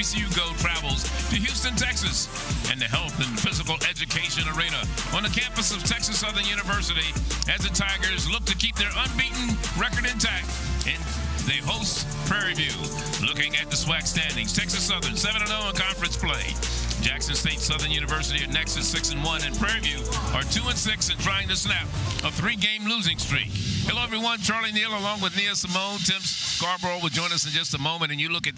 HBCU Go travels to Houston, Texas, and the Health and Physical Education Arena on the campus of Texas Southern University as the Tigers look to keep their unbeaten record intact. And they host Prairie View. Looking at the SWAC standings, Texas Southern 7-0 in conference play. Jackson State Southern University are next at 6-1, and Prairie View are 2-6 and trying to snap a 3-game losing streak. Hello, everyone. Charlie Neal along with Nia Simone. Tim Scarborough will join us in just a moment. And you look at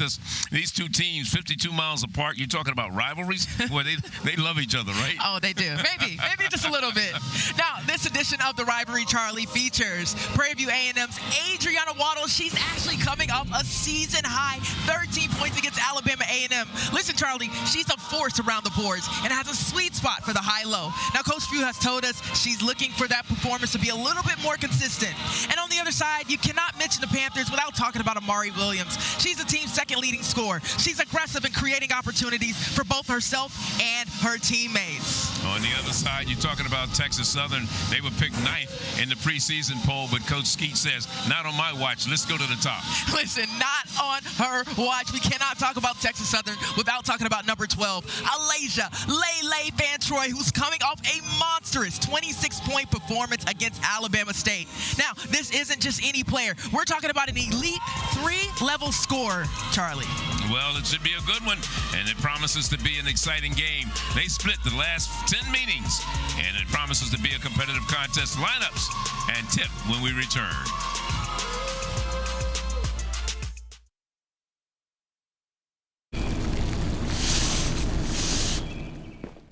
these two teams, 52 miles apart. You're talking about rivalries? Boy, they love each other, right? Oh, they do. Maybe just a little bit. Now, this edition of the Rivalry Charlie features Prairie View A&M's Adriana Waddle. She's actually coming off a season-high 13 points against Alabama A&M. Listen, Charlie, she's a force around the boards and has a sweet spot for the high-low. Now, Coach Few has told us she's looking for that performance to be a little bit more consistent. And on the other side, you cannot mention the Panthers without talking about Amari Williams. She's the team's second leading scorer. She's aggressive in creating opportunities for both herself and her teammates. On the other side, you're talking about Texas Southern. They were picked 9th in the preseason poll, but Coach Skeet says, not on my watch. Let's go to the top. Listen, not on her watch. We cannot talk about Texas Southern without talking about number 12, Alasia Lele Van Troy, who's coming off a monstrous 26-point performance against Alabama State. Now, this isn't just any player. We're talking about an elite 3-level scorer, Charlie. Well, it should be a good one, and it promises to be an exciting game. They split the last 10 meetings, and it promises to be a competitive contest. Lineups and tip when we return.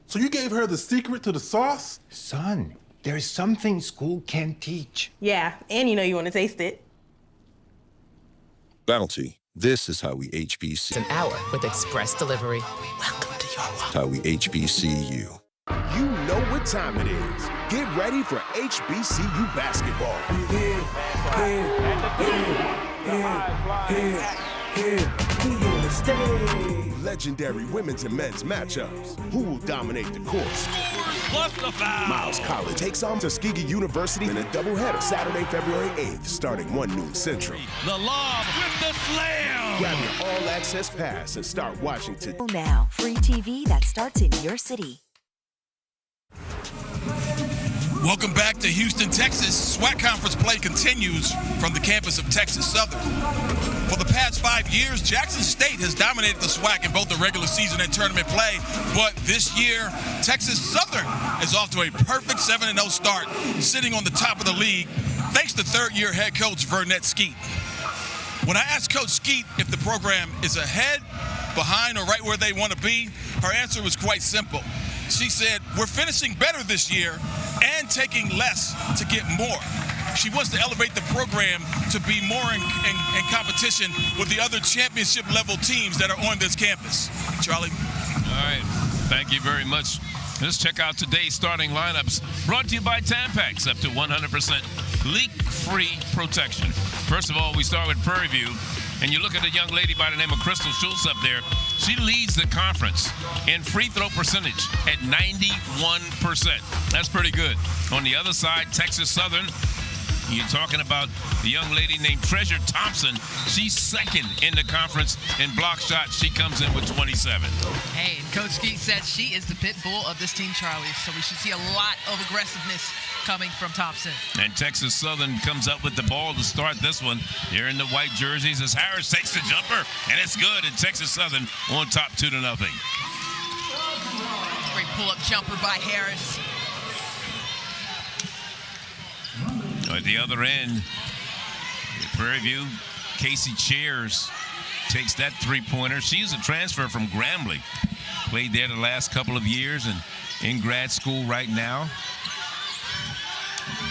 So you gave her the secret to the sauce? Son, there's something school can't teach. Yeah, and you know you want to taste it. Bounty. This is how we HBC. An hour with express delivery. Welcome to your world. How we HBCU. You know what time it is. Get ready for HBCU basketball. Legendary women's and men's matchups. Who will dominate the court? Plus the foul. Miles College takes on Tuskegee University in a doubleheader Saturday, February 8th, starting 1 noon Central. The lob with the slam. Grab your all-access pass and start watching today. Now, free TV that starts in your city. Welcome back to Houston, Texas. SWAC conference play continues from the campus of Texas Southern. For the past 5 years, Jackson State has dominated the SWAC in both the regular season and tournament play. But this year, Texas Southern is off to a perfect 7-0 start, sitting on the top of the league, thanks to third-year head coach Vernette Skeet. When I asked Coach Skeet if the program is ahead, behind, or right where they want to be, her answer was quite simple. She said, we're finishing better this year and taking less to get more. She wants to elevate the program to be more in competition with the other championship-level teams that are on this campus. Charlie? All right. Thank you very much. Let's check out today's starting lineups. Brought to you by Tampax, up to 100% leak-free protection. First of all, we start with Prairie View. And you look at a young lady by the name of Crystal Schultz up there. She leads the conference in free throw percentage at 91%. That's pretty good. On the other side, Texas Southern, you're talking about the young lady named Treasure Thompson. She's second in the conference in block shots. She comes in with 27. Hey, Coach Skeet said she is the pit bull of this team, Charlie. So we should see a lot of aggressiveness coming from Thompson. And Texas Southern comes up with the ball to start this one. They're in the white jerseys as Harris takes the jumper, and it's good. And Texas Southern on top 2-0. Great pull-up jumper by Harris. At the other end, Prairie View, Casey Cheers takes that three-pointer. She's a transfer from Grambling. Played there the last couple of years and in grad school right now.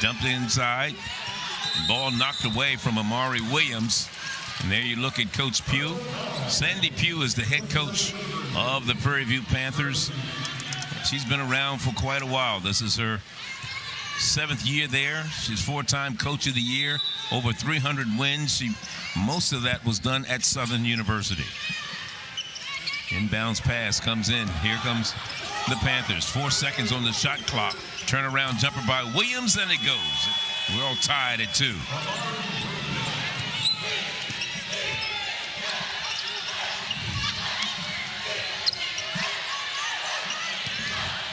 Dumped inside. Ball knocked away from Amari Williams. And there you look at Coach Pugh. Sandy Pugh is the head coach of the Prairie View Panthers. She's been around for quite a while. This is her 7th year there. She's 4-time Coach of the Year, over 300 wins. Most of that was done at Southern University. Inbounds pass comes in. Here comes the Panthers. 4 seconds on the shot clock. Turnaround jumper by Williams, and it goes. We're all tied at 2.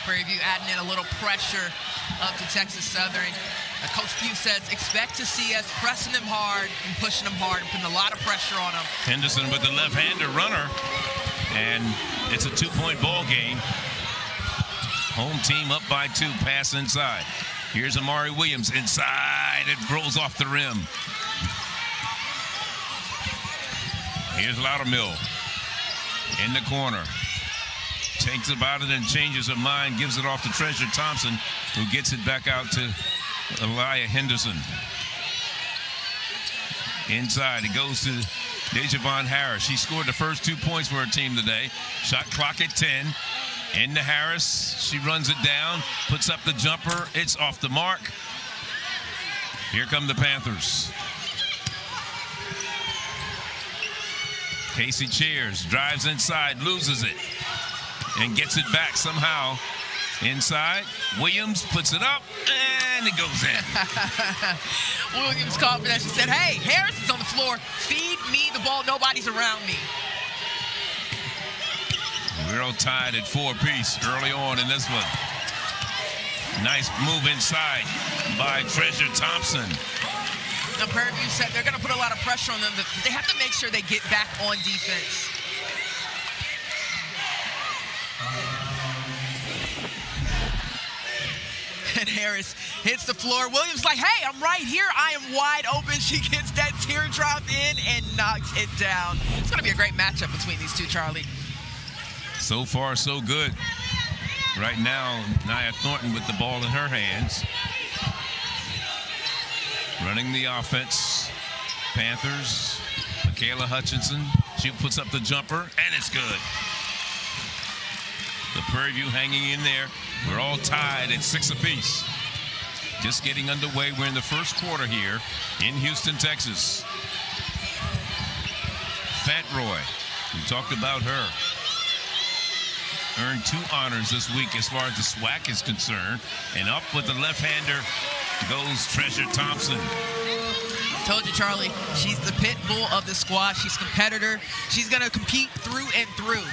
Prairie View adding in a little pressure up to Texas Southern. Coach Pugh says expect to see us pressing them hard and pushing them hard and putting a lot of pressure on them. Henderson with the left-hander runner, and it's a 2-point ball game. Home team up by 2, pass inside. Here's Amari Williams inside. It rolls off the rim. Here's Loudermill in the corner. Thinks about it and changes her mind, gives it off to Treasure Thompson, who gets it back out to Elia Henderson. Inside, it goes to Dejavon Harris. She scored the first 2 points for her team today. Shot clock at 10. Into Harris. She runs it down, puts up the jumper. It's off the mark. Here come the Panthers. Casey Cheers drives inside, loses it, and gets it back somehow. Inside, Williams puts it up, and it goes in. Williams confident. She said, hey, Harris is on the floor. Feed me the ball. Nobody's around me. We're all tied at 4 apiece early on in this one. Nice move inside by Treasure Thompson. Now, Prairie View said they're going to put a lot of pressure on them. They have to make sure they get back on defense. And Harris hits the floor. Williams like, hey, I'm right here. I am wide open. She gets that teardrop in and knocks it down. It's going to be a great matchup between these two, Charlie. So far, so good. Right now, Nia Thornton with the ball in her hands. Running the offense. Panthers. Michaela Hutchinson. She puts up the jumper, and it's good. The Prairie View hanging in there. We're all tied at 6 apiece. Just getting underway. We're in the first quarter here in Houston, Texas. Fat Roy, we talked about her. Earned 2 honors this week as far as the SWAC is concerned. And up with the left-hander goes Treasure Thompson. Told you, Charlie, she's the pit bull of the squad. She's a competitor. She's going to compete through and through.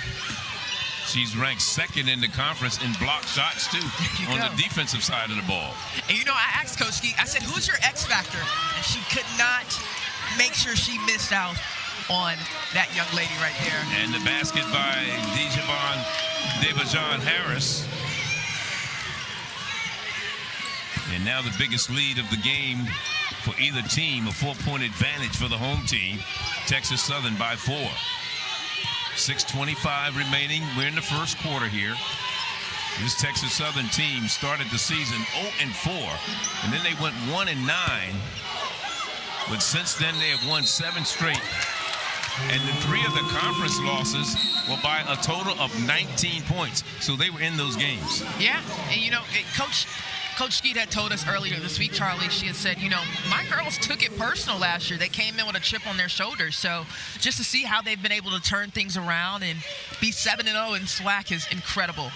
She's ranked 2nd in the conference in block shots, too, on the defensive side of the ball. And, you know, I asked Coach Ski, I said, who's your X factor? And she could not make sure she missed out on that young lady right there. And the basket by Devajon Harris. And now the biggest lead of the game for either team, a 4-point advantage for the home team. Texas Southern by 4. 6:25 remaining. We're in the first quarter here. This Texas Southern team started the season 0-4, and then they went 1-9. But since then, they have won 7 straight. And the 3 of the conference losses were by a total of 19 points. So they were in those games. Yeah, and you know, Coach Skeet had told us earlier this week, Charlie, she had said, you know, my girls took it personal last year. They came in with a chip on their shoulders. So just to see how they've been able to turn things around and be 7-0 in SWAC is incredible.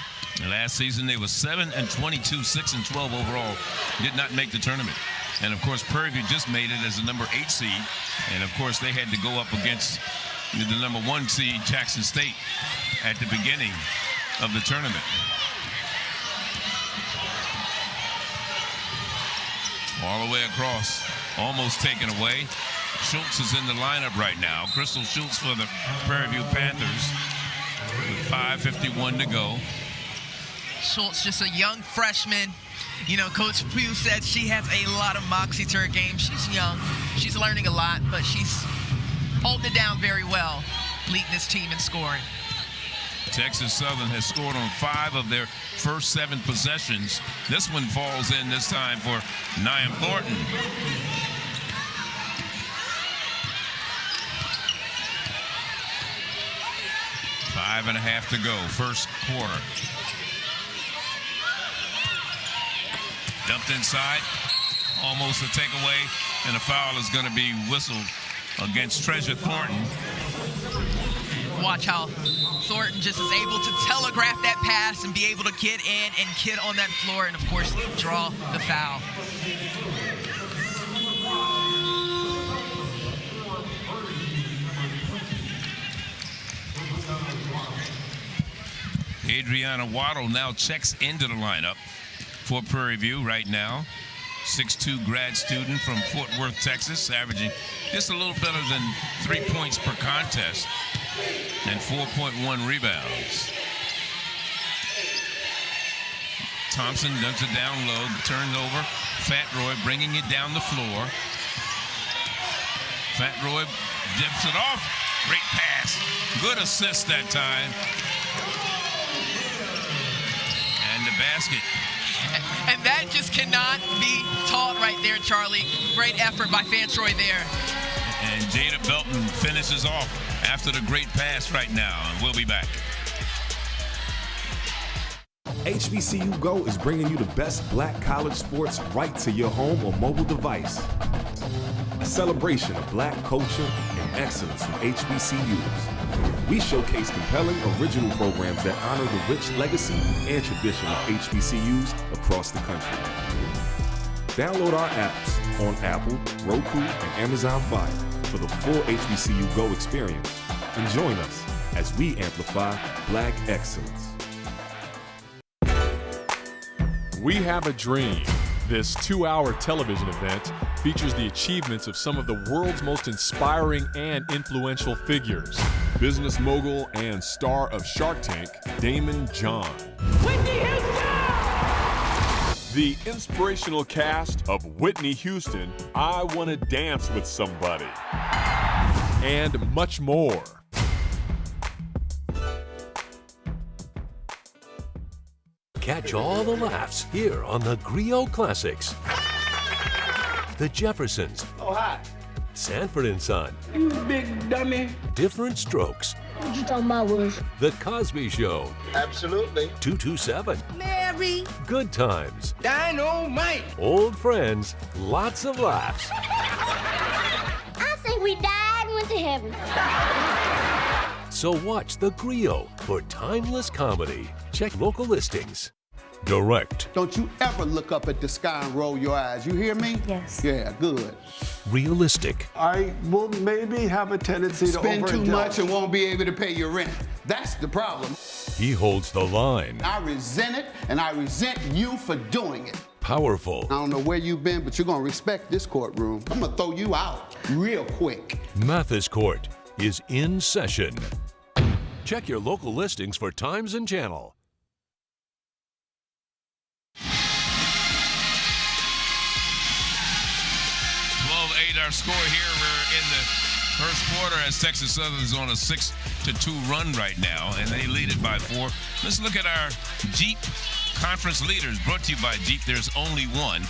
Last season, they were 7-22, 6-12 overall. Did not make the tournament. And, of course, Prairie View just made it as the number 8 seed. And, of course, they had to go up against the number 1 seed, Jackson State, at the beginning of the tournament. All the way across, almost taken away. Schultz is in the lineup right now. Crystal Schultz for the Prairie View Panthers with 5:51 to go. Schultz, just a young freshman. You know, Coach Pugh said she has a lot of moxie to her game. She's young. She's learning a lot, but she's holding it down very well, leading this team in scoring. Texas Southern has scored on 5 of their first 7 possessions. This one falls in this time for Nia Thornton. Five and a half to go, first quarter. Dumped inside, almost a takeaway, and a foul is going to be whistled against Treasure Thornton. Watch how Thornton just is able to telegraph that pass and be able to get in and get on that floor and, of course, draw the foul. Adriana Waddle now checks into the lineup for Prairie View right now. 6'2" grad student from Fort Worth, Texas, averaging just a little better than 3 points per contest and 4.1 rebounds. Thompson does a down low, turns over. Fat Roy bringing it down the floor. Fat Roy dips it off. Great pass. Good assist that time. And the basket. And that just cannot be taught right there, Charlie. Great effort by Fantroy there. And Jada Belton finishes off after the great pass right now. And we'll be back. HBCU Go is bringing you the best black college sports right to your home or mobile device. A celebration of black culture and excellence from HBCUs. We showcase compelling, original programs that honor the rich legacy and tradition of HBCUs across the country. Download our apps on Apple, Roku, and Amazon Fire for the full HBCU Go experience. And join us as we amplify black excellence. We Have a Dream. This 2-hour television event features the achievements of some of the world's most inspiring and influential figures. Business mogul and star of Shark Tank, Damon John. Whitney Houston! The inspirational cast of Whitney Houston, I Want to Dance with Somebody. And much more. Catch all the laughs here on the Griot Classics. The Jeffersons. Oh, hi. Sanford and Son. You big dummy. Different Strokes. What you talking about, Willis? The Cosby Show. Absolutely. 227. Mary. Good Times. Dynamite. Old friends. Lots of laughs. I think we died and went to heaven. So watch The Griot for timeless comedy. Check local listings. Direct. Don't you ever look up at the sky and roll your eyes. You hear me? Yes. Yeah, good. Realistic. I will maybe have a tendency to spend too overindulge. much and won't be able to pay your rent. That's the problem. He holds the line. I resent it, and I resent you for doing it. Powerful. I don't know where you've been, but you're going to respect this courtroom. I'm going to throw you out real quick. Mathis Court is in session. Check your local listings for times and channel. 12-8 our score here. We're in the first quarter as Texas Southern is on a 6-2 run right now, and they lead it by 4. Let's look at our Jeep Conference leaders, brought to you by Jeep. There's only one,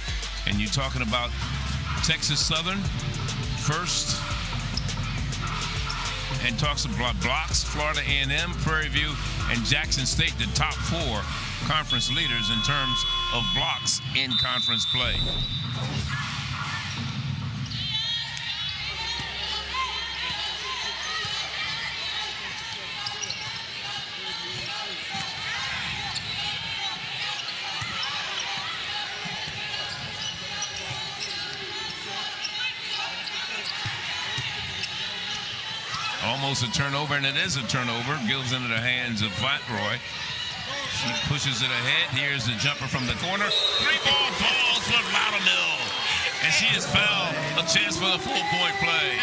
and you're talking about Texas Southern first, and talks about blocks, Florida A&M, Prairie View, and Jackson State, the top 4 conference leaders in terms of blocks in conference play. Almost a turnover, and it is a turnover. Gives into the hands of Fat Roy. She pushes it ahead. Here's the jumper from the corner. 3-ball falls for Loudermill. And she has fouled. A chance for the full-point play.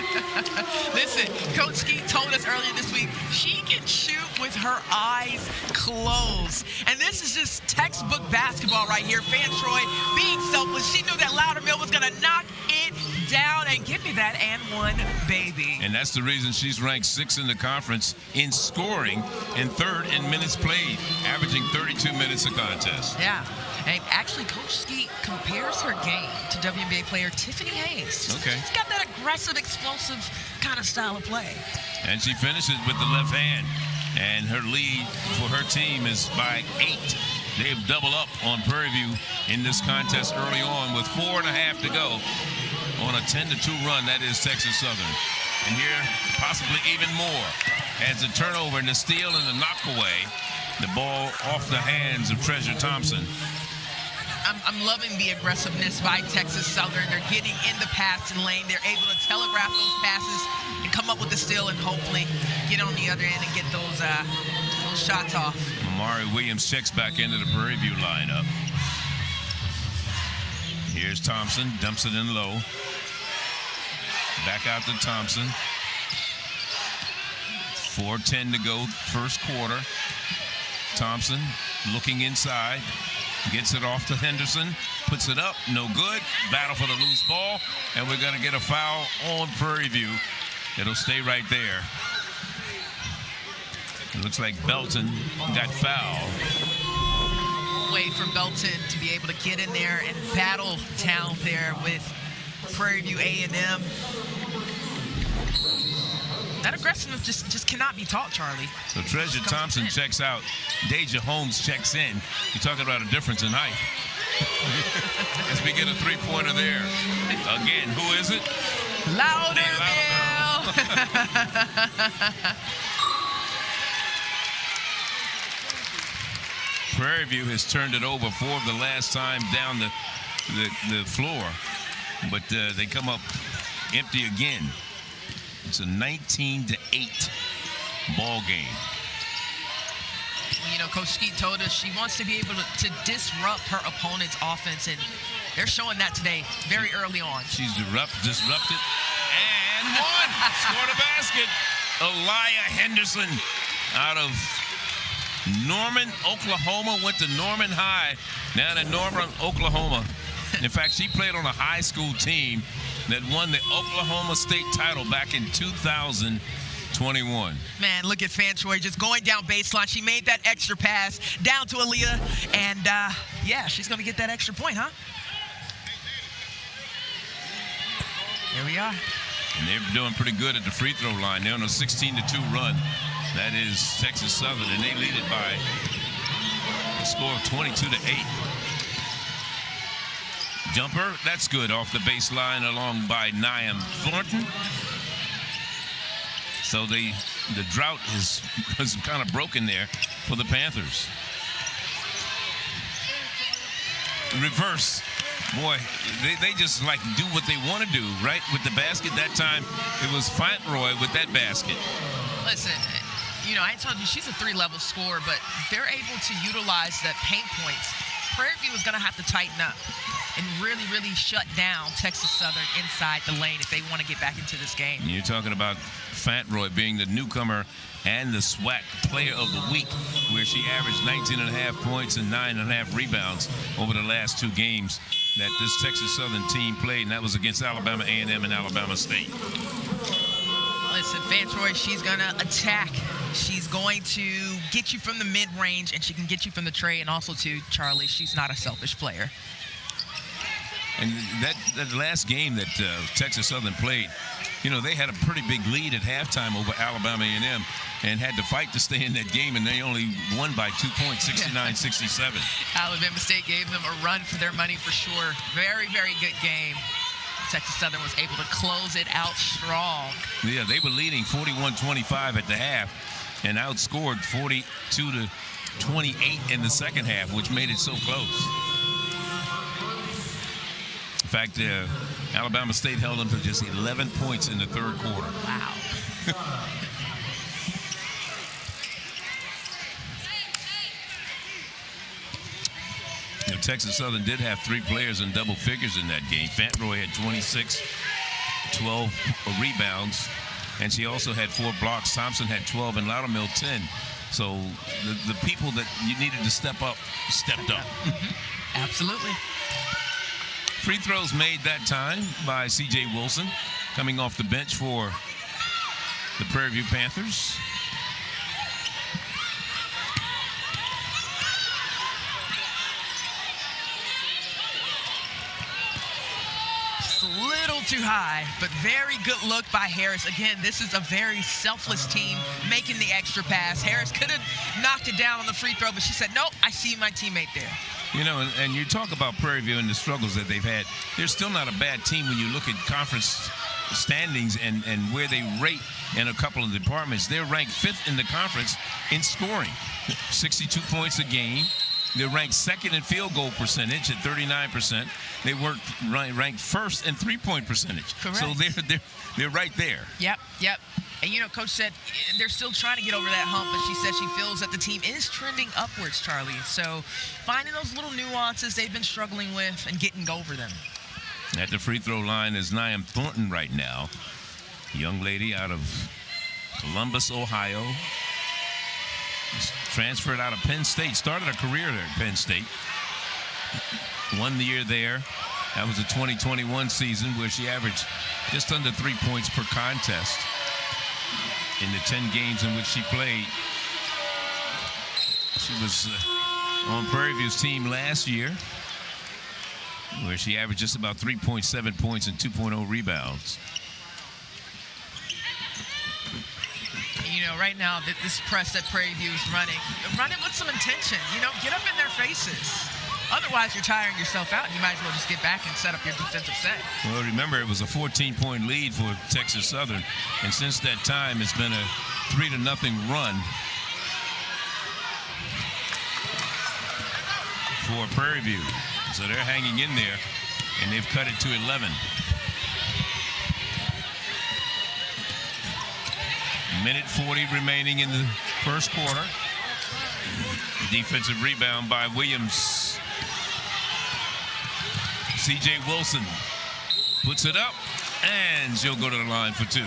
Listen, Coach Skeet told us earlier this week, she can shoot with her eyes closed. And this is just textbook basketball right here. Fantroy being selfless. She knew that Loudermill was going to knock it down and give me that and one, baby. And that's the reason she's ranked 6th in the conference in scoring and 3rd in minutes played, averaging 32 minutes a contest. Yeah. And actually, Coach Skeet compares her game to WNBA player Tiffany Hayes. Okay. She's got that aggressive, explosive kind of style of play. And she finishes with the left hand. And her lead for her team is by 8. They've doubled up on Prairie View in this contest early on with 4.5 to go on a 10-2 run. That is Texas Southern. And here, possibly even more, as the turnover and the steal and the knockaway, the ball off the hands of Treasure Thompson. I'm loving the aggressiveness by Texas Southern. They're getting in the passing lane. They're able to telegraph those passes and come up with the steal and hopefully get on the other end and get those shots off. Amari Williams checks back into the Prairie View lineup. Here's Thompson, dumps it in low. Back out to Thompson. 4:10 to go, first quarter. Thompson looking inside. Gets it off to Henderson. Puts it up, no good. Battle for the loose ball. And we're going to get a foul on Prairie View. It'll stay right there. It looks like Belton got fouled. Way for Belton to be able to get in there and battle down there with Prairie View A&M. That aggressiveness just cannot be taught, Charlie. So Treasure Thompson checks out. Deja Holmes checks in. You're talking about a difference in height. As we get a three-pointer there. Again, who is it? Louderville. Prairie View has turned it over for the last time down the floor. But they come up empty again. It's a 19-8 ball game. You know, Coach Skeet told us she wants to be able to disrupt her opponent's offense, and they're showing that today very early on. She's disrupted and won. Scored a basket. Elia Henderson out of Norman, Oklahoma, went to Norman High down in Norman, Oklahoma. In fact, she played on a high school team that won the Oklahoma State title back in 2021. Man, look at Fan Troy just going down baseline. She made that extra pass down to Aaliyah, and yeah, she's going to get that extra point, huh? There we are. And they're doing pretty good at the free throw line. They're on a 16-2 run. That is Texas Southern, and they lead it by a score of 22-8. Jumper, that's good off the baseline along by Niam Thornton. So the drought is kind of broken there for the Panthers. Reverse. Boy, they just like do what they want to do, right? With the basket that time, it was Fauntleroy with that basket. Listen, you know, I told you she's a three-level scorer, but they're able to utilize that paint points. Prairie View is going to have to tighten up and really, really shut down Texas Southern inside the lane if they want to get back into this game. You're talking about Fauntleroy being the newcomer and the SWAC Player of the Week, where she averaged 19.5 points and 9.5 rebounds over the last two games that this Texas Southern team played, and that was against Alabama A&M and Alabama State. Listen, Fauntleroy, she's going to attack. She's going to get you from the mid-range, and she can get you from the tray, and also, too, Charlie, she's not a selfish player. And that last game that Texas Southern played, you know, they had a pretty big lead at halftime over Alabama A&M and had to fight to stay in that game, and they only won by 2 points, 69-67. Alabama State gave them a run for their money for sure. Very, very good game. Texas Southern was able to close it out strong. Yeah, they were leading 41-25 at the half and outscored 42-28 in the second half, which made it so close. In fact, Alabama State held them to just 11 points in the third quarter. Wow. You know, Texas Southern did have three players in double figures in that game. Fauntleroy had 26, 12 rebounds, and she also had 4 blocks. Thompson had 12, and Loudermill 10. So the people that you needed to step up stepped up. Absolutely. Free throws made that time by C.J. Wilson, coming off the bench for the Prairie View Panthers. Little too high, but very good look by Harris. Again, this is a very selfless team making the extra pass. Harris could have knocked it down on the free throw, but she said, nope, I see my teammate there. You know, and you talk about Prairie View and the struggles that they've had. They're still not a bad team when you look at conference standings and where they rate in a couple of departments. They're ranked 5th in the conference in scoring, 62 points a game. They're ranked 2nd in field goal percentage at 39%. They ranked 1st in three-point percentage. Correct. So they're right there. Yep. And, Coach said they're still trying to get over that hump, but she said she feels that the team is trending upwards, Charlie. So finding those little nuances they've been struggling with and getting over them. At the free throw line is Niam Thornton right now. A young lady out of Columbus, Ohio. Transferred out of Penn State. Started a career there at Penn State. 1 year there. That was the 2021 season where she averaged just under 3 points per contest in the 10 games in which she played. She was on Prairie View's team last year, where she averaged just about 3.7 points and 2.0 rebounds. Right now, this press that Prairie View is running with some intention. Get up in their faces. Otherwise, you're tiring yourself out. You might as well just get back and set up your defensive set. Well, remember, it was a 14-point lead for Texas Southern. And since that time, it's been a 3-0 run for Prairie View. So they're hanging in there, and they've cut it to 11. Minute 40 remaining in the first quarter. Defensive rebound by Williams. C.J. Wilson puts it up, and she'll go to the line for two.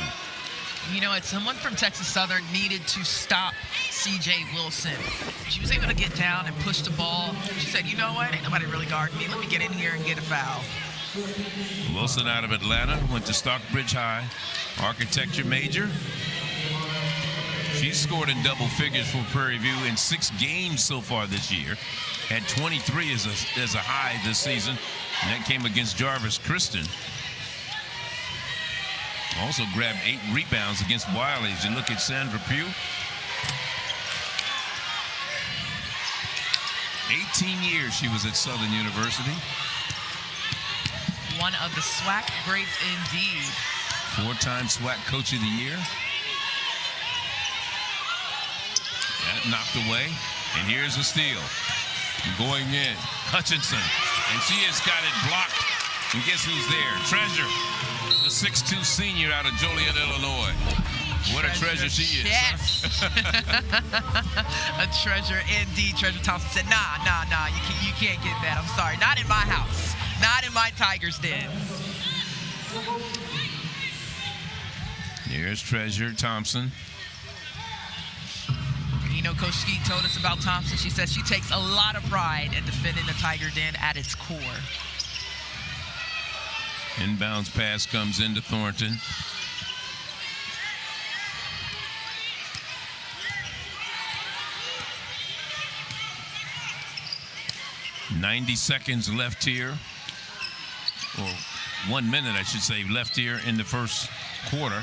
Someone from Texas Southern needed to stop C.J. Wilson. She was able to get down and push the ball. She said, you know what? Ain't nobody really guarding me. Let me get in here and get a foul. Wilson out of Atlanta, went to Stockbridge High, architecture major. She's scored in double figures for Prairie View in 6 games so far this year. Had 23 as a high this season, and that came against Jarvis Kristen. Also grabbed 8 rebounds against Wiley. As you look at Sandra Pugh. 18 years she was at Southern University. One of the SWAC greats indeed. 4-time SWAC Coach of the Year. That knocked away, and here's a steal. Going in, Hutchinson, and she has got it blocked. And guess who's there? Treasure, the 6'2" senior out of Joliet, Illinois. What a treasure she is. Yes. A treasure indeed. Treasure Thompson said, nah, you can't get that. I'm sorry, not in my house, not in my Tigers den. Here's Treasure Thompson. Coach Skeet told us about Thompson. She says she takes a lot of pride in defending the Tiger Den at its core. Inbounds pass comes into Thornton. .90 seconds left here, or 1 minute, I should say, left here in the first quarter.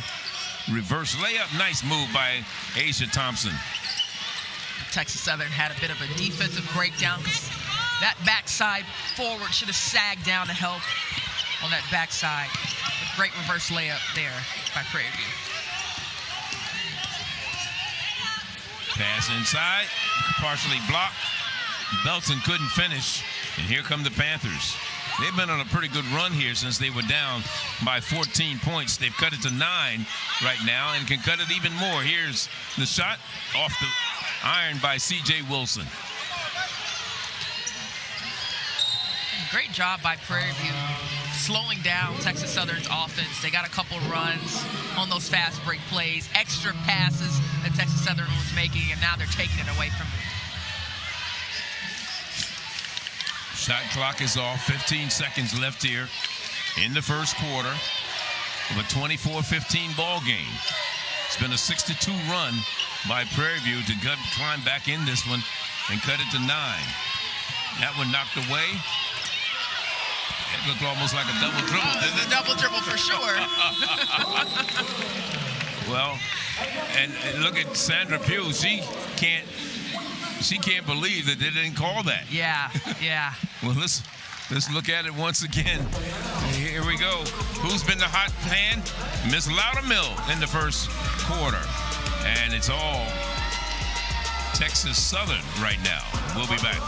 Reverse layup, nice move by Asia Thompson. Texas Southern had a bit of a defensive breakdown because that backside forward should have sagged down to help on that backside. A great reverse layup there by Prairie View. Pass inside, partially blocked. Belton couldn't finish, and here come the Panthers. They've been on a pretty good run here since they were down by 14 points. They've cut it to 9 right now and can cut it even more. Here's the shot off the iron by C.J. Wilson. Great job by Prairie View slowing down Texas Southern's offense. They got a couple runs on those fast break plays, extra passes that Texas Southern was making, and now they're taking it away from them. Shot clock is off. 15 seconds left here in the first quarter of a 24-15 ball game. It's been a 6-2 run by Prairie View to climb back in this one and cut it to 9. That one knocked away. It looked almost like a double dribble, didn't it? A double dribble for sure. Well, and look at Sandra Pugh. She can't believe that they didn't call that. Yeah. Well, let's look at it once again. Here we go. Who's been the hot hand? Miss Loudermill in the first quarter. And it's all Texas Southern right now. We'll be back.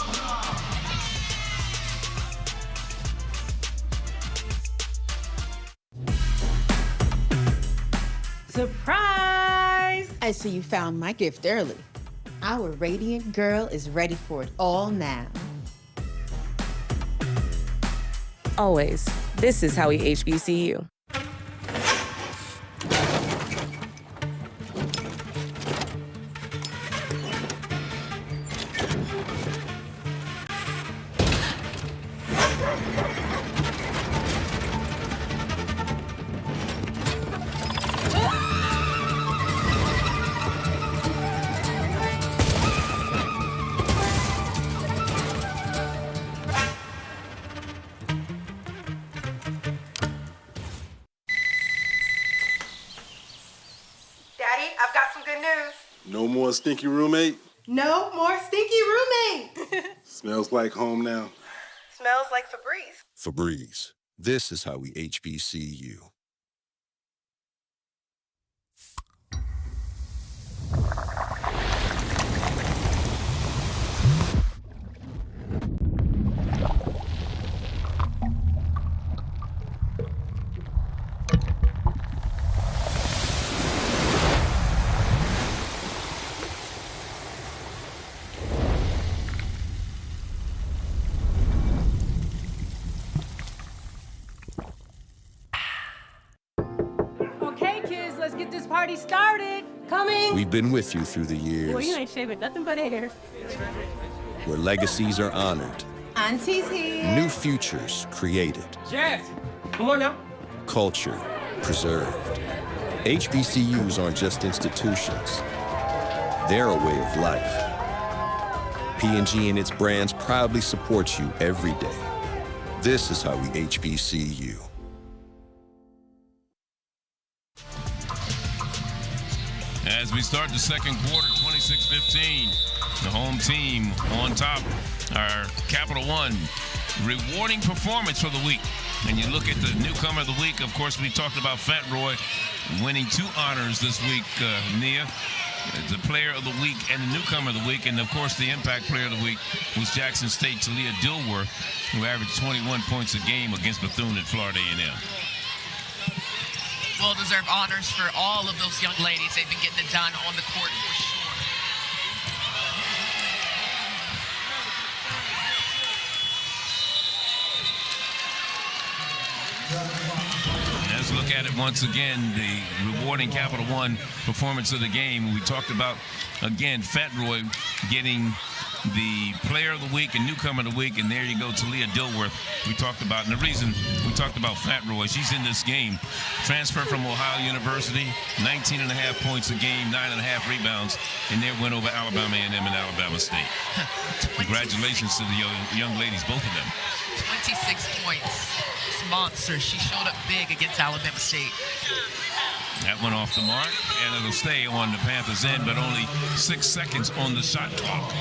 Surprise! I see you found my gift early. Our radiant girl is ready for it all now. Always. This is how we HBCU. Daddy, I've got some good news. No more stinky roommate? No more stinky roommate. Smells like home now. Smells like Febreze. Febreze. This is how we HBCU. Okay, kids, let's get this party started. Coming. We've been with you through the years, Boy, you ain't shaving nothing but hair. where legacies are honored, Auntie's here. new futures created, Jazz, come on now. culture preserved. HBCUs aren't just institutions. They're a way of life. P&G and its brands proudly support you every day. This is how we HBCU. As we start the second quarter, 26-15, the home team on top, our Capital One rewarding performance for the week. And you look at the newcomer of the week, of course, we talked about Fat Roy winning 2 honors this week, Nia. The player of the week and the newcomer of the week, and of course the impact player of the week was Jackson State Talia Dilworth, who averaged 21 points a game against Bethune at Florida A&M. Well-deserved honors for all of those young ladies. They've been getting it done on the court for sure. Let's look at it once again, the rewarding Capital One performance of the game. We talked about, again, Fat Roy getting the player of the week and newcomer of the week, and there you go, Talia Dilworth. We talked about, and the reason we talked about Fat Roy, she's in this game. Transferred from Ohio University, 19.5 points a game, 9.5 rebounds, and their win over Alabama A&M and Alabama State. Congratulations to the young ladies, both of them. 26 points. Monster. She showed up big against Alabama State. That went off the mark, and it'll stay on the Panthers' end, but only 6 seconds on the shot clock.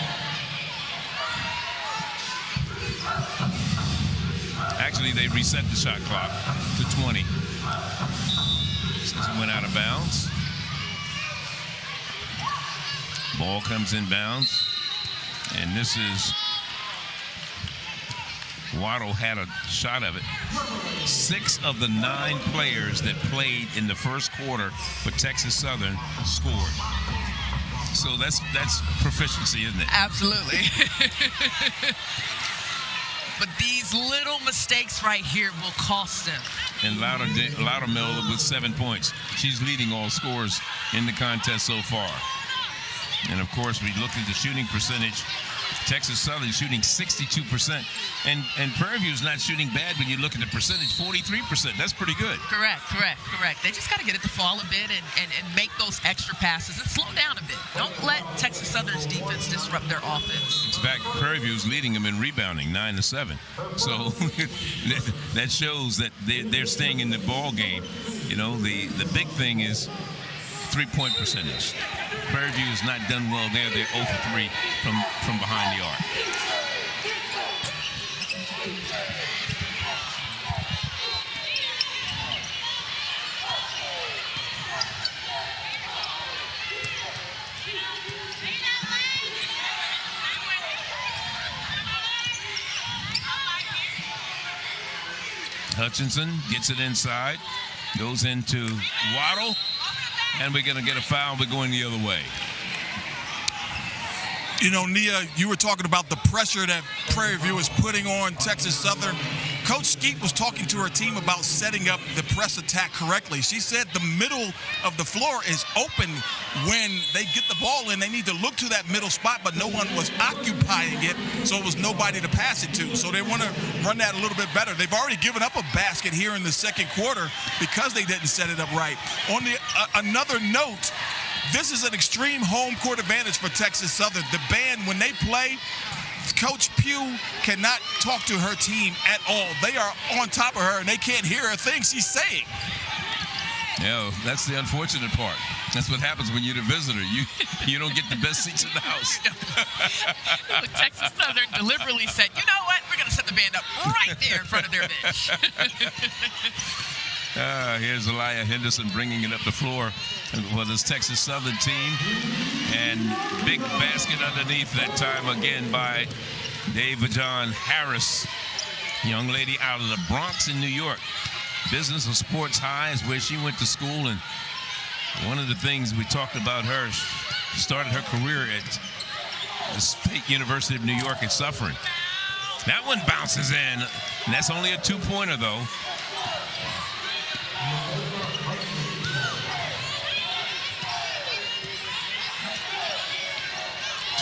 Actually, they reset the shot clock to 20. Since it went out of bounds. Ball comes in bounds, and this is Waddle had a shot of it. 6 of the 9 players that played in the first quarter for Texas Southern scored. So that's proficiency, isn't it? Absolutely. But these little mistakes right here will cost them. And Loudermill with 7 points. She's leading all scorers in the contest so far. And of course, we look at the shooting percentage. Texas Southern shooting 62%. And Prairie View's not shooting bad when you look at the percentage, 43%. That's pretty good. Correct. They just got to get it to fall a bit and make those extra passes and slow down a bit. Don't let Texas Southern's defense disrupt their offense. In fact, Prairie View's leading them in rebounding, 9-7. So that shows that they're staying in the ball game. You know, the big thing is 3-point percentage. Prairie View has not done well there. They're 0 for 3 from behind the arc. Hutchinson gets it inside, goes into Waddle. And we're going to get a foul. We're going the other way. You know, Nia, you were talking about the pressure that Prairie View is putting on Texas Southern. Coach Skeet was talking to her team about setting up the press attack correctly. She said the middle of the floor is open when they get the ball in. They need to look to that middle spot, but no one was occupying it, so it was nobody to pass it to. So they want to run that a little bit better. They've already given up a basket here in the second quarter because they didn't set it up right. On the another note, this is an extreme home court advantage for Texas Southern. The band, when they play, Coach Pugh cannot talk to her team at all. They are on top of her, and they can't hear a thing she's saying. Yeah, that's the unfortunate part. That's what happens when you're the visitor. You don't get the best seats in the house. Look, Texas Southern deliberately said, you know what? We're going to set the band up right there in front of their bench. Here's Elijah Henderson bringing it up the floor for this Texas Southern team. And big basket underneath that time again by David John Harris, young lady out of the Bronx in New York. Business of Sports High is where she went to school. And one of the things we talked about her, she started her career at the State University of New York at Suffern. That one bounces in. And that's only a two-pointer, though.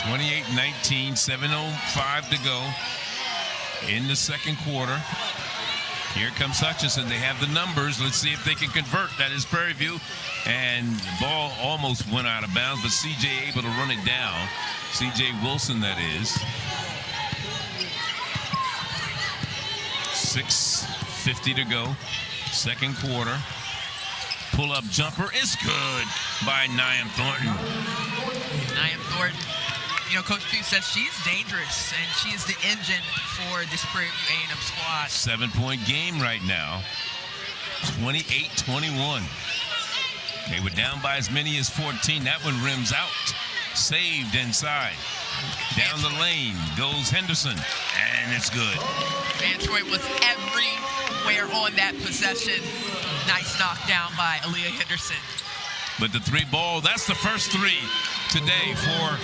(28-19), 7:05 to go in the second quarter. Here comes Hutchinson. They have the numbers. Let's see if they can convert. That is Prairie View. And the ball almost went out of bounds, but CJ able to run it down. CJ Wilson, that is. 6:50 to go. Second quarter. Pull-up jumper is good by Niam Thornton. Niam Thornton. You know, Coach Pugh says she's dangerous, and she is the engine for this Prairie View A&M squad. 7-point game right now. 28-21. Okay, we're down by as many as 14. That one rims out. Saved inside. Down the lane goes Henderson, and it's good. Van Troy was everywhere on that possession. Nice knockdown by Aaliyah Henderson. But the three ball, that's the first three today for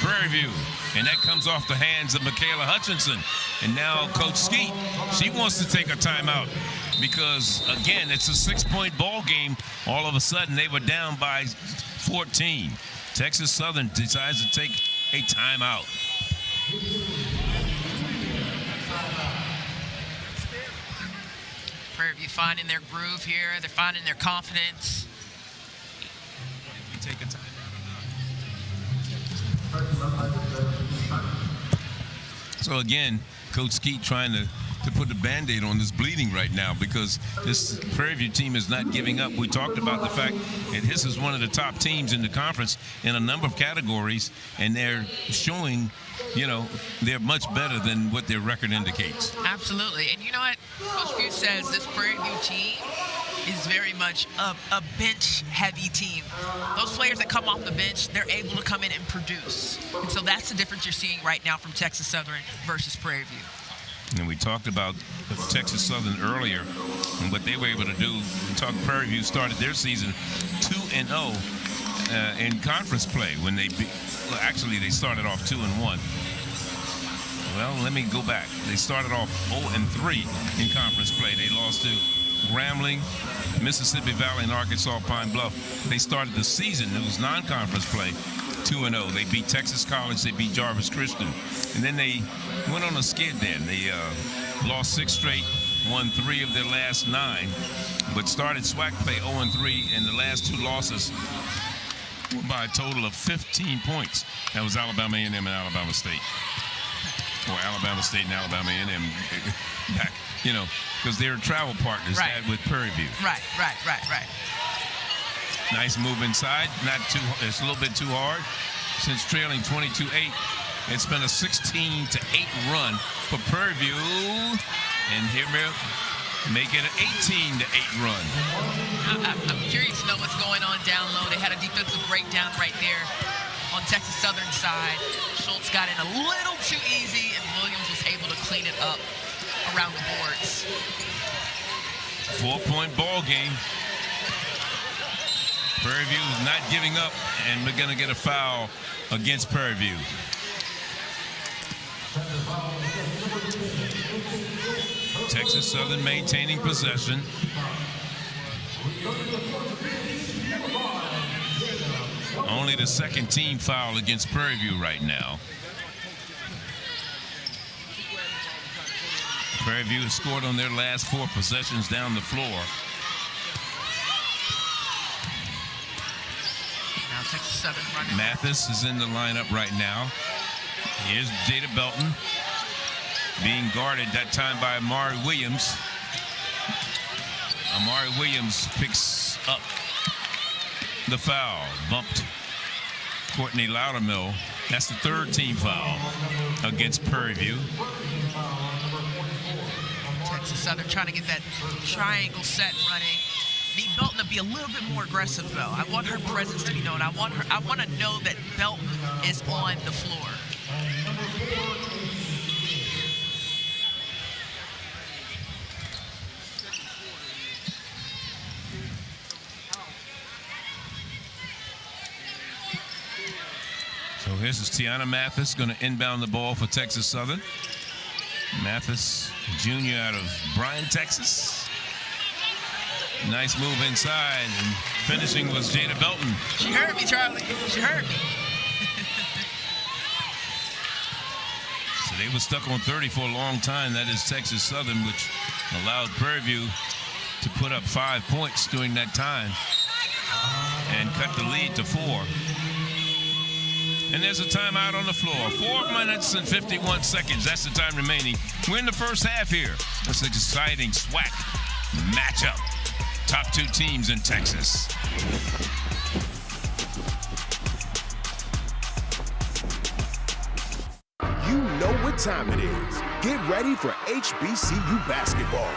Prairie View. And that comes off the hands of Michaela Hutchinson. And now Coach Skeet, she wants to take a timeout because, again, it's a 6-point ball game. All of a sudden, they were down by 14. Texas Southern decides to take a timeout. Prairie View finding their groove here. They're finding their confidence. We take a timeout. So again, Coach Skeet trying to put the Band-Aid on this bleeding right now because this Prairie View team is not giving up. We talked about the fact that this is one of the top teams in the conference in a number of categories, and they're showing, you know, they're much better than what their record indicates. Absolutely. And you know what? Coach Pugh says this Prairie View team is very much a bench-heavy team. Those players that come off the bench, they're able to come in and produce. And so that's the difference you're seeing right now from Texas Southern versus Prairie View. And we talked about Texas Southern earlier and what they were able to do. We talked Prairie View started their season 2-0 in conference play when they actually they started off 2-1. Well, let me go back. They started off 0-3 in conference play. They lost to Grambling, Mississippi Valley, and Arkansas Pine Bluff. They started the season, it was non-conference play, 2-0. They beat Texas College, they beat Jarvis Christian. And then they went on a skid then. They lost 6 straight, won 3 of their last 9, but started SWAC play 0-3, and the last 2 losses were by a total of 15 points. That was Alabama A&M and Alabama State. Or Alabama State and Alabama A&M back, you know, because they're travel partners with Prairie View. Right. Nice move inside. Not too. It's a little bit too hard. Since trailing 22-8, it's been a 16-8 run for Prairie View, and here we're making an 18-8 run. I'm curious to know what's going on down low. They had a defensive breakdown right there on Texas Southern side. Schultz got in a little too easy, and Williams was able to clean it up around the boards. 4-point ball game. Prairie View is not giving up, and we're going to get a foul against Prairie View. Texas Southern maintaining possession. Only the second team foul against Prairie View right now. Prairie View has scored on their last 4 possessions down the floor. Now Texas Southern running. Mathis is in the lineup right now. Here's Jada Belton being guarded that time by Amari Williams. Amari Williams picks up the foul. Bumped Courtney Loudermill. That's the 3rd team foul against Prairie View. Texas Southern trying to get that triangle set running. Need Belton to be a little bit more aggressive, though. I want her presence to be known. I want to know that Belton is on the floor. So this is Tiana Mathis going to inbound the ball for Texas Southern. Mathis, junior out of Bryan, Texas. Nice move inside, and finishing was Jada Belton. She heard me, Charlie. She heard me. So they were stuck on 30 for a long time. That is Texas Southern, which allowed Prairie View to put up 5 points during that time and cut the lead to 4. And there's a timeout on the floor. 4 minutes and 51 seconds. That's the time remaining. We're in the first half here. It's an exciting SWAC matchup. Top 2 teams in Texas. You know what time it is. Get ready for HBCU basketball.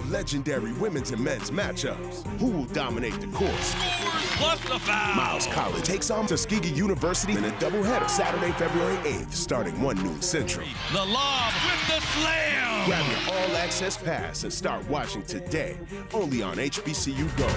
Legendary women's and men's matchups. Who will dominate the court? Plus the foul. Miles College takes on Tuskegee University in a doubleheader Saturday, February 8th, starting 1 noon Central. The lob with the slam. Grab your all-access pass and start watching today, only on HBCU Go.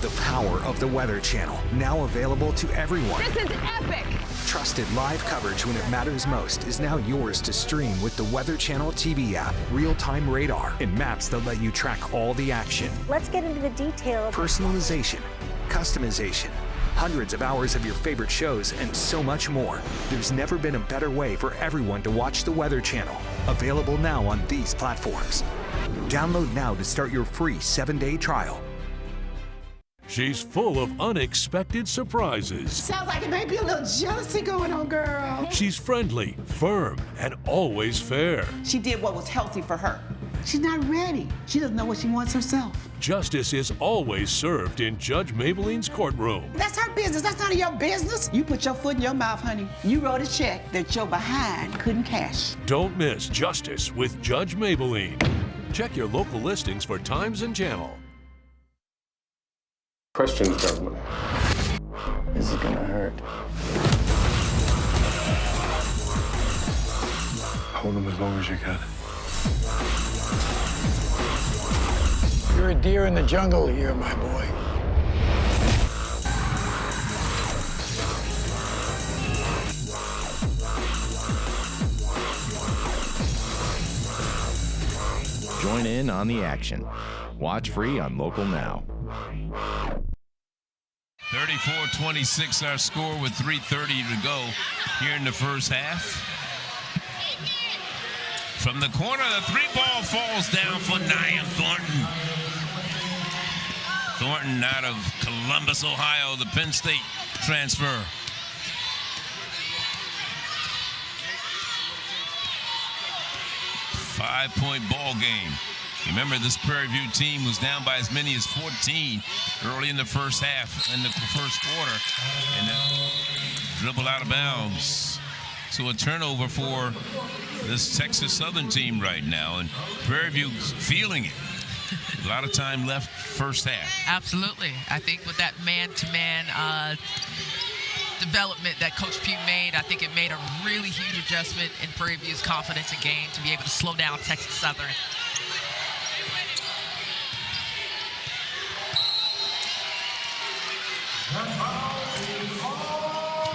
The power of the Weather Channel, now available to everyone. This is epic. Trusted live coverage when it matters most is now yours to stream with the Weather Channel TV app, real-time radar, and maps that let you track all the action. Let's get into the detail. Personalization, customization, hundreds of hours of your favorite shows, and so much more. There's never been a better way for everyone to watch the Weather Channel. Available now on these platforms. Download now to start your free 7-day trial. She's full of unexpected surprises. Sounds like it may be a little jealousy going on, girl. She's friendly, firm, and always fair. She did what was healthy for her. She's not ready. She doesn't know what she wants herself. Justice is always served in Judge Maybelline's courtroom. That's her business. That's none of your business. You put your foot in your mouth, honey. You wrote a check that your behind couldn't cash. Don't miss Justice with Judge Maybelline. Check your local listings for times and channel. Questions, government. This is gonna hurt. Hold them as long as you can. You're a deer in the jungle here, my boy. Join in on the action. Watch free on Local Now. 34-26 our score with 3:30 to go here in the first half. From the corner, the 3-ball falls down for Niam Thornton. Thornton out of Columbus, Ohio, the Penn State transfer. Five-point ball game. Remember, this Prairie View team was down by as many as 14 early in the first half, in the first quarter, and then dribbled out of bounds. So a turnover for this Texas Southern team right now, and Prairie View feeling it. A lot of time left first half. Absolutely. I think with that man-to-man development that Coach Pugh made. I think it made a really huge adjustment in Prairie View's confidence in game to be able to slow down Texas Southern.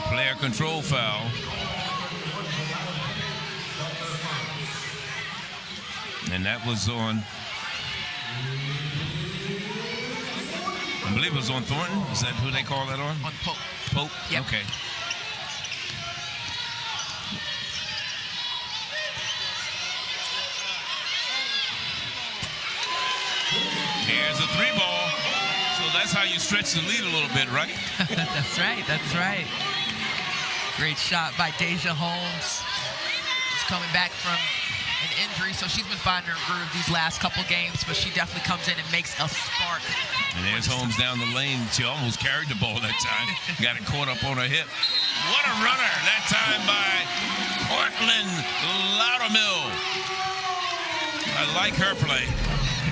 Player control foul. And that was on, I believe it was on Thornton. Is that who they call that on? On Pope. Pope? Yep. Okay. Here's a 3-ball. So that's how you stretch the lead a little bit, right? That's right. That's right. Great shot by Deja Holmes. She's coming back from an injury, so she's been finding her groove these last couple games, but she definitely comes in and makes a spark. And there's Holmes down the lane. She almost carried the ball that time. Got it caught up on her hip. What a runner that time by Cortland Loudermill. I like her play.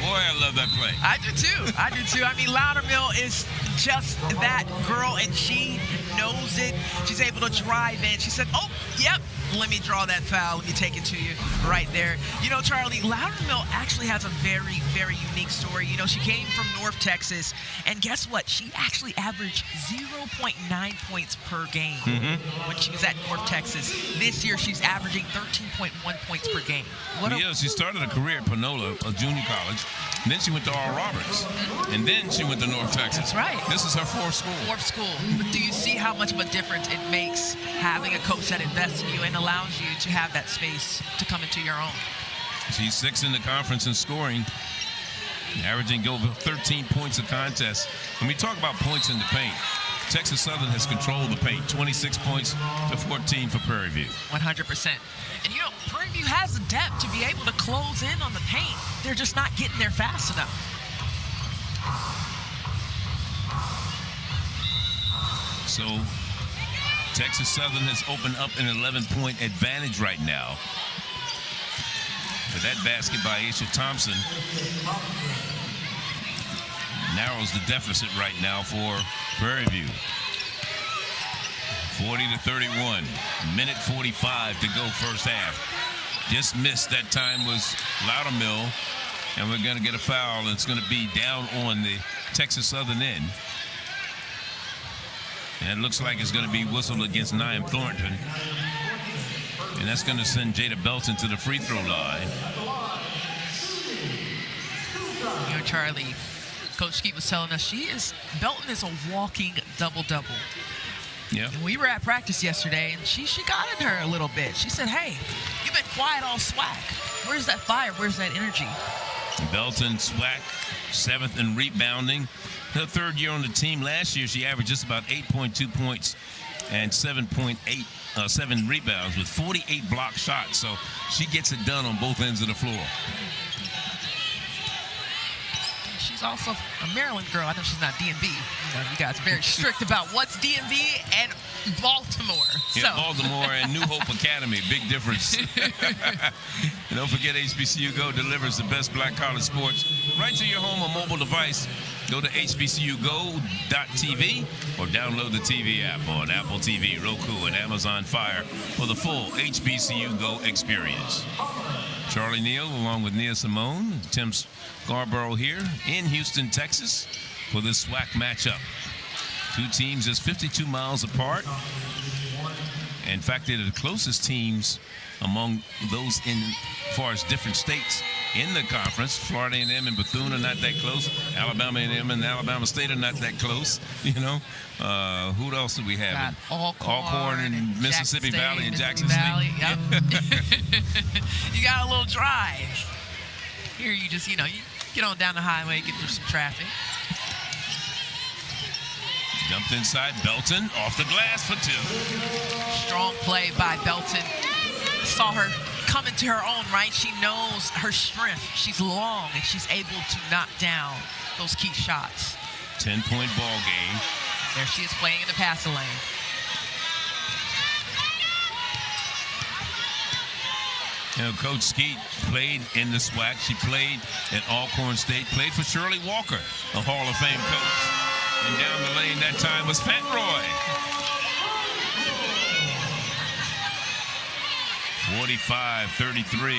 Boy, I love that play. I do too. I do too. I mean, Loudermill is just that girl, and she knows it. She's able to drive in. She said, oh, yep, let me draw that foul. Let me take it to you right there. You know, Charlie, Loudermill actually has a very, very unique story. You know, she came from North Texas, and guess what? She actually averaged 0.9 points per game when she was at North Texas. This year, she's averaging 13.1 points per game. She started a career at Panola, a junior college. And then she went to Oral Roberts. And then she went to North Texas. That's right. This is her fourth school. Fourth school. But do you see how much of a difference it makes having a coach that invests in you and allows you to have that space to come into your own? She's 6th in the conference in scoring, averaging over 13 points a contest. When we talk about points in the paint, Texas Southern has controlled the paint, 26 points to 14 for Prairie View. 100%. And, you know, Prairie View has the depth to be able to close in on the paint. They're just not getting there fast enough. So Texas Southern has opened up an 11-point advantage right now. But that basket by Aisha Thompson narrows the deficit right now for Prairie View. 40-31, minute 45 to go first half. Just missed. That time was Loudermill, and we're going to get a foul, and it's going to be down on the Texas Southern end. And it looks like it's going to be whistled against Niam Thornton. And that's going to send Jada Belton to the free throw line. You know, Charlie, Coach Skeet was telling us Belton is a walking double-double. Yeah. And we were at practice yesterday, and she got in her a little bit. She said, hey, you've been quiet all SWAC. Where's that fire? Where's that energy? Belton, SWAC, 7th in rebounding. Her 3rd year on the team. Last year, she averaged just about 8.2 points and 7 rebounds with 48 block shots. So she gets it done on both ends of the floor. She's also a Maryland girl. I know she's not DMV. You guys are very strict about what's DMV and Baltimore. Yeah, Baltimore and New Hope Academy. Big difference. And don't forget, HBCU Go delivers the best black college sports right to your home or mobile device. Go to hbcugo.tv or download the TV app on Apple TV, Roku, and Amazon Fire for the full HBCU Go experience. Charlie Neal along with Nia Simone, Tim Scarborough here in Houston, Texas for this SWAC matchup. Two teams just 52 miles apart. In fact, they're the closest teams among those in as far as different states in the conference. Florida A&M and Bethune are not that close. Alabama A&M and Alabama State are not that close. You know, who else do we have? Alcorn and Mississippi Jackson Valley and Jackson Valley. State. Yep. You got a little drive. Here you just, you get on down the highway, get through some traffic. Dumped inside, Belton off the glass for 2. Strong play by Belton. Saw her come into her own, right? She knows her strength. She's long, and she's able to knock down those key shots. 10-point ball game. There she is playing in the passing lane. You know, Coach Skeet played in the SWAC. She played at Alcorn State, played for Shirley Walker, a Hall of Fame coach. And down the lane that time was Fat Roy. 45-33.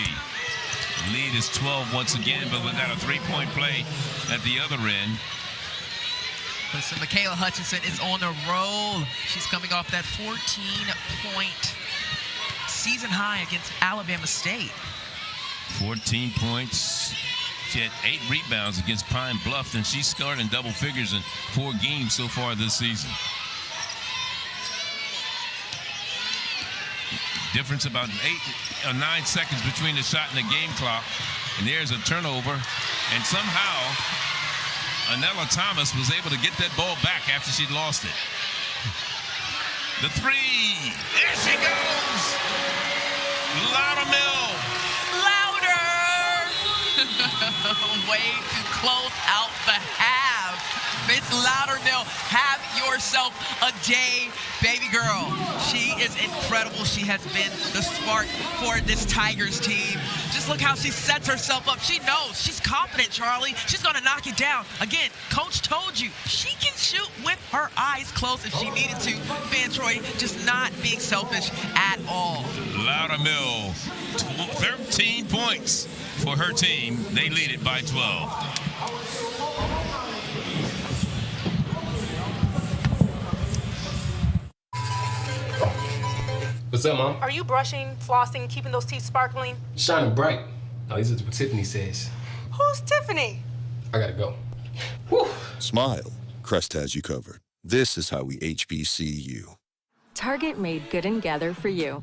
Lead is 12 once again, but we got a three-point play at the other end. Listen, Michaela Hutchinson is on a roll. She's coming off that 14-point season high against Alabama State. 14 points. She had 8 rebounds against Pine Bluff, and she's scored in double figures in 4 games so far this season. Difference about 8 or 9 seconds between the shot and the game clock. And there's a turnover. And somehow, Anella Thomas was able to get that ball back after she'd lost it. The three. There she goes. Loudermill. Louder. Way to close out the half. Miss Loudermill, have yourself a day, baby girl. She is incredible. She has been the spark for this Tigers team. Just look how she sets herself up. She knows. She's confident, Charlie. She's going to knock it down. Again, Coach told you she can shoot with her eyes closed if she needed to. Van Troy just not being selfish at all. Loudermill, 13 points for her team. They lead it by 12. What's up, Mom? Are you brushing, flossing, keeping those teeth sparkling? Shining bright. At least that's what Tiffany says. Who's Tiffany? I gotta go. Smile. Crest has you covered. This is how we HBCU. Target made Good and Gather for you,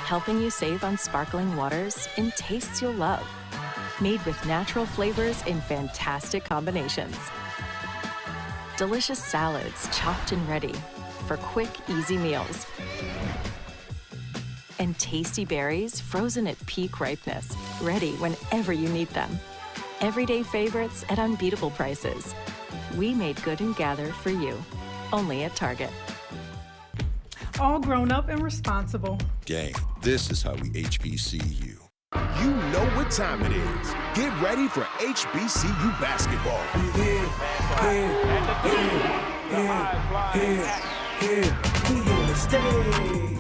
helping you save on sparkling waters in tastes you'll love. Made with natural flavors in fantastic combinations. Delicious salads chopped and ready for quick, easy meals. And tasty berries frozen at peak ripeness, ready whenever you need them. Everyday favorites at unbeatable prices. We made Good and Gather for you, only at Target. All grown up and responsible. Gang, this is how we HBCU. You know what time it is. Get ready for HBCU basketball.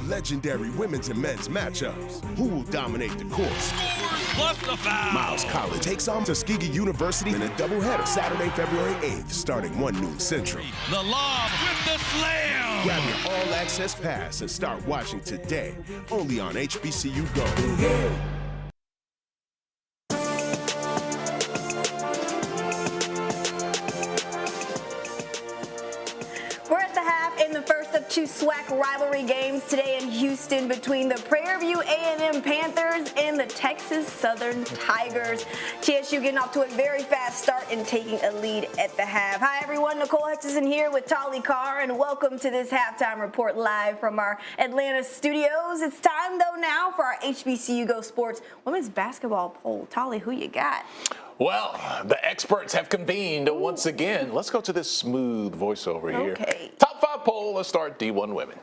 Legendary women's and men's matchups. Who will dominate the court? Plus the foul. Miles College takes on Tuskegee University in a doubleheader Saturday, February 8th, starting 1 noon Central. The lob with the slam. Grab your all-access pass and start watching today, only on HBCU Go. Two SWAC rivalry games today in Houston between the Prairie View A&M Panthers and the Texas Southern Tigers. TSU getting off to a very fast start and taking a lead at the half. Hi everyone, Nicole Hutchison here with Tolly Carr, and welcome to this halftime report live from our Atlanta studios. It's time though now for our HBCU Go Sports Women's Basketball poll. Tolly, who you got? Well, the experts have convened once again. Let's go to this smooth voiceover here. Okay. Top 5 poll. Let's start D1 women.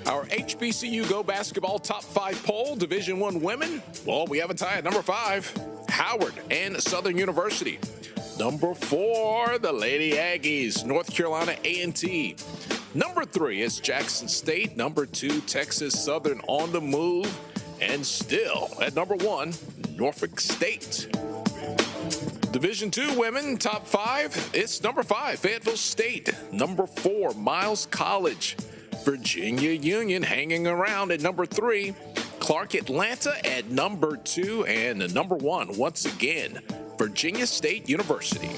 Our HBCU Go Basketball Top 5 poll, Division I women. Well, we have a tie at number 5, Howard and Southern University. Number 4, the Lady Aggies, North Carolina A&T. Number 3 is Jackson State. Number 2, Texas Southern on the move. And still at number 1, Norfolk State. Division II women, top 5. It's number 5, Fayetteville State. Number 4, Miles College. Virginia Union hanging around at number 3. Clark Atlanta at number 2. And number 1, once again, Virginia State University.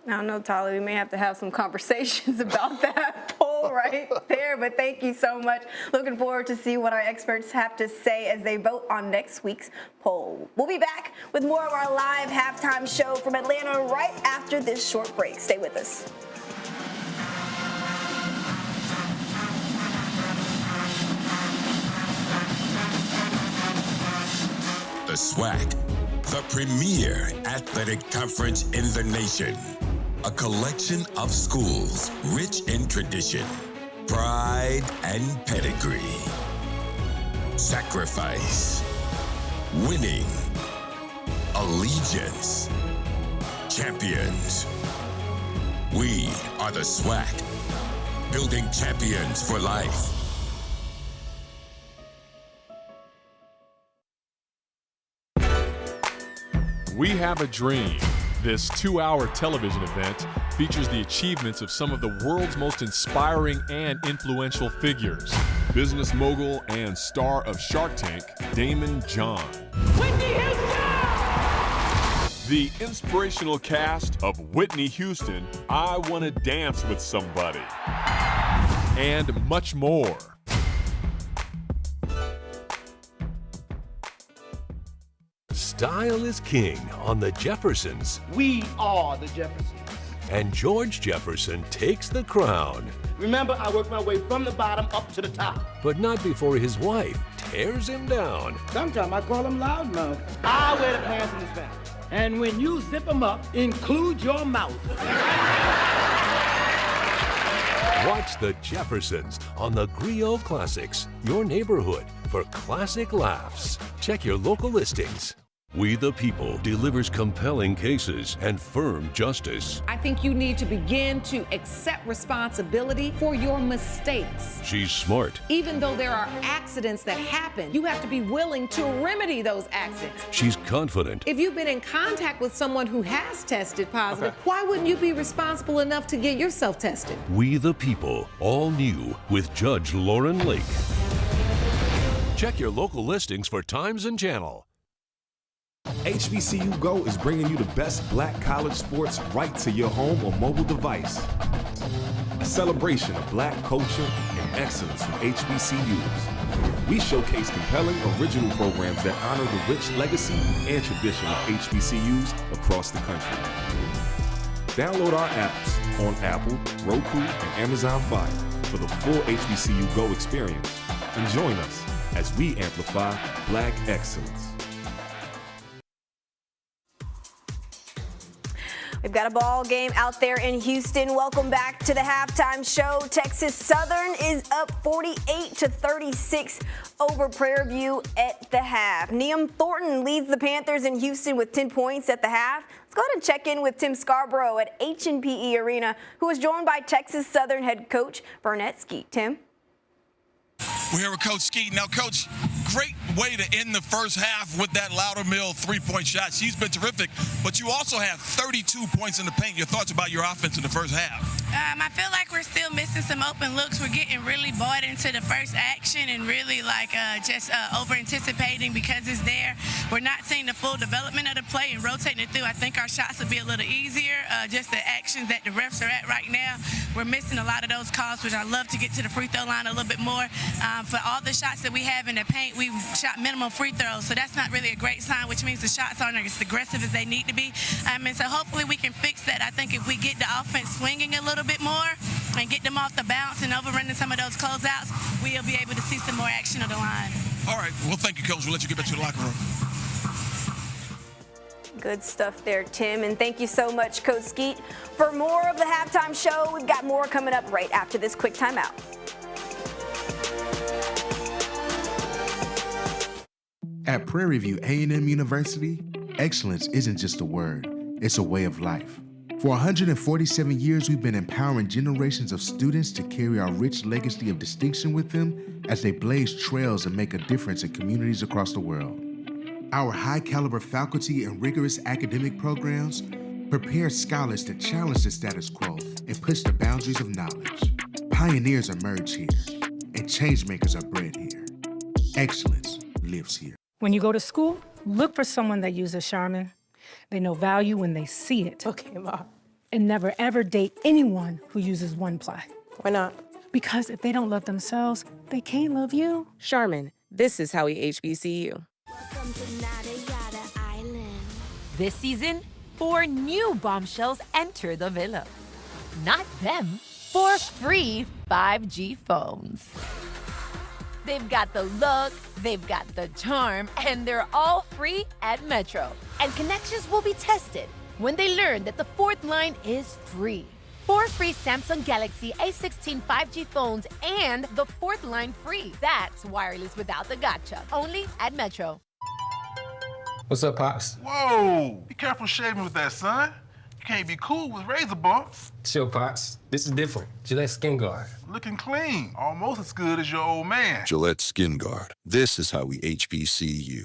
I don't know, Tolly, we may have to have some conversations about that poll right there, but thank you so much. Looking forward to see what our experts have to say as they vote on next week's poll. We'll be back with more of our live halftime show from Atlanta right after this short break. Stay with us. The SWAC, the premier athletic conference in the nation. A collection of schools rich in tradition, pride, and pedigree. Sacrifice, winning, allegiance, champions. We are the SWAC. building champions for life. We Have a Dream. This 2-hour television event features the achievements of some of the world's most inspiring and influential figures. Business mogul and star of Shark Tank, Damon John. Whitney Houston! The inspirational cast of Whitney Houston, I Wanna Dance with Somebody, and much more. Style is king on the Jeffersons. We are the Jeffersons. And George Jefferson takes the crown. Remember, I worked my way from the bottom up to the top. But not before his wife tears him down. Sometimes I call him loudmouth. I wear the pants in this family. And when you zip them up, include your mouth. Watch the Jeffersons on the Griot Classics, your neighborhood for classic laughs. Check your local listings. We the People delivers compelling cases and firm justice. I think you need to begin to accept responsibility for your mistakes. She's smart. Even though there are accidents that happen, you have to be willing to remedy those accidents. She's confident. If you've been in contact with someone who has tested positive, why wouldn't you be responsible enough to get yourself tested? We the People, all new with Judge Lauren Lake. Check your local listings for times and channel. HBCU Go is bringing you the best black college sports right to your home or mobile device. A celebration of black culture and excellence from HBCUs. We showcase compelling original programs that honor the rich legacy and tradition of HBCUs across the country. Download our apps on Apple, Roku, and Amazon Fire for the full HBCU Go experience. And join us as we amplify black excellence. We've got a ball game out there in Houston. Welcome back to the halftime show. Texas Southern is up 48-36 over Prairie View at the half. Neum Thornton leads the Panthers in Houston with 10 points at the half. Let's go ahead and check in with Tim Scarborough at H&PE Arena, who is joined by Texas Southern head coach Burnett Skeet. Tim? We're here with Coach Skeet. Now, Coach, great way to end the first half with that Loudermill three-point shot. She's been terrific, but you also have 32 points in the paint. Your thoughts about your offense in the first half? I feel like we're still missing some open looks. We're getting really bought into the first action and really just over-anticipating because it's there. We're not seeing the full development of the play and rotating it through. I think our shots will be a little easier. Just the actions that the refs are at right now, we're missing a lot of those calls, which I love to get to the free throw line a little bit more. For all the shots that we have in the paint, we've shot minimum free throws, so that's not really a great sign, which means the shots aren't as aggressive as they need to be. And so hopefully we can fix that. I think if we get the offense swinging a little bit more and get them off the bounce and overrunning some of those closeouts, we'll be able to see some more action on the line. All right. Well, thank you, Coach. We'll let you get back to the locker room. Good stuff there, Tim, and thank you so much, Coach Skeet. For more of the halftime show, we've got more coming up right after this quick timeout. At Prairie View A&M University, excellence isn't just a word, it's a way of life. For 147 years, we've been empowering generations of students to carry our rich legacy of distinction with them as they blaze trails and make a difference in communities across the world. Our high-caliber faculty and rigorous academic programs prepare scholars to challenge the status quo and push the boundaries of knowledge. Pioneers emerge here, and changemakers are bred here. Excellence lives here. When you go to school, look for someone that uses Charmin. They know value when they see it. Okay, Mom. And never, ever date anyone who uses One-Ply. Why not? Because if they don't love themselves, they can't love you. Charmin, this is how we HBCU. This season, 4 new bombshells enter the villa. Not them, 4 free 5G phones. They've got the look, they've got the charm, and they're all free at Metro. And connections will be tested when they learn that the 4th line is free. 4 free Samsung Galaxy A16 5G phones and the 4th line free. That's wireless without the gotcha. Only at Metro. What's up, Pops? Whoa! Be careful shaving with that, son. You can't be cool with razor bumps. Chill, Pops. This is different. Gillette Skin Guard. Looking clean. Almost as good as your old man. Gillette Skin Guard. This is how we HBCU.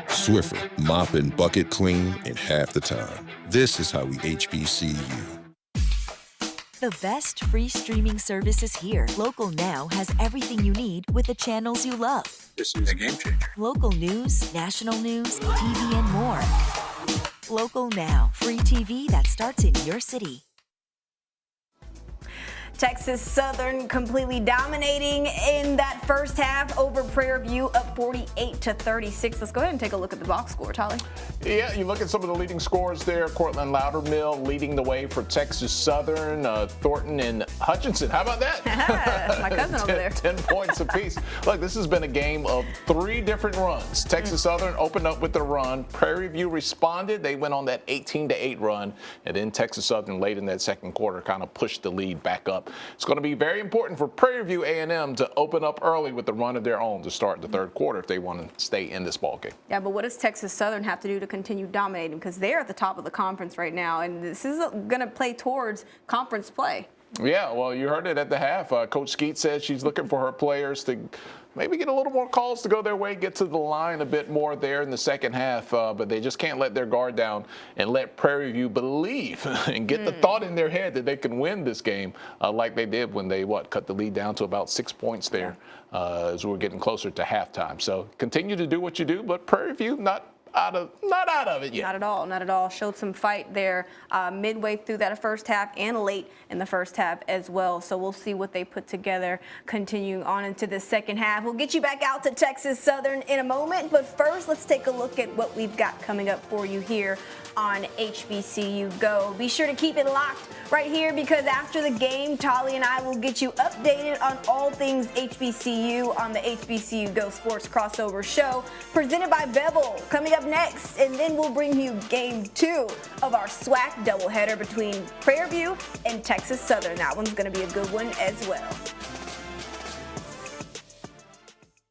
Swiffer, mop and bucket clean in half the time. This is how we HBCU. The best free streaming service is here. Local Now has everything you need with the channels you love. This is a game changer. Local news, national news, TV, and more. Local Now, free TV that starts in your city. Texas Southern completely dominating in that first half over Prairie View, up 48-36. Let's go ahead and take a look at the box score, Tolly. Yeah, you look at some of the leading scorers there. Cortland Loudermill leading the way for Texas Southern. Thornton and Hutchinson. How about that? My cousin over there. 10 points apiece. Look, this has been a game of 3 different runs. Texas Southern opened up with the run. Prairie View responded. They went on that 18-8 run. And then Texas Southern late in that second quarter kind of pushed the lead back up. It's going to be very important for Prairie View A&M to open up early with the run of their own to start the third quarter if they want to stay in this ballgame. Yeah, but what does Texas Southern have to do to continue dominating? Because they're at the top of the conference right now, and this is going to play towards conference play. Yeah, well, you heard it at the half. Coach Skeet said she's looking for her players to maybe get a little more calls to go their way, get to the line a bit more there in the second half, but they just can't let their guard down and let Prairie View believe and get the thought in their head that they can win this game like they did when they, cut the lead down to about 6 points there as we were getting closer to halftime. So continue to do what you do, but Prairie View not out of it yet. Not at all. Showed some fight there midway through that first half and late in the first half as well. So we'll see what they put together continuing on into the second half. We'll get you back out to Texas Southern in a moment, but first let's take a look at what we've got coming up for you here on HBCU Go. Be sure to keep it locked right here because after the game, Tolly and I will get you updated on all things HBCU on the HBCU Go Sports Crossover Show presented by Bevel coming up next, and then we'll bring you game 2 of our SWAC doubleheader between Prairie View and Texas Southern. That one's going to be a good one as well.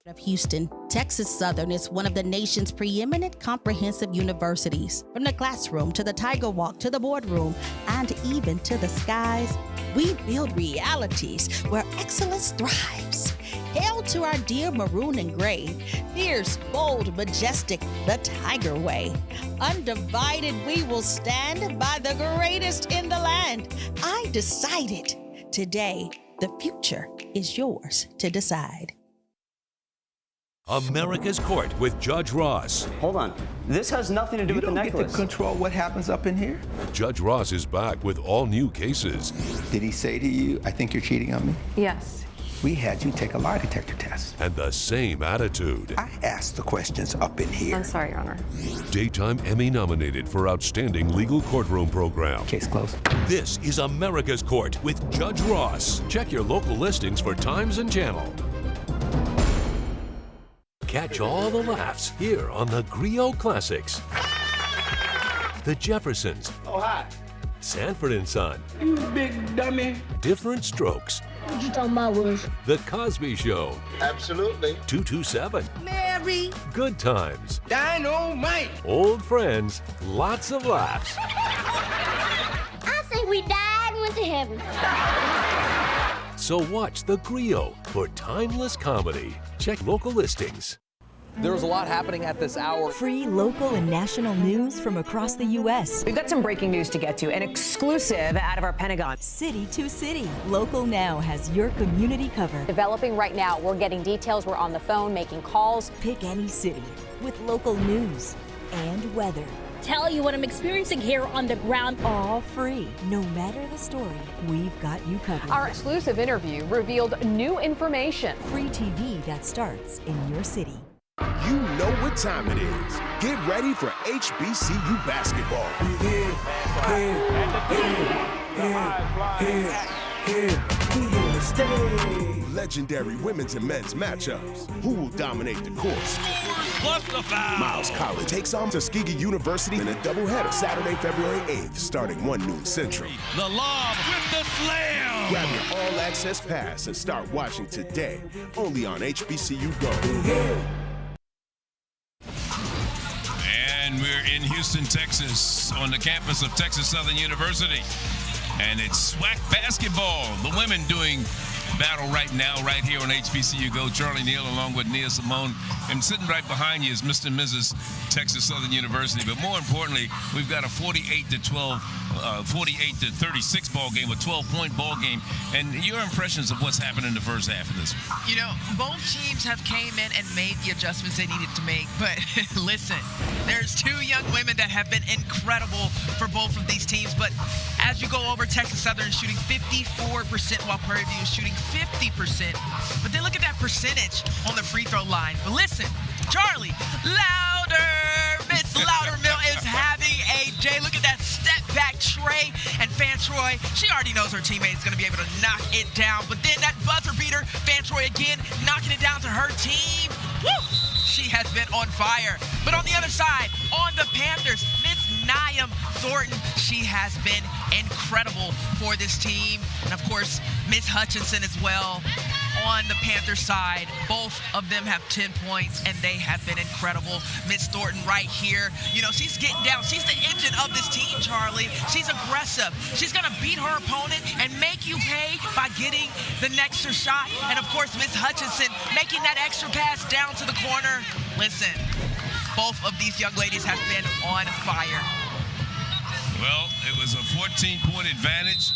Of Houston, Texas Southern is one of the nation's preeminent comprehensive universities. From the classroom to the Tiger Walk to the boardroom and even to the skies, we build realities where excellence thrives. Hail to our dear maroon and gray, fierce, bold, majestic, the Tiger way. Undivided we will stand by the greatest in the land. I decided. Today, the future is yours to decide. America's Court with Judge Ross. Hold on. This has nothing to do with the necklace. You don't get to control what happens up in here? Judge Ross is back with all new cases. Did he say to you, I think you're cheating on me? Yes. We had you take a lie detector test. And the same attitude. I asked the questions up in here. I'm sorry, Your Honor. Daytime Emmy nominated for Outstanding Legal Courtroom Program. Case closed. This is America's Court with Judge Ross. Check your local listings for times and channel. Catch all the laughs here on the Griot Classics. The Jeffersons. Oh, hi. Sanford and Son. You big dummy. Different Strokes. What you talking about, Willis? The Cosby Show. Absolutely. 227. Mary. Good Times. Dynamite. Old friends. Lots of laughs. I think we died and went to heaven. So watch The Griot for timeless comedy. Check local listings. There's a lot happening at this hour. Free local and national news from across the U.S. We've got some breaking news to get to, an exclusive out of our Pentagon. City to city, Local Now has your community covered. Developing right now, we're getting details, we're on the phone, making calls. Pick any city with local news and weather. Tell you what I'm experiencing here on the ground. All free. No matter the story, we've got you covered. Our exclusive interview revealed new information. Free TV that starts in your city. You know what time it is. Get ready for HBCU basketball. here, we here to stay. Legendary women's and men's matchups. Who will dominate the court? Plus the foul. Miles College takes on Tuskegee University in a doubleheader Saturday, February 8th, starting 1 noon Central. The lob with the slam. Grab your all-access pass and start watching today, only on HBCU Go. And we're in Houston, Texas, on the campus of Texas Southern University. And it's SWAC basketball. The women doing battle right now, right here on HBCU Go. Charlie Neal along with Nia Simone. And sitting right behind you is Mr. and Mrs. Texas Southern University. But more importantly, we've got a 48-36 ball game, a 12-point ball game. And your impressions of what's happened in the first half of this? You know, both teams have came in and made the adjustments they needed to make. But listen, there's 2 young women that have been incredible for both of these teams. But as you go over, Texas Southern is shooting 54% while Prairie View is shooting 50%. But then look at that percentage on the free throw line. But listen, Charlie, louder! Miss Loudermill is having a day. Look at that step back tray. And Fan Troy, she already knows her teammate is going to be able to knock it down. But then that buzzer beater, Fan Troy again, knocking it down to her team. Woo! She has been on fire. But on the other side, on the Panthers, Miss Niam Thornton, she has been incredible for this team. And of course, Miss Hutchinson as well on the Panthers side. Both of them have 10 points, and they have been incredible. Miss Thornton right here. You know, she's getting down. She's the engine of this team, Charlie. She's aggressive. She's going to beat her opponent and make you pay by getting the next shot. And, of course, Miss Hutchinson making that extra pass down to the corner. Listen, both of these young ladies have been on fire. Well, it was a 14-point advantage.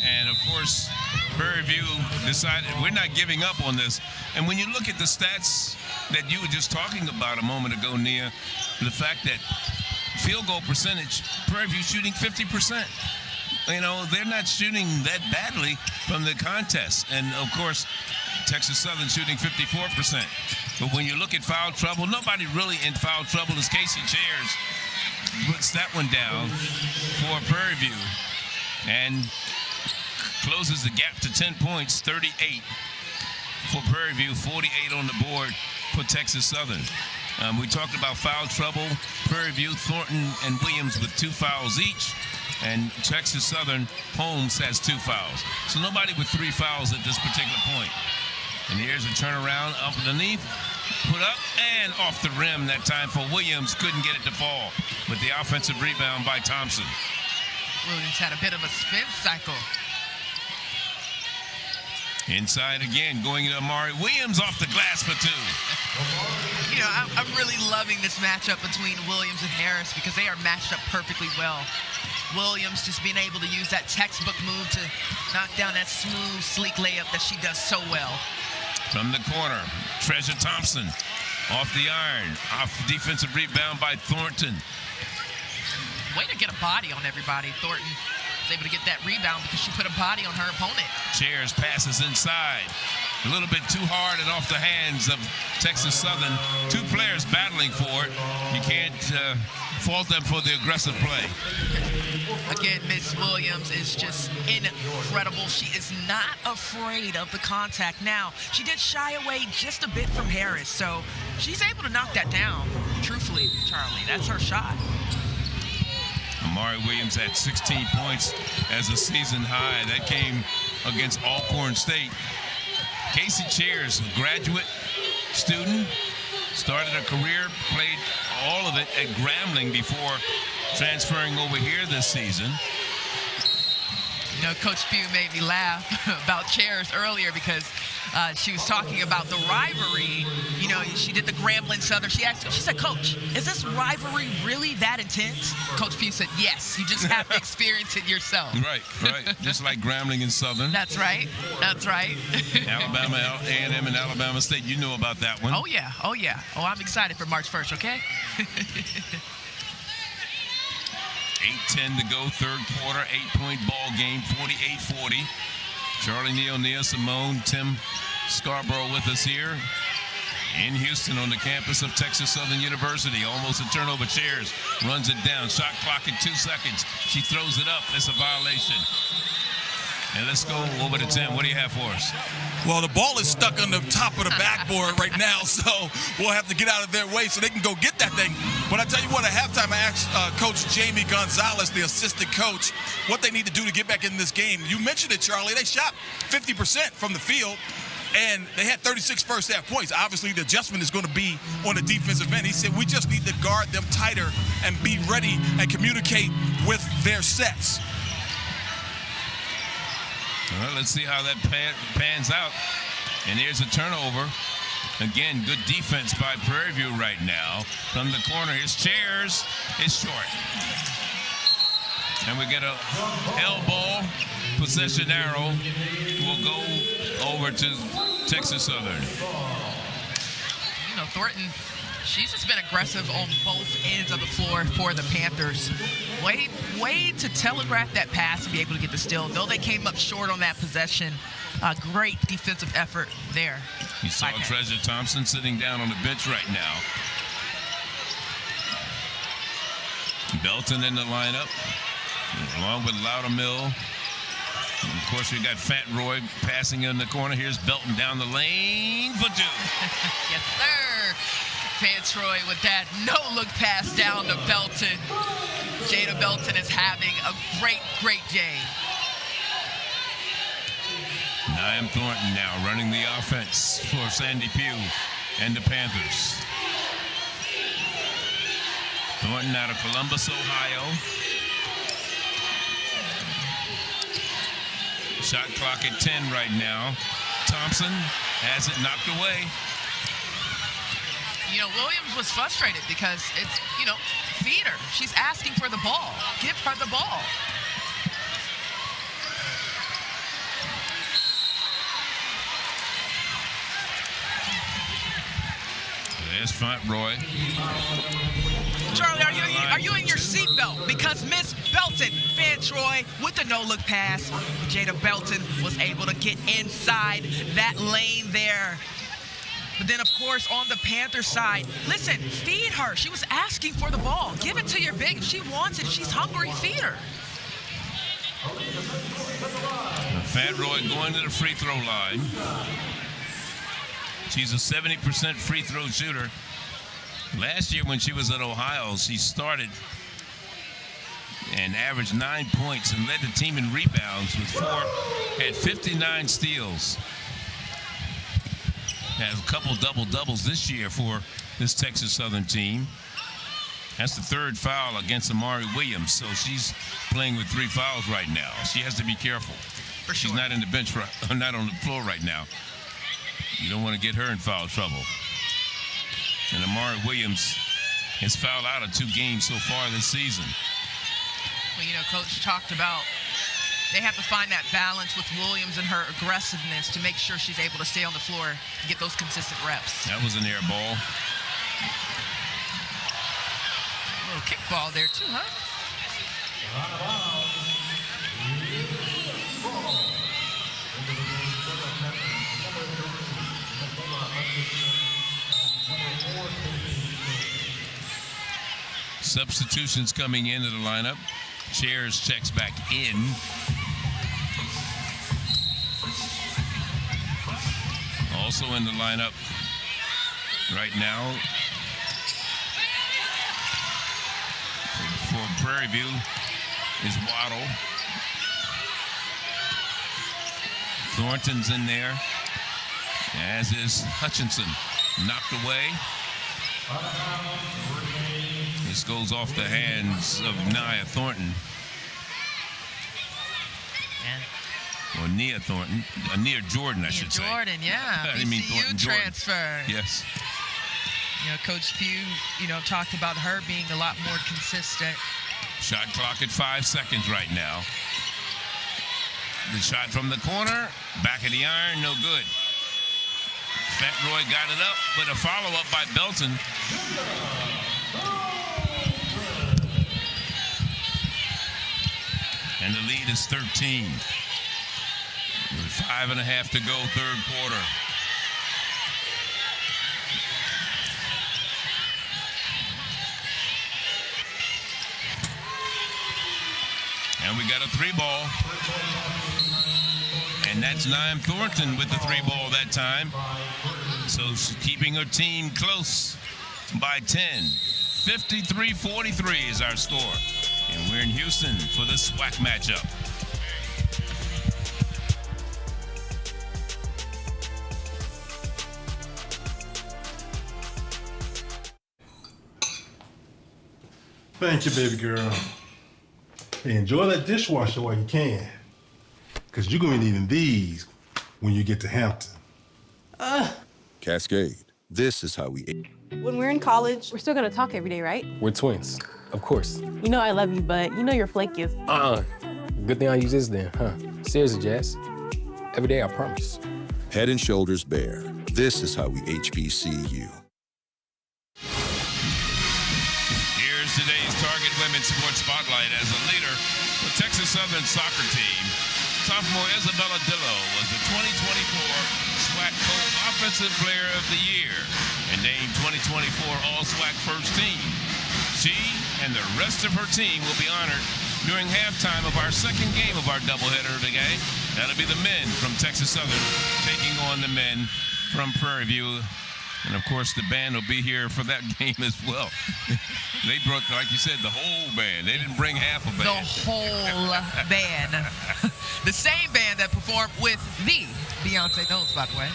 And, of course, Prairie View decided we're not giving up on this. And when you look at the stats that you were just talking about a moment ago, Nia, the fact that field goal percentage, Prairie View shooting 50%. You know, they're not shooting that badly from the contest. And, of course, Texas Southern shooting 54%. But when you look at foul trouble, nobody really in foul trouble is Casey Chairs. Puts that one down for Prairie View. And closes the gap to 10 points, 38 for Prairie View, 48 on the board for Texas Southern. We talked about foul trouble. Prairie View, Thornton, and Williams with 2 fouls each. And Texas Southern, Holmes has 2 fouls. So nobody with 3 fouls at this particular point. And here's a turnaround up underneath, put up and off the rim that time for Williams. Couldn't get it to fall. But the offensive rebound by Thompson. Williams had a bit of a spin cycle. Inside again, going to Amari Williams off the glass for 2. You know, I'm really loving this matchup between Williams and Harris because they are matched up perfectly well. Williams just being able to use that textbook move to knock down that smooth, sleek layup that she does so well. From the corner, Treasure Thompson off the iron, off defensive rebound by Thornton. Way to get a body on everybody. Thornton was able to get that rebound because she put a body on her opponent. Chairs passes inside. A little bit too hard and off the hands of Texas Southern. 2 players battling for it. You can't fault them for the aggressive play. Again, Miss Williams is just incredible. She is not afraid of the contact. Now, she did shy away just a bit from Harris, so she's able to knock that down. Truthfully, Charlie, that's her shot. Amari Williams had 16 points as a season high. That came against Alcorn State. Casey Chairs, a graduate student, started a career, played all of it at Grambling before transferring over here this season. You know, Coach Pugh made me laugh about Chairs earlier because she was talking about the rivalry. You know, she did the Grambling Southern. She said, Coach, is this rivalry really that intense? Coach Pugh said, yes, you just have to experience it yourself. Right. Just like Grambling and Southern. That's right. Alabama, A&M, and Alabama State, you know about that one. Oh, yeah. Oh, I'm excited for March 1st, okay? 8:10 to go, third quarter, 8-point ball game, 48-40. Charlie Neal, Nia Simone, Tim Scarborough with us here in Houston on the campus of Texas Southern University. Almost a turnover. Chairs runs it down. Shot clock at 2 seconds. She throws it up. It's a violation. And let's go over to Tim. What do you have for us? Well, the ball is stuck on the top of the backboard right now, so we'll have to get out of their way so they can go get that thing. But I tell you what, at halftime, I asked Coach Jamie Gonzalez, the assistant coach, what they need to do to get back in this game. You mentioned it, Charlie. They shot 50% from the field, and they had 36 first-half points. Obviously, the adjustment is going to be on the defensive end. He said, we just need to guard them tighter and be ready and communicate with their sets. Well, let's see how that pans out. And here's a turnover. Again, good defense by Prairie View right now. From the corner, his chairs is short. And we get a elbow. Possession arrow will go over to Texas Southern. You know, Thornton, she's just been aggressive on both ends of the floor for the Panthers. Way to telegraph that pass and be able to get the steal. Though they came up short on that possession, great defensive effort there. You saw Treasure Thompson sitting down on the bench right now. Belton in the lineup, along with Loudermill. And of course, we got Fat Roy passing in the corner. Here's Belton down the lane for two. Yes, sir. Vance Roy with that no-look pass down to Belton. Jada Belton is having a great game. Niam Thornton now running the offense for Sandy Pugh and the Panthers. Thornton out of Columbus, Ohio. Shot clock at 10 right now. Thompson has it knocked away. You know, Williams was frustrated because it's, you know, feed her. She's asking for the ball. Give her the ball. There's Fat Roy. Charlie, are you in your seatbelt? Because Miss Belton, Van Troy, with the no-look pass, Jada Belton was able to get inside that lane there. But then, of course, on the Panther side, listen, feed her. She was asking for the ball. Give it to your big. If she wants it, if she's hungry, feed her. Fat Roy going to the free throw line. She's a 70% free throw shooter. Last year when she was at Ohio, she started and averaged 9 points and led the team in rebounds with 4, had 59 steals. Has a couple double-doubles this year for this Texas Southern team. That's the third foul against Amari Williams, so she's playing with 3 fouls right now. She has to be careful. For sure. She's not in the bench, not on the floor right now. You don't want to get her in foul trouble. And Amari Williams has fouled out of 2 games so far this season. Well, you know, Coach talked about they have to find that balance with Williams and her aggressiveness to make sure she's able to stay on the floor and get those consistent reps. That was an air ball. A little kickball there too, huh? Substitutions coming into the lineup. Chairs checks back in. Also in the lineup right now for Prairie View is Waddle. Thornton's in there, as is Hutchinson. Knocked away. This goes off the hands of Nia Thornton. Or Nia Thornton. Nia Jordan, I should say. Jordan, yeah. I didn't mean Thornton Jordan. Transfer. Yes. You know, Coach Pugh, you know, talked about her being a lot more consistent. Shot clock at 5 seconds right now. The shot from the corner, back of the iron, no good. Fat Roy got it up, but a follow-up by Belton. And the lead is 13. With 5.5 to go, third quarter. And we got a 3 ball. And that's Naim Thornton with the 3-ball that time. So keeping her team close by 10. 53-43 is our score. And we're in Houston for the SWAC matchup. Thank you, baby girl. Hey, enjoy that dishwasher while you can. Because you're going to be needing these when you get to Hampton. Cascade. This is how we eat. When we're in college, we're still gonna talk every day, right? We're twins, of course. You know I love you, but you know you're flaky. Good thing I use this then, huh? Seriously, Jazz. Every day, I promise. Head and Shoulders Bare. This is how we HBCU. Here's today's Target Women's Sports Spotlight. As a leader, the Texas Southern soccer team, sophomore Isabella Dillo was the 2024 SWAC Co-Offensive Player of the Year and named 2024 All-SWAC First Team. She and the rest of her team will be honored during halftime of our second game of our doubleheader today. That'll be the men from Texas Southern taking on the men from Prairie View. And, of course, the band will be here for that game as well. They brought, like you said, the whole band. They didn't bring half a band. The whole band. The same band that performed with the Beyonce Knowles, by the way.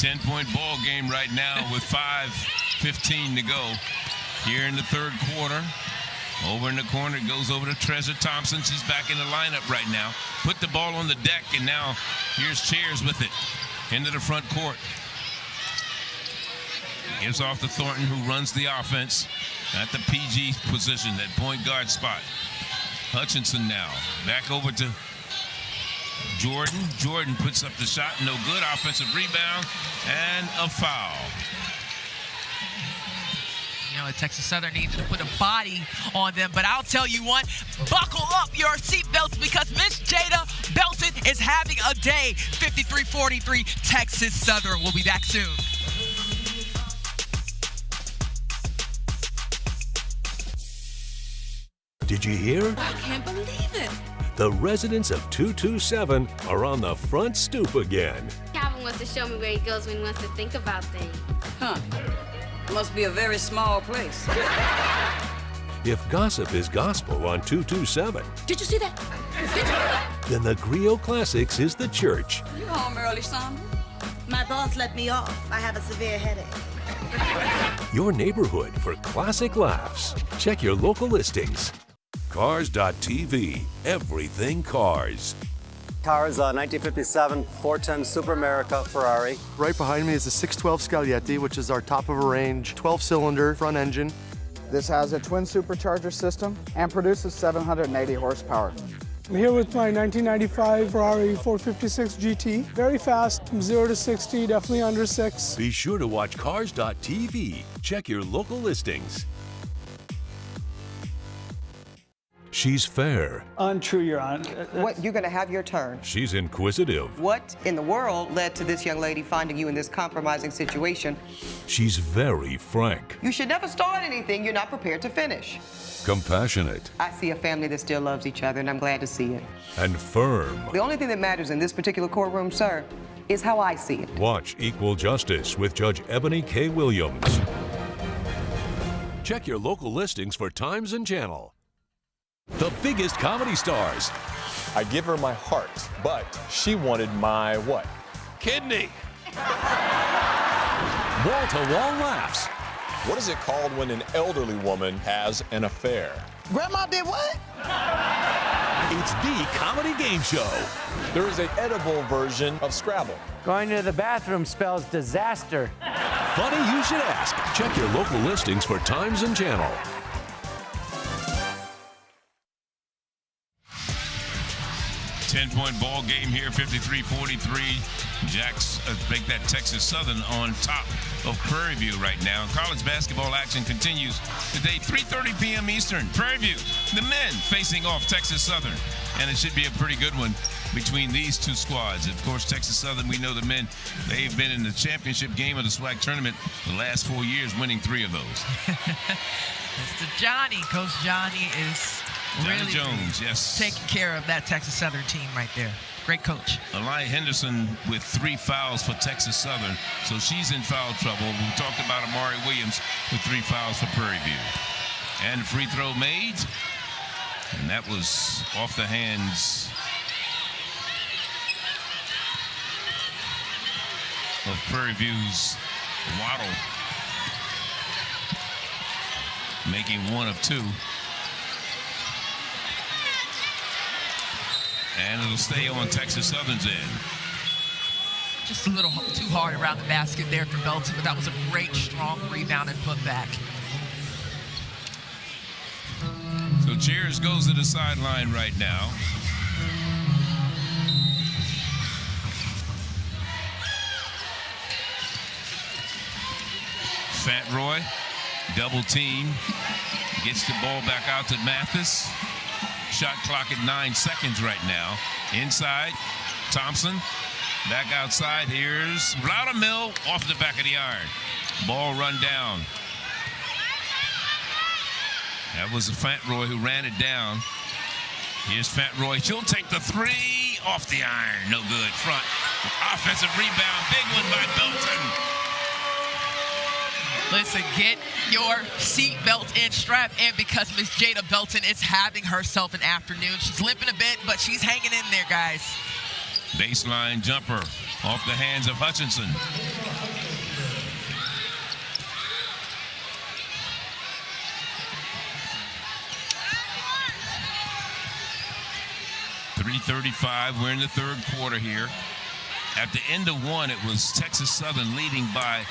10-point ball game right now with 5:15 to go here in the third quarter. Over in the corner, it goes over to Treasure Thompson. She's back in the lineup right now. Put the ball on the deck, and now here's Chairs with it into the front court. Gives off to Thornton, who runs the offense at the PG position, that point guard spot. Hutchinson now back over to Jordan. Jordan puts up the shot, no good. Offensive rebound and a foul. You know, Texas Southern needed to put a body on them, but I'll tell you what, buckle up your seatbelts because Miss Jada Belton is having a day. 53-43, Texas Southern. We'll be back soon. Did you hear? I can't believe it. The residents of 227 are on the front stoop again. Calvin wants to show me where he goes when he wants to think about things. Huh. Must be a very small place. If gossip is gospel on 227, Did you see that? then the Griot Classics is the church. You home early, Sandra? My boss let me off. I have a severe headache. Your neighborhood for classic laughs. Check your local listings. Cars.tv. Everything cars. Cars, 1957 410 Super America Ferrari. Right behind me is the 612 Scaglietti, which is our top-of-a-range 12-cylinder front engine. This has a twin supercharger system and produces 780 horsepower. I'm here with my 1995 Ferrari 456 GT. Very fast, from 0 to 60, definitely under 6. Be sure to watch Cars.tv. Check your local listings. She's fair. Untrue, Your Honor. What, you're going to have your turn. She's inquisitive. What in the world led to this young lady finding you in this compromising situation? She's very frank. You should never start anything you're not prepared to finish. Compassionate. I see a family that still loves each other, and I'm glad to see it. And firm. The only thing that matters in this particular courtroom, sir, is how I see it. Watch Equal Justice with Judge Ebony K. Williams. Check your local listings for times and channel. The biggest comedy stars. I give her my heart, but she wanted my what? Kidney. Wall-to-wall laughs. What is it called when an elderly woman has an affair? Grandma did what? It's the comedy game show. There is an edible version of Scrabble. Going to the bathroom spells disaster. Funny you should ask. Check your local listings for times and channel. Ten-point ball game here, 53-43. Jacks make that Texas Southern on top of Prairie View right now. College basketball action continues today, 3:30 p.m. Eastern. Prairie View, the men facing off Texas Southern. And it should be a pretty good one between these two squads. Of course, Texas Southern, we know the men, they've been in the championship game of the SWAC tournament the last 4 years, winning 3 of those. Mr. Johnny, Coach Johnny is Johnny Jones, yes. Taking care of that Texas Southern team right there. Great coach. Aliyah Henderson with 3 fouls for Texas Southern, so she's in foul trouble. We talked about Amari Williams with 3 fouls for Prairie View. And the free throw made, and that was off the hands of Prairie View's Waddle, making 1 of 2. And it'll stay on Texas Southern's end. Just a little too hard around the basket there for Belton, but that was a great, strong rebound and putback. So Cheers goes to the sideline right now. Fat Roy, double team, gets the ball back out to Mathis. Shot clock at 9 seconds right now. Inside, Thompson, back outside. Here's Loudermill off the back of the iron. Ball run down. That was Fat Roy who ran it down. Here's Fat Roy. She'll take the 3 off the iron. No good. Front. Offensive rebound. Big one by Belton. Listen, get your seatbelt in, strap in, because Miss Jada Belton is having herself an afternoon. She's limping a bit, but she's hanging in there, guys. Baseline jumper off the hands of Hutchinson. .335, we're in the third quarter here. At the end of 1, it was Texas Southern leading by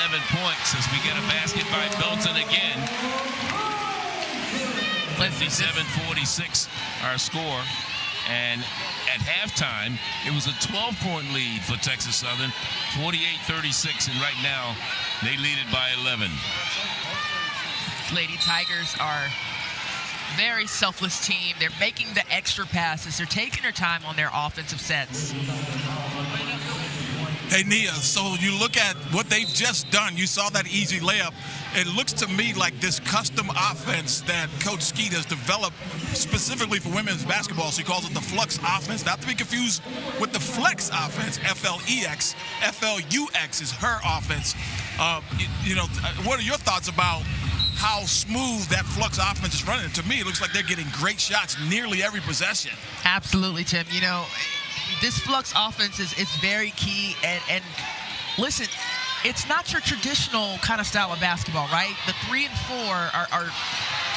11 points as we get a basket by Belton again. 57-46 our score. And at halftime, it was a 12-point lead for Texas Southern, 48-36, and right now they lead it by 11. Lady Tigers are very selfless team. They're making the extra passes. They're taking their time on their offensive sets. Hey, Nia, so you look at what they've just done. You saw that easy layup. It looks to me like this custom offense that Coach Skeet has developed specifically for women's basketball. She calls it the Flux offense. Not to be confused with the Flex offense, F-L-E-X. F-L-U-X is her offense. What are your thoughts about how smooth that Flux offense is running? To me, it looks like they're getting great shots nearly every possession. Absolutely, Tim. You know, this Flux offense is very key. And listen, it's not your traditional kind of style of basketball, right? The 3 and 4 are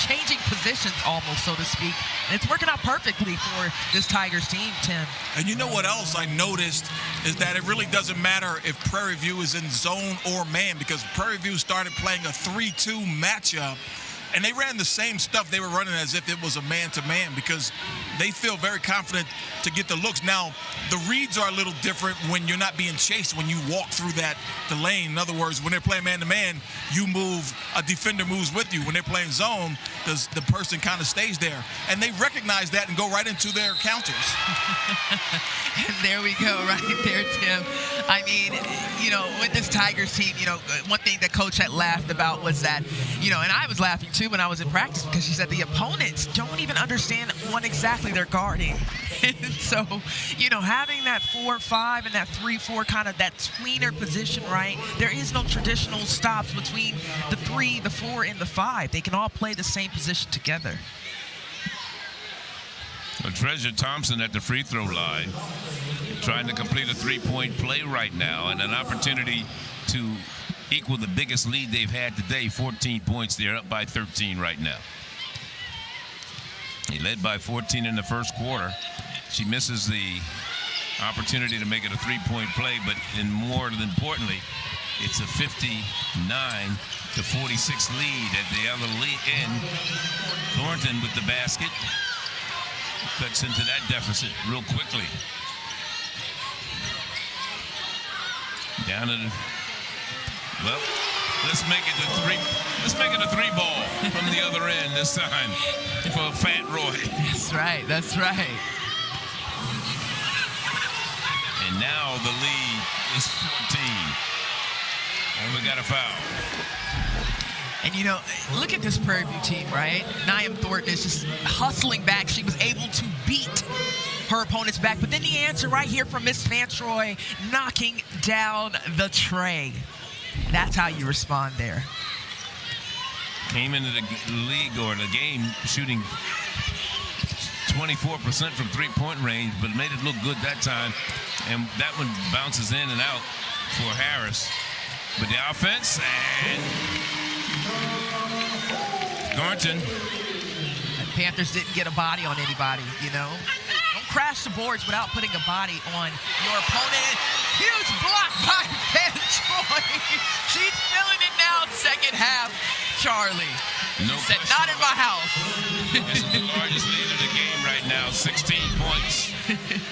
changing positions almost, so to speak. And it's working out perfectly for this Tigers team, Tim. And you know what else I noticed is that it really doesn't matter if Prairie View is in zone or man, because Prairie View started playing a 3-2 matchup. And they ran the same stuff they were running as if it was a man-to-man, because they feel very confident to get the looks. Now, the reads are a little different when you're not being chased, when you walk through the lane. In other words, when they're playing man-to-man, you move, a defender moves with you. When they're playing zone, the person kind of stays there. And they recognize that and go right into their counters. And there we go, right there, Tim. I mean, with this Tigers team, one thing that Coach had laughed about was that, and I was laughing too when I was in practice, because she said the opponents don't even understand what exactly they're guarding. So, having that 4-5 and that 3-4 kind of that tweener position, right? There is no traditional stops between the 3, the 4, and the 5. They can all play the same position together. Well, Treasure Thompson at the free throw line, trying to complete a 3-point play right now, and an opportunity to equal the biggest lead they've had today, 14 points. They're up by 13 right now. He led by 14 in the first quarter. She misses the opportunity to make it a 3-point play, but more than importantly, it's a 59-46 lead at the other end. Thornton with the basket cuts into that deficit real quickly. Down to the, well, let's make it a 3. Let's make it a 3-ball from the other end this time for Fat Roy. That's right. That's right. And now the lead is 14. And we got a foul. And, you know, look at this Prairie View team, right? Niam Thornton is just hustling back. She was able to beat her opponents back. But then the answer right here from Miss Fantroy, knocking down the tray. That's how you respond there. Came into the league or the game shooting 24% from three-point range, but made it look good that time. And that one bounces in and out for Harris. But the offense, and Thornton. The Panthers didn't get a body on anybody, you know. Don't crash the boards without putting a body on your opponent. Huge block by Fantroy. She's feeling it now, second half. Charlie. No said, not in my house. This is the largest lead of the game right now, 16 points.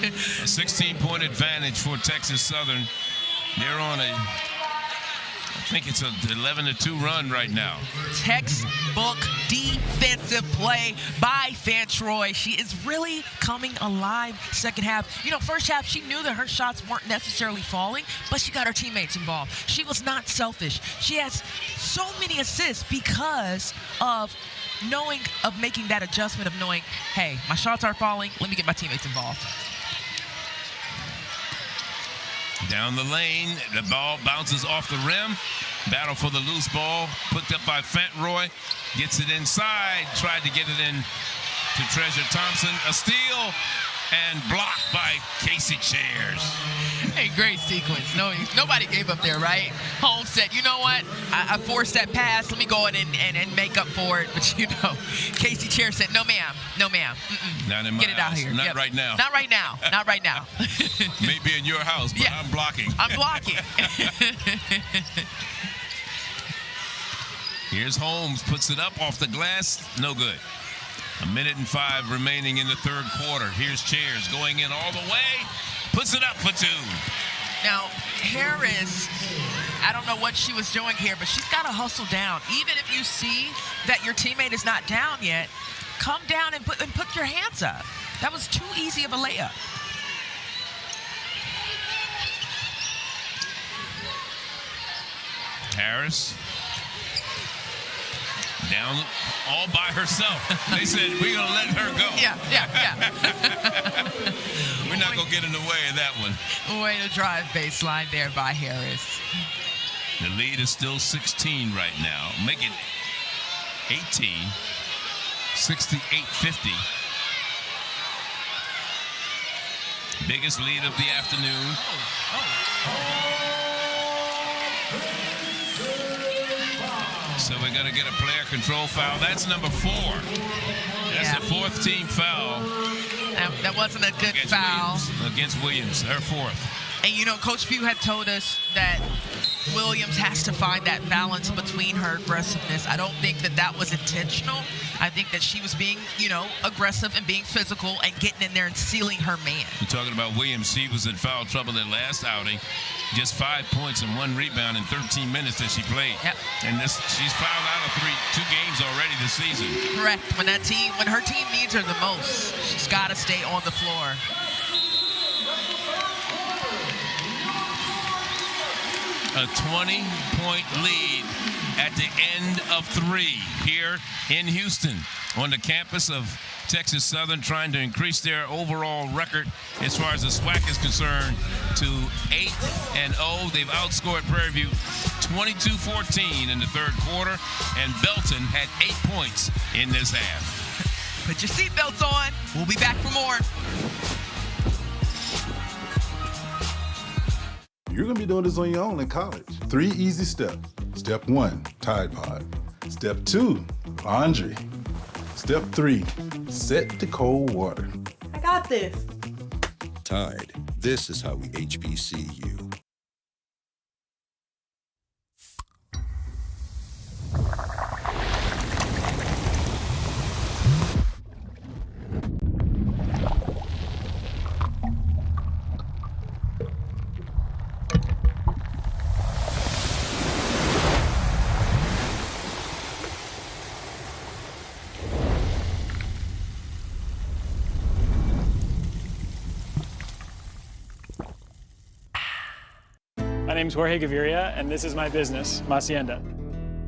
A 16-point advantage for Texas Southern. They're on I think it's an 11-2 run right now. Textbook defensive play by Fantroy. She is really coming alive second half. You know, first half, she knew that her shots weren't necessarily falling, but she got her teammates involved. She was not selfish. She has so many assists because of making that adjustment of knowing, hey, my shots are falling. Let me get my teammates involved. Down the lane, the ball bounces off the rim. Battle for the loose ball, picked up by Fantroy. Gets it inside, tried to get it in to Treasure Thompson. A steal and blocked by Casey Chairs. Hey, great sequence. Nobody gave up there, right? Holmes said, you know what? I forced that pass. Let me go in and make up for it. But, you know, Casey Chairs said, no, ma'am. No, ma'am. Not in my Get it out house. here. Not right now. Not right now. Not right now. Maybe in your house, but yeah. I'm blocking. I'm blocking. Here's Holmes, puts it up off the glass. No good. 1:05 remaining in the third quarter. Here's Chairs going in all the way. Puts it up for two. Now, Harris, I don't know what she was doing here, but she's got to hustle down. Even if you see that your teammate is not down yet, come down and put your hands up. That was too easy of a layup. Harris. Down all by herself. They said, we're going to let her go. Yeah. We're not going to get in the way of that one. Way to drive baseline there by Harris. The lead is still 16 right now. Make it 18. 68-50. Biggest lead of the afternoon. So we're going to get a player control foul. That's number 4. That's the 4th team foul. That wasn't a good foul. Against Williams, her 4th. And, you know, Coach Pugh had told us that Williams has to find that balance between her aggressiveness. I don't think that was intentional. I think that she was being, you know, aggressive and being physical and getting in there and sealing her man. You're talking about Williams. She was in foul trouble that last outing. Just 5 points and 1 rebound in 13 minutes that she played. Yep. And she's fouled out of 2 games already this season. Correct. When her team needs her the most, she's got to stay on the floor. A 20-point lead at the end of 3 here in Houston on the campus of Texas Southern, trying to increase their overall record as far as the SWAC is concerned to 8-0. They've outscored Prairie View 22-14 in the third quarter, and Belton had 8 points in this half. Put your seatbelts on. We'll be back for more. You're going to be doing this on your own in college. 3 easy steps. Step 1, Tide Pod. Step 2, laundry. Step 3, set to cold water. I got this. Tide. This is how we HBCU. My name is Jorge Gaviria, and this is my business, Hacienda.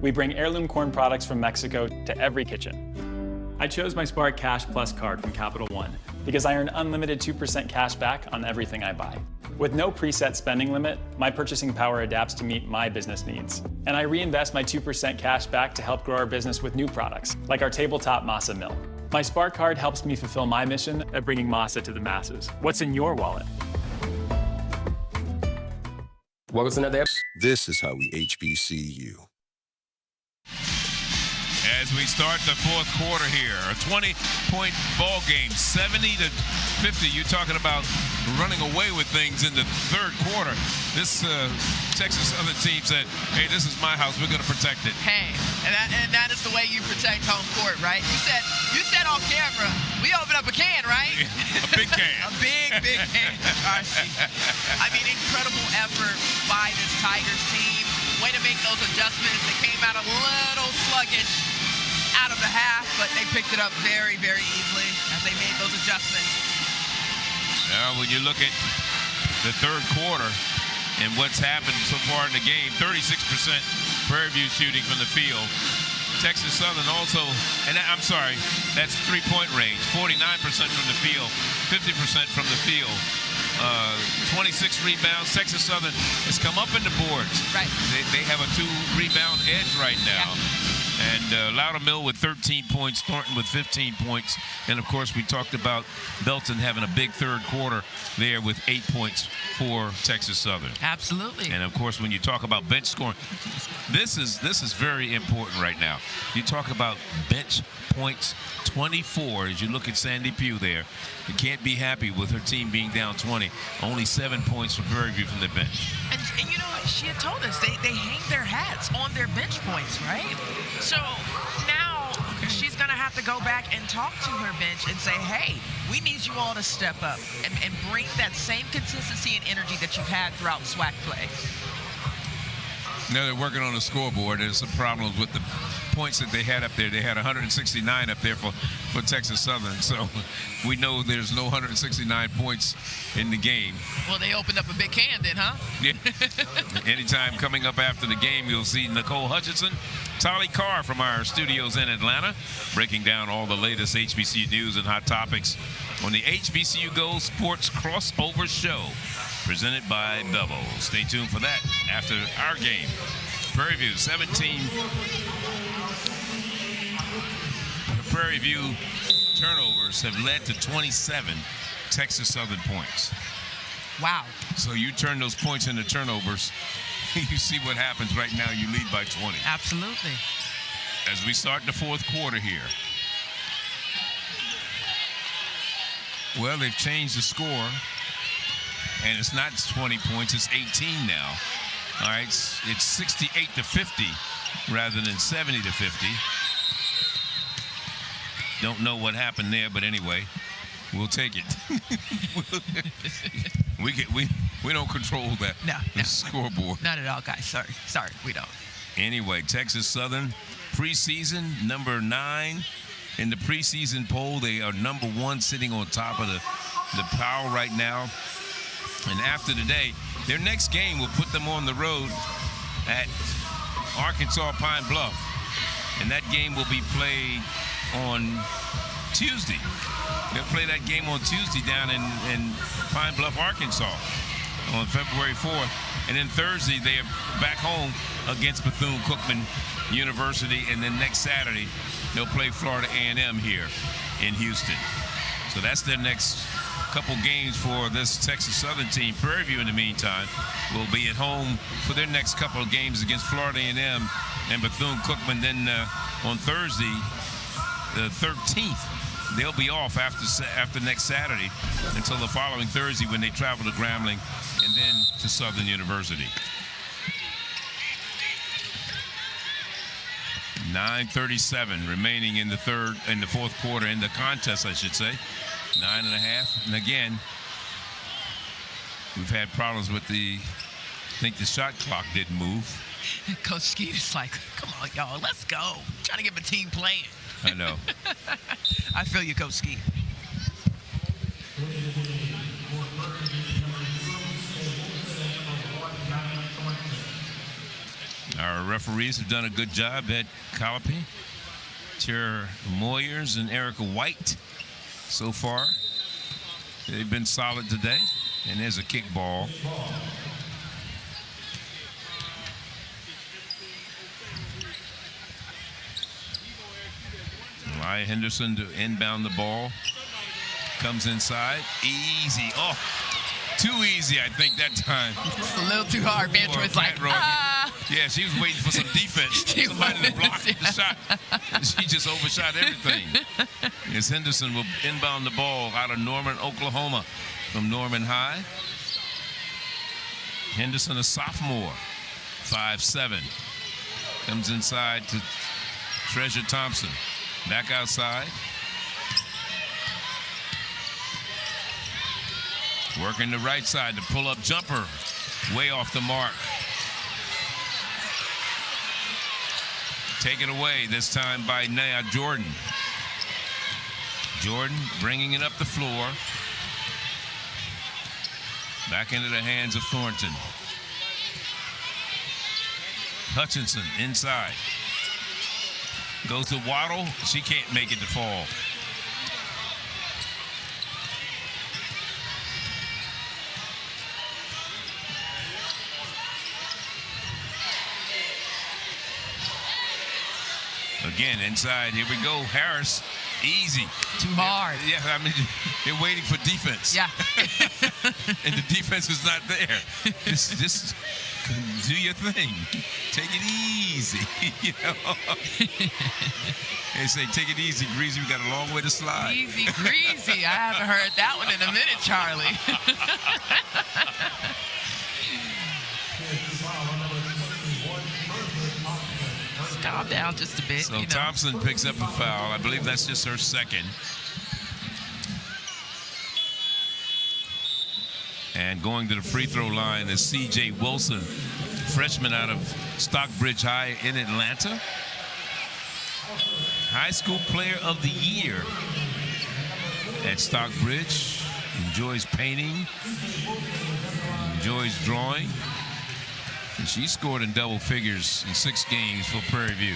We bring heirloom corn products from Mexico to every kitchen. I chose my Spark Cash Plus card from Capital One because I earn unlimited 2% cash back on everything I buy. With no preset spending limit, my purchasing power adapts to meet my business needs. And I reinvest my 2% cash back to help grow our business with new products, like our tabletop masa mill. My Spark card helps me fulfill my mission of bringing masa to the masses. What's in your wallet? Welcome to another episode. This is how we HBCU. As we start the fourth quarter here, a 20-point ball game, 70-50. You're talking about running away with things in the third quarter. This Texas Southern team said, hey, this is my house. We're going to protect it. Hey, and that is the way you protect home court, right? You said on camera, we open up a can, right? A big can. A big can. I mean, incredible effort by this Tigers team. Way to make those adjustments. They came out a little sluggish out of the half, but they picked it up very, very easily as they made those adjustments. Now, when you look at the third quarter and what's happened so far in the game, 36% Prairie View shooting from the field. Texas Southern also, and I'm sorry, that's three-point range, 49% from the field, 50% from the field. 26 rebounds. Texas Southern has come up in the boards. Right. They have a 2-rebound edge right now. Yeah. And Loudermill with 13 points, Thornton with 15 points. And, of course, we talked about Belton having a big third quarter there with 8 points for Texas Southern. Absolutely. And, of course, when you talk about bench scoring, this is very important right now. You talk about bench points, 24, as you look at Sandy Pugh there. You can't be happy with her team being down 20. Only 7 points for Prairie View from the bench. And you know what? She had told us they hang their hats on their bench points, right? So now she's going to have to go back and talk to her bench and say, hey, we need you all to step up and bring that same consistency and energy that you've had throughout SWAC play. Now they're working on the scoreboard. There's some problems with the points that they had up there. They had 169 up there for Texas Southern. So we know there's no 169 points in the game. Well, they opened up a big can then, huh? Yeah. Anytime coming up after the game, you'll see Nicole Hutchinson, Tolly Carr from our studios in Atlanta, breaking down all the latest HBCU news and hot topics on the HBCU Go Sports Crossover Show, presented by Bevel. Stay tuned for that after our game. Prairie View 17. The Prairie View turnovers have led to 27 Texas Southern points. Wow. So you turn those points into turnovers, you see what happens right now. You lead by 20. Absolutely. As we start the fourth quarter here. Well, they've changed the score. And it's not 20 points, it's 18 now. All right, it's 68-50 rather than 70-50. Don't know what happened there, but anyway, we'll take it. we don't control that. No. Scoreboard. Not at all, guys. Sorry, we don't. Anyway, Texas Southern preseason number 9 in the preseason poll. They are number 1, sitting on top of the power right now. And after today, their next game will put them on the road at Arkansas Pine Bluff. And that game will be played on Tuesday. They'll play that game on Tuesday down in Pine Bluff, Arkansas on February 4th. And then Thursday, they are back home against Bethune-Cookman University. And then next Saturday, they'll play Florida A&M here in Houston. So that's their next couple games for this Texas Southern team. Prairie View, in the meantime, will be at home for their next couple of games against Florida A&M and Bethune-Cookman. Then on Thursday, the 13th, they'll be off after next Saturday until the following Thursday when they travel to Grambling and then to Southern University. 9:37 remaining in the fourth quarter, in the contest, I should say. 9.5. And again, we've had problems with I think the shot clock didn't move. Coach Skeet is like, come on, y'all, let's go. I'm trying to get my team playing. I know. I feel you, Coach Skeet. Our referees have done a good job at Colopy. Tara Moyers and Erica White so far. They've been solid today. And there's a kick ball. Mariah Henderson to inbound the ball. Comes inside. Easy. Oh, too easy, I think, that time. It's a little too hard. Vantra was like, Yeah, she was waiting for some defense. Somebody to block the shot. She just overshot everything. As Henderson will inbound the ball out of Norman, Oklahoma, from Norman High. Henderson, a sophomore, 5'7". Comes inside to Treasure Thompson. Back outside. Working the right side, the pull-up jumper. Way off the mark. Taken away this time by Nia Jordan. Jordan bringing it up the floor. Back into the hands of Thornton. Hutchinson inside. Goes to Waddle. She can't make it to fall. Again, inside. Here we go. Harris. Easy. Too hard. Yeah, I mean, they're waiting for defense. Yeah. And the defense is not there. Just do your thing. Take it easy. You know? They say, take it easy, Greasy. We got a long way to slide. Easy, greasy. I haven't heard that one in a minute, Charlie. Calm down just a bit. So Thompson picks up a foul. I believe that's just her second. And going to the free throw line is C.J. Wilson, freshman out of Stockbridge High in Atlanta. High school player of the year at Stockbridge. Enjoys painting, enjoys drawing. And she scored in double figures in 6 games for Prairie View.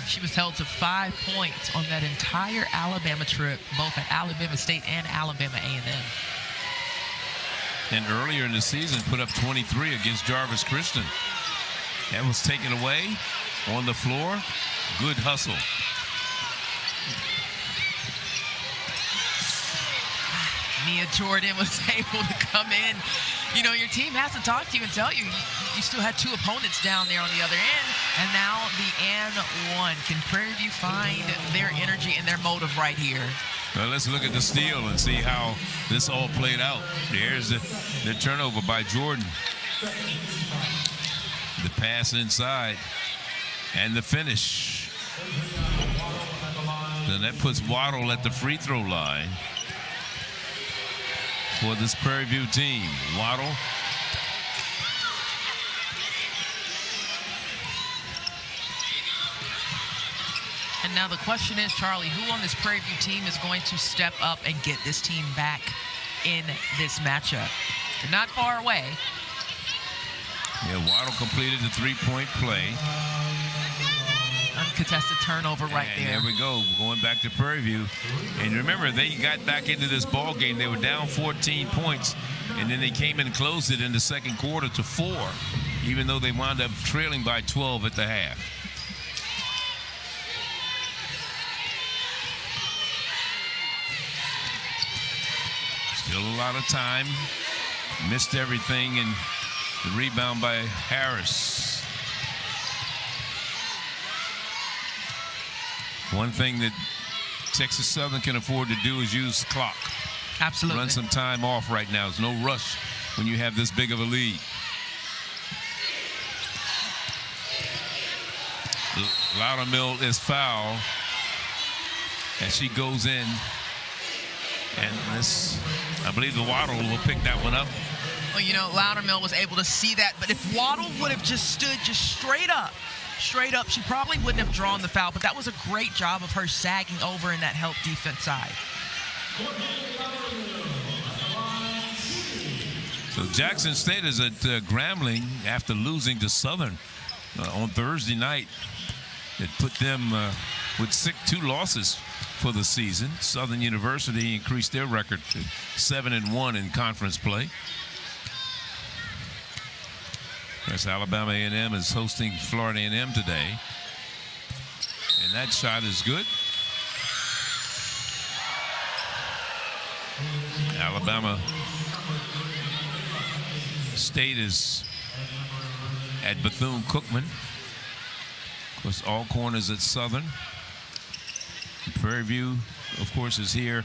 She was held to 5 points on that entire Alabama trip, both at Alabama State and Alabama A&M. And earlier in the season, put up 23 against Jarvis Christian. That was taken away on the floor. Good hustle. Nia Jordan was able to come in. You know, your team has to talk to you and tell you you still had 2 opponents down there on the other end, and now the and one. Can Prairie View find their energy and their motive right here? Well, let's look at the steal and see how this all played out. Here's the turnover by Jordan. The pass inside and the finish. Then that puts Waddle at the free throw line for this Prairie View team. Waddle. And now the question is, Charlie, who on this Prairie View team is going to step up and get this team back in this matchup? They're not far away. Yeah, Waddle completed the 3-point play. Uncontested turnover right there. There we go, going back to Prairie View. And remember, they got back into this ball game. They were down 14 points, and then they came and closed it in the second quarter to 4, even though they wound up trailing by 12 at the half. Still a lot of time. Missed everything, and the rebound by Harris. One thing that Texas Southern can afford to do is use clock. Absolutely. Run some time off right now. There's no rush when you have this big of a lead. Loudermill is fouled as she goes in. And this, I believe the Waddle will pick that one up. Well, you know, Loudermill was able to see that, but if Waddle would have just stood just straight up, she probably wouldn't have drawn the foul, but that was a great job of her sagging over in that help defense side. So Jackson State is at Grambling after losing to Southern on Thursday night. It put them with 2 losses for the season. Southern University increased their record to 7-1 in conference play. Yes, Alabama A&M is hosting Florida A&M today. And that shot is good. Alabama State is at Bethune-Cookman. Of course, all corners at Southern. Prairie View, of course, is here.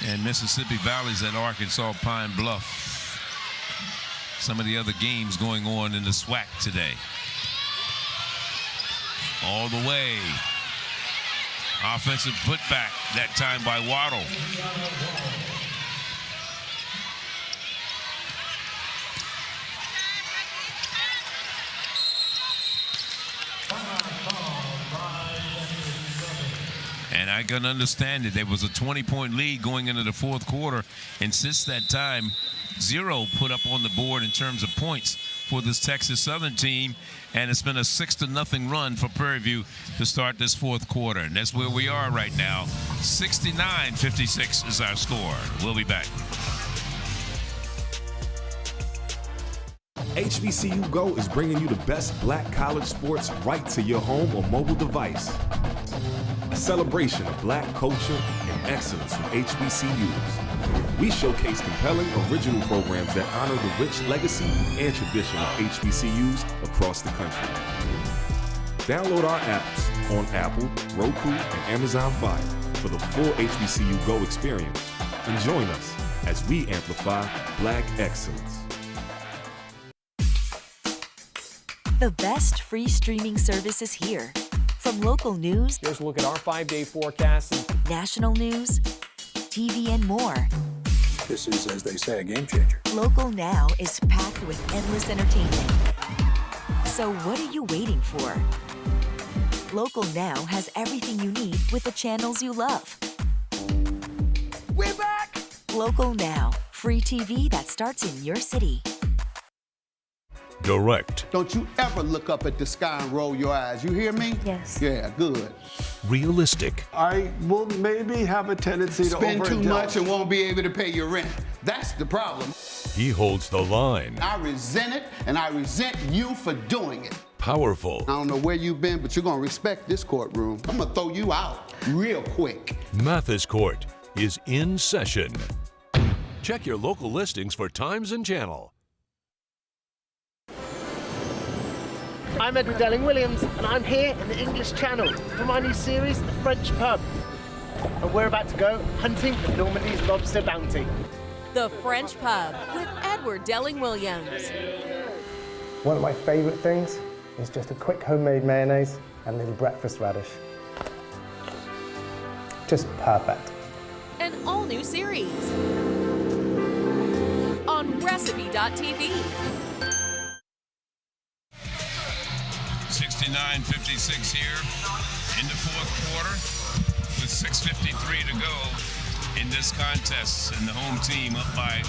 And Mississippi Valley's at Arkansas Pine Bluff. Some of the other games going on in the SWAC today. All the way. Offensive putback, that time by Waddle. And I can understand it. There was a 20-point lead going into the fourth quarter. And since that time, 0 put up on the board in terms of points for this Texas Southern team. And it's been a 6-0 run for Prairie View to start this fourth quarter. And that's where we are right now. 69-56 is our score. We'll be back. HBCU Go is bringing you the best black college sports right to your home or mobile device. A celebration of black culture and excellence from HBCUs. We showcase compelling, original programs that honor the rich legacy and tradition of HBCUs across the country. Download our apps on Apple, Roku, and Amazon Fire for the full HBCU Go experience. And join us as we amplify black excellence. The best free streaming service is here. From local news, here's a look at our 5-day forecast, national news, TV, and more. This is, as they say, a game changer. Local Now is packed with endless entertainment. So what are you waiting for? Local Now has everything you need with the channels you love. We're back! Local Now, free TV that starts in your city. Direct. Don't you ever look up at the sky and roll your eyes. You hear me? Yes. Yeah, good. Realistic. I will maybe have a tendency to spend too overindulge. much and won't be able to pay your rent. That's the problem. He holds the line. I resent it, and I resent you for doing it. Powerful. I don't know where you've been, but you're gonna respect this courtroom. I'm gonna throw you out real quick. Mathis Court is in session. Check your local listings for times and channel. I'm Edward Delling-Williams, and I'm here in the English Channel for my new series, The French Pub. And we're about to go hunting for Normandy's lobster bounty. The French Pub with Edward Delling-Williams. One of my favourite things is just a quick homemade mayonnaise and a little breakfast radish. Just perfect. An all-new series on Recipe.tv. 69-56 here in the fourth quarter with 6:53 to go in this contest, and the home team up by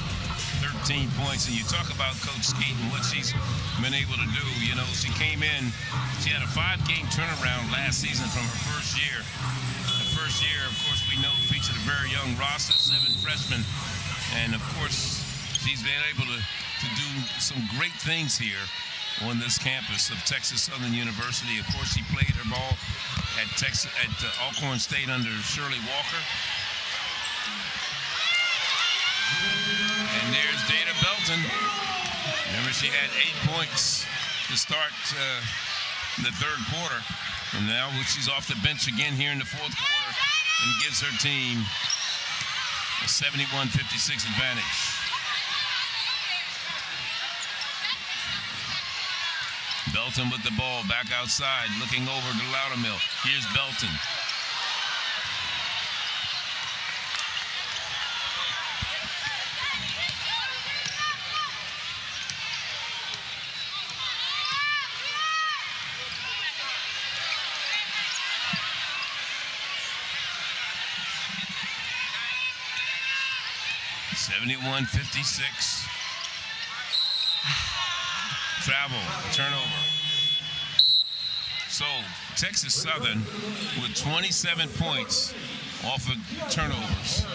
13 points. And you talk about Coach Skeet and what she's been able to do. You know, she came in, she had a 5-game turnaround last season from her first year. The first year, of course, we know featured a very young roster, 7 freshmen, and of course, she's been able to do some great things here on this campus of Texas Southern University. Of course, she played her ball at Alcorn State under Shirley Walker. And there's Dana Belton. Remember, she had 8 points to start the third quarter. And now she's off the bench again here in the fourth quarter and gives her team a 71-56 advantage. Belton with the ball back outside, looking over to Loudermill. Here's Belton. Travel, turnover. So Texas Southern with 27 points off of turnovers.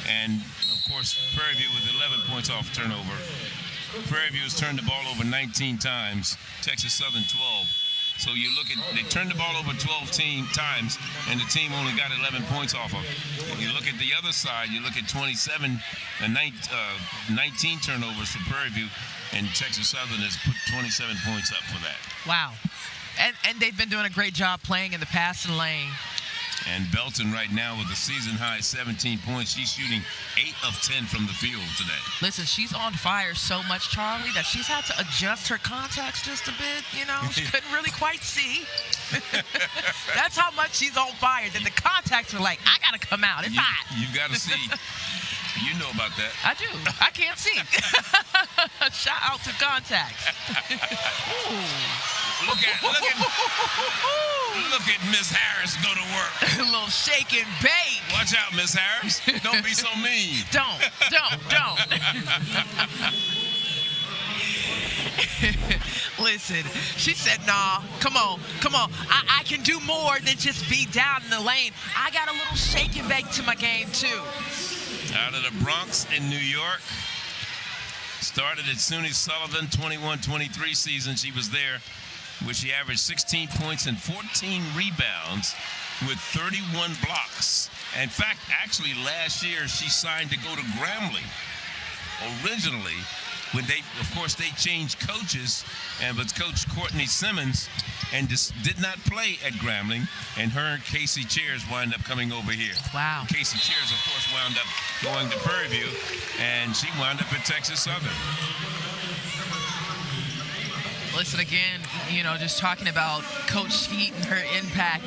And, of course, Prairie View with 11 points off turnover. Prairie View has turned the ball over 19 times. Texas Southern 12. So you look at, they turned the ball over 12 times, and the team only got 11 points off of it. You look at the other side, you look at 19 turnovers for Prairie View, and Texas Southern has put 27 points up for that. Wow. And they've been doing a great job playing in the passing lane. And Belton right now with a season-high 17 points. She's shooting 8 of 10 from the field today. Listen, she's on fire so much, Charlie, that she's had to adjust her contacts just a bit, you know. She couldn't really quite see. That's how much she's on fire, that the contacts are like, I got to come out. It's hot. You got to see. You know about that. I do. I can't see. Shout out to contacts. Look at Miss Harris go to work. A little shake and bake. Watch out, Miss Harris. Don't be so mean. Don't. Listen, she said, nah, come on. I can do more than just be down in the lane. I got a little shake and bake to my game, too. Out of the Bronx in New York. Started at SUNY Sullivan 21-23 season. She was there, where she averaged 16 points and 14 rebounds with 31 blocks. In fact, actually last year she signed to go to Grambling. Originally, when they changed coaches, and was Coach Courtney Simmons, and just did not play at Grambling, and her and Casey Cheers wind up coming over here. Wow. Casey Cheers, of course, wound up going to Prairie View, and she wound up at Texas Southern. Listen, again, just talking about Coach Skeet and her impact,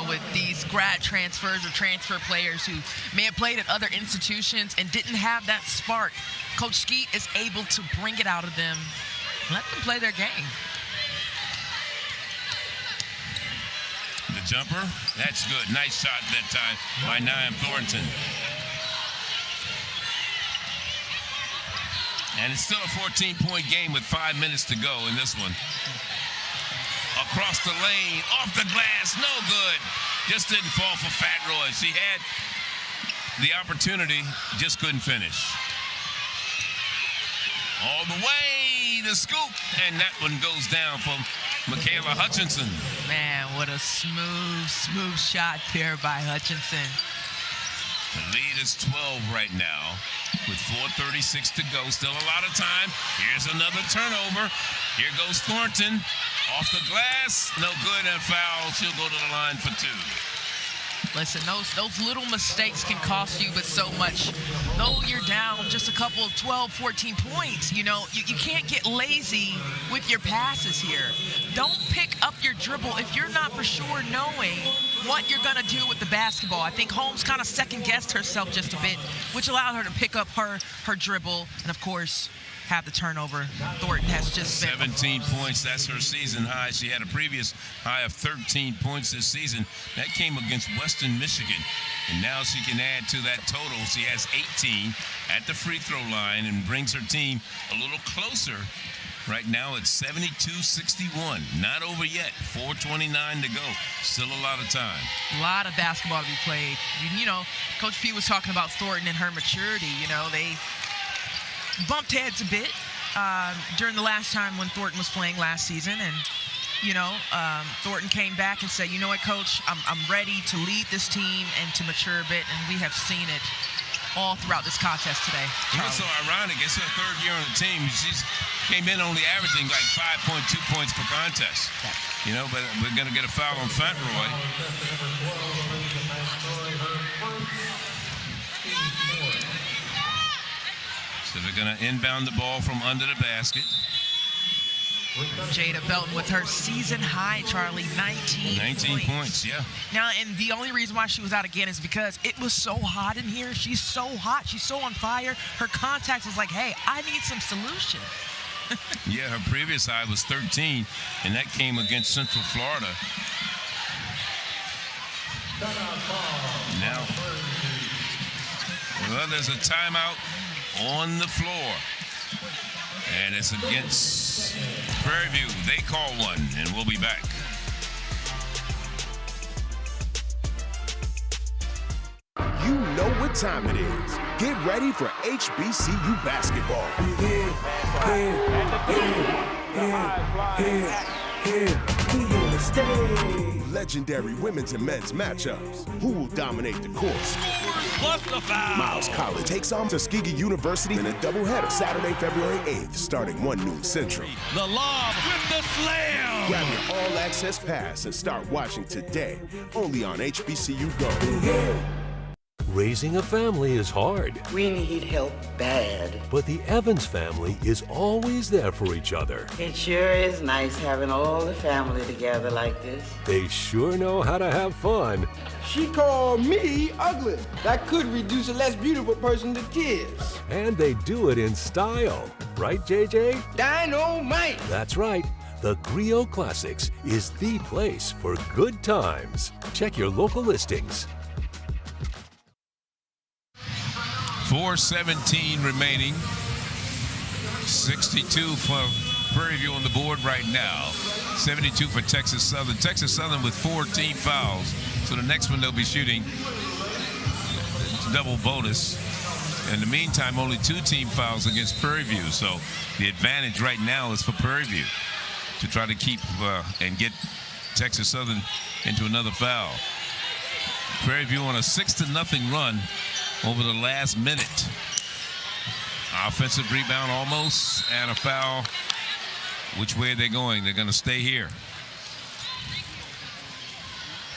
with these grad transfers or transfer players who may have played at other institutions and didn't have that spark. Coach Skeet is able to bring it out of them, let them play their game. The jumper, that's good. Nice shot that time by Niam Thornton. And it's still a 14-point game with 5 minutes to go in this one. Across the lane, off the glass, no good. Just didn't fall for Fat Roy. She had the opportunity, just couldn't finish. All the way, the scoop, and that one goes down from Michaela Hutchinson. Man, what a smooth shot there by Hutchinson. The lead is 12 right now with 4:36 to go. Still a lot of time. Here's another turnover. Here goes Thornton. Off the glass. No good, and foul. She'll go to the line for 2. Listen, those little mistakes can cost you, but so much. Though you're down just a couple of 12, 14 points, you can't get lazy with your passes here. Don't pick up your dribble if you're not for sure knowing what you're going to do with the basketball. I think Holmes kind of second-guessed herself just a bit, which allowed her to pick up her dribble and, of course, have the turnover. Thornton has just 17 points. That's her season high. She had a previous high of 13 points this season. That came against Western Michigan. And now she can add to that total. She has 18 at the free throw line and brings her team a little closer. Right now it's 72-61. Not over yet. 4:29 to go. Still a lot of time. A lot of basketball to be played. Coach P was talking about Thornton and her maturity. They bumped heads a bit during the last time when Thornton was playing last season, and Thornton came back and said, you know what, Coach, I'm ready to lead this team and to mature a bit, and we have seen it all throughout this contest today. What's so ironic, it's her third year on the team. She's came in only averaging like 5.2 points per contest. But we're going to get a foul on Fat Roy. So they're going to inbound the ball from under the basket. Jada Belton with her season high, Charlie, 19 points, yeah. Now, and the only reason why she was out again is because it was so hot in here. She's so hot. She's so on fire. Her contact was like, hey, I need some solution. Yeah, her previous high was 13, and that came against Central Florida. Now, there's a timeout on the floor. And it's against Prairie View. They call one, and we'll be back. You know what time it is. Get ready for HBCU basketball. Legendary women's and men's matchups. Who will dominate the court? Plus the foul. Miles College takes on Tuskegee University in a doubleheader Saturday, February 8th, starting 1 noon Central. The lob with the slam. Grab your all-access pass and start watching today, only on HBCU Go. Raising a family is hard. We need help bad. But the Evans family is always there for each other. It sure is nice having all the family together like this. They sure know how to have fun. She called me ugly. That could reduce a less beautiful person to tears. And they do it in style. Right, JJ? Dynamite! That's right. The Griot Classics is the place for good times. Check your local listings. 4:17 remaining. 62 for Prairie View on the board right now. 72 for Texas Southern. Texas Southern with 4 team fouls. So the next one they'll be shooting double bonus. In the meantime, only 2 team fouls against Prairie View. So the advantage right now is for Prairie View to try to keep and get Texas Southern into another foul. Prairie View on a 6-0 run over the last minute. Offensive rebound almost, and a foul. Which way are they going? They're going to stay here.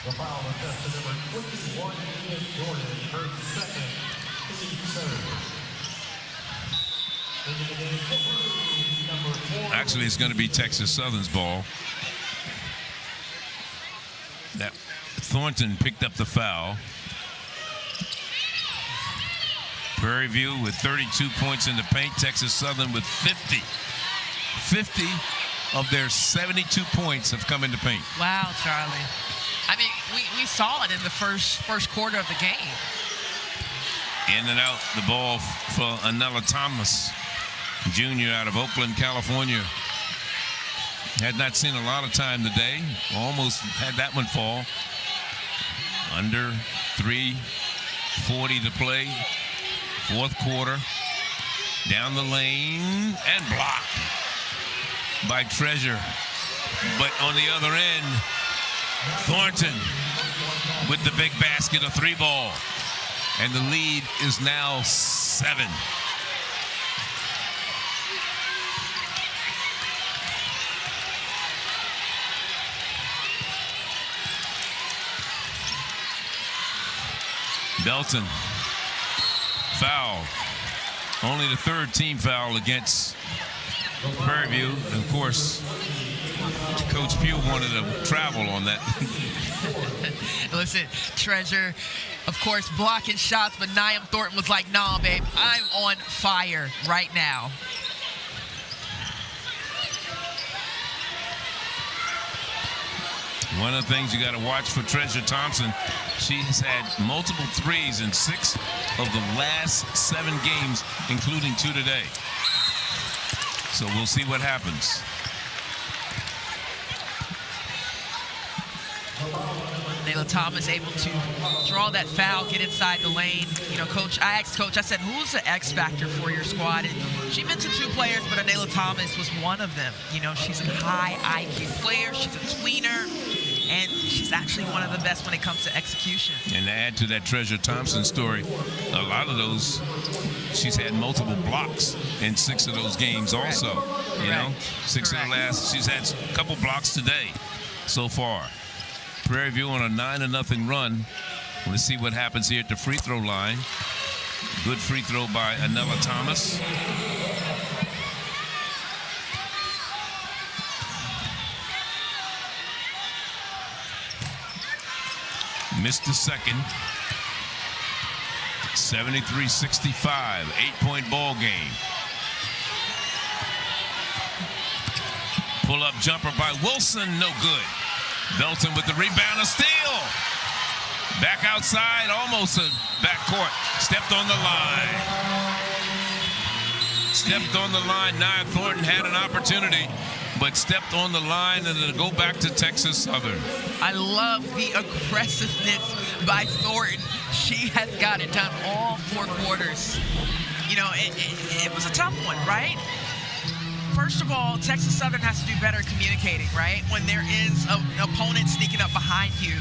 The foul attempted number 21, Ian Jordan, her second, third. Actually, it's going to be Texas Southern's ball. That Thornton picked up the foul. Prairie View with 32 points in the paint. Texas Southern with 50. 50 of their 72 points have come in the paint. Wow, Charlie. I mean, we saw it in the first quarter of the game. In and out the ball for Anella Thomas, Jr. out of Oakland, California. Had not seen a lot of time today. Almost had that one fall. Under 3:40 to play. Fourth quarter. Down the lane and blocked by Treasure. But on the other end, Thornton with the big basket, a 3-ball. And the lead is now 7. Belton, foul. Only the 3rd team foul against Prairie View. And of course, Coach Pugh wanted to travel on that. Listen, Treasure, of course, blocking shots, but Niam Thornton was like, nah, babe, I'm on fire right now. One of the things you got to watch for Treasure Thompson, she's had multiple threes in 6 of the last 7 games, including 2 today. So we'll see what happens. Nayla Thomas able to draw that foul, get inside the lane. You know, Coach, I asked Coach, I said, who's the X factor for your squad? And she mentioned 2 players, but Nayla Thomas was one of them. You know, she's a high IQ player. She's a tweener, and she's actually one of the best when it comes to execution. And to add to that Treasure Thompson story, a lot of those, she's had multiple blocks in 6 of those games also. You know, 6 of the last, she's had a couple blocks today so far. Prairie View on a 9-0 run. Let's see what happens here at the free throw line. Good free throw by Anella Thomas. Missed the second. 73-65, 8-point ball game. Pull-up jumper by Wilson, no good. Belton with the rebound, a steal. Back outside, almost a backcourt. Stepped on the line. stepped on the line. Nia Thornton had an opportunity, but stepped on the line, and it'll go back to Texas Southern. I love the aggressiveness by Thornton. She has got it done all 4 quarters. You know, it was a tough one, right? First of all, Texas Southern has to do better communicating, right? When there is an opponent sneaking up behind you.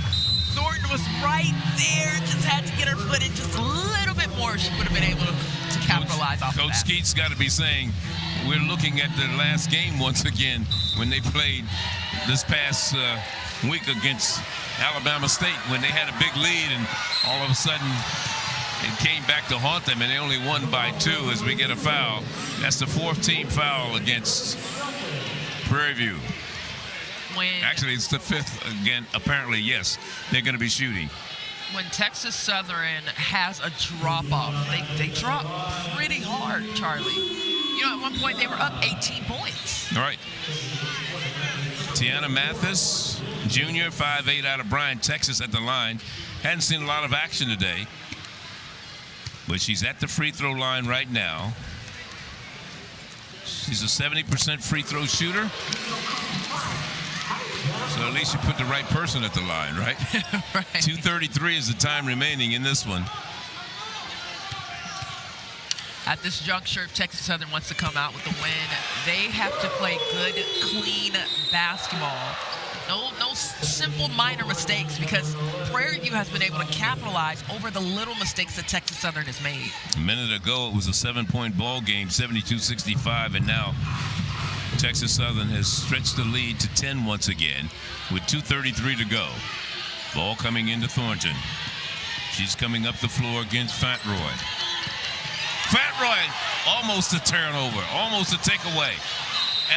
Thornton was right there, just had to get her foot in just a little bit more. She would have been able to capitalize off of that. Coach Skeet's got to be saying, we're looking at the last game once again when they played this past week against Alabama State, when they had a big lead and all of a sudden it came back to haunt them, and they only won by 2 as we get a foul. That's the 4th team foul against Prairie View. Actually, it's the 5th again. Apparently, yes, they're going to be shooting. When Texas Southern has a drop-off, they drop pretty hard, Charlie. You know, at one point they were up 18 points. All right. Tiana Mathis, junior, 5'8", out of Bryan, Texas, at the line. Hadn't seen a lot of action today, but she's at the free throw line right now. She's a 70% free throw shooter. So at least you put the right person at the line, right? Right. 2:33 is the time remaining in this one. At this juncture, if Texas Southern wants to come out with the win, they have to play good, clean basketball. No simple minor mistakes, because Prairie View has been able to capitalize over the little mistakes that Texas Southern has made. A minute ago, it was a 7-point ball game, 72-65, and now Texas Southern has stretched the lead to 10 once again with 2:33 to go. Ball coming into Thornton. She's coming up the floor against Fatroy. Fatroy, almost a turnover, almost a takeaway,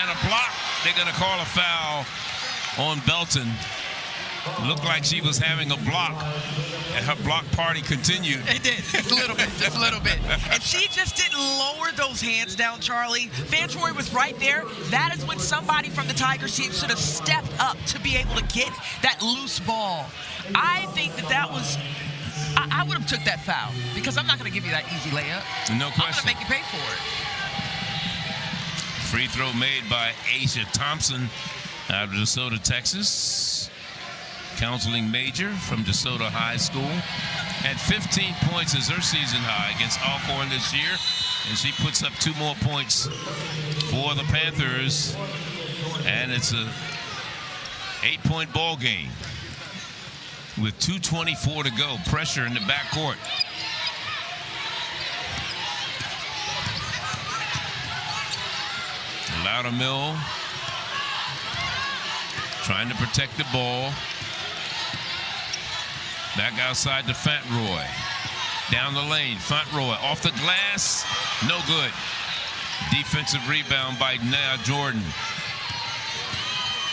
and a block. They're going to call a foul on Belton. Looked like she was having a block, and her block party continued. It did, just a little bit, just a little bit. And she just didn't lower those hands down, Charlie. Fatroy was right there. That is when somebody from the Tigers team should have stepped up to be able to get that loose ball. I think that was, I would have took that foul, because I'm not going to give you that easy layup. No question. I'm going to make you pay for it. Free throw made by Aisha Thompson out of DeSoto, Texas. Counseling major from DeSoto High School. Had 15 points as her season high against Alcorn this year, and she puts up 2 more points for the Panthers, and it's a 8-point ball game with 2:24 to go. Pressure in the backcourt. Loudermill trying to protect the ball. Back outside to Fatroy. Down the lane, Fatroy off the glass, no good. Defensive rebound by Nia Jordan.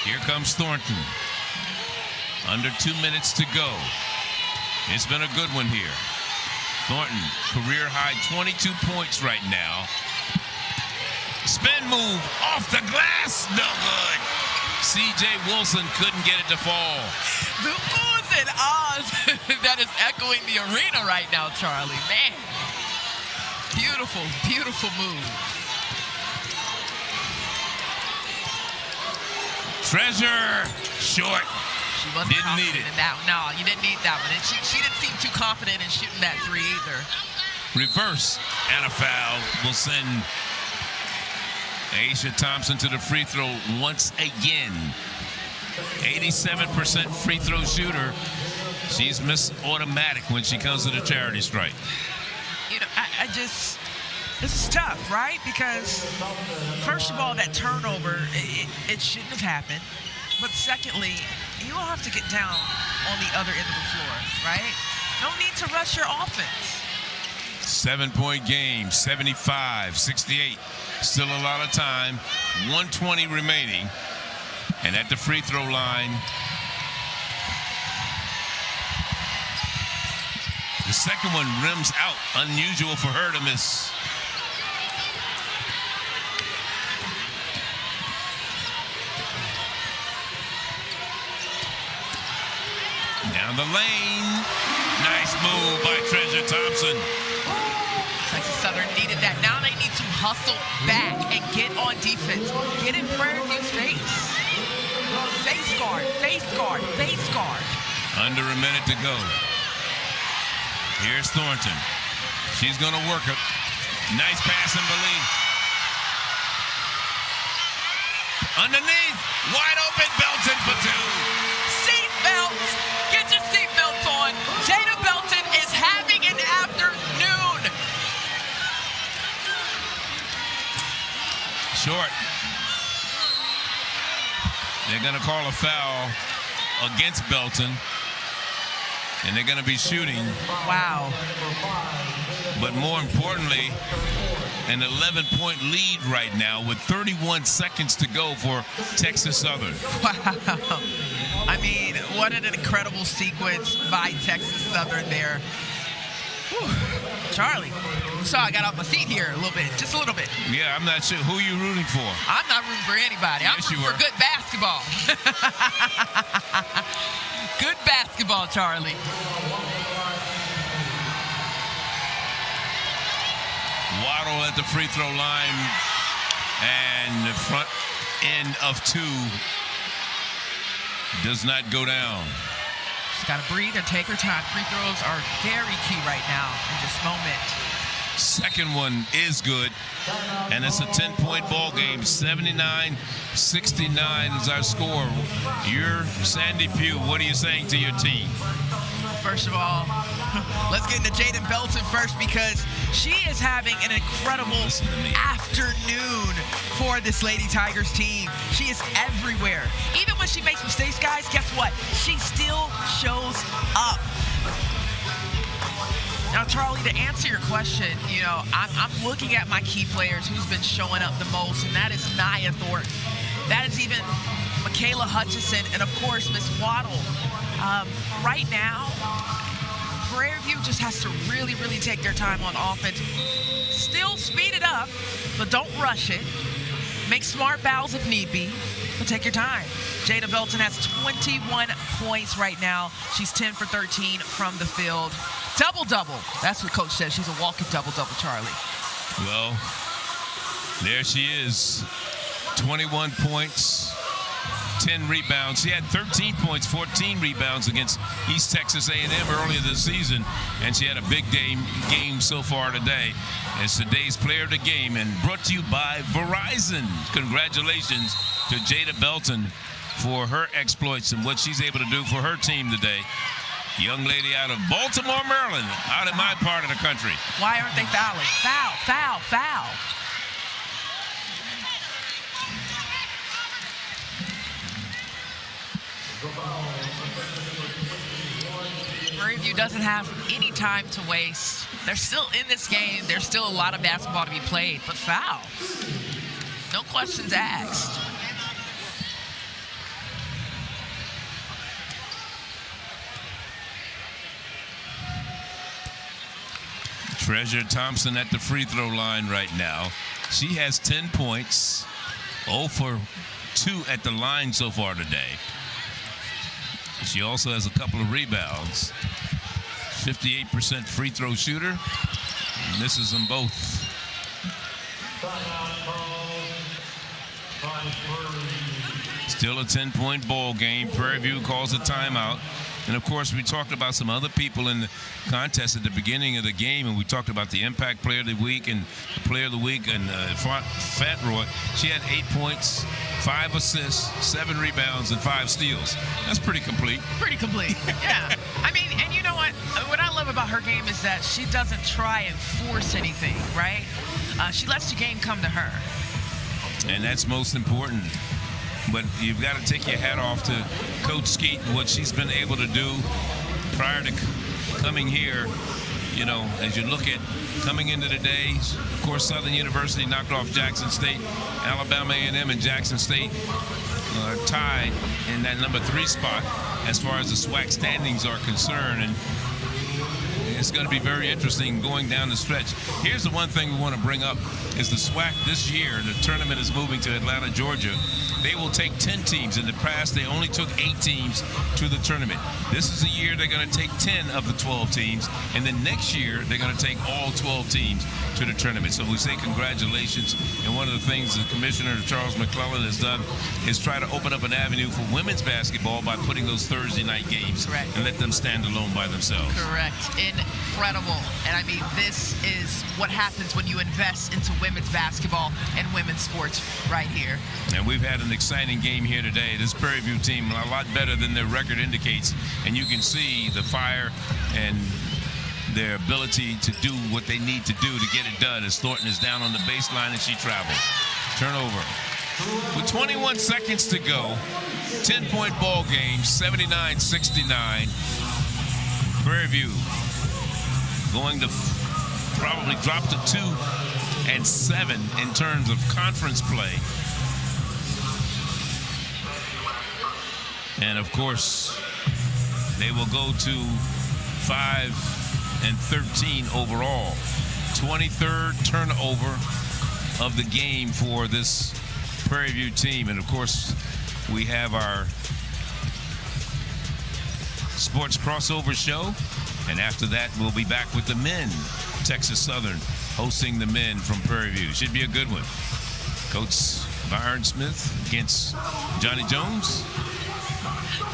Here comes Thornton. Under 2 minutes to go. It's been a good one here. Thornton, career high 22 points right now. Spin move off the glass, no good. C.J. Wilson couldn't get it to fall. The oohs and ahs that is echoing the arena right now, Charlie. Man, beautiful, beautiful move. Treasure, short. She wasn't didn't need it. In that, no, you didn't need that one. And she didn't seem too confident in shooting that 3 either. Reverse, and a foul will send Aisha Thompson to the free throw once again. 87% free throw shooter. She's missed automatic when she comes to the charity stripe. You know, this is tough, right? Because first of all, that turnover, it shouldn't have happened. But secondly, you will have to get down on the other end of the floor, right? No need to rush your offense. 7-point game, 75-68. Still a lot of time. 1:20 remaining. And at the free throw line, the second one rims out. Unusual for her to miss. Down the lane. Nice move by Treasure Thompson. Texas Southern needed that. Now they need need to hustle back and get on defense. Get in Prairie View's face. Face guard, face guard, face guard. Under a minute to go. Here's Thornton. She's going to work it. Nice pass and belief. Underneath, wide open, Belton for two. Seatbelts, get your seatbelts on. Jada Belton is having an afternoon. Short. They're going to call a foul against Belton. And they're going to be shooting. Wow. But more importantly, an 11-point lead right now with 31 seconds to go for Texas Southern. Wow. I mean, what an incredible sequence by Texas Southern there. Whew. Charlie, so I got off my seat here a little bit, just a little bit. Yeah, I'm not sure. Who are you rooting for? I'm not rooting for anybody. Yes, I'm rooting for good basketball. Good basketball, Charlie. Waddle at the free throw line, and the front end of two does not go down. She's got to breathe and take her time. Free throws are very key right now in this moment. Second one is good, and it's a 10-point ball game. 79-69 is our score. You're Sandy Pugh. What are you saying to your team? First of all, let's get into Jaden Belton first, because she is having an incredible afternoon for this Lady Tigers team. She is everywhere. Even when she makes mistakes, guys, guess what? She still shows up. Now, Charlie, to answer your question, you know, I'm looking at my key players who's been showing up the most, and that is Nia Thornton. That is even Michaela Hutchison, and, of course, Miss Waddle. Right now, Prairie View just has to really, really take their time on offense. Still speed it up, but don't rush it. Make smart fouls if need be, but take your time. Jada Belton has 21 points right now. She's 10 for 13 from the field. Double-double. That's what Coach says. She's a walking double-double, Charlie. Well, there she is. 21 points, 10 rebounds. She had 13 points, 14 rebounds against East Texas A&M earlier this season, and she had a big game so far today. It's today's player of the game, and brought to you by Verizon. Congratulations to Jada Belton for her exploits and what she's able to do for her team today. Young lady out of Baltimore, Maryland, out in my part of the country. Why aren't they fouling? Foul, foul, foul. Prairie View doesn't have any time to waste. They're still in this game. There's still a lot of basketball to be played, but foul. No questions asked. Treasure Thompson at the free throw line right now. She has 10 points, 0 for 2 at the line so far today. She also has a couple of rebounds. 58% free throw shooter. Misses them both. Still a 10-point ball game. Prairie View calls a timeout. And, of course, we talked about some other people in the contest at the beginning of the game, and we talked about the Impact Player of the Week and the Player of the Week, and Fat Roy. She had 8 points, 5 assists, 7 rebounds, and 5 steals. That's pretty complete. Pretty complete, yeah. I mean, and you know what? What I love about her game is that she doesn't try and force anything, right? She lets the game come to her. And that's most important. But you've got to take your hat off to Coach Skeet and what she's been able to do prior to coming here. You know, as you look at coming into the day, of course, Southern University knocked off Jackson State. Alabama A&M and Jackson State are tied in that number 3 spot as far as the SWAC standings are concerned. And it's going to be very interesting going down the stretch. Here's the one thing we want to bring up is the SWAC this year. The tournament is moving to Atlanta, Georgia. They will take 10 teams. In the past, they only took 8 teams to the tournament. This is the year they're going to take 10 of the 12 teams, and then next year they're going to take all 12 teams to the tournament. So we say congratulations. And one of the things the Commissioner Charles McClellan has done is try to open up an avenue for women's basketball by putting those Thursday night games and let them stand alone by themselves. Correct. Incredible. And I mean, this is what happens when you invest into women's basketball and women's sports right here. And we've had an exciting game here today. This Prairie View team a lot better than their record indicates, and you can see the fire and their ability to do what they need to do to get it done as Thornton is down on the baseline and she travels. Turnover. With 21 seconds to go, 10-point ball game, 79-69. Prairie View going to probably drop to 2-7 in terms of conference play. And of course, they will go to 5-13 overall. 23rd turnover of the game for this Prairie View team. And of course, we have our sports crossover show. And after that, we'll be back with the men. Texas Southern hosting the men from Prairie View. Should be a good one. Coach Byron Smith against Johnny Jones.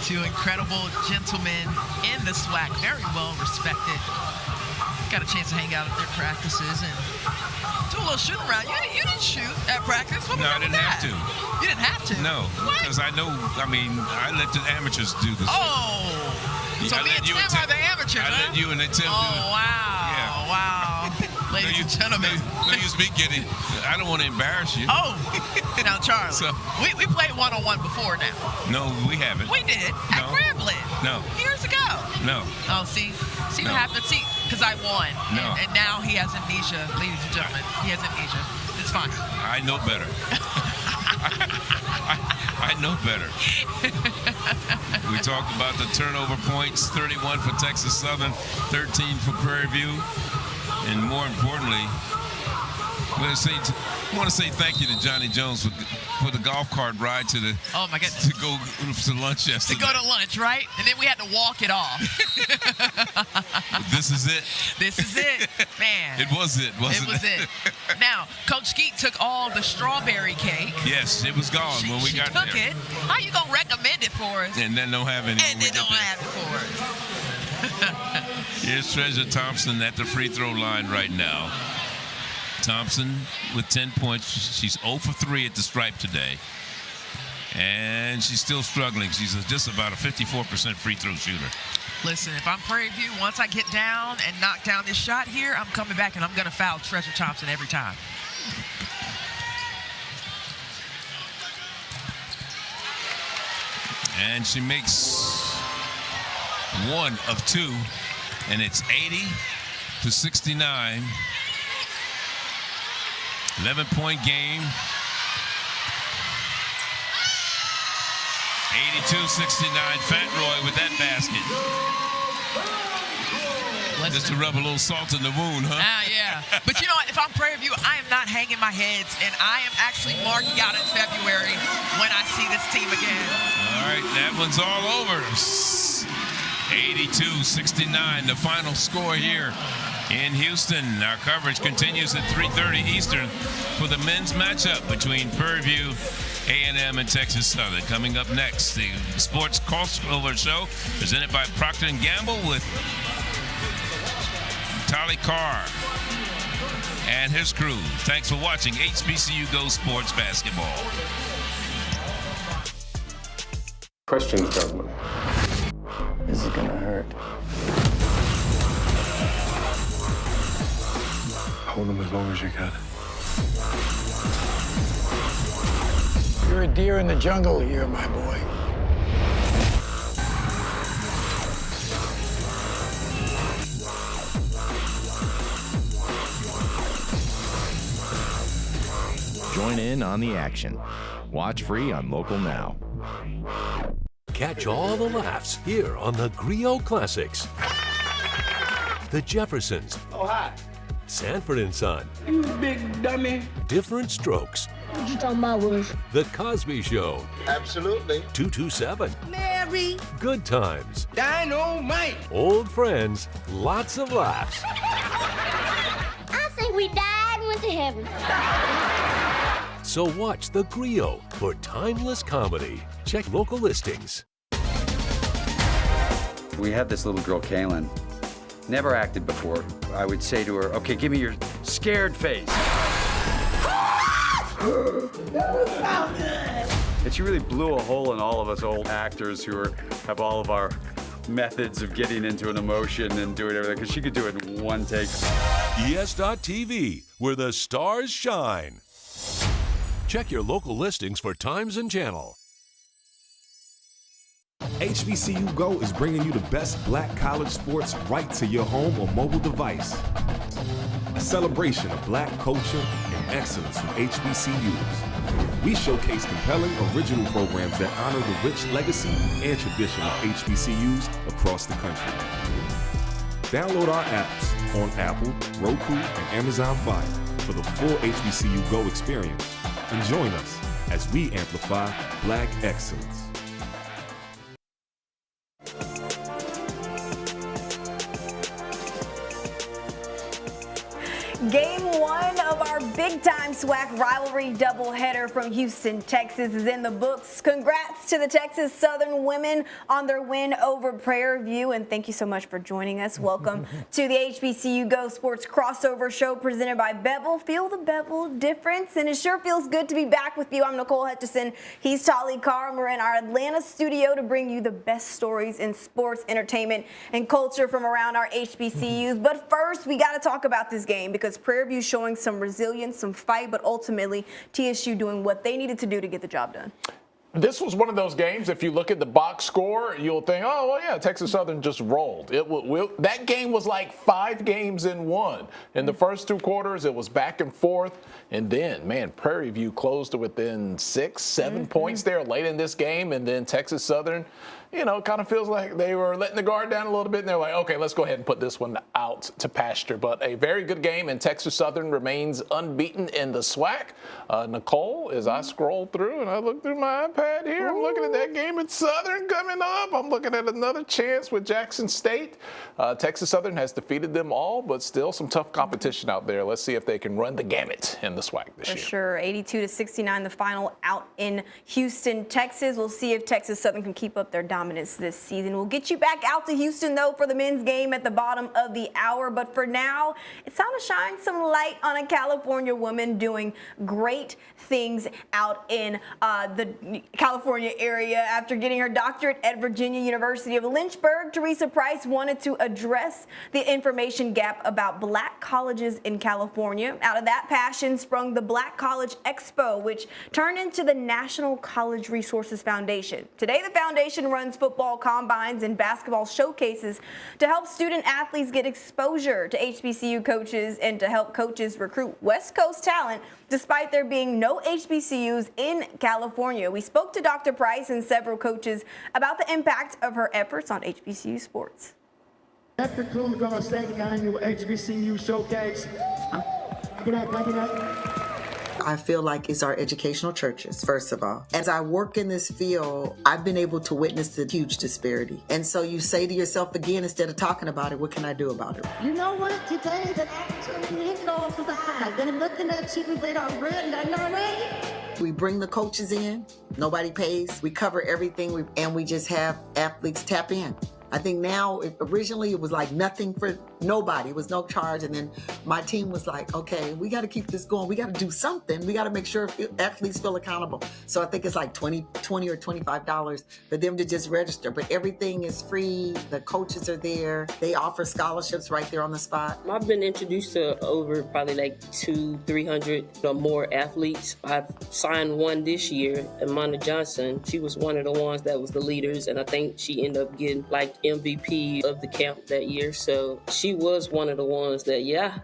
Two incredible gentlemen in the SWAC, very well respected. Got a chance to hang out at their practices and do a little shooting around. You didn't shoot at practice. What was No, I didn't have to. You didn't have to? No, because I know, I let the amateurs do this. Oh, so me and Tim are the amateurs, I let you and Tim do it. Oh, wow. Yeah. Wow. Ladies and gentlemen. No use me getting, I don't want to embarrass you. Oh, now, Charlie, we played one-on-one before now. No, we haven't. We did at Grambling. No. Years ago. No. Oh, see what happened? See, because I won. No. And now he has amnesia, ladies and gentlemen. He has amnesia. It's fine. I know better. I know better. We talked about the turnover points, 31 for Texas Southern, 13 for Prairie View. And more importantly, I want to say thank you to Johnny Jones for the golf cart ride to the to go to lunch yesterday. To go to lunch, right? And then we had to walk it off. This is it. This is it, man. It was it, wasn't it? It was it. Now, Coach Skeet took all the strawberry cake. Yes, it was gone when we got there. She took it. How you gonna recommend it for us? And then don't have any. And then don't have it for us. Here's Treasure Thompson at the free throw line right now. Thompson with 10 points. She's 0 for 3 at the stripe today. And she's still struggling. She's just about a 54% free throw shooter. Listen, if I'm Prairie View, once I get down and knock down this shot here, I'm coming back and I'm going to foul Treasure Thompson every time. And she makes 1 of 2. And it's 80-69. 11-point game. 82-69. Fat Roy with that basket. Just to rub a little salt in the wound, huh? Yeah. But you know what? If I'm Prairie View, I am not hanging my heads, and I am actually marking out in February when I see this team again. All right, that one's all over. 82-69, the final score here in Houston. Our coverage continues at 3:30 Eastern for the men's matchup between Prairie View A&M and Texas Southern. Coming up next, the Sports Crossover Show presented by Procter & Gamble with Tolly Carr and his crew. Thanks for watching HBCU Go Sports Basketball. Questions, gentlemen. This is gonna hurt. Hold them as long as you can. You're a deer in the jungle here, my boy. Join in on the action. Watch free on Local Now. Catch all the laughs here on the Griot Classics. The Jeffersons. Oh, hi. Sanford and Son. You big dummy. Different Strokes. What you talking about, Willis? The Cosby Show. Absolutely. 227. Mary. Good Times. Dynamite. Old friends. Lots of laughs. I think we died and went to heaven. So watch The Griot for timeless comedy. Check local listings. We had this little girl, Kaylin. Never acted before. I would say to her, okay, give me your scared face. And she really blew a hole in all of us old actors who have all of our methods of getting into an emotion and doing everything, because she could do it in one take. ES.TV, where the stars shine. Check your local listings for times and channel. HBCU Go is bringing you the best black college sports right to your home or mobile device. A celebration of black culture and excellence from HBCUs. We showcase compelling original programs that honor the rich legacy and tradition of HBCUs across the country. Download our apps on Apple, Roku, and Amazon Fire for the full HBCU Go experience. And join us as we amplify black excellence. Game 1 of our big-time SWAC rivalry doubleheader from Houston, Texas is in the books. Congrats to the Texas Southern women on their win over Prairie View, and thank you so much for joining us. Welcome to the HBCU Go Sports Crossover Show presented by Bevel. Feel the Bevel difference, and it sure feels good to be back with you. I'm Nicole Hutchison. He's Tali Carr, and we're in our Atlanta studio to bring you the best stories in sports, entertainment, and culture from around our HBCUs. But first, we got to talk about this game because Prairie View showing some resilience, some fight, but ultimately TSU doing what they needed to do to get the job done. This was one of those games, if you look at the box score, you'll think, oh, well, yeah, Texas Southern just rolled. That game was like 5 games in one. In the first 2 quarters, it was back and forth. And then, man, Prairie View closed to within 6, 7 points there late in this game. And then Texas Southern, you know, kind of feels like they were letting the guard down a little bit. And they're like, okay, let's go ahead and put this one out to pasture. But a very good game, and Texas Southern remains unbeaten in the SWAC. Nicole, as I scroll through and I look through my iPad here, I'm looking at that game at Southern coming up. I'm looking at another chance with Jackson State. Texas Southern has defeated them all, but still some tough competition out there. Let's see if they can run the gamut in the SWAC this year. For sure, 82-69, the final out in Houston, Texas. We'll see if Texas Southern can keep up their dominance this season. We'll get you back out to Houston, though, for the men's game at the bottom of the hour. But for now, it's time to shine some light on a California woman doing great things out in the California area. After getting her doctorate at Virginia University of Lynchburg, Teresa Price wanted to address the information gap about black colleges in California. Out of that passion sprung the Black College Expo, which turned into the National College Resources Foundation. Today, the foundation runs football combines and basketball showcases to help student athletes get exposure to HBCU coaches and to help coaches recruit West Coast talent despite there being no HBCUs in California. We spoke to Dr. Price and several coaches about the impact of her efforts on HBCU sports. That concludes our second annual HBCU Showcase. I feel like it's our educational churches, first of all. As I work in this field, I've been able to witness the huge disparity. And so you say to yourself again, instead of talking about it, what can I do about it? You know what? Today, the action is going to the high. Then looking at you, they are red and not We bring the coaches in, nobody pays, we cover everything, and we just have athletes tap in. I think now, originally it was like nothing for nobody. It was no charge. And then my team was like, okay, we got to keep this going. We got to do something. We got to make sure athletes feel accountable. So I think it's like $20 or $25 for them to just register. But everything is free. The coaches are there. They offer scholarships right there on the spot. I've been introduced to over probably like 200-300 or more athletes. I've signed one this year, Amanda Johnson. She was one of the ones that was the leaders. And I think she ended up getting like MVP of the camp that year. So she was one of the ones that,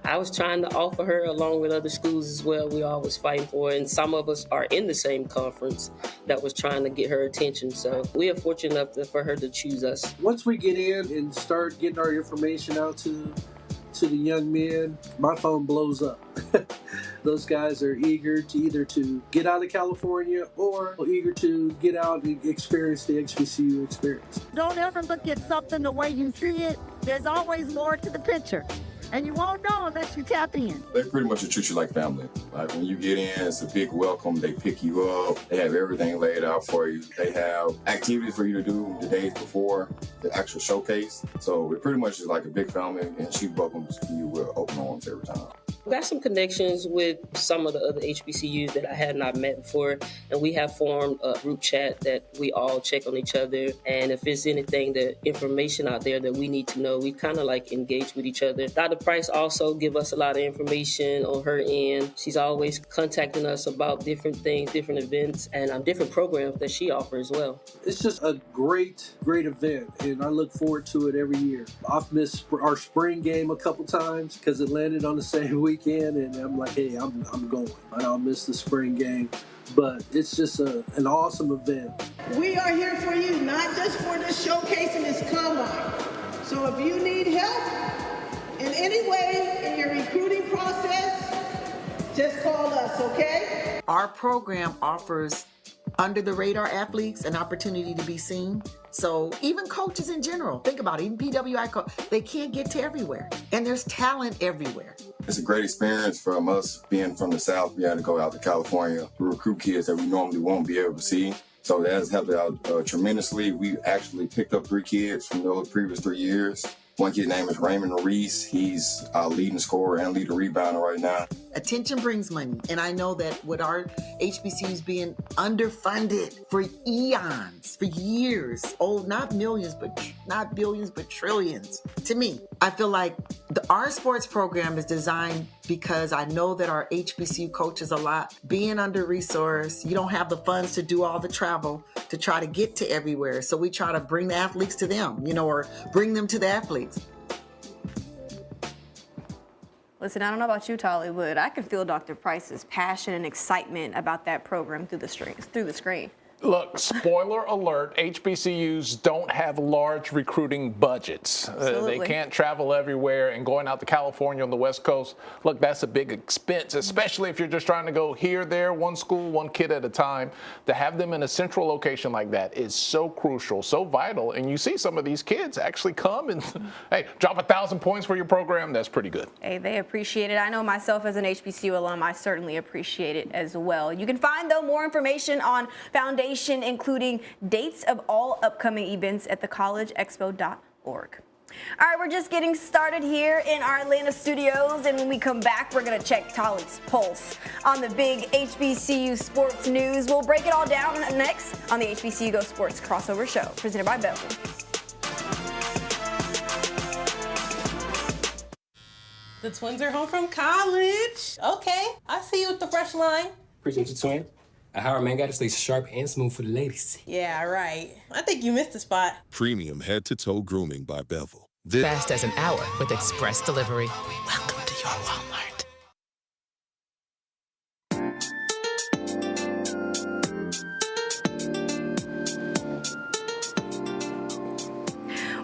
I was trying to offer her along with other schools as well. We all was fighting for her. And some of us are in the same conference that was trying to get her attention. So we are fortunate enough for her to choose us. Once we get in and start getting our information out to to the young men, my phone blows up. Those guys are eager to either to get out of California or eager to get out and experience the HBCU experience. Don't ever look at something the way you see it. There's always more to the picture. And you won't know unless you tap in. They pretty much treat you like family. Like when you get in, it's a big welcome. They pick you up. They have everything laid out for you. They have activities for you to do the days before the actual showcase. So it pretty much is like a big family, and she welcomes you with open arms every time. Got some connections with some of the other HBCUs that I had not met before, and we have formed a group chat that we all check on each other. And if there's anything, the information out there that we need to know, we kind of like engage with each other. Dr. Price also give us a lot of information on her end. She's always contacting us about different things, different events, and different programs that she offers as well. It's just a great event, and I look forward to it every year. I've missed our spring game a couple times because it landed on the same weekend, and I'm like, hey, I'm going. I'll miss the spring game, but it's just an awesome event. We are here for you, not just for this showcase and this combine. So if you need help in any way in your recruiting process, just call us, okay? Our program offers under-the-radar athletes an opportunity to be seen. So even coaches in general, think about it, even PWI coaches, they can't get to everywhere. And there's talent everywhere. It's a great experience from us being from the South. We had to go out to California to recruit kids that we normally won't be able to see. So that has helped out tremendously. We actually picked up 3 kids from the previous 3 years. One kid named is Raymond Reese. He's our leading scorer and leading rebounder right now. Attention brings money. And I know that with our HBCUs being underfunded for eons, for years, not millions, but not billions, but trillions. To me, I feel like our sports program is designed because I know that our HBCU coaches a lot, being under-resourced, you don't have the funds to do all the travel to try to get to everywhere. So we try to bring the athletes to them, or bring them to the athletes. Listen, I don't know about you, Tolly, but I can feel Dr. Price's passion and excitement about that program through the screen. Look, spoiler alert, HBCUs don't have large recruiting budgets. They can't travel everywhere, and going out to California on the West Coast, look, that's a big expense, especially if you're just trying to go here, there, one school, one kid at a time. To have them in a central location like that is so crucial, so vital, and you see some of these kids actually come and, hey, drop 1,000 points for your program. That's pretty good. Hey, they appreciate it. I know myself as an HBCU alum, I certainly appreciate it as well. You can find, though, more information on Foundation, including dates of all upcoming events at thecollegeexpo.org. All right, we're just getting started here in our Atlanta studios, and when we come back, we're going to check Tolly's pulse on the big HBCU sports news. We'll break it all down next on the HBCU Go Sports Crossover Show, presented by Bevel. The twins are home from college. Okay, I see you with the fresh line. Appreciate you, twin. A Howard man got to stay sharp and smooth for the ladies. Yeah, right. I think you missed the spot. Premium head-to-toe grooming by Bevel. Fast as an hour with express delivery. Welcome to your Walmart.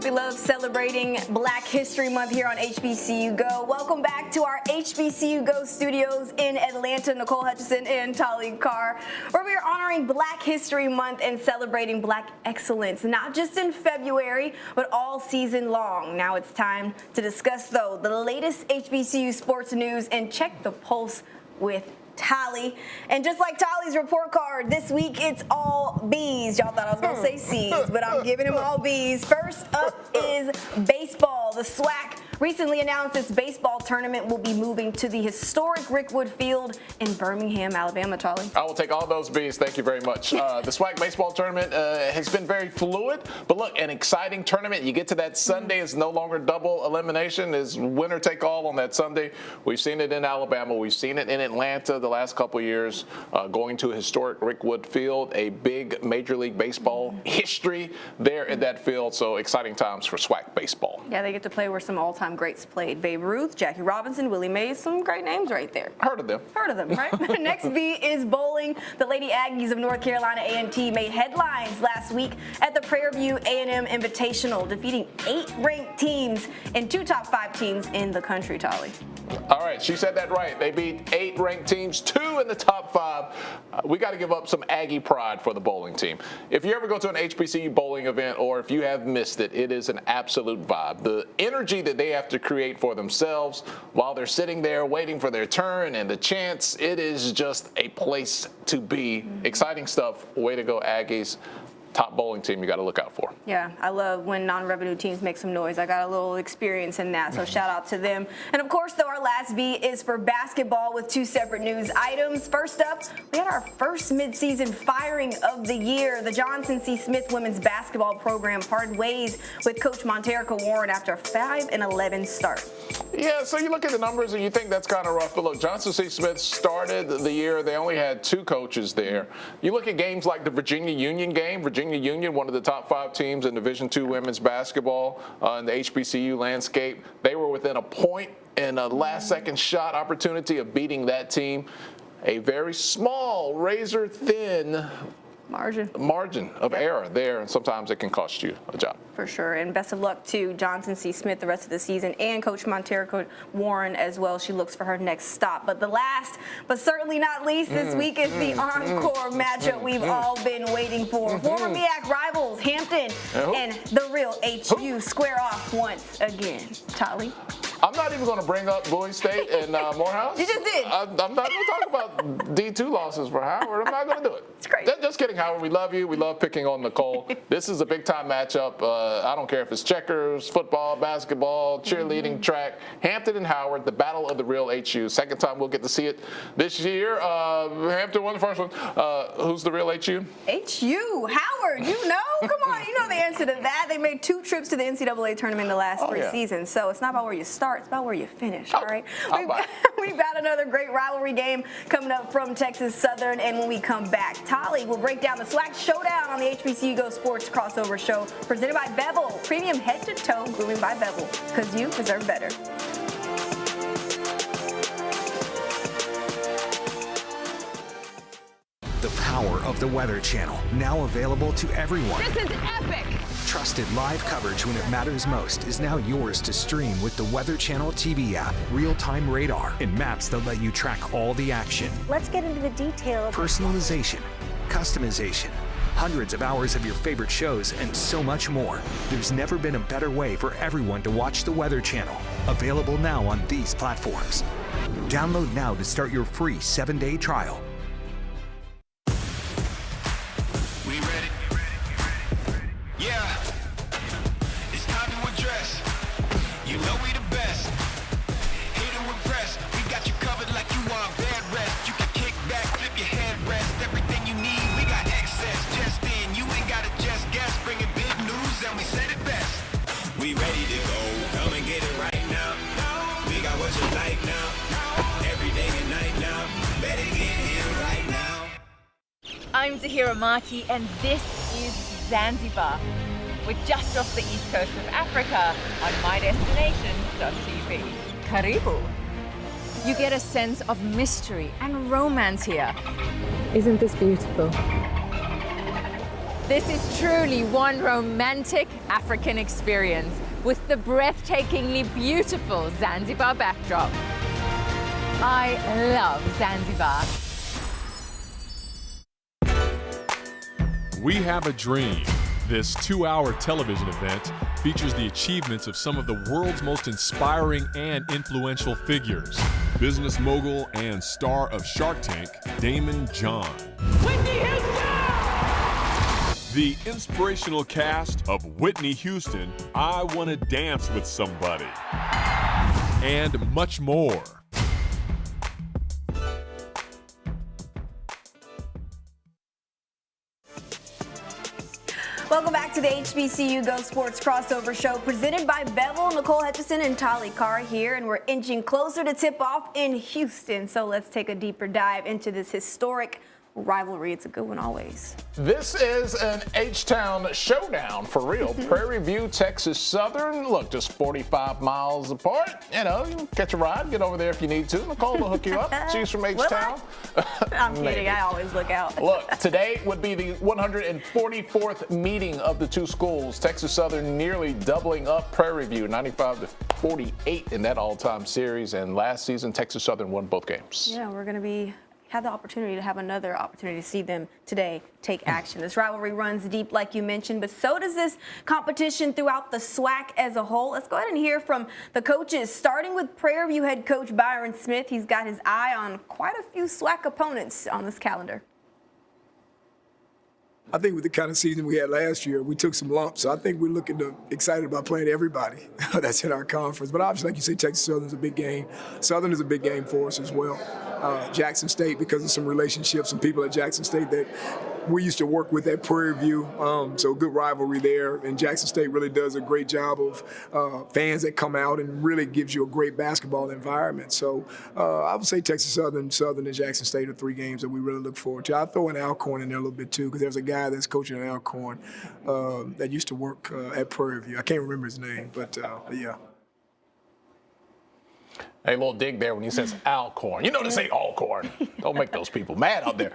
We love celebrating Black History Month here on HBCU Go. Welcome back to our HBCU Go studios in Atlanta. Nicole Hutchison and Tali Carr, where we are honoring Black History Month and celebrating Black excellence, not just in February, but all season long. Now it's time to discuss, though, the latest HBCU sports news and check the pulse with Tally. And just like Tally's report card, this week it's all B's. Y'all thought I was going to say C's, but I'm giving them all B's. First up is baseball. The SWAC recently announced its baseball tournament will be moving to the historic Rickwood Field in Birmingham, Alabama. Tolly? I will take all those B's. Thank you very much. The SWAC baseball tournament has been very fluid, but look, an exciting tournament. You get to that Sunday, it's no longer double elimination. It's winner take all on that Sunday. We've seen it in Alabama. We've seen it in Atlanta the last couple of years, going to historic Rickwood Field, a big Major League Baseball history there at that field. So exciting times for SWAC baseball. Yeah, they get to play where some all-time all-time greats played. Babe Ruth, Jackie Robinson, Willie Mays, some great names right there. Heard of them, right? Next V is bowling. The Lady Aggies of North Carolina A&T made headlines last week at the Prairie View A&M Invitational, defeating 8 ranked teams and 2 top 5 teams in the country, Tolly. All right, she said that right. They beat 8 ranked teams, 2 in the top 5. We got to give up some Aggie pride for the bowling team. If you ever go to an HBCU bowling event, or if you have missed it, it is an absolute vibe. The energy that they have to create for themselves while they're sitting there waiting for their turn and the chance, it is just a place to be. Exciting stuff. Way to go, Aggies. Top bowling team you got to look out for. Yeah, I love when non-revenue teams make some noise. I got a little experience in that, so shout out to them. And of course, though, our last V is for basketball with 2 separate news items. First up, we had our first midseason firing of the year. The Johnson C. Smith women's basketball program parted ways with Coach Monterica Warren after a 5-11 start. Yeah, so you look at the numbers and you think that's kind of rough. But look, Johnson C. Smith started the year. They only had 2 coaches there. You look at games like the Virginia Union game. Virginia Union, one of the top 5 teams in Division II women's basketball in the HBCU landscape. They were within a point and a last-second shot opportunity of beating that team. A very small, razor-thin margin of error there, and sometimes it can cost you a job. For sure, and best of luck to Johnson C. Smith the rest of the season, and Coach Monterica Warren as well. She looks for her next stop. But the last, but certainly not least, this week is the encore matchup we've all been waiting for. Former MEAC rivals Hampton and the real HU square off once again. Tolly? I'm not even going to bring up Bowie State and Morehouse. You just did. I'm not going to talk about D2 losses for Howard. I'm not going to do it. It's great. Just kidding, Howard. We love you. We love picking on Nicole. This is a big-time matchup. I don't care if it's checkers, football, basketball, cheerleading, track. Hampton and Howard, the battle of the real HU. Second time we'll get to see it this year. Hampton won the first one. Who's the real HU? HU. Howard, you know? Come on, you know the answer to that. They made 2 trips to the NCAA tournament in the last 3 seasons. So it's not about where you start. It's about where you finish, all right? We've got another great rivalry game coming up from Texas Southern, and when we come back, Tolly will break down the SWAC showdown on the HBCU Go Sports crossover show presented by Bevel. Premium head-to-toe grooming by Bevel, because you deserve better. The power of the Weather Channel, now available to everyone. This is epic! Trusted live coverage when it matters most is now yours to stream with the Weather Channel TV app, real-time radar, and maps that let you track all the action. Let's get into the details. Personalization, customization, hundreds of hours of your favorite shows, and so much more. There's never been a better way for everyone to watch the Weather Channel. Available now on these platforms. Download now to start your free 7-day trial. I'm Zahira Marti, and this is Zanzibar. We're just off the east coast of Africa on mydestination.tv. Karibu. You get a sense of mystery and romance here. Isn't this beautiful? This is truly one romantic African experience with the breathtakingly beautiful Zanzibar backdrop. I love Zanzibar. We Have a Dream. This 2-hour television event features the achievements of some of the world's most inspiring and influential figures. Business mogul and star of Shark Tank, Damon John. Whitney Houston! The inspirational cast of Whitney Houston, I Wanna Dance with Somebody. And much more. Welcome back to the HBCU Go Sports crossover show presented by Bevel. Nicole Hutchison and Tali Carr here, and we're inching closer to tip-off in Houston. So let's take a deeper dive into this historic rivalry. It's a good one always. This is an H-Town showdown for real. Prairie View, Texas Southern. Look, just 45 miles apart. You know, you can catch a ride, get over there if you need to. Nicole will hook you up. She's from H-Town. I'm kidding. I always look out. Look, today would be the 144th meeting of the two schools. Texas Southern nearly doubling up Prairie View, 95-48 in that all-time series. And last season, Texas Southern won both games. Yeah, we're going to have the opportunity to have another opportunity to see them today take action. This rivalry runs deep, like you mentioned, but so does this competition throughout the SWAC as a whole. Let's go ahead and hear from the coaches, starting with Prairie View head coach Byron Smith. He's got his eye on quite a few SWAC opponents on this calendar. I think with the kind of season we had last year, we took some lumps. So I think we're excited about playing everybody that's in our conference. But obviously, like you say, Texas Southern's a big game. Southern is a big game for us as well. Jackson State, because of some relationships, some people at Jackson State that we used to work with at Prairie View. So good rivalry there. And Jackson State really does a great job of fans that come out and really gives you a great basketball environment. So I would say Texas Southern, and Jackson State are 3 games that we really look forward to. I'll throw in Alcorn in there a little bit too, because there's a guy that's coaching at Alcorn that used to work at Prairie View. I can't remember his name, but yeah. Hey, little dig there when he says Alcorn. You know to say Alcorn. Don't make those people mad out there.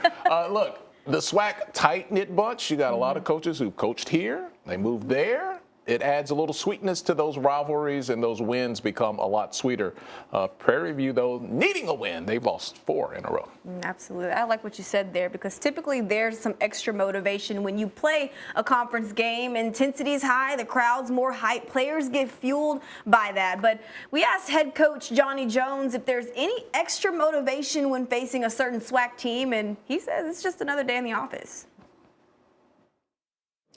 Look, the SWAC tight-knit bunch. You got a lot of coaches who coached here. They moved there. It adds a little sweetness to those rivalries, and those wins become a lot sweeter. Prairie View, though, needing a win. They've lost 4 in a row. Absolutely. I like what you said there, because typically there's some extra motivation when you play a conference game. Intensity is high, the crowd's more hype. Players get fueled by that. But we asked head coach Johnny Jones if there's any extra motivation when facing a certain SWAC team, and he says it's just another day in the office.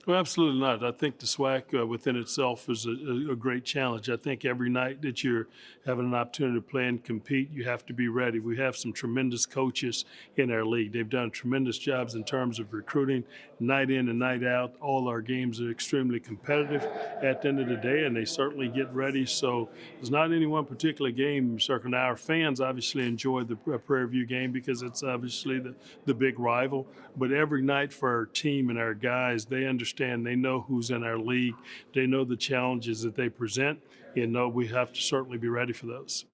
Well, absolutely not. I think the SWAC within itself is a great challenge. I think every night that you're having an opportunity to play and compete, you have to be ready. We have some tremendous coaches in our league. They've done tremendous jobs in terms of recruiting, night in and night out. All our games are extremely competitive at the end of the day, and they certainly get ready. So there's not any one particular game. Certainly our fans obviously enjoy the Prairie View game because it's obviously the big rival. But every night for our team and our guys, they understand. They know who's in our league. They know the challenges that they present, and know we have to certainly be ready for those.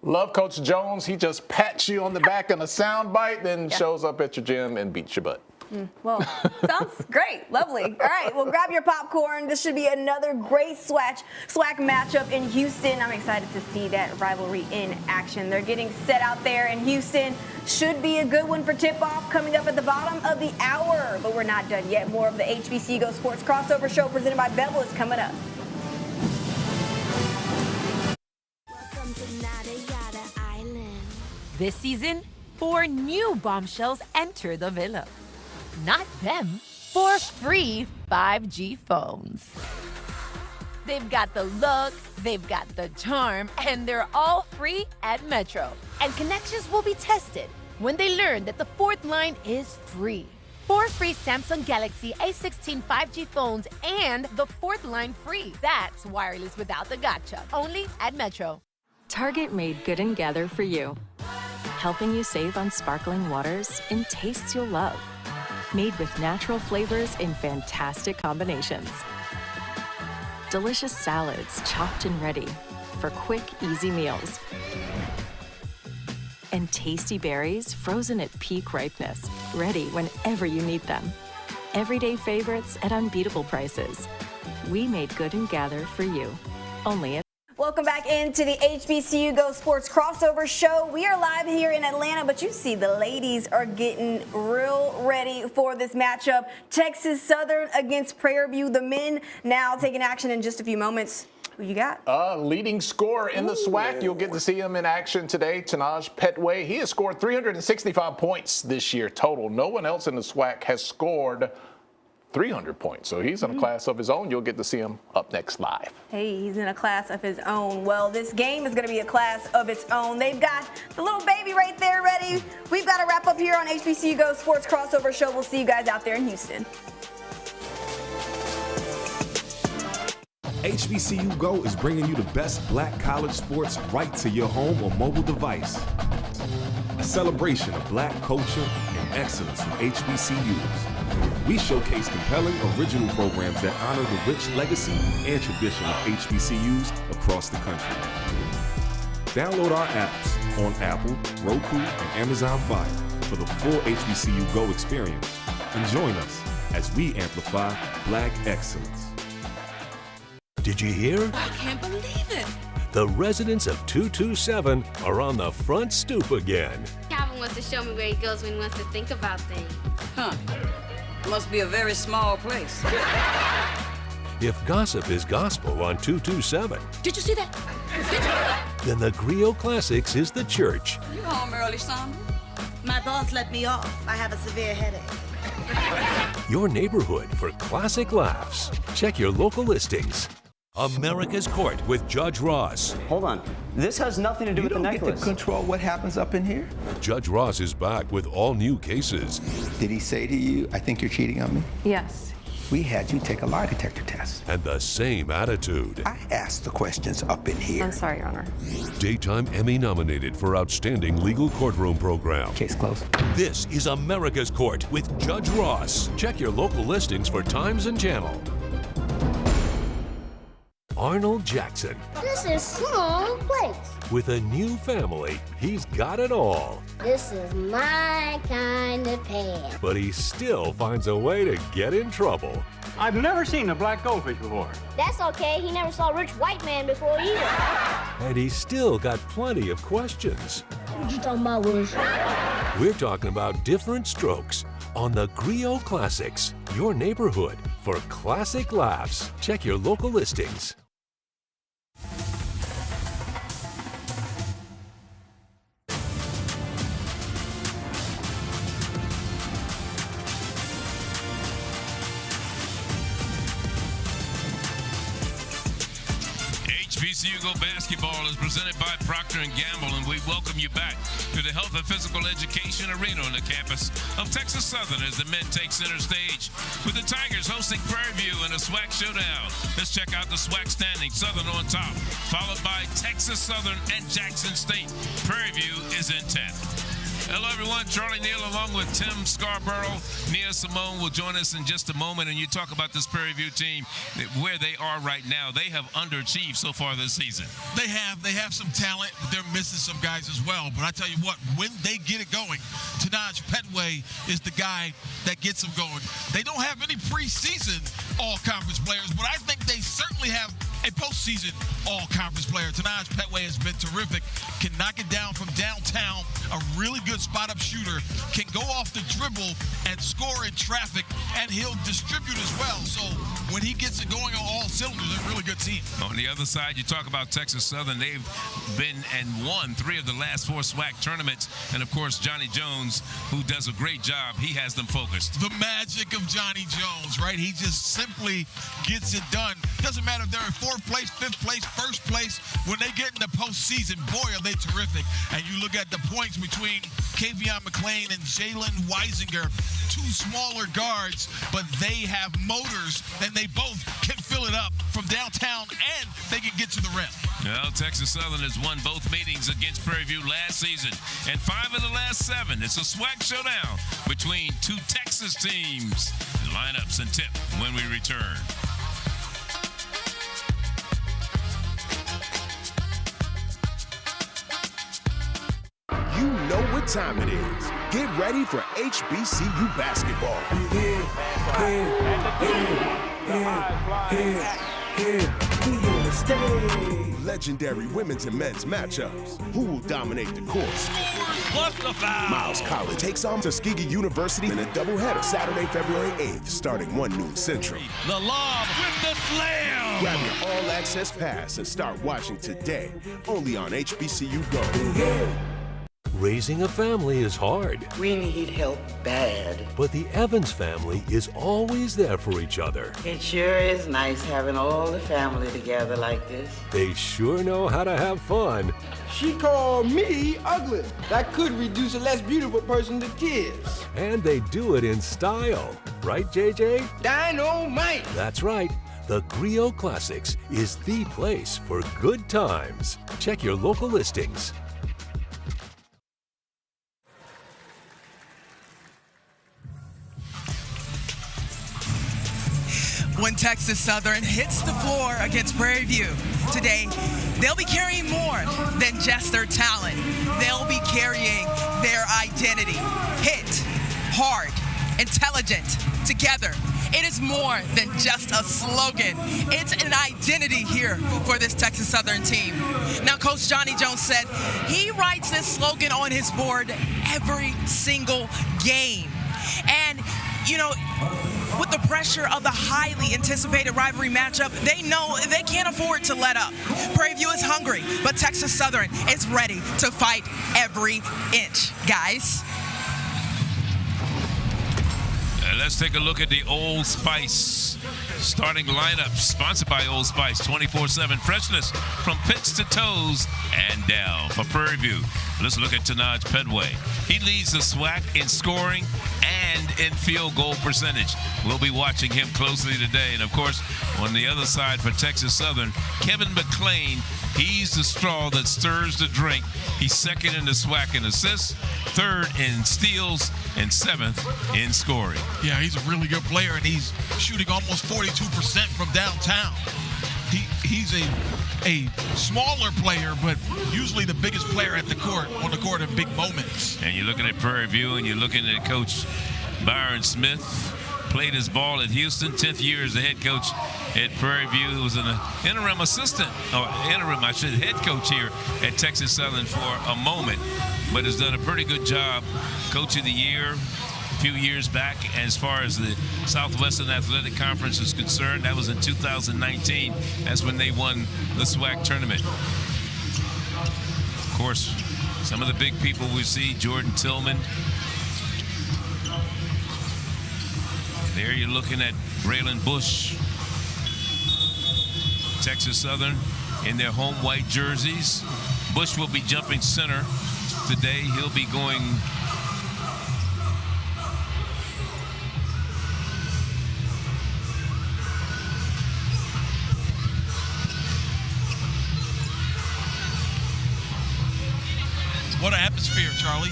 Love Coach Jones. He just pats you on the back in a soundbite, then shows up at your gym and beats your butt. Well, sounds great. Lovely. All right, well, grab your popcorn. This should be another great SWAC matchup in Houston. I'm excited to see that rivalry in action. They're getting set out there in Houston. Should be a good one for tip-off coming up at the bottom of the hour. But we're not done yet. More of the HBCU Go Sports Crossover Show presented by Bevel is coming up. Welcome to Nada Yada Island. This season, 4 new bombshells enter the villa. Not them, 4 free 5G phones. They've got the look, they've got the charm, and they're all free at Metro. And connections will be tested when they learn that the 4th line is free. 4 free Samsung Galaxy A16 5G phones and the 4th line free. That's wireless without the gotcha. Only at Metro. Target made Good and Gather for you, helping you save on sparkling waters in tastes you'll love. Made with natural flavors in fantastic combinations. Delicious salads chopped and ready for quick, easy meals. And tasty berries frozen at peak ripeness, ready whenever you need them. Everyday favorites at unbeatable prices. We made Good and Gather for you. Only at Welcome back into the HBCU Go Sports Crossover Show. We are live here in Atlanta, but you see the ladies are getting real ready for this matchup. Texas Southern against Prairie View. The men now taking action in just a few moments. Who you got? Leading scorer in the SWAC. You'll get to see him in action today, Tanaj Petway. He has scored 365 points this year total. No one else in the SWAC has scored 300 points. So he's in a class of his own. You'll get to see him up next live. Hey, he's in a class of his own. Well, this game is going to be a class of its own. They've got the little baby right there ready. We've got to wrap up here on HBCU Go Sports Crossover Show. We'll see you guys out there in Houston. HBCU Go is bringing you the best black college sports right to your home or mobile device. A celebration of black culture and excellence from HBCUs. We showcase compelling original programs that honor the rich legacy and tradition of HBCUs across the country. Download our apps on Apple, Roku, and Amazon Fire for the full HBCU Go experience. And join us as we amplify black excellence. Did you hear? I can't believe it. The residents of 227 are on the front stoop again. Calvin wants to show me where he goes when he wants to think about things. Huh. Must be a very small place. If gossip is gospel on 227, Did you see that? then the Griot Classics is the church. You home early, Sandra? My boss let me off. I have a severe headache. Your neighborhood for classic laughs. Check your local listings. America's Court with Judge Ross. Hold on. This has nothing to do with the necklace. You don't get to control what happens up in here? Judge Ross is back with all new cases. Did he say to you, I think you're cheating on me? Yes. We had you take a lie detector test. And the same attitude. I asked the questions up in here. I'm sorry, Your Honor. Daytime Emmy nominated for Outstanding Legal Courtroom Program. Case closed. This is America's Court with Judge Ross. Check your local listings for times and channel. Arnold Jackson. This is small place. With a new family, he's got it all. This is my kind of pan. But he still finds a way to get in trouble. I've never seen a black goldfish before. That's okay. He never saw a rich white man before either. And he's still got plenty of questions. What you talking about, Wish? We're talking about different strokes on the Griot Classics, your neighborhood for classic laughs. Check your local listings. HBCU Go basketball is presented by Procter & Gamble, and we welcome you back to the Health and Physical Education Arena on the campus of Texas Southern as the men take center stage with the Tigers hosting Prairie View in a SWAC showdown. Let's check out the SWAC standing. Southern on top, followed by Texas Southern and Jackson State. Prairie View is in 10th. Hello, everyone. Charlie Neal along with Tim Scarborough. Nia Simone will join us in just a moment. And you talk about this Prairie View team, where they are right now. They have underachieved so far this season. They have some talent, but they're missing some guys as well. But I tell you what, when they get it going, Tanaj Petway is the guy that gets them going. They don't have any preseason all-conference players, but I think they certainly have a postseason all-conference player. Tanaj Petway has been terrific, can knock it down from downtown, a really good spot-up shooter, can go off the dribble and score in traffic, and he'll distribute as well. So when he gets it going on all cylinders, they're a really good team. On the other side, you talk about Texas Southern. They've been and won 3 of the last 4 SWAC tournaments. And, of course, Johnny Jones, who does a great job, he has them focused. The magic of Johnny Jones, right? He just simply gets it done. Doesn't matter if they're in 4th place, 5th place, 1st place. When they get in the postseason, boy, are they terrific. And you look at the points between Kavion McClain and Jalen Weisinger, 2 smaller guards, but they have motors, and they both can fill it up from downtown, and they can get to the rim. Well, Texas Southern has won both meetings against Prairie View last season, and 5 of the last 7. It's a SWAC showdown between 2 Texas teams. Lineups and tip when we return. You know what time it is. Get ready for HBCU basketball. Legendary women's and men's matchups. Who will dominate the court? Plus the foul. Miles College takes on Tuskegee University in a doubleheader Saturday, February 8th, starting 1 noon Central. The lob with the slam. Grab your all-access pass and start watching today, only on HBCU Go. Raising a family is hard. We need help bad. But the Evans family is always there for each other. It sure is nice having all the family together like this. They sure know how to have fun. She called me ugly. That could reduce a less beautiful person to tears. And they do it in style. Right, JJ? Dynamite! That's right. The Griot Classics is the place for good times. Check your local listings. when Texas Southern hits the floor against Prairie View today, they'll be carrying more than just their talent. They'll be carrying their identity. Hit, hard, intelligent, together. It is more than just a slogan. It's an identity here for this Texas Southern team. Now, Coach Johnny Jones said he writes this slogan on his board every single game. And, you know, with the pressure of the highly anticipated rivalry matchup, they know they can't afford to let up. Prairie View is hungry, but Texas Southern is ready to fight every inch, guys. Let's take a look at the Old Spice starting lineup, sponsored by Old Spice. 24/7 freshness from pits to toes and down. For Prairie View, let's look at Tanaj Pedway. He leads the SWAC in scoring and in field goal percentage. We'll be watching him closely today. And, of course, on the other side for Texas Southern, Kevin McLean. He's the straw that stirs the drink. He's second in the SWAC in assists, third in steals, and seventh in scoring. Yeah, he's a really good player, and he's shooting almost 42% from downtown. He's a smaller player, but usually the biggest player on the court in big moments. And you're looking at Prairie View, and you're looking at Coach Byron Smith. Played his ball at Houston, 10th year as the head coach at Prairie View. He was an interim head coach here at Texas Southern for a moment, but has done a pretty good job. Coach of the year a few years back as far as the Southwestern Athletic Conference is concerned. That was in 2019. That's when they won the SWAC tournament. Of course, some of the big people we see, Jordan Tillman. There you're looking at Braylon Bush. Texas Southern in their home white jerseys. Bush will be jumping center today. He'll be going what an atmosphere, Charlie.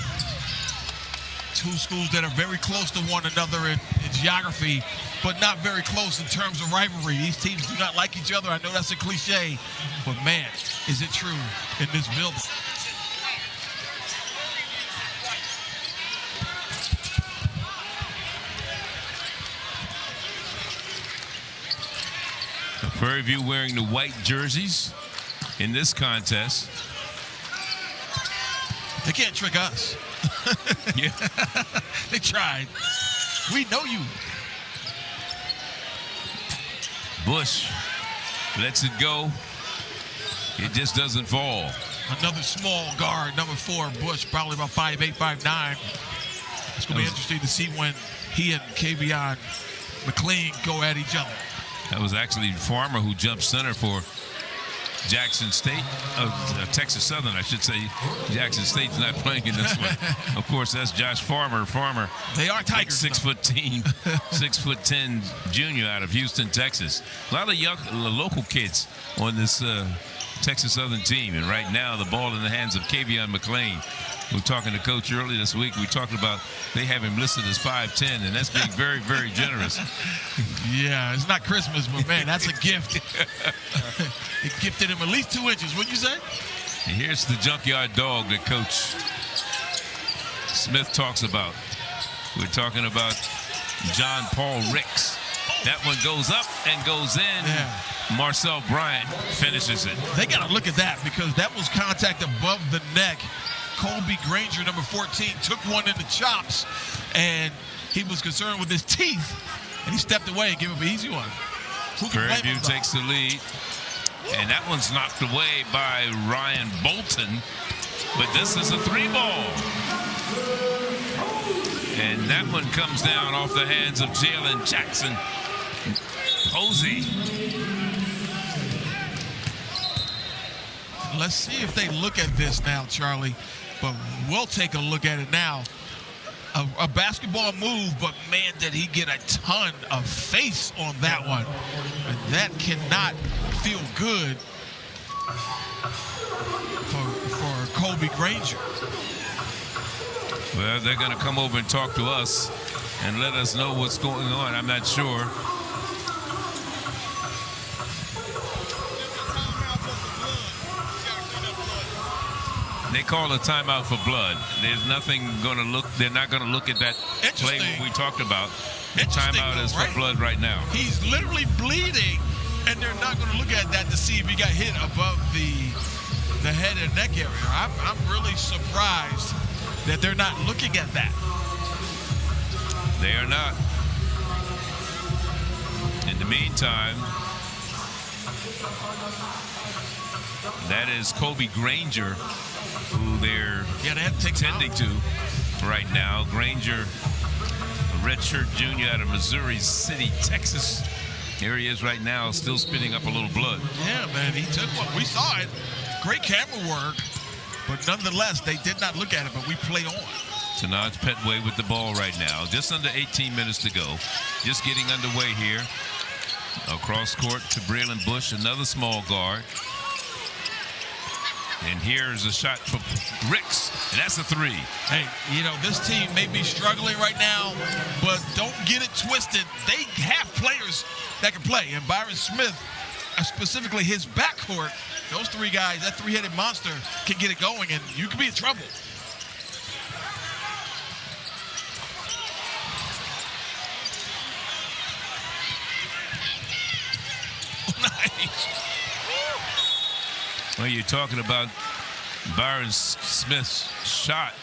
Two schools that are very close to one another in geography, but not very close in terms of rivalry. These teams do not like each other. I know that's a cliche, but man, is it true in this building. Prairie View wearing the white jerseys in this contest. They can't trick us. Yeah. They tried. We know you. Bush lets it go. It just doesn't fall. Another small guard, number 4, Bush, probably about 5'8", 5'9". It's going to be interesting to see when he and Kavion McLean go at each other. That was actually Farmer who jumped center for Jackson State, Texas Southern, I should say. Jackson State's not playing in this one. Of course, that's Josh Farmer. They are Tigers. 6'10" junior out of Houston, Texas. A lot of young local kids on this Texas Southern team, and right now the ball in the hands of Kavion McLean. We were talking to Coach earlier this week. We talked about they have him listed as 5'10", and that's being very, very generous. Yeah, it's not Christmas, but man, that's a gift. It gifted him at least 2 inches, wouldn't you say? And here's the junkyard dog that Coach Smith talks about. We're talking about John Paul Ricks. That one goes up and goes in. Yeah. Marcel Bryant finishes it. They got to look at that because that was contact above the neck. Colby Granger, number 14, took one in the chops, and he was concerned with his teeth, and he stepped away and gave him an easy one. Prairie View takes the lead, and that one's knocked away by Ryan Bolton, but this is a 3-ball. And that one comes down off the hands of Jalen Jackson. Posey. Let's see if they look at this now, Charlie. But we'll take a look at it now. A basketball move, but man, did he get a ton of face on that one. And that cannot feel good for Colby Granger. Well, they're going to come over and talk to us and let us know what's going on. I'm not sure. They call a timeout for blood. There's nothing going to look. They're not going to look at that play we talked about. The timeout is for blood right now. He's literally bleeding, and they're not going to look at that to see if he got hit above the head and neck area. I'm really surprised that they're not looking at that. They are not. In the meantime, that is Kobe Granger, who they're tending to right now. Granger, a redshirt junior out of Missouri City, Texas. Here he is right now, still spitting up a little blood. Yeah, man, he took one. We saw it. Great camera work, but nonetheless, they did not look at it, but we play on. Tanaj Petway with the ball right now. Just under 18 minutes to go. Just getting underway here. Across court to Braylon Bush, another small guard. And here's a shot for Ricks, and that's a three. Hey, you know, this team may be struggling right now, but don't get it twisted. They have players that can play, and Byron Smith, specifically his backcourt, those three guys, that three-headed monster can get it going, and you could be in trouble. Nice. Well, you're talking about Byron Smith's shot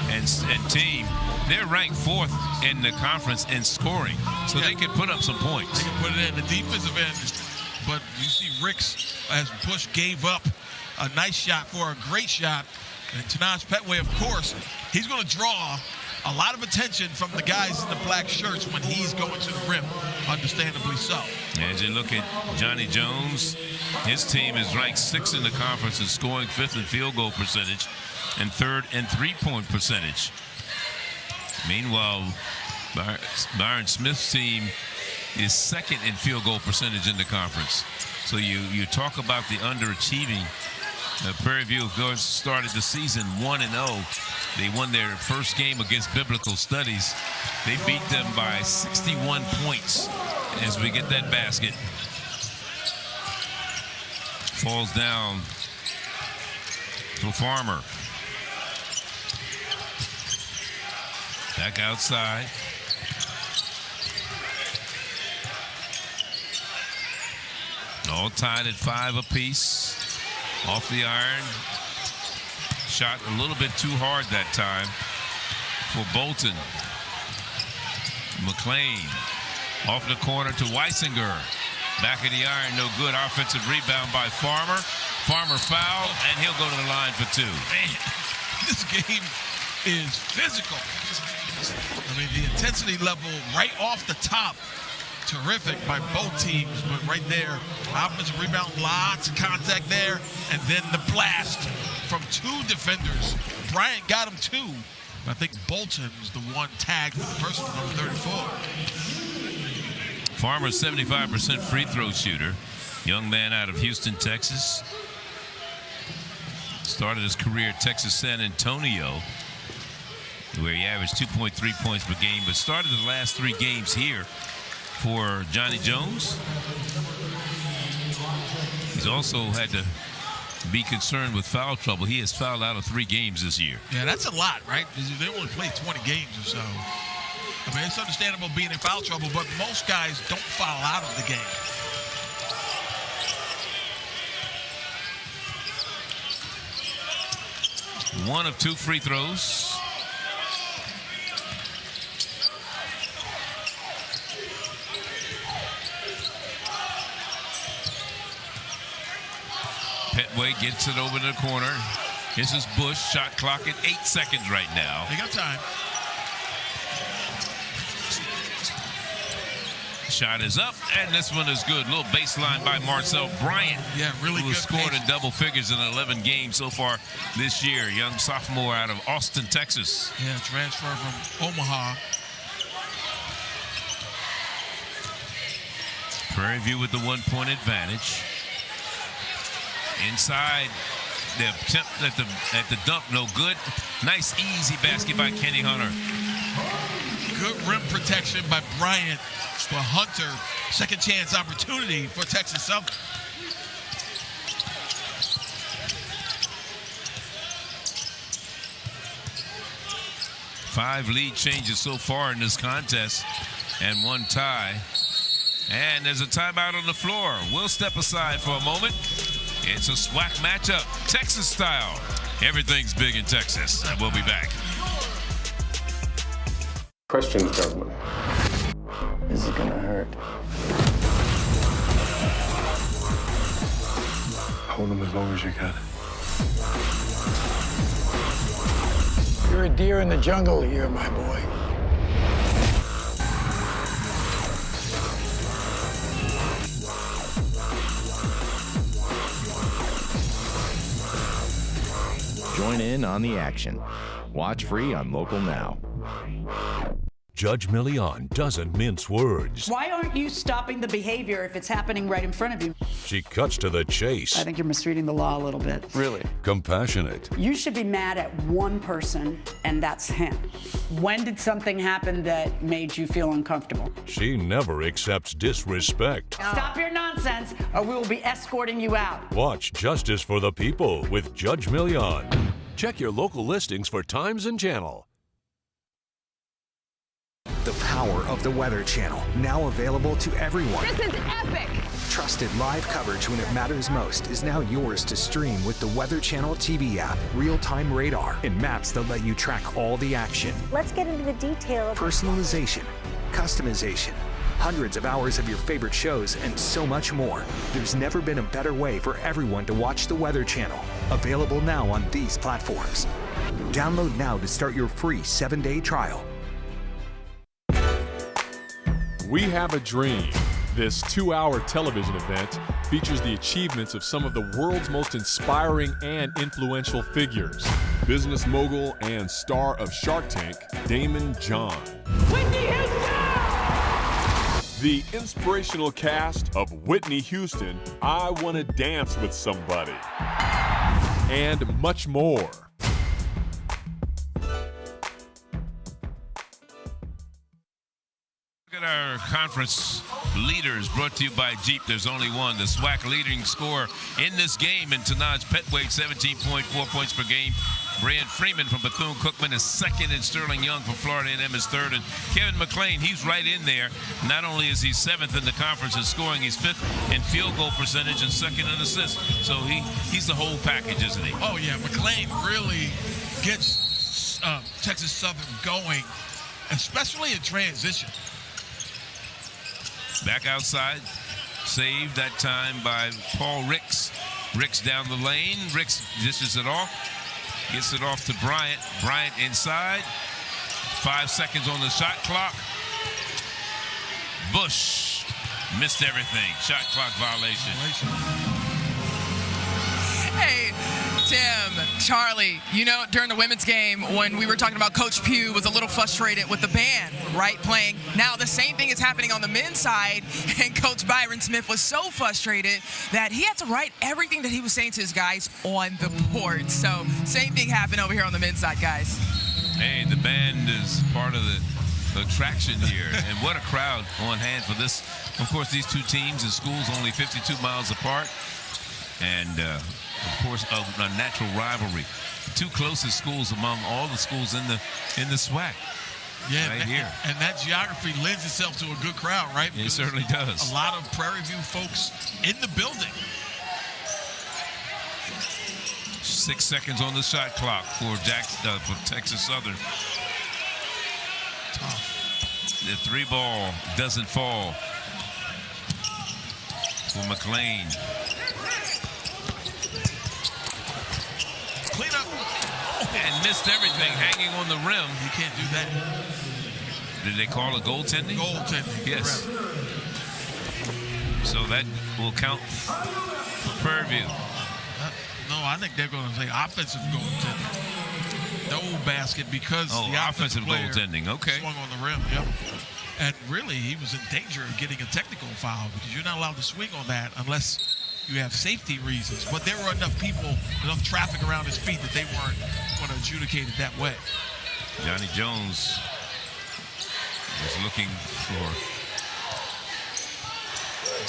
and team. They're ranked 4th in the conference in scoring, so they can put up some points. They can put it in the defensive end, but you see Ricks, as Bush gave up a nice shot for a great shot. And Tanaj Petway, of course, he's going to draw a lot of attention from the guys in the black shirts when he's going to the rim, understandably so. As you look at Johnny Jones, his team is ranked 6th in the conference in scoring, 5th in field goal percentage, and 3rd in three-point percentage. Meanwhile, Byron Smith's team is 2nd in field goal percentage in the conference. So you talk about the underachieving. Prairie View, of course, started the season 1-0. They won their first game against Biblical Studies. They beat them by 61 points as we get that basket. Falls down to Farmer. Back outside. All tied at 5 apiece. Off the iron. Shot a little bit too hard that time for Bolton. McLean off the corner to Weisinger. Back of the iron, no good. Offensive rebound by Farmer. Farmer foul, and he'll go to the line for 2. Man, this game is physical. I mean, the intensity level right off the top, terrific by both teams, but right there, offensive rebound, lots of contact there, and then the blast from 2 defenders. Bryant got him 2, but I think Bolton was the one tagged with the person number 34. Farmer, 75% free throw shooter. Young man out of Houston, Texas. Started his career at Texas San Antonio, where he averaged 2.3 points per game, but started the last 3 games here for Johnny Jones. He's also had to be concerned with foul trouble. He has fouled out of 3 games this year. Yeah, that's a lot, right? They only play 20 games or so. I mean, it's understandable being in foul trouble, but most guys don't foul out of the game. One of 2 free throws. Petway gets it over to the corner. This is Bush. Shot clock at 8 seconds right now. They got time. Shot is up, and this one is good. Little baseline by Marcel Bryant. Yeah, really who good. Who scored in double figures in 11 games so far this year. Young sophomore out of Austin, Texas. Yeah, transfer from Omaha. Prairie View with the 1-point advantage. Inside, the attempt at the dunk, no good. Nice, easy basket by Kenny Hunter. Good rim protection by Bryant for Hunter. Second chance opportunity for Texas Southern. 5 lead changes so far in this contest and 1 tie. And there's a timeout on the floor. We'll step aside for a moment. It's a SWAC matchup, Texas style. Everything's big in Texas. And we'll be back. Questions, gentlemen. This is gonna hurt. Hold him as long as you can. You're a deer in the jungle here, my boy. Join in on the action. Watch free on Local Now. Judge Millian doesn't mince words. Why aren't you stopping the behavior if it's happening right in front of you? She cuts to the chase. I think you're misreading the law a little bit. Really? Compassionate. You should be mad at one person, and that's him. When did something happen that made you feel uncomfortable? She never accepts disrespect. Stop your nonsense, or we will be escorting you out. Watch Justice for the People with Judge Millian. Check your local listings for times and channel. The power of the Weather Channel, now available to everyone. This is epic! Trusted live coverage when it matters most is now yours to stream with the Weather Channel TV app, real-time radar, and maps that let you track all the action. Let's get into the detail. Personalization, customization, hundreds of hours of your favorite shows, and so much more. There's never been a better way for everyone to watch the Weather Channel. Available now on these platforms. Download now to start your free 7-day trial. We Have a Dream. This 2-hour television event features the achievements of some of the world's most inspiring and influential figures. Business mogul and star of Shark Tank, Damon John. Whitney Houston! The inspirational cast of Whitney Houston, I Wanna Dance with Somebody, and much more. Look at our conference leaders brought to you by Jeep. There's only one. The SWAC leading scorer in this game in Tanaj Petway, 17.4 points per game. Brian Freeman from Bethune-Cookman is second, and Sterling Young from Florida A&M is third. And Kevin McLean, he's right in there. Not only is he 7th in the conference in scoring, he's 5th in field goal percentage and 2nd in assists. So he's the whole package, isn't he? Oh, yeah. McLean really gets Texas Southern going, especially in transition. Back outside, saved that time by Paul Ricks. Ricks down the lane. Ricks dishes it off. Gets it off to Bryant. Bryant inside. 5 seconds on the shot clock. Bush missed everything. Shot clock violation. Hey, Tim, Charlie, you know, during the women's game when we were talking about Coach Pugh was a little frustrated with the band, right, playing. Now the same thing is happening on the men's side, and Coach Byron Smith was so frustrated that he had to write everything that he was saying to his guys on the board. So same thing happened over here on the men's side, guys. Hey, the band is part of the attraction here, and what a crowd on hand for this. Of course, these two teams and schools only 52 miles apart, and of course, a natural rivalry. Two closest schools among all the schools in the SWAC. Yeah, right here. And that geography lends itself to a good crowd, right? It certainly does. A lot of Prairie View folks in the building. 6 seconds on the shot clock for Texas Southern. The 3-ball doesn't fall for McLean. Clean up. And missed everything, hanging on the rim. You can't do that. Did they call it goaltending? Goaltending. Yes. Correct. So that will count for Prairie View. No, I think they're going to say offensive goaltending. No basket because the offensive goaltending. Okay. Swung on the rim. Yep. And really, he was in danger of getting a technical foul because you're not allowed to swing on that unless you have safety reasons. But there were enough people, enough traffic around his feet that they weren't going to adjudicate it that way. Johnny Jones was looking for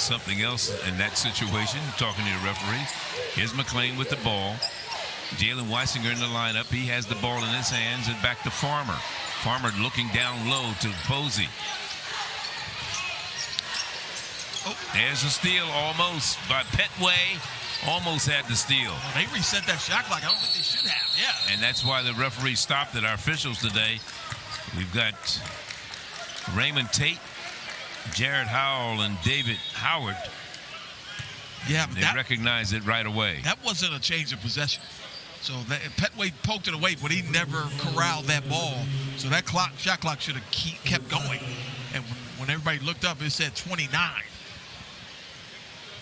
something else in that situation, talking to the referee. Here's McLean with the ball. Jalen Weisinger in the lineup. He has the ball in his hands, and back to Farmer. Farmer looking down low to Posey. Oh, there's a steal almost by Petway. Almost had the steal. Well, they reset that shot clock. I don't think they should have. Yeah. And that's why the referee stopped it. Our officials today, we've got Raymond Tate, Jared Howell, and David Howard. Yeah, they recognized it right away. That wasn't a change of possession. So Petway poked it away, but he never corralled that ball. So that shot clock should have kept going. And when everybody looked up, it said 29.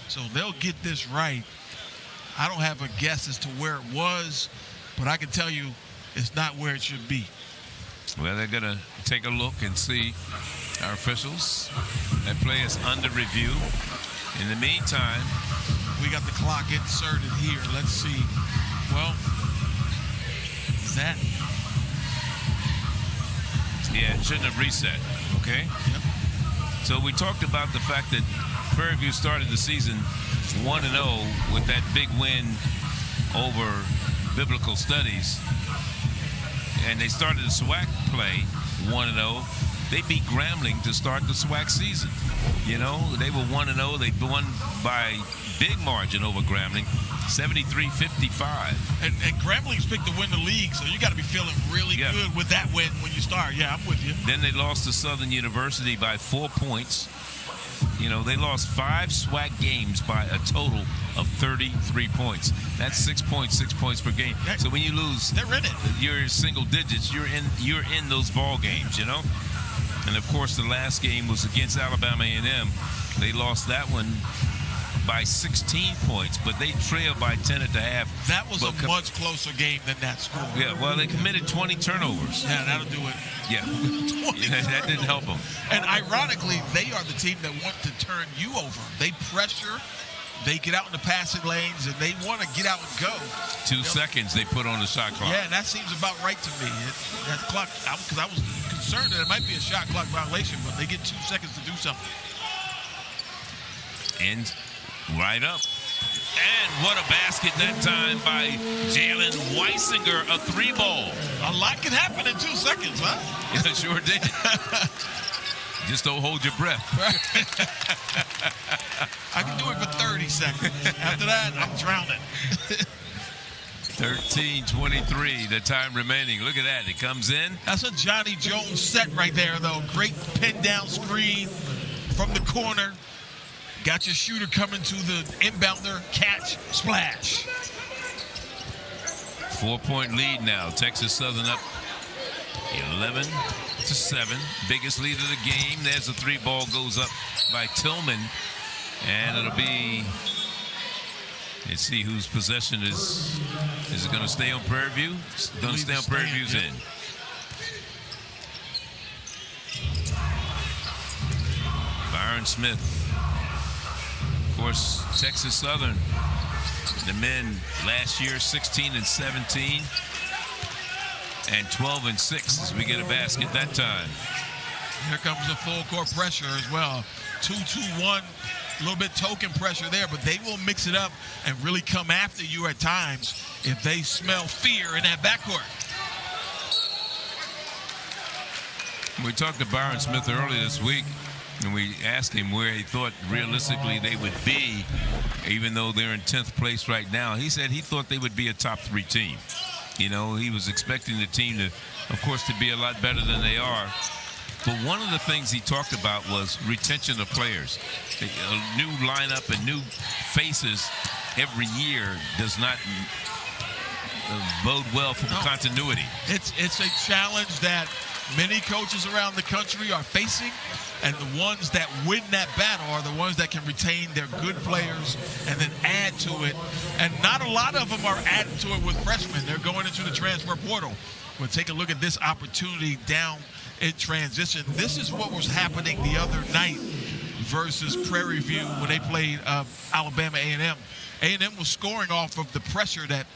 So they'll get this right. I don't have a guess as to where it was, but I can tell you it's not where it should be. Well, they're going to take a look and see. Our officials, that play is under review. In the meantime, we got the clock inserted here. Let's see. Well, that. Yeah, it shouldn't have reset. Okay. Yep. So we talked about the fact that Prairie View started the season 1-0 with that big win over Biblical Studies. And they started the SWAC play 1-0. They beat Grambling to start the SWAC season. You know, they were 1-0. They won by big margin over Grambling, 73-55. And Grambling's picked to win the league, so you got to be feeling really good with that win when you start. Yeah, I'm with you. Then they lost to Southern University by 4 points. You know, they lost 5 SWAC games by a total of 33 points. That's 6 points per game. So when you lose, they're in it. You're single digits. You're in those ball games, you know. And of course, the last game was against Alabama A&M. They lost that one by 16 points, but they trailed by 10 at the half. That was a much closer game than that score. Yeah, well, they committed 20 turnovers. Yeah, that'll do it. Yeah, that didn't help them. And ironically, they are the team that want to turn you over. They pressure, they get out in the passing lanes, and they want to get out and go. 2 seconds they put on the shot clock. Yeah, and that seems about right to me. That clock, because I was concerned that it might be a shot clock violation, but they get 2 seconds to do something. And right up. And what a basket that time by Jalen Weisinger, a 3-ball. A lot can happen in 2 seconds, huh? Yeah, sure did. Just don't hold your breath. I can do it for 30 seconds. After that, I'm drowning. 13:23, the time remaining. Look at that. It comes in. That's a Johnny Jones set right there, though. Great pin down screen from the corner. Got your shooter coming to the inbounder, catch, splash. 4-point lead now. Texas Southern up 11-7. Biggest lead of the game. There's a 3-ball goes up by Tillman. And it'll be, let's see whose possession is it going to stay on Prairie View? It's going to stay on Prairie View's end. Byron Smith. Of course, Texas Southern, the men last year 16-17 and 12-6 as we get a basket that time. Here comes the full court pressure as well. 2-2-1, a little bit token pressure there, but they will mix it up and really come after you at times if they smell fear in that backcourt. We talked to Byron Smith earlier this week. And we asked him where he thought realistically they would be, even though they're in 10th place right now. He said he thought they would be a top 3 team. You know, he was expecting the team to, of course, to be a lot better than they are. But one of the things he talked about was retention of players. A new lineup and new faces every year does not bode well for continuity. It's a challenge that many coaches around the country are facing. And the ones that win that battle are the ones that can retain their good players and then add to it. And not a lot of them are adding to it with freshmen. They're going into the transfer portal. We'll take a look at this opportunity down in transition. This is what was happening the other night versus Prairie View when they played Alabama A&M. A&M was scoring off of the pressure that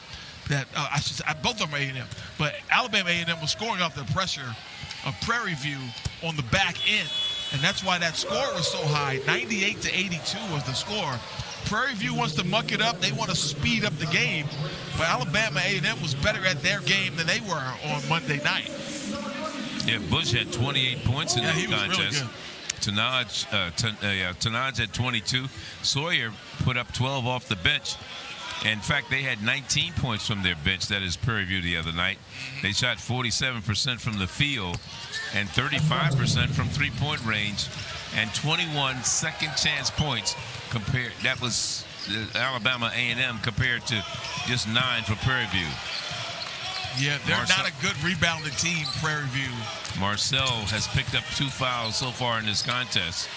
both of them are A&M. But Alabama A&M was scoring off the pressure of Prairie View on the back end. And that's why that score was so high. 98-82 was the score. Prairie View wants to muck it up. They want to speed up the game. But Alabama A&M was better at their game than they were on Monday night. Yeah, Bush had 28 points in he the was really contest. Tanaj had 22. Sawyer put up 12 off the bench. In fact, they had 19 points from their bench. That is Prairie View the other night. They shot 47% from the field and 35% from three-point range, and 21 second-chance points compared. That was Alabama A&M compared to just 9 for Prairie View. Yeah, they're not a good rebounding team, Prairie View. Marcel has picked up 2 fouls so far in this contest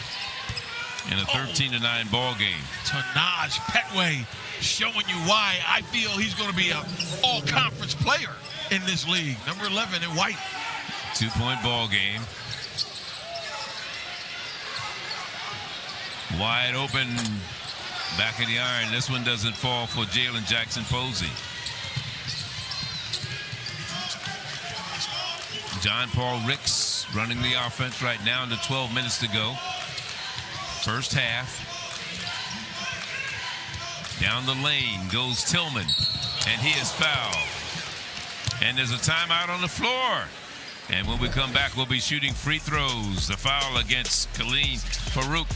in a 13-9 ball game. Tanaj Petway showing you why I feel he's going to be an all-conference player in this league. Number 11 in white. 2-point ball game. Wide open, back of the iron. This one doesn't fall for Jalen Jackson Posey. John Paul Ricks running the offense right now under 12 minutes to go. First half. Down the lane goes Tillman, and he is fouled. And there's a timeout on the floor. And when we come back, we'll be shooting free throws. The foul against Khalid Farouk.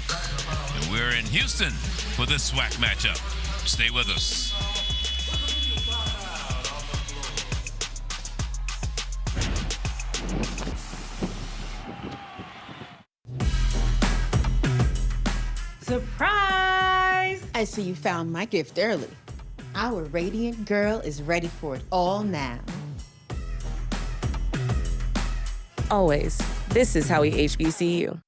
And we're in Houston for this SWAC matchup. Stay with us. Surprise! I see you found my gift early. Our radiant girl is ready for it all now. Always. This is how we HBCU.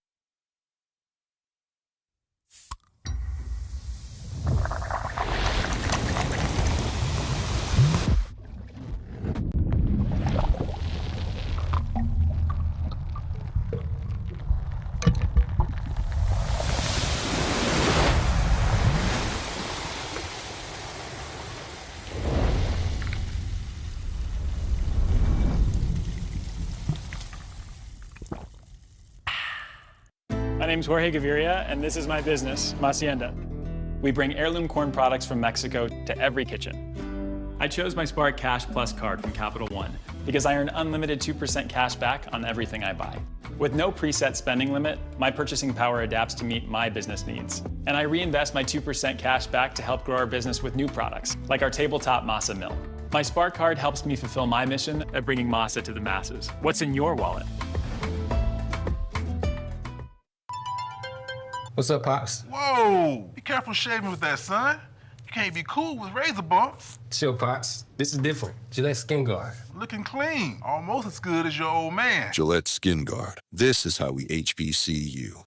My name's Jorge Gaviria, and this is my business, Hacienda. We bring heirloom corn products from Mexico to every kitchen. I chose my Spark Cash Plus card from Capital One because I earn unlimited 2% cash back on everything I buy. With no preset spending limit, my purchasing power adapts to meet my business needs. And I reinvest my 2% cash back to help grow our business with new products, like our tabletop masa mill. My Spark card helps me fulfill my mission of bringing masa to the masses. What's in your wallet? What's up, Pops? Whoa! Be careful shaving with that, son. You can't be cool with razor bumps. Chill, Pops. This is different. Gillette Skin Guard. Looking clean. Almost as good as your old man. Gillette Skin Guard. This is how we HBCU.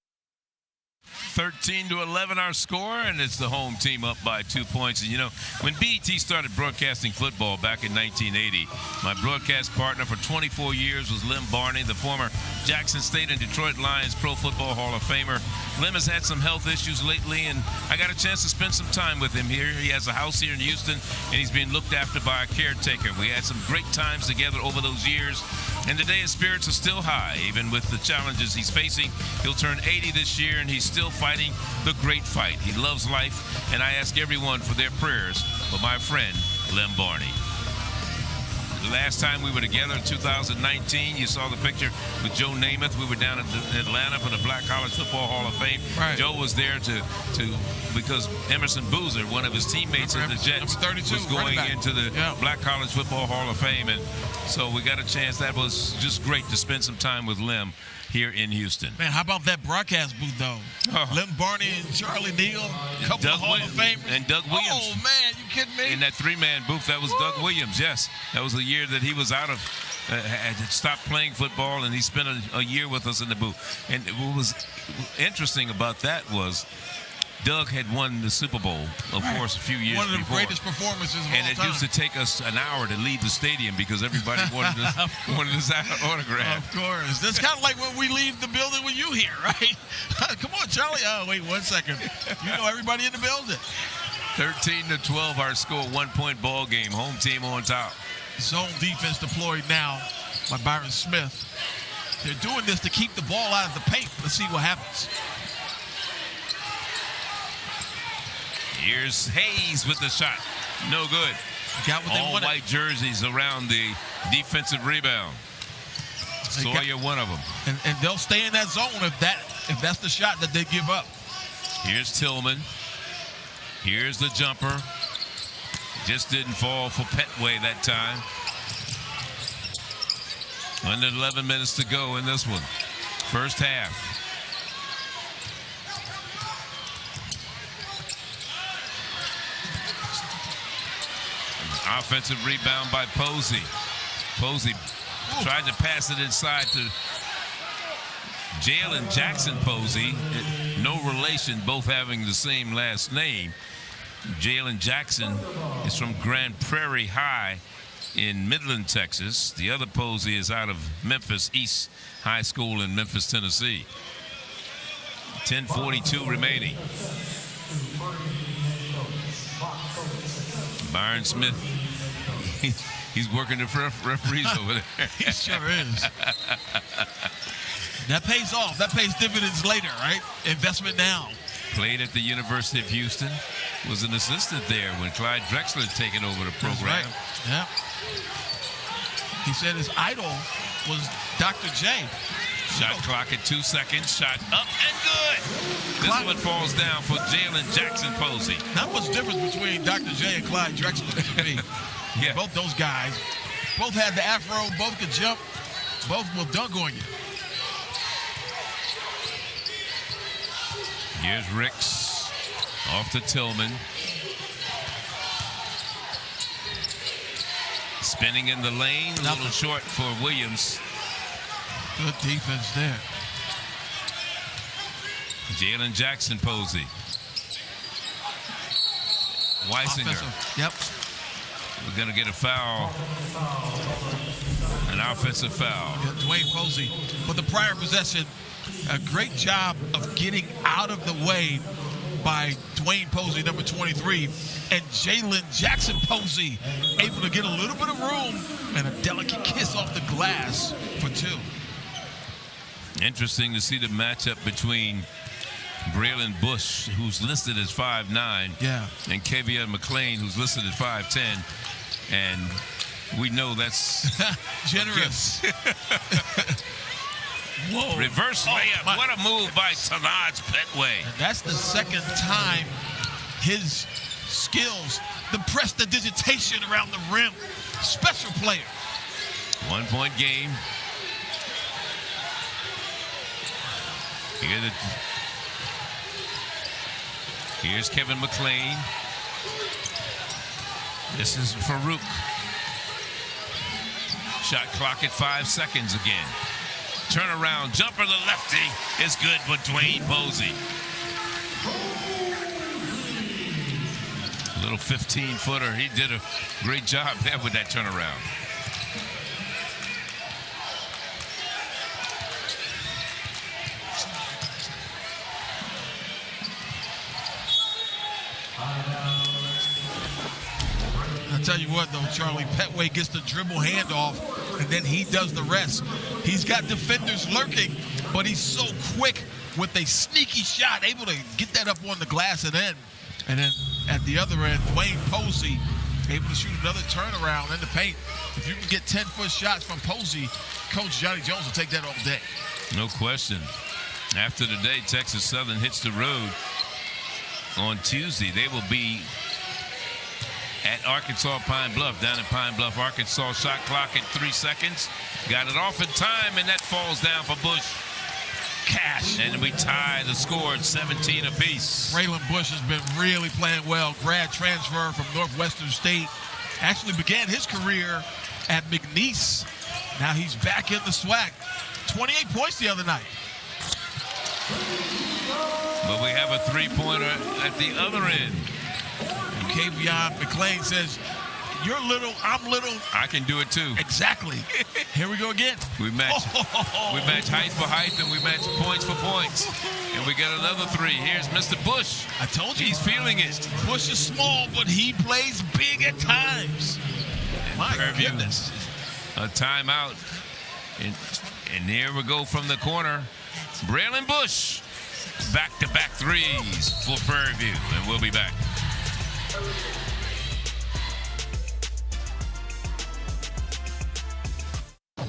13-11 our score, and it's the home team up by 2 points. And you know, when BET started broadcasting football back in 1980, my broadcast partner for 24 years was Lem Barney, the former Jackson State and Detroit Lions Pro Football Hall of Famer. Lem has had some health issues lately, and I got a chance to spend some time with him here. He has a house here in Houston, and he's being looked after by a caretaker. We had some great times together over those years, and today his spirits are still high, even with the challenges he's facing. He'll turn 80 this year, and he's still fighting the great fight. He loves life, and I ask everyone for their prayers for my friend, Lem Barney. Last time we were together in 2019, you saw the picture with Joe Namath. We were down in Atlanta for the Black College Football Hall of Fame. Right. Joe was there because Emerson Boozer, one of his teammates at the Jets, was going into the Black College Football Hall of Fame. And so we got a chance. That was just great to spend some time with Lem here in Houston. Man, how about that broadcast booth, though? Lem Barney and Charlie Neal, a couple of Hall of Famers. And Doug Williams. Oh, man, you kidding me? In that three-man booth, that was Doug Williams, yes. That was the year that he was out of, had stopped playing football, and he spent a year with us in the booth. And what was interesting about that was Doug had won the Super Bowl, of course, a few years before. One of the greatest performances of all time. And it used to take us an hour to leave the stadium because everybody wanted his autograph. Of course. That's kind of like when we leave the building with you here, right? Come on, Charlie. Oh, wait 1 second. You know everybody in the building. 13-12, our score, 1 point ball game. Home team on top. Zone defense deployed now by Byron Smith. They're doing this to keep the ball out of the paint. Let's see what happens. Here's Hayes with the shot. No good. Got what they wanted. All white jerseys around the defensive rebound. Sawyer, one of them. And they'll stay in that zone if that's the shot that they give up. Here's Tillman. Here's the jumper. Just didn't fall for Petway that time. Under 11 minutes to go in this one. First half. Offensive rebound by Posey. Posey tried to pass it inside to Jalen Jackson Posey. No relation, both having the same last name. Jalen Jackson is from Grand Prairie High in Midland, Texas. The other Posey is out of Memphis East High School in Memphis, Tennessee. 10:42 remaining. Byron Smith, he's working the referees over there. He sure is. That pays off. That pays dividends later, right? Investment now. Played at the University of Houston. Was an assistant there when Clyde Drexler had taken over the program. That's right. Yeah. He said his idol was Dr. J. Shot clock at 2 seconds. Shot up and good. This one falls down for Jalen Jackson Posey. Not much difference between Dr. J and Clyde Drexler to me. Yeah. Both those guys. Both had the afro. Both could jump. Both will dunk on you. Here's Ricks. Off to Tillman. Spinning in the lane. A little short for Williams. Good defense there. Jalen Jackson Posey. Weisinger. Yep. We're going to get a foul. An offensive foul. Yeah, Dwayne Posey. But the prior possession, a great job of getting out of the way by Dwayne Posey, number 23, and Jalen Jackson Posey able to get a little bit of room and a delicate kiss off the glass for two. Interesting to see the matchup between Braylon Bush, who's listed as 5'9", and Kevion McClain, who's listed at 5'10", and we know that's generous. Whoa. Reverse layup. What a move by Tanaj Petway. And that's the second time his skills, the prestidigitation around the rim. Special player. 1 point game. Here's Kevin McClain. This is Farouk. Shot clock at 5 seconds again. Turnaround jumper to the lefty is good for Dwayne Posey. Little 15-footer. He did a great job there with that turnaround. I'll tell you what, though, Charlie, Petway gets the dribble handoff, and then he does the rest. He's got defenders lurking, but he's so quick with a sneaky shot, able to get that up on the glass and then at the other end, Dwayne Posey able to shoot another turnaround in the paint. If you can get 10-foot shots from Posey, Coach Johnny Jones will take that all day. No question. After today, Texas Southern hits the road on Tuesday. They will be at Arkansas Pine Bluff, down in Pine Bluff, Arkansas. Shot clock at 3 seconds. Got it off in time, and that falls down for Bush. Cash. And we tie the score at 17 apiece. Braylon Bush has been really playing well. Grad transfer from Northwestern State. Actually began his career at McNeese. Now he's back in the SWAC. 28 points the other night. But we have a three-pointer at the other end. And Kevion McClain says, you're little, I'm little. I can do it too. Exactly. Here we go again. We match height for height, and we match points for points. And we got another three. Here's Mr. Bush. I told you. He's feeling it. Bush is small, but he plays big at times. My goodness. A timeout. And here we go from the corner. Braylon Bush. Back-to-back threes for Prairie View. And we'll be back.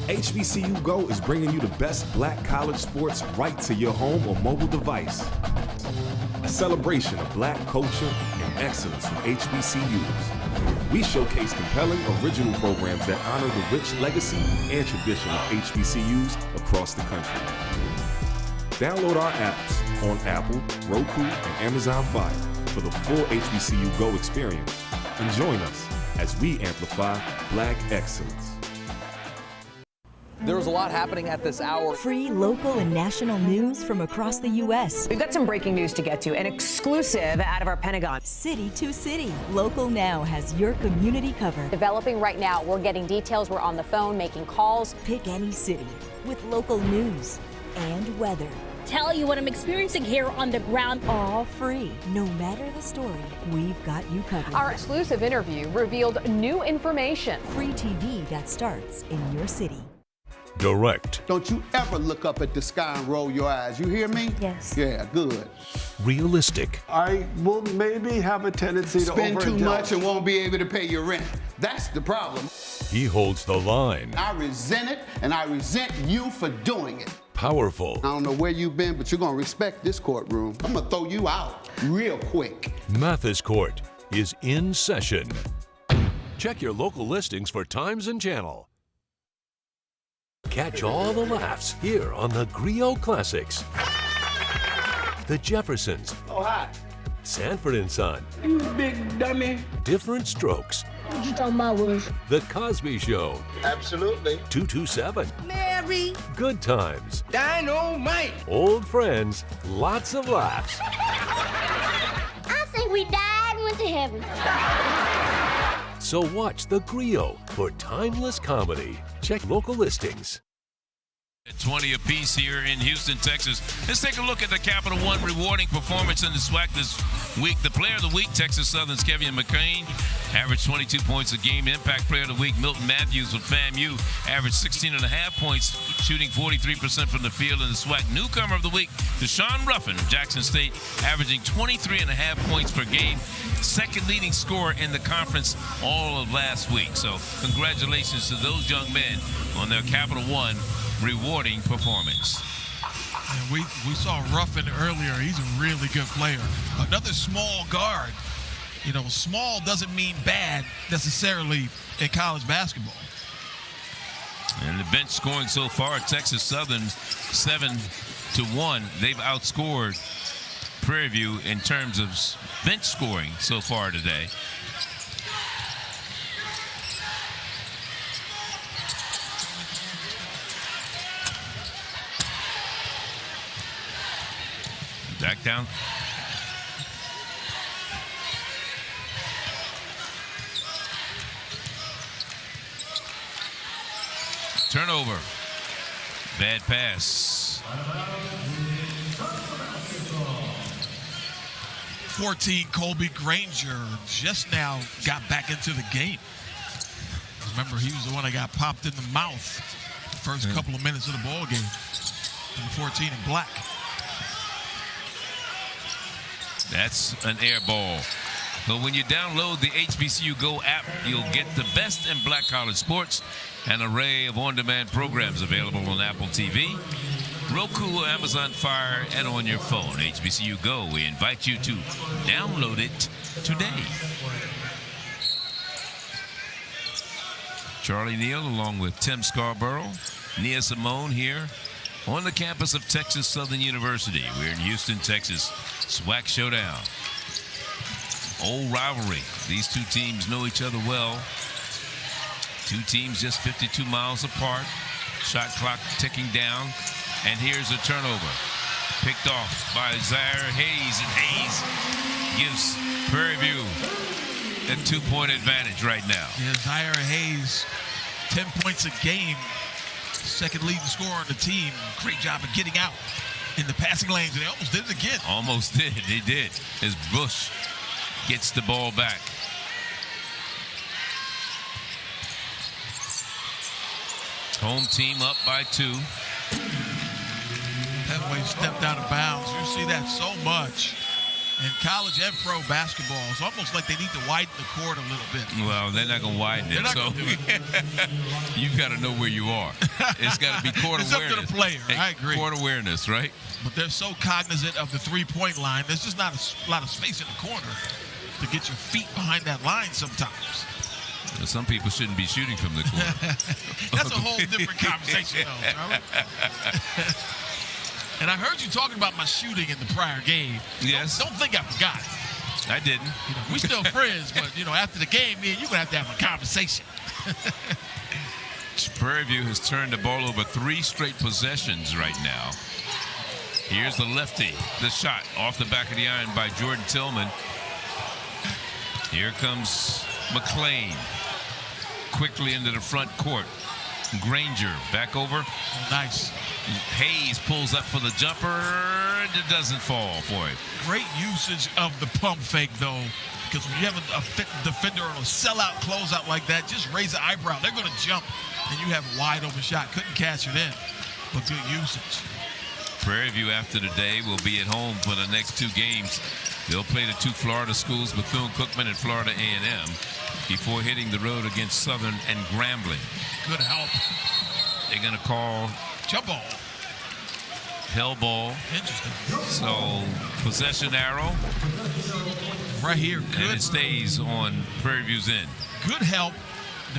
HBCU Go is bringing you the best black college sports right to your home or mobile device. A celebration of black culture and excellence from HBCUs. We showcase compelling original programs that honor the rich legacy and tradition of HBCUs across the country. Download our apps on Apple, Roku, and Amazon Fire for the full HBCU Go experience. And join us as we amplify black excellence. There was a lot happening at this hour. Free, local, and national news from across the U.S. We've got some breaking news to get to, an exclusive out of our Pentagon. City to city, Local Now has your community covered. Developing right now, we're getting details, we're on the phone, making calls. Pick any city with local news and weather. Tell you what I'm experiencing here on the ground. All free, no matter the story, we've got you covered. Our exclusive interview revealed new information. Free TV that starts in your city. Direct. Don't you ever look up at the sky and roll your eyes. You hear me? Yes. Yeah, good. Realistic. I will maybe have a tendency to spend too overindulge. much and won't be able to pay your rent. That's the problem. He holds the line. I resent it, and I resent you for doing it. Powerful. I don't know where you've been, but you're gonna respect this courtroom. I'm gonna throw you out real quick. Mathis Court is in session. Check your local listings for times and channel. Catch all the laughs here on the Griot Classics. The Jeffersons. Oh, hi. Sanford and Son. You big dummy. Different Strokes. What you talking about, Willis? The Cosby Show. Absolutely. 227. Mary. Good Times. Dynamite. Old friends. Lots of laughs. I think we died and went to heaven. So watch The Griot for timeless comedy. Check local listings. 20 apiece here in Houston, Texas. Let's take a look at the Capital One rewarding performance in the SWAC this week. The Player of the Week, Texas Southern's Kevin McCain, averaged 22 points a game. Impact Player of the Week, Milton Matthews with FAMU, averaged 16.5 points, shooting 43% from the field in the SWAC. Newcomer of the Week, Deshaun Ruffin of Jackson State, averaging 23.5 points per game. Second leading scorer in the conference all of last week. So congratulations to those young men on their Capital One rewarding performance. And we saw Ruffin earlier. He's a really good player. Another small guard. You know, small doesn't mean bad necessarily in college basketball. And the bench scoring so far, Texas Southern 7-1. They've outscored Prairie View in terms of bench scoring so far today. Back down. Turnover. Bad pass. 14, Colby Granger just now got back into the game. Remember, he was the one that got popped in the mouth the first couple of minutes of the ball game. Number 14 in black. That's an air ball. But when you download the HBCU Go app, you'll get the best in black college sports, an array of on-demand programs available on Apple TV, Roku, Amazon Fire, and on your phone. HBCU Go, we invite you to download it today. Charlie Neal along with Tim Scarborough, Nia Simone here on the campus of Texas Southern University. We're in Houston, Texas. SWAC showdown. Old rivalry. These two teams know each other well. Two teams just 52 miles apart. Shot clock ticking down. And here's a turnover. Picked off by Zaire Hayes. And Hayes gives Prairie View a 2-point advantage right now. Yeah, Zaire Hayes, 10 points a game. Second leading scorer on the team. Great job of getting out in the passing lanes. And they almost did it again. Almost did. They did. As Bush gets the ball back. Home team up by 2. Petway stepped out of bounds. You see that so much in college and pro basketball. It's almost like they need to widen the court a little bit. Well, they're not going to widen it. So you've got to know where you are. It's got to be court it's awareness. It's up to the player. I agree. Court awareness, right? But they're so cognizant of the three-point line. There's just not a lot of space in the corner to get your feet behind that line sometimes. Well, some people shouldn't be shooting from the corner. That's a whole different conversation, though, Charlie. And I heard you talking about my shooting in the prior game. Yes. Don't think I forgot. I didn't. We still friends, but, after the game, me and you going to have a conversation. Prairie View has turned the ball over 3 straight possessions right now. Here's the lefty. The shot off the back of the iron by Jordan Tillman. Here comes McClain. Quickly into the front court. Granger back over. Nice. Hayes pulls up for the jumper. It doesn't fall for it. Great usage of the pump fake, though, because when you have a fit defender on a sellout closeout like that, just raise the eyebrow. They're going to jump, and you have a wide open shot. Couldn't catch it in, but good usage. Prairie View, after the day, will be at home for the next 2 games. They'll play the 2 Florida schools, Bethune-Cookman and Florida A&M, before hitting the road against Southern and Grambling. Good help. They're going to call jump ball. Hell ball. Interesting. So possession arrow. Right here. Good. And it stays on Prairie View's end. Good help.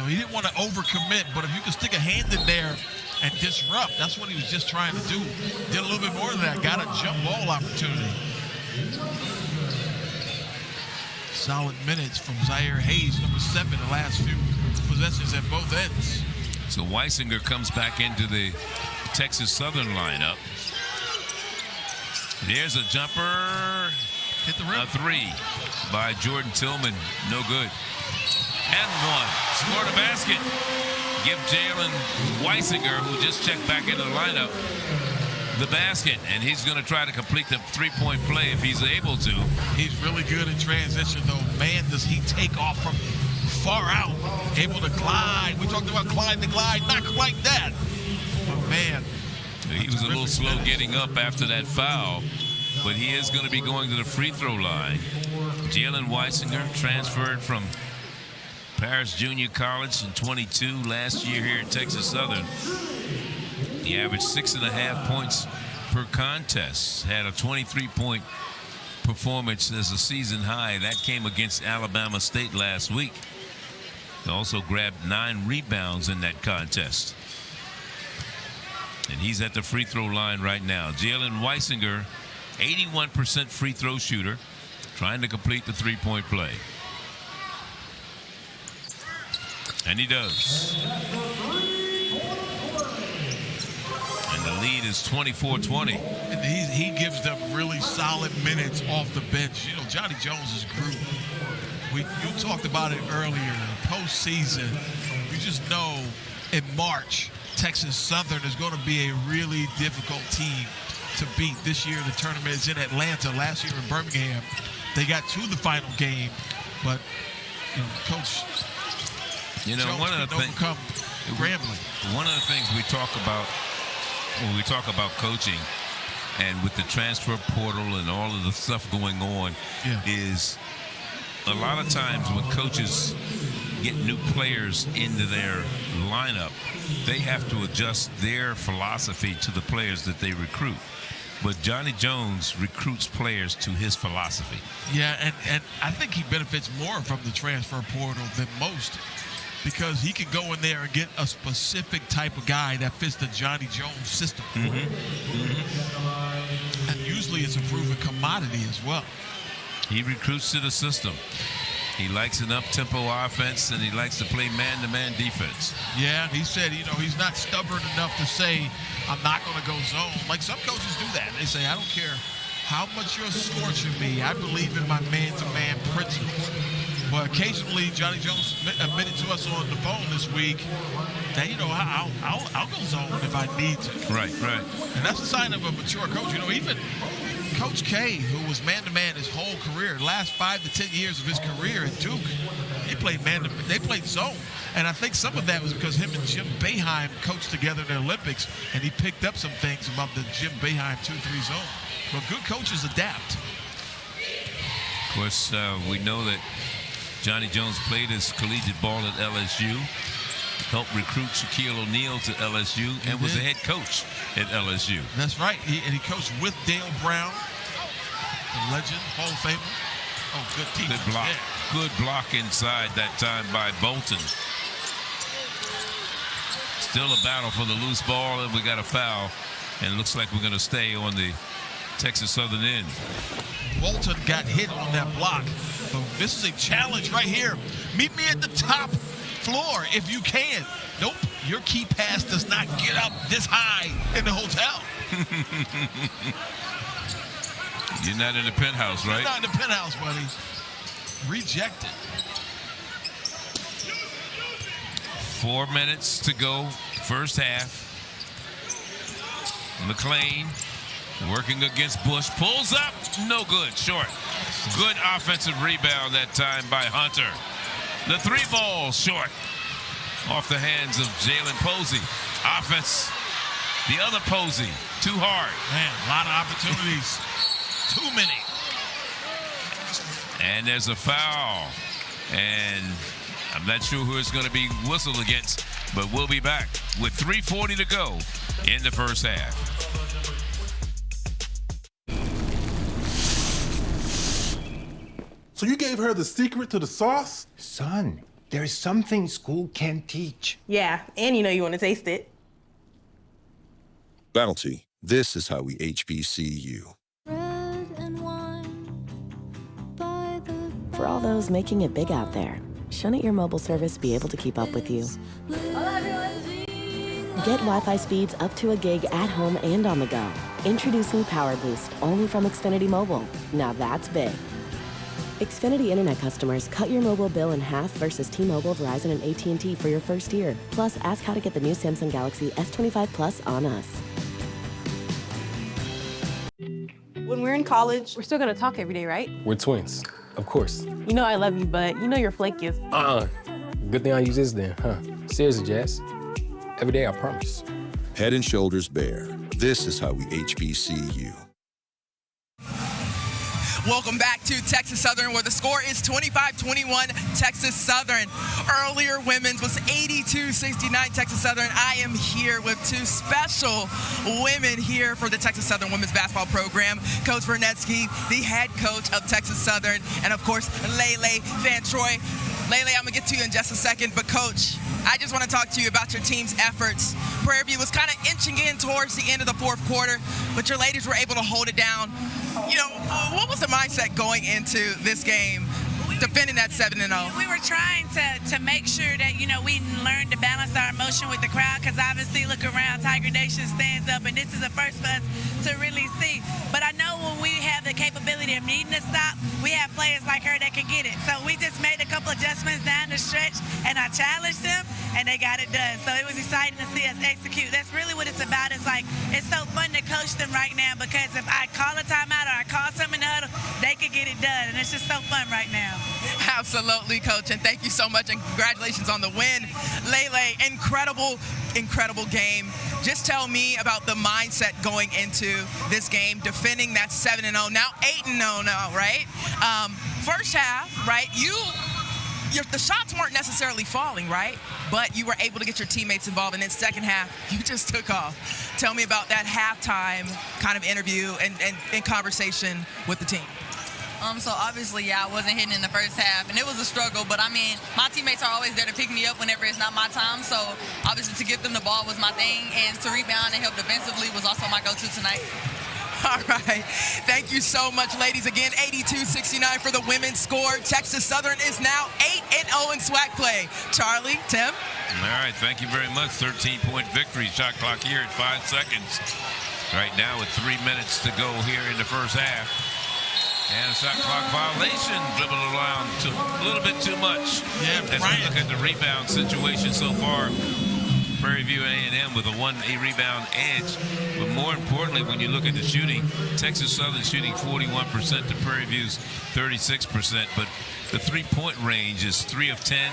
He didn't want to overcommit, but if you could stick a hand in there and disrupt, that's what he was just trying to do. Did a little bit more than that. Got a jump ball opportunity. Solid minutes from Zaire Hayes, number 7, the last few possessions at both ends. So Weisinger comes back into the Texas Southern lineup. There's a jumper. Hit the rim. A 3 by Jordan Tillman. No good. And 1. Scored a basket. Give Jalen Weisinger, who just checked back into the lineup, the basket. And he's going to try to complete the 3-point play if he's able to. He's really good in transition, though. Man, does he take off from far out. Able to glide. We talked about glide to glide. Not quite that. But, man. He was a little slow getting up after that foul, but he is going to be going to the free throw line. Jalen Weisinger transferred from Paris Junior College in 22 last year here at Texas Southern. He averaged 6.5 points per contest, had a 23-point performance as a season high. That came against Alabama State last week. He also grabbed 9 rebounds in that contest. And he's at the free throw line right now. Jalen Weisinger, 81% free throw shooter, trying to complete the 3-point play. And he does. And the lead is 24-20. And he gives them really solid minutes off the bench. Johnny Jones is grooving. You talked about it earlier. Postseason, you just know in March, Texas Southern is going to be a really difficult team to beat. This year, the tournament is in Atlanta. Last year in Birmingham, they got to the final game, but Coach Jones one of the things we talk about when we talk about coaching, and with the transfer portal and all of the stuff going on, is a lot of times when coaches get new players into their lineup, they have to adjust their philosophy to the players that they recruit. But Johnny Jones recruits players to his philosophy. Yeah, and I think he benefits more from the transfer portal than most, because he can go in there and get a specific type of guy that fits the Johnny Jones system. And usually it's a proven commodity as well. He recruits to the system. He likes an up-tempo offense, and he likes to play man-to-man defense. Yeah, he said, he's not stubborn enough to say, I'm not going to go zone. Like some coaches do that. They say, I don't care how much you're scorching me. I believe in my man-to-man principles. But occasionally, Johnny Jones admitted to us on the phone this week that, I'll go zone if I need to. Right. And that's a sign of a mature coach. Even Coach K, who was man-to-man his whole career, last 5 to 10 years of his career at Duke, they played man-to-man. They played zone. And I think some of that was because him and Jim Boeheim coached together in the Olympics, and he picked up some things about the Jim Boeheim 2-3 zone. But good coaches adapt. course, we know that Johnny Jones played his collegiate ball at LSU, helped recruit Shaquille O'Neal to LSU, and was a head coach at LSU. That's right. He coached with Dale Brown, the legend, Hall of Famer. Oh, good team. Good block. Yeah. Good block inside that time by Bolton. Still a battle for the loose ball, and we got a foul. And it looks like we're going to stay on the Texas Southern end. Bolton got hit on that block. So this is a challenge right here. Meet me at the top floor if you can. Nope, your key pass does not get up this high in the hotel. You're not in the penthouse, right? You're not in the penthouse, buddy. Rejected. 4 minutes to go, first half. McLean working against Bush, pulls up, no good, short. Good offensive rebound that time by Hunter. The 3 ball short off the hands of Jalen Posey. Offense, the other Posey, too hard. Man, a lot of opportunities. Too many. And there's a foul. And I'm not sure who it's going to be whistled against, but we'll be back with 3:40 to go in the first half. So you gave her the secret to the sauce? Son, there's something school can't teach. Yeah, and you want to taste it. Bounty, this is how we HBCU. For all those making it big out there, shouldn't your mobile service be able to keep up with you? Get Wi-Fi speeds up to a gig at home and on the go. Introducing Power Boost, only from Xfinity Mobile. Now that's big. Xfinity Internet customers, cut your mobile bill in half versus T-Mobile, Verizon, and AT&T for your first year. Plus, ask how to get the new Samsung Galaxy S25 Plus on us. When we're in college, we're still gonna talk every day, right? We're twins, of course. You know I love you, but you know you're flaky. Good thing I use this then, huh? Seriously, Jazz. Every day, I promise. Head and shoulders bare. This is how we HBCU. Welcome back to Texas Southern, where the score is 25-21 Texas Southern. Earlier women's was 82-69 Texas Southern. I am here with 2 special women here for the Texas Southern women's basketball program. Coach Vernetsky, the head coach of Texas Southern, and of course, Lele Van Troy. Lele, I'm gonna get to you in just a second, but Coach, I just want to talk to you about your team's efforts. Prairie View was kind of inching in towards the end of the fourth quarter, but your ladies were able to hold it down. What was the mindset going into this game, defending that 7-0? We were trying to make sure that, we learned to balance our emotion with the crowd, because obviously look around, Tiger Nation stands up, and this is the first for us to really see. But I know when we have the capability of needing to stop, we have players like her that can get it. So we just made a couple adjustments down the stretch, and I challenged them, and they got it done. So it was exciting to see us execute. That's really what it's about. It's like, it's so fun to coach them right now, because if I call a timeout or I call something in the huddle, they can get it done, and it's just so fun right now. Absolutely, Coach, and thank you so much, and congratulations on the win. Lele, incredible game. Just tell me about the mindset going into this game, defending that 7-0, now 8-0 now, right? First half, right, the shots weren't necessarily falling, right? But you were able to get your teammates involved, and then second half, you just took off. Tell me about that halftime kind of interview and conversation with the team. So obviously, I wasn't hitting in the first half, and it was a struggle. But, my teammates are always there to pick me up whenever it's not my time. So, obviously, to get them the ball was my thing, and to rebound and help defensively was also my go-to tonight. All right. Thank you so much, ladies. Again, 82-69 for the women's score. Texas Southern is now 8-0 in SWAC play. Charlie, Tim? All right. Thank you very much. 13-point victory. Shot clock here at 5 seconds. Right now with 3 minutes to go here in the first half. And a shot clock violation, dribbled around a little bit too much. Yeah, as we look at the rebound situation so far, Prairie View A&M with a 1 rebound edge. But more importantly, when you look at the shooting, Texas Southern shooting 41% to Prairie View's 36%. But the three-point range is 3 of 10.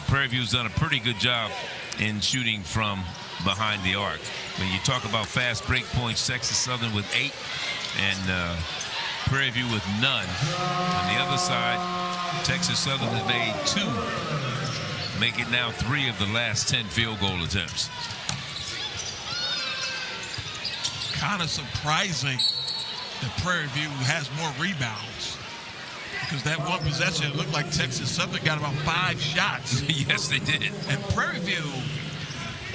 Prairie View's done a pretty good job in shooting from behind the arc. When you talk about fast break points, Texas Southern with 8, and Prairie View with none. On the other side, Texas Southern has made 2, make it now 3 of the last 10 field goal attempts. Kind of surprising that Prairie View has more rebounds, because that one possession, it looked like Texas Southern got about 5 shots. Yes, they did. And Prairie View,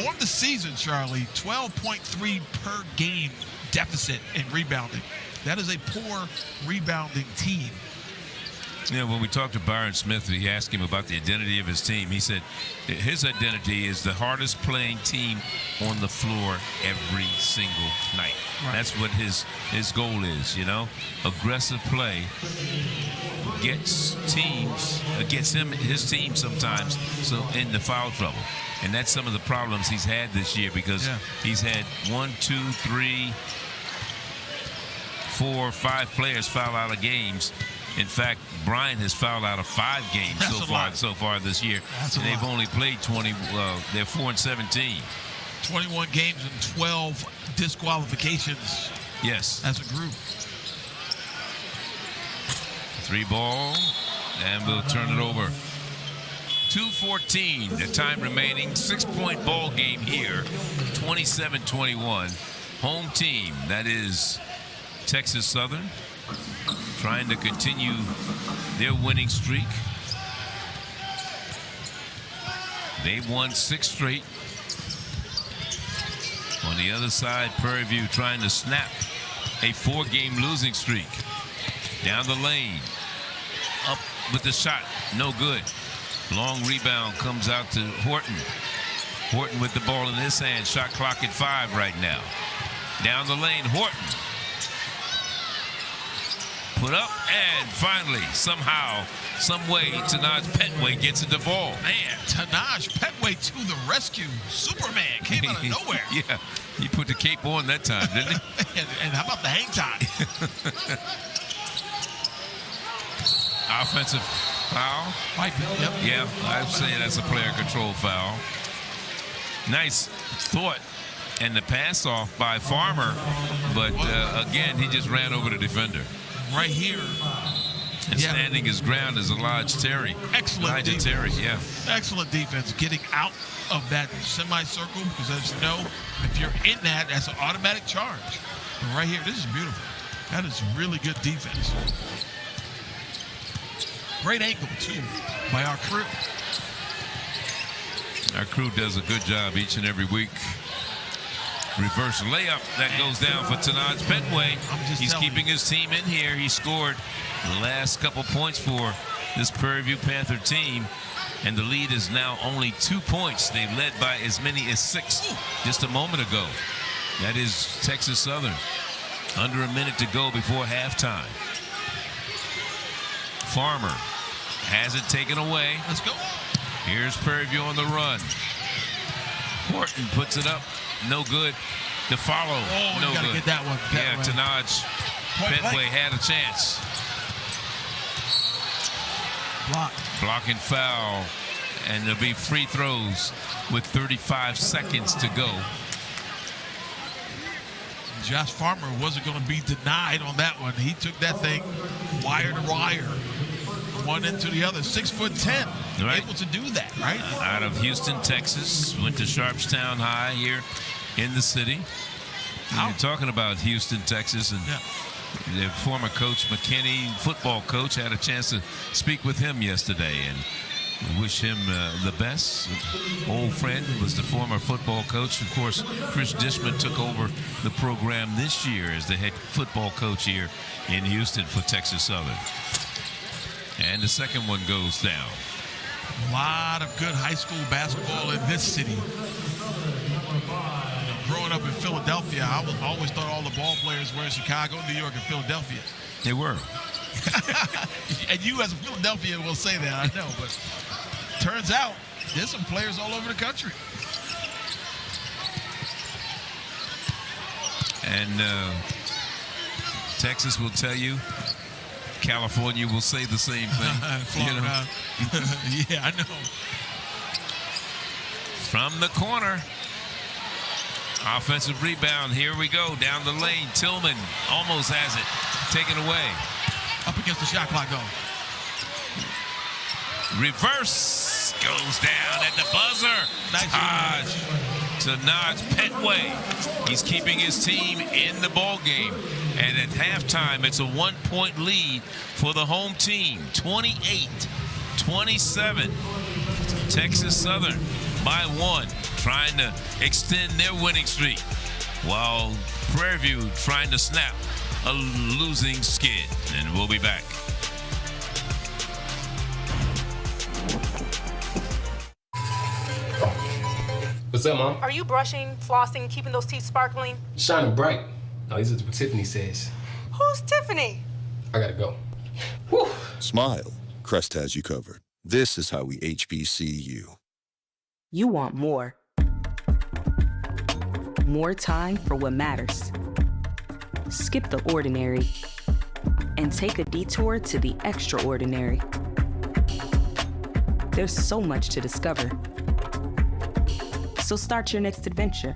on the season, Charlie, 12.3 per game deficit in rebounding. That is a poor rebounding team. You know, when we talked to Byron Smith, he asked him about the identity of his team. He said his identity is the hardest playing team on the floor every single night. Right. That's what his goal is, you know. Aggressive play gets his team sometimes in the foul trouble. And that's some of the problems he's had this year, because he's had 1, 2, 3, 4, 5 players foul out of games. In fact, Brian has fouled out of 5 games so far this year. And they've only played 20. They're 4-17. 21 games and 12 disqualifications. Yes. As a group. 3 ball, and we'll turn it over. 2:14, the time remaining. 6-point ball game here. 27-21. Home team, that is Texas Southern, trying to continue their winning streak. They've won 6 straight. On the other side, Prairie View trying to snap a 4-game losing streak. Down the lane, up with the shot, no good. Long rebound comes out to Horton. Horton with the ball in his hand, shot clock at 5 right now. Down the lane, Horton. Put up, and finally, somehow, some way, Tanaj Petway gets it to fall. Man, Tanaj Petway to the rescue. Superman came out of nowhere. Yeah, he put the cape on that time, didn't he? and how about the hang time? Offensive foul. Yep. Yeah, I'd say that's a player control foul. Nice thought and the pass off by Farmer, but again, he just ran over the defender. Right here. And standing his ground is Elijah Terry. Excellent defense. Terry, yeah. Excellent defense, getting out of that semicircle, because as you know, if you're in that, that's an automatic charge. But right here, this is beautiful. That is really good defense. Great angle, too, by our crew. Our crew does a good job each and every week. Reverse layup that goes down for Tanaj Petway. He's keeping his team in here. He scored the last couple points for this Prairie View Panther team, and the lead is now only 2 points. They led by as many as 6 just a moment ago. That is Texas Southern. Under a minute to go before halftime. Farmer has it taken away. Let's go. Here's Prairie View on the run. Horton puts it up. No good. The follow. Oh, no you gotta good. get that one. Tanaj Petway had a chance. Blocking foul. And there'll be free throws with 35 seconds to go. Josh Farmer wasn't going to be denied on that one. He took that thing wire to wire. One into the other. 6'10". Right. Able to do that, right? Out of Houston, Texas. Went to Sharpstown High here in the city. You're talking about Houston, Texas, and their former coach, McKinney, football coach, had a chance to speak with him yesterday and wish him the best. Old friend, was the former football coach. Of course, Chris Dishman took over the program this year as the head football coach here in Houston for Texas Southern. And the second one goes down. A lot of good high school basketball in this city. Growing up in Philadelphia, I always thought all the ball players were in Chicago, New York, and Philadelphia. They were. And you as a Philadelphia will say that, I know, but turns out there's some players all over the country. And Texas will tell you, California will say the same thing. You know? Yeah, I know. From the corner. Offensive rebound. Here we go. Down the lane. Tillman almost has it. taken away. Up against the shot clock, though. Reverse goes down at the buzzer. Naj Petway. He's keeping his team in the ball game. And at halftime, it's a 1-point lead for the home team. 28-27. Texas Southern by 1, trying to extend their winning streak, while Prairie View trying to snap a losing skid. And we'll be back. What's up, Mom? Are you brushing, flossing, keeping those teeth sparkling? Shining bright. No, these are what Tiffany says. Who's Tiffany? I gotta go. Smile. Crest has you covered. This is how we HBCU. You want more. More time for what matters. Skip the ordinary and take a detour to the extraordinary. There's so much to discover. So start your next adventure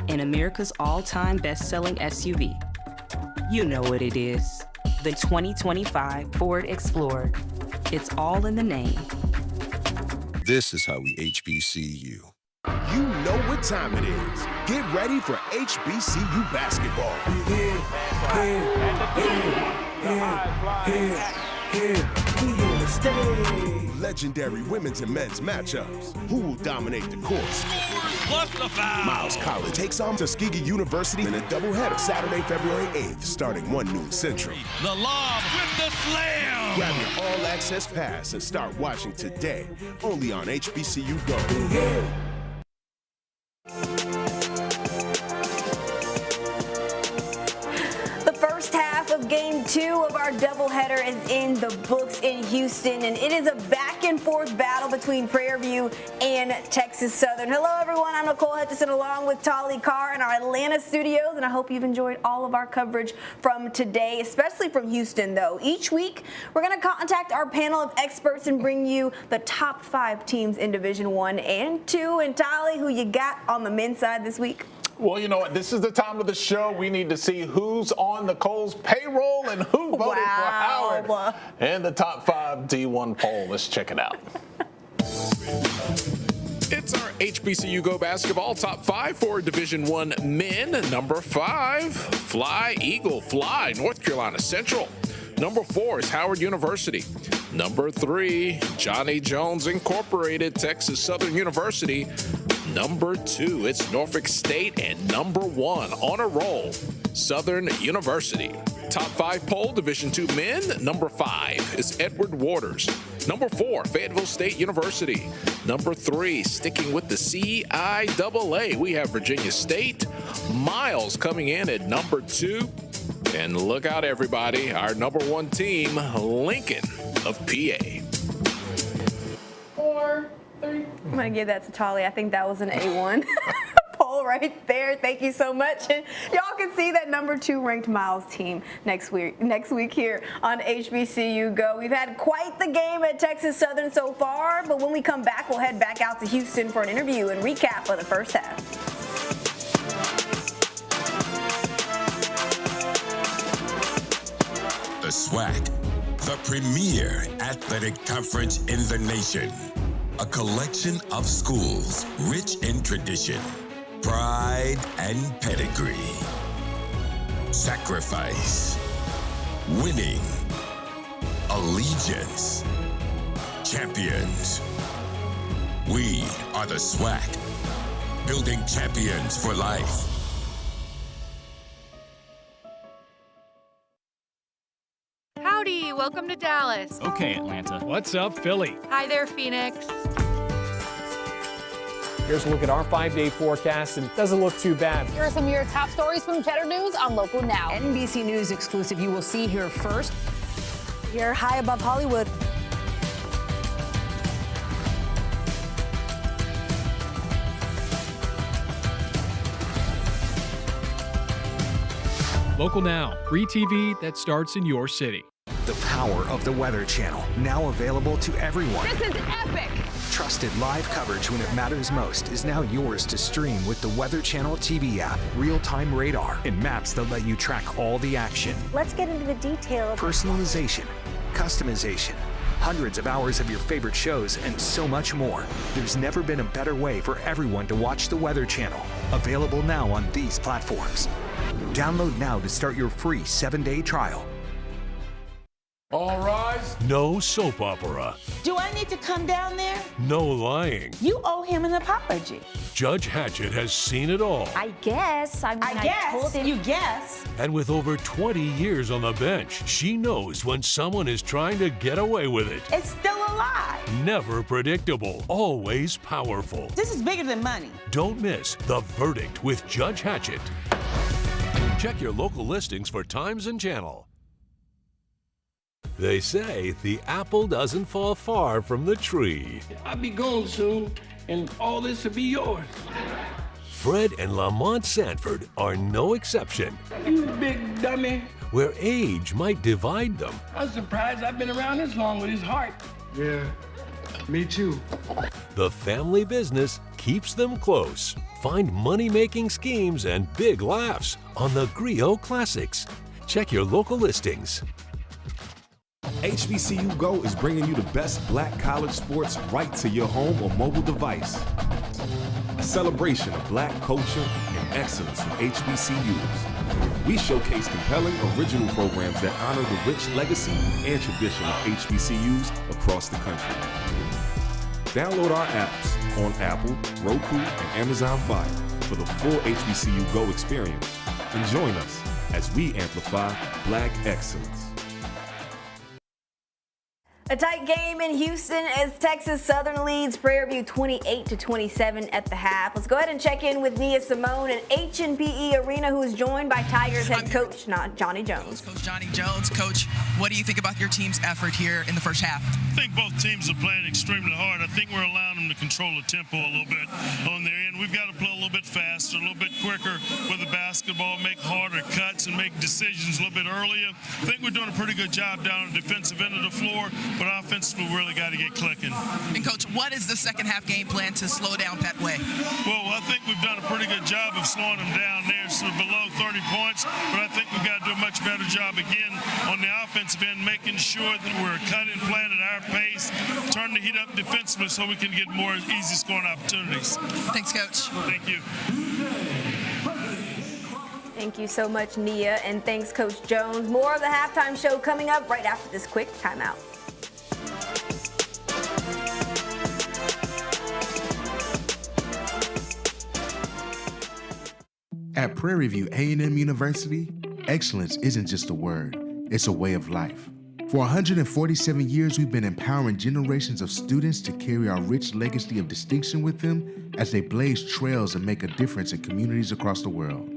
in America's all-time best-selling SUV. You know what it is. The 2025 Ford Explorer. It's all in the name. This is how we HBCU. You know what time it is. Get ready for HBCU basketball. Legendary women's and men's matchups. Who will dominate the court? Plus the foul. Miles College takes on Tuskegee University in a doubleheader Saturday, February 8th, starting 1 noon Central. The lob with the slam. Grab your all-access pass and start watching today, only on HBCU Go. Game 2 of our doubleheader is in the books in Houston, and it is a back-and-forth battle between Prairie View and Texas Southern. Hello, everyone. I'm Nicole Hutchison along with Tali Carr in our Atlanta studios, and I hope you've enjoyed all of our coverage from today, especially from Houston, though. Each week, we're going to contact our panel of experts and bring you the top 5 teams in Division 1 and 2. And Tali, who you got on the men's side this week? Well, you know what? This is the time of the show. We need to see who's on Nicole's payroll and who voted for Howard in the top 5 D1 poll. Let's check it out. It's our HBCU Go basketball top 5 for Division 1 men. Number 5, Fly Eagle Fly, North Carolina Central. Number 4 is Howard University. Number 3, Johnny Jones Incorporated, Texas Southern University. Number 2, it's Norfolk State. And number 1, on a roll, Southern University. Top 5 poll, Division 2 men. Number 5 is Edward Waters. Number 4, Fayetteville State University. Number 3, sticking with the CIAA, we have Virginia State. Miles coming in at number 2. And look out, everybody, our number 1 team, Lincoln of PA. 4, 3. I'm going to give that to Tali. I think that was an A1 poll right there. Thank you so much. And y'all can see that number 2 ranked Miles team next week here on HBCU Go. We've had quite the game at Texas Southern so far, but when we come back, we'll head back out to Houston for an interview and recap of the first half. The SWAC, the premier athletic conference in the nation. A collection of schools rich in tradition, pride, and pedigree. Sacrifice, winning, allegiance, champions. We are the SWAC, building champions for life. Howdy, welcome to Dallas. Okay, Atlanta. What's up, Philly? Hi there, Phoenix. Here's a look at our 5-day forecast, and it doesn't look too bad. Here are some of your top stories from Cheddar News on Local Now. NBC News exclusive you will see here first. Here high above Hollywood. Local Now, free TV that starts in your city. The power of the Weather Channel, now available to everyone. This is epic. Trusted live coverage when it matters most is now yours to stream with the Weather Channel TV app, real-time radar, and maps that let you track all the action. Let's get into the details. Personalization, customization, hundreds of hours of your favorite shows, and so much more. There's never been a better way for everyone to watch the Weather Channel. Available now on these platforms. Download now to start your free 7-day trial. All rise. No soap opera. Do I need to come down there? No lying. You owe him an apology. Judge Hatchett has seen it all. I guess. I told him. You guess. And with over 20 years on the bench, she knows when someone is trying to get away with it. It's still a lie. Never predictable, always powerful. This is bigger than money. Don't miss The Verdict with Judge Hatchett. Check your local listings for times and channel. They say the apple doesn't fall far from the tree. I'll be gone soon, and all this will be yours. Fred and Lamont Sanford are no exception. You big dummy. Where age might divide them. I'm surprised I've been around this long with his heart. Yeah, me too. The family business keeps them close. Find money-making schemes and big laughs on the Griot Classics. Check your local listings. HBCU Go is bringing you the best black college sports right to your home or mobile device. A celebration of black culture and excellence from HBCUs. We showcase compelling original programs that honor the rich legacy and tradition of HBCUs across the country. Download our apps on Apple, Roku, and Amazon Fire for the full HBCU Go experience. And join us as we amplify black excellence. A tight game in Houston as Texas Southern leads Prairie View 28-27 at the half. Let's go ahead and check in with Nia Simone at H&PE Arena, who is joined by Tigers head coach Johnny Jones. Coach Johnny Jones. Coach, what do you think about your team's effort here in the first half? I think both teams are playing extremely hard. I think we're allowing them to control the tempo a little bit on their end. We've got to play a little bit faster, a little bit quicker with the basketball, make harder cuts and make decisions a little bit earlier. I think we're doing a pretty good job down on the defensive end of the floor, but offensively, we really got to get clicking. And, Coach, what is the second half game plan to slow down Petway? Well, I think we've done a pretty good job of slowing them down there, so below 30 points, but I think we've got to do a much better job again on the offensive end, making sure that we're cutting, playing at our pace, turning the heat up defensively so we can get more easy scoring opportunities. Thanks, Coach. Thank you. Thank you so much, Nia, and thanks, Coach Jones. More of the halftime show coming up right after this quick timeout. At Prairie View A&M University, excellence isn't just a word, it's a way of life. For 147 years, we've been empowering generations of students to carry our rich legacy of distinction with them as they blaze trails and make a difference in communities across the world.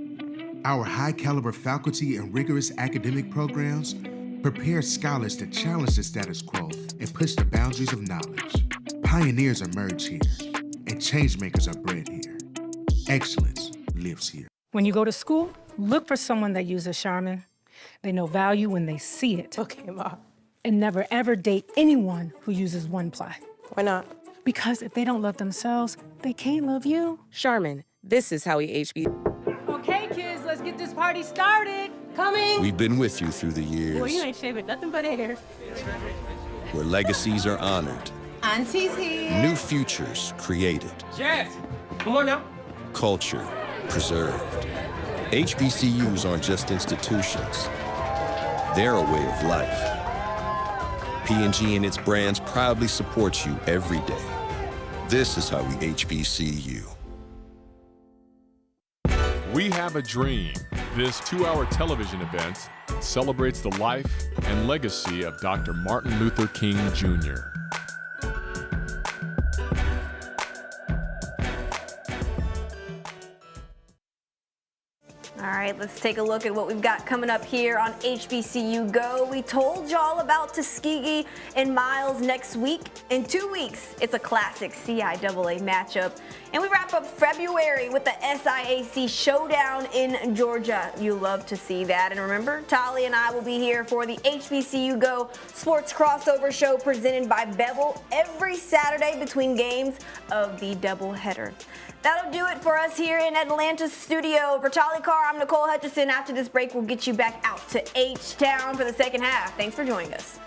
Our high-caliber faculty and rigorous academic programs prepare scholars to challenge the status quo and push the boundaries of knowledge. Pioneers emerge here, and changemakers are bred here. Excellence lives here. When you go to school, look for someone that uses Charmin. They know value when they see it. Okay, Ma. And never, ever date anyone who uses One-Ply. Why not? Because if they don't love themselves, they can't love you. Charmin, this is how we HB. Okay, kids, let's get this party started. Coming. We've been with you through the years, Boy, you ain't shaving nothing but hair. where legacies are honored, Auntie's here. new futures created, Jazz, come on now. culture preserved. HBCUs aren't just institutions. They're a way of life. P&G and its brands proudly support you every day. This is how we HBCU. We Have a Dream. This 2-hour television event celebrates the life and legacy of Dr. Martin Luther King Jr. All right, let's take a look at what we've got coming up here on HBCU Go. We told y'all about Tuskegee and Miles next week. In 2 weeks, it's a classic CIAA matchup. And we wrap up February with the SIAC showdown in Georgia. You love to see that. And remember, Tolly and I will be here for the HBCU Go Sports Crossover Show presented by Bevel every Saturday between games of the doubleheader. That'll do it for us here in Atlanta's studio. For Tolly Carr, I'm Nicole Hutchison. After this break, we'll get you back out to H-Town for the second half. Thanks for joining us.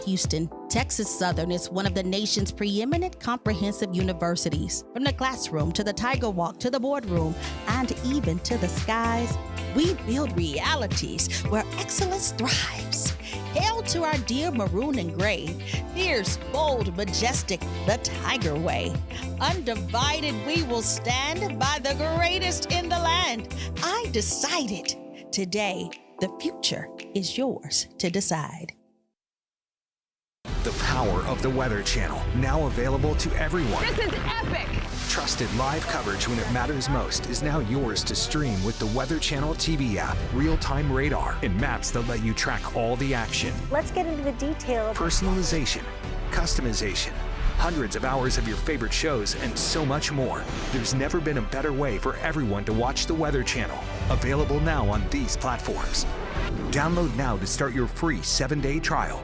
Houston, Texas Southern is one of the nation's preeminent comprehensive universities. From the classroom to the Tiger Walk to the boardroom and even to the skies, we build realities where excellence thrives. Hail to our dear maroon and gray, fierce, bold, majestic, the Tiger Way. Undivided we will stand by the greatest in the land. I decided. Today, the future is yours to decide. The power of the Weather Channel, now available to everyone. This is epic! Trusted live coverage when it matters most is now yours to stream with the Weather Channel TV app, real-time radar, and maps that let you track all the action. Let's get into the details. Personalization, customization, hundreds of hours of your favorite shows, and so much more. There's never been a better way for everyone to watch the Weather Channel. Available now on these platforms. Download now to start your free 7-day trial.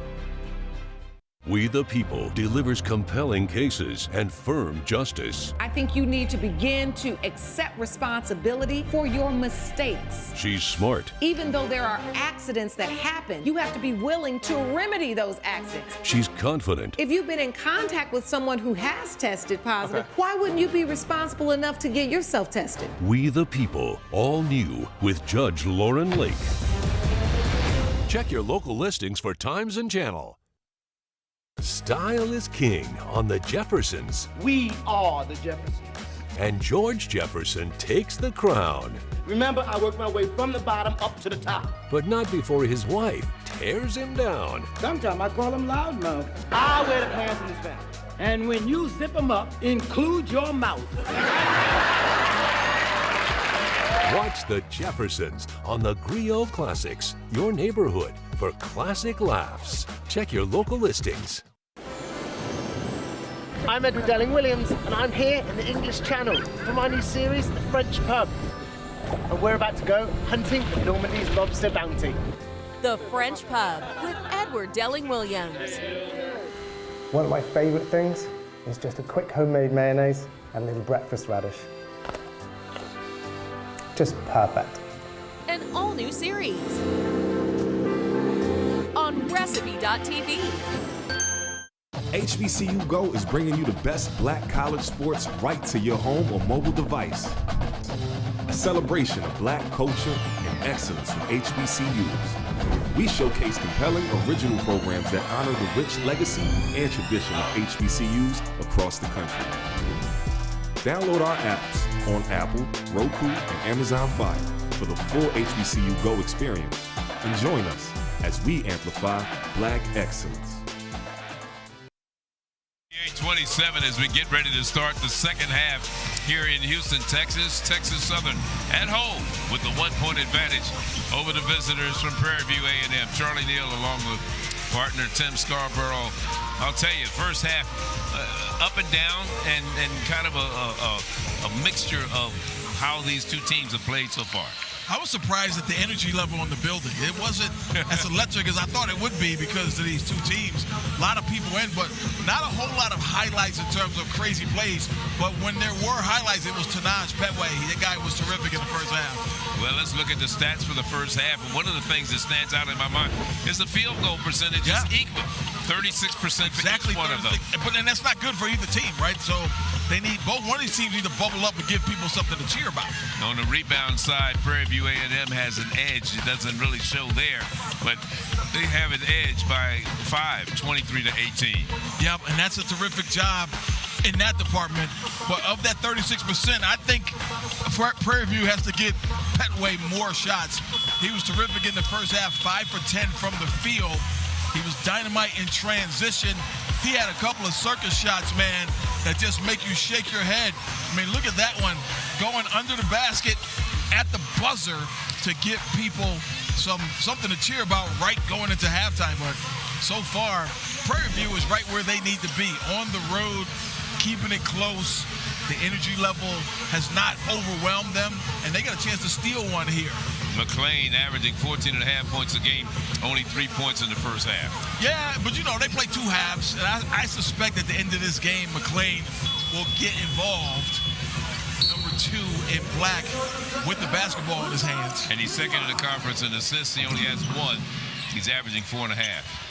We the People delivers compelling cases and firm justice. I think you need to begin to accept responsibility for your mistakes. She's smart. Even though there are accidents that happen, you have to be willing to remedy those accidents. She's confident. If you've been in contact with someone who has tested positive, why wouldn't you be responsible enough to get yourself tested? We the People, all new with Judge Lauren Lake. Check your local listings for times and channel. Style is king on the Jeffersons. We are the Jeffersons. And George Jefferson takes the crown. Remember, I worked my way from the bottom up to the top. But not before his wife tears him down. Sometimes I call him loudmouth. I wear the pants in this family. And when you zip them up, include your mouth. Watch the Jeffersons on the Griot Classics, your neighborhood for classic laughs. Check your local listings. I'm Edward Delling-Williams, and I'm here in the English Channel for my new series, The French Pub. And we're about to go hunting for Normandy's lobster bounty. The French Pub with Edward Delling-Williams. One of my favorite things is just a quick homemade mayonnaise and a little breakfast radish. Just perfect. An all-new series on Recipe.tv. HBCU Go is bringing you the best black college sports right to your home or mobile device. A celebration of black culture and excellence from HBCUs. We showcase compelling original programs that honor the rich legacy and tradition of HBCUs across the country. Download our apps on Apple, Roku, and Amazon Fire for the full HBCU Go experience. And join us as we amplify black excellence. 27 as we get ready to start the second half here in Houston, Texas. Texas Southern at home with the 1-point advantage over the visitors from Prairie View A&M. Charlie Neal along with partner Tim Scarborough. I'll tell you, first half up and down and kind of a mixture of how these two teams have played so far. I was surprised at the energy level in the building. It wasn't as electric as I thought it would be because of these two teams. A lot of people in, but not a whole lot of highlights in terms of crazy plays. But when there were highlights, it was Tanaj Petway. That guy was terrific in the first half. Well, let's look at the stats for the first half. And one of the things that stands out in my mind is the field goal percentage is equal. 36% for each one of them. But then that's not good for either team, right? So they need both. One of these teams need to bubble up and give people something to cheer about. On the rebound side, Prairie View A&M has an edge. It doesn't really show there, but they have an edge by 5, 23-18. Yep, and that's a terrific job in that department. But of that 36%, I think Prairie View has to get Petway more shots. He was terrific in the first half, 5 for 10 from the field. He was dynamite in transition. he had a couple of circus shots, man, that just make you shake your head. I mean, look at that one going under the basket at the buzzer to give people something to cheer about right going into halftime. But so far, Prairie View is right where they need to be, on the road, keeping it close. The energy level has not overwhelmed them, and they got a chance to steal one here. McLean averaging 14.5 points a game, only 3 points in the first half. Yeah, but you know, they play 2 halves, and I suspect at the end of this game, McLean will get involved. Number 2 in black with the basketball in his hands. And he's second in the conference in assists. He only has 1. He's averaging 4.5.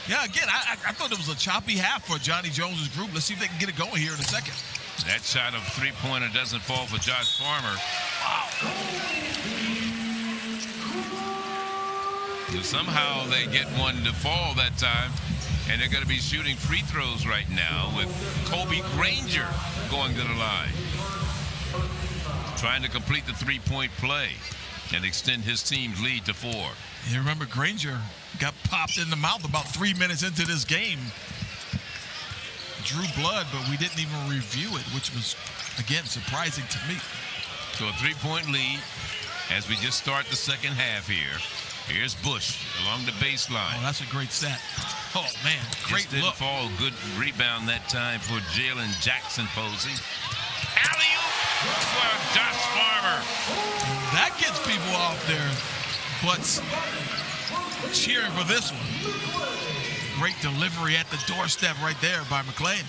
Yeah, again, I thought it was a choppy half for Johnny Jones's group. Let's see if they can get it going here in a second. That shot of three-pointer doesn't fall for Josh Farmer. Wow. So somehow they get one to fall that time, and they're going to be shooting free throws right now with Kobe Granger going to the line, trying to complete the three-point play and extend his team's lead to 4. You remember Granger got popped in the mouth about 3 minutes into this game. Drew blood, but we didn't even review it, which was, again, surprising to me. So a 3-point lead as we just start the second half here. Here's Bush along the baseline. Oh, that's a great set. Oh, man, great didn't look. fall. Good rebound that time for Jalen Jackson Posey. Alley-oop for Josh Farmer. That gets people off their butts cheering for this one. Great delivery at the doorstep right there by McLean.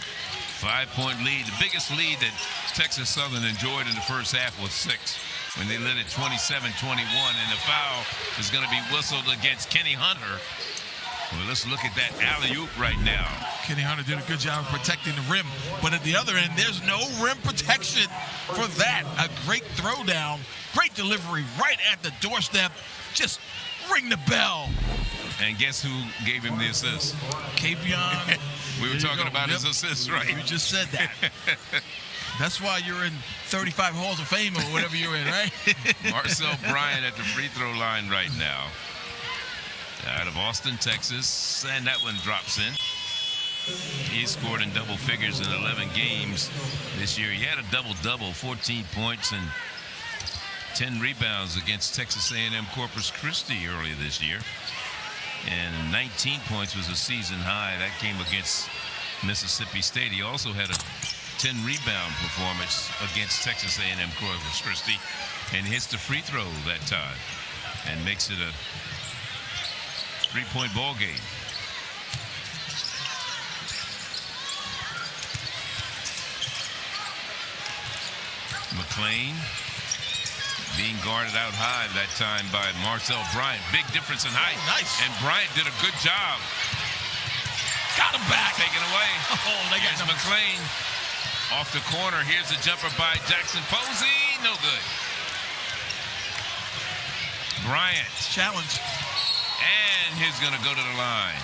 5-point lead. The biggest lead that Texas Southern enjoyed in the first half was 6 when they led it 27-21, and the foul is going to be whistled against Kenny Hunter. Well, let's look at that alley-oop right now. Kenny Hunter did a good job of protecting the rim, but at the other end, there's no rim protection for that. A great throwdown, great delivery right at the doorstep. Just ring the bell. And guess who gave him the assist? Kavion. We were talking about his assist, right? You just said that. That's why you're in 35 Halls of Fame or whatever you're in, right? Marcel Bryant at the free throw line right now. Out of Austin, Texas, and that one drops in. He scored in double figures in 11 games this year. He had a double-double, 14 points and 10 rebounds against Texas A&M Corpus Christi earlier this year. And 19 points was a season high. That came against Mississippi State. He also had a 10-rebound performance against Texas A&M Corpus Christi and hits the free throw that time and makes it a 3-point ball game. McLean being guarded out high that time by Marcel Bryant. Big difference in height. Oh, nice. And Bryant did a good job. Got him back. Taken away. Oh, they got Here's McLean off the corner. Here's a jumper by Jackson Posey. No good. Bryant. Challenge. And he's going to go to the line.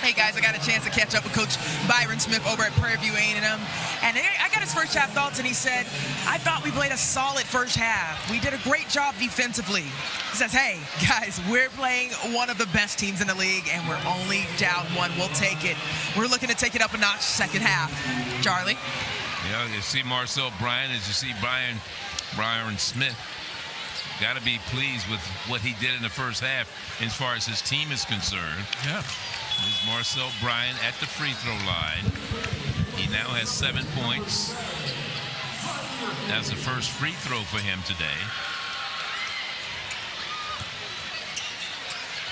Hey guys, I got a chance to catch up with Coach Byron Smith over at Prairie View A&M, and I got his first half thoughts, and he said, I thought we played a solid first half. We did a great job defensively. He says, hey guys, we're playing one of the best teams in the league, and we're only down 1. We'll take it. We're looking to take it up a notch second half. Charlie? Yeah, you see Marcel Bryant, as you see Byron Smith. Got to be pleased with what he did in the first half as far as his team is concerned. Yeah. There's Marcel Bryant at the free throw line. He now has 7 points. That's the first free throw for him today.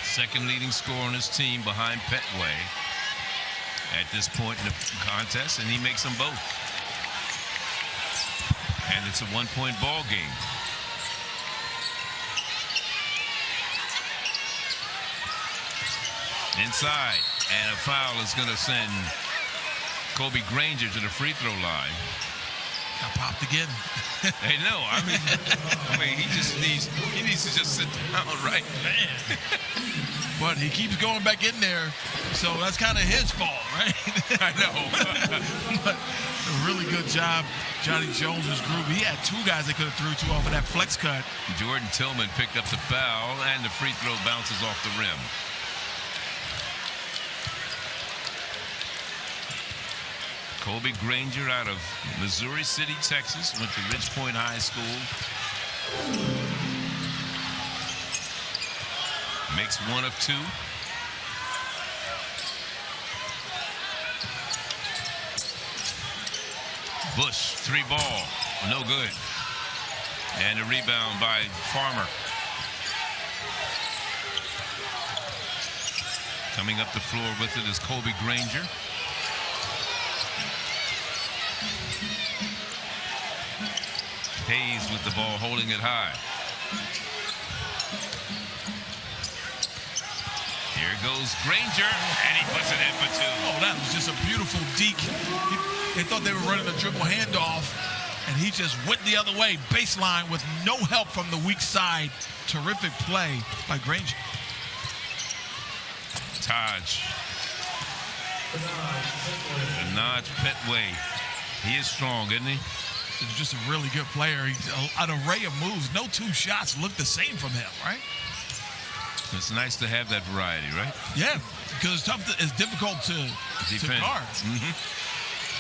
Second leading scorer on his team behind Petway at this point in the contest, and he makes them both. And it's a 1-point ball game. Inside, and a foul is going to send Kobe Granger to the free throw line. Got popped again. Hey, no, I mean, he needs to just sit down, right? Man. But he keeps going back in there, so that's kind of his fault, right? I know. But a really good job, Johnny Jones's group. He had 2 guys that could have threw 2 off of that flex cut. Jordan Tillman picked up the foul, and the free throw bounces off the rim. Colby Granger out of Missouri City, Texas, went to Ridge Point High School. Makes 1 of 2. Bush, 3-ball, no good. And a rebound by Farmer. Coming up the floor with it is Colby Granger. Hayes with the ball, holding it high. Here goes Granger, and he puts it in for 2. Oh, that was just a beautiful deke. They thought they were running a dribble handoff, and he just went the other way, baseline with no help from the weak side. Terrific play by Granger. Taj. Naj Petway. He is strong, isn't he? He's just a really good player. He's an array of moves. No 2 shots look the same from him, right? It's nice to have that variety, right? Yeah, because it's difficult to guard.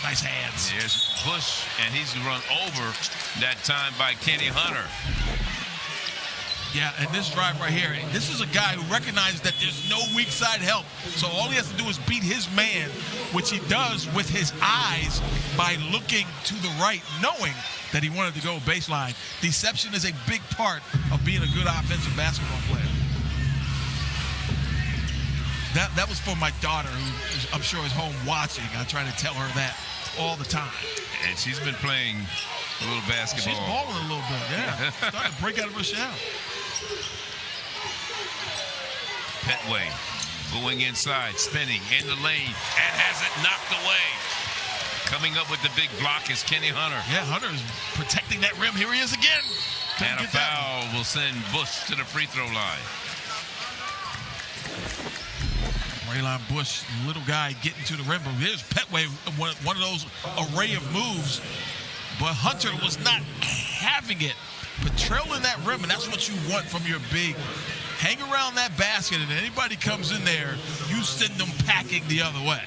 Nice hands. There's Bush, and he's run over that time by Kenny Hunter. Yeah, and this drive right here, this is a guy who recognizes that there's no weak side help. So all he has to do is beat his man, which he does with his eyes by looking to the right, knowing that he wanted to go baseline. Deception is a big part of being a good offensive basketball player. That was for my daughter, who I'm sure is home watching. I try to tell her that all the time. And she's been playing a little basketball. She's balling a little bit, yeah. Starting to break out of her shell. Petway going inside, spinning in the lane, and has it knocked away. Coming up with the big block is Kenny Hunter. Yeah, Hunter is protecting that rim. Here he is again. And a foul will send Bush to the free throw line. Braylon Bush, little guy getting to the rim. But here's Petway, one of those array of moves. But Hunter was not having it. Patrolling that rim, and that's what you want from your big. Hang around that basket, and anybody comes in there, you send them packing the other way.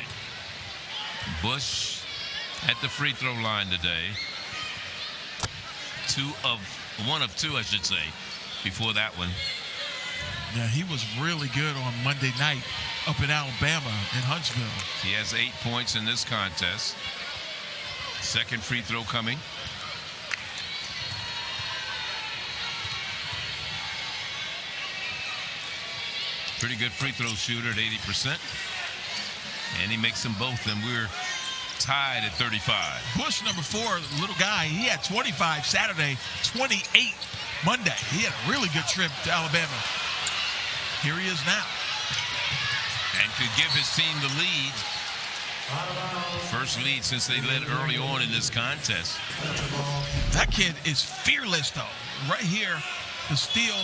Bush at the free throw line today. 1 of 2, I should say, before that one. Yeah, he was really good on Monday night up in Alabama in Huntsville. He has 8 points in this contest. Second free throw coming. Pretty good free throw shooter at 80%. And he makes them both, and we're tied at 35. Bush, number 4, little guy, he had 25 Saturday, 28 Monday. He had a really good trip to Alabama. Here he is now. And could give his team the lead. First lead since they led early on in this contest. That kid is fearless, though. Right here, the steal.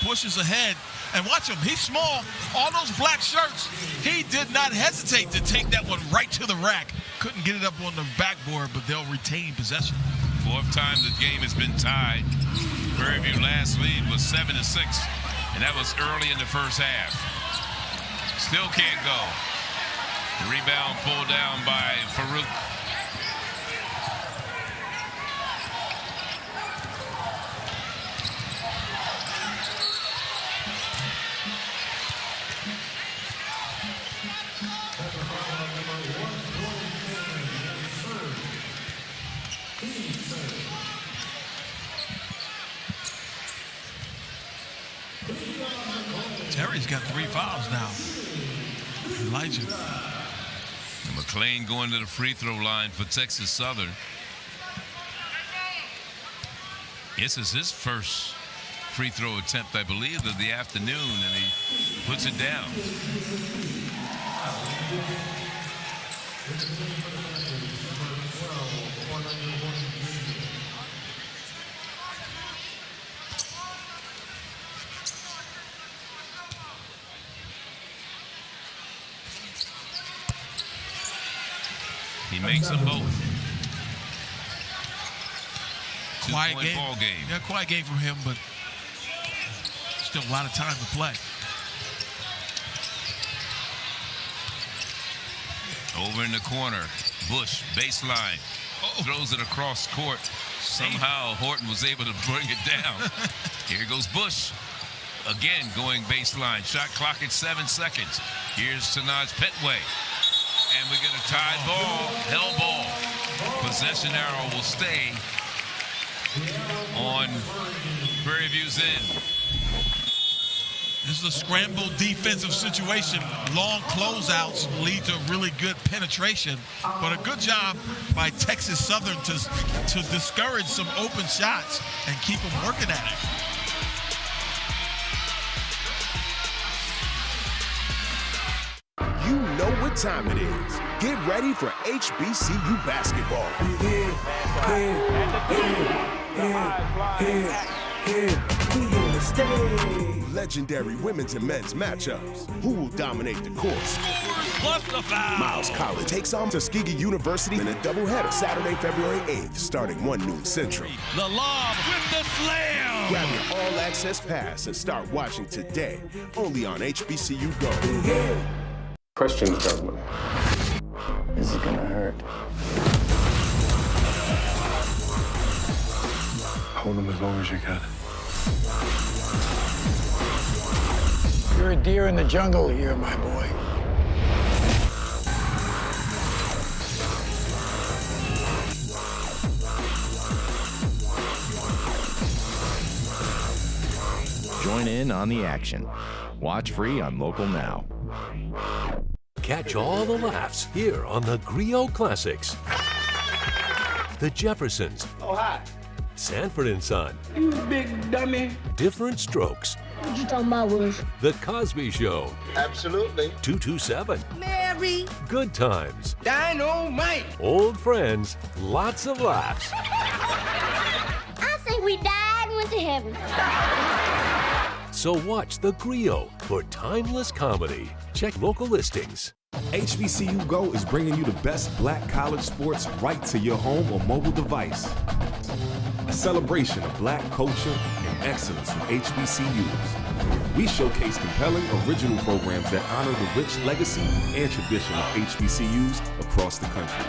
Bush is ahead. And watch him. He's small. All those black shirts. He did not hesitate to take that one right to the rack. Couldn't get it up on the backboard, but they'll retain possession. 4th time the game has been tied. Prairie View last lead was 7-6, and that was early in the first half. Still can't go. The rebound pulled down by Farouk. Terry's got 3 fouls now. Elijah. McClain going to the free throw line for Texas Southern. This is his first free throw attempt, I believe, of the afternoon, and he puts it down. He makes them both. Quiet game. Ball game. Yeah, quiet game from him, but still a lot of time to play. Over in the corner. Bush, baseline, throws it across court. Somehow Horton was able to bring it down. Here goes Bush. Again, going baseline. Shot clock at 7 seconds. Here's Tanaj Petway. And we get a tied ball, hell ball. Possession arrow will stay on Prairie View's end. This is a scramble defensive situation. Long closeouts lead to really good penetration, but a good job by Texas Southern to discourage some open shots and keep them working at it. You know what time it is. Get ready for HBCU basketball. Legendary women's and men's matchups. Who will dominate the court? Plus the foul. Miles College takes on Tuskegee University in a doubleheader Saturday, February 8th, starting 1 noon Central. The lob with the slam. Grab your all-access pass and start watching today, only on HBCU Go. Questions, gentlemen. This is gonna hurt. Hold him as long as you can. You're a deer in the jungle here, my boy. Join in on the action. Watch free on Local Now. Catch all the laughs here on the Griot Classics. The Jeffersons. Oh, hi. Sanford and Son. You big dummy. Different Strokes. What you talking about, Willis? The Cosby Show. Absolutely. 227. Mary. Good Times. Dynamite. Old friends. Lots of laughs. I think we died and went to heaven. So watch The Griot for timeless comedy. Check local listings. HBCU Go is bringing you the best black college sports right to your home or mobile device. A celebration of black culture and excellence from HBCUs. We showcase compelling original programs that honor the rich legacy and tradition of HBCUs across the country.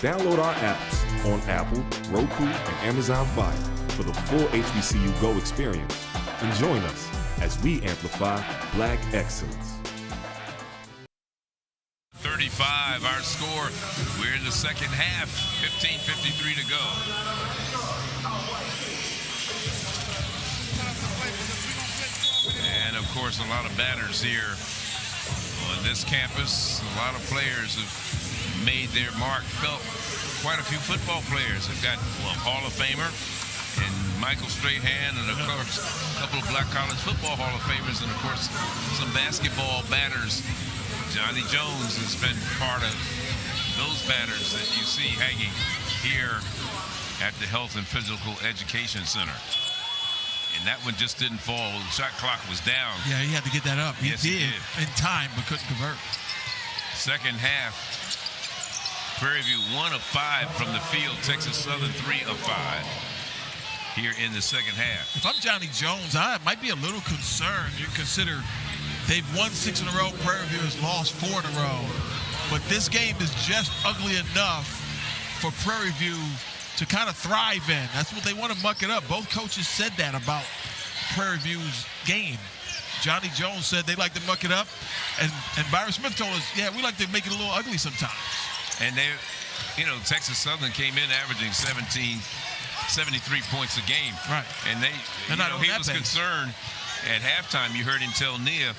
Download our apps on Apple, Roku, and Amazon Fire for the full HBCU Go experience. And join us as we amplify black excellence. 35, our score. We're in the second half, 15:53 to go. And of course, a lot of batters here on this campus. A lot of players have made their mark felt. Quite a few football players. They've got Hall of Famer and Michael Strahan, and of course, a couple of Black College Football Hall of Famers, and of course, some basketball batters. Johnny Jones has been part of those batters that you see hanging here at the Health and Physical Education Center. And that one just didn't fall. The shot clock was down. Yeah, he had to get that up. He Yes, did in time, but couldn't convert. Second half, Prairie View 1 of 5 from the field. Texas Southern 3 of 5 here in the second half. If I'm Johnny Jones, I might be a little concerned. You consider they've won 6 in a row. Prairie View has lost 4 in a row. But this game is just ugly enough for Prairie View to kind of thrive in. That's what they want to muck it up. Both coaches said that about Prairie View's game. Johnny Jones said they like to muck it up. And Byron Smith told us, yeah, we like to make it a little ugly sometimes. And they, Texas Southern came in averaging 73 points a game. Right. And he was concerned at halftime. You heard him tell Nia,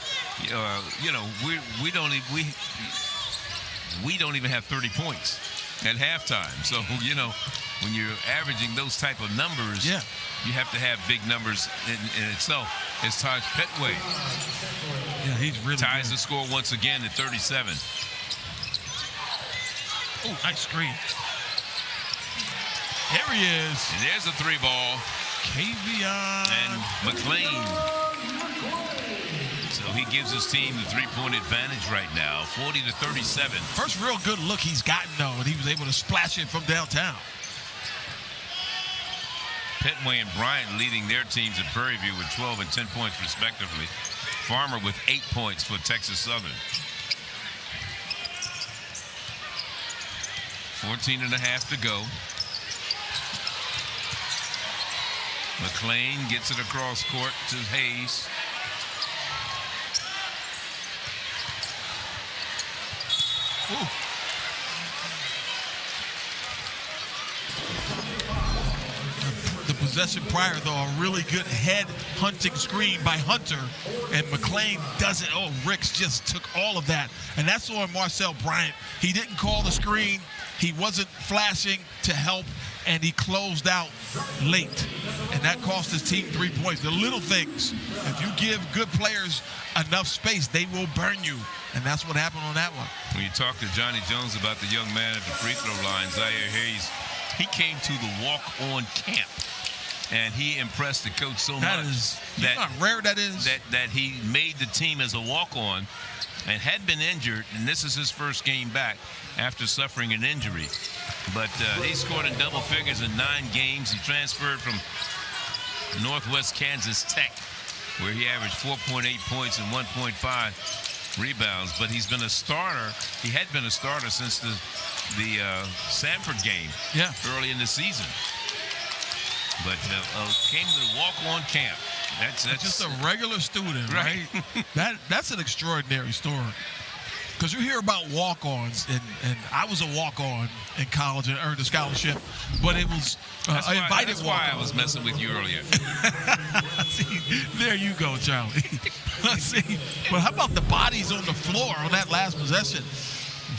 we don't even have 30 points at halftime. So, when you're averaging those type of numbers, yeah, you have to have big numbers in itself. It's Taj Petway. Yeah, he's really ties good. the score once again at 37. Oh, nice screen. There he is. And there's a 3-ball. Kavion. And McLean. So he gives his team the 3-point advantage right now, 40-37. First real good look he's gotten, though, and he was able to splash it from downtown. Petway and Bryant leading their teams at Prairie View with 12 and 10 points respectively. Farmer with 8 points for Texas Southern. 14 and a half to go. McLean gets it across court to Hayes. Ooh. The possession prior, though, a really good head hunting screen by Hunter, and McLean does it. Oh, Ricks just took all of that, and that's on Marcel Bryant. He didn't call the screen. He wasn't flashing to help, and he closed out late, and that cost his team 3 points. The little things, if you give good players enough space, they will burn you, and that's what happened on that one. When you talk to Johnny Jones about the young man at the free throw line, Zaire Hayes, he came to the walk-on camp, and he impressed the coach so much. You know how rare that is? That he made the team as a walk-on and had been injured, and this is his first game back after suffering an injury. But he scored in double figures in 9 games. He transferred from Northwest Kansas Tech, where he averaged 4.8 points and 1.5 rebounds. But he's been a starter. He had been a starter since the Sanford game early in the season. But came to the walk-on camp. That's just a regular student, right? That's an extraordinary story. Because you hear about walk-ons, and I was a walk-on in college and earned a scholarship, but it was that's invited walk-on. That's why I was messing with you earlier. See, there you go, Charlie. See, but how about the bodies on the floor on that last possession?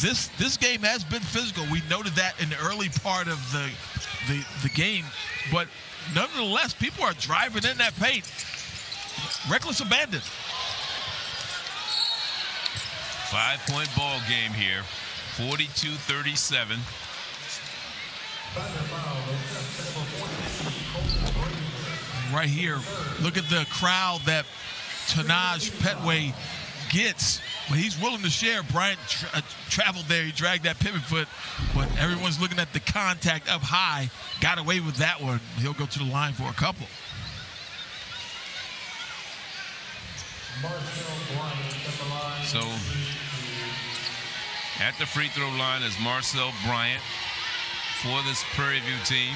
This game has been physical. We noted that in the early part of the game, but nonetheless, people are driving in that paint. Reckless abandon. 5-point ball game here, 42-37. Right here, look at the crowd that Tanaj Petway gets, but he's willing to share. Bryant traveled there. He dragged that pivot foot, but everyone's looking at the contact up high. Got away with that one. He'll go to the line for a couple. So at the free throw line is Marcel Bryant for this Prairie View team.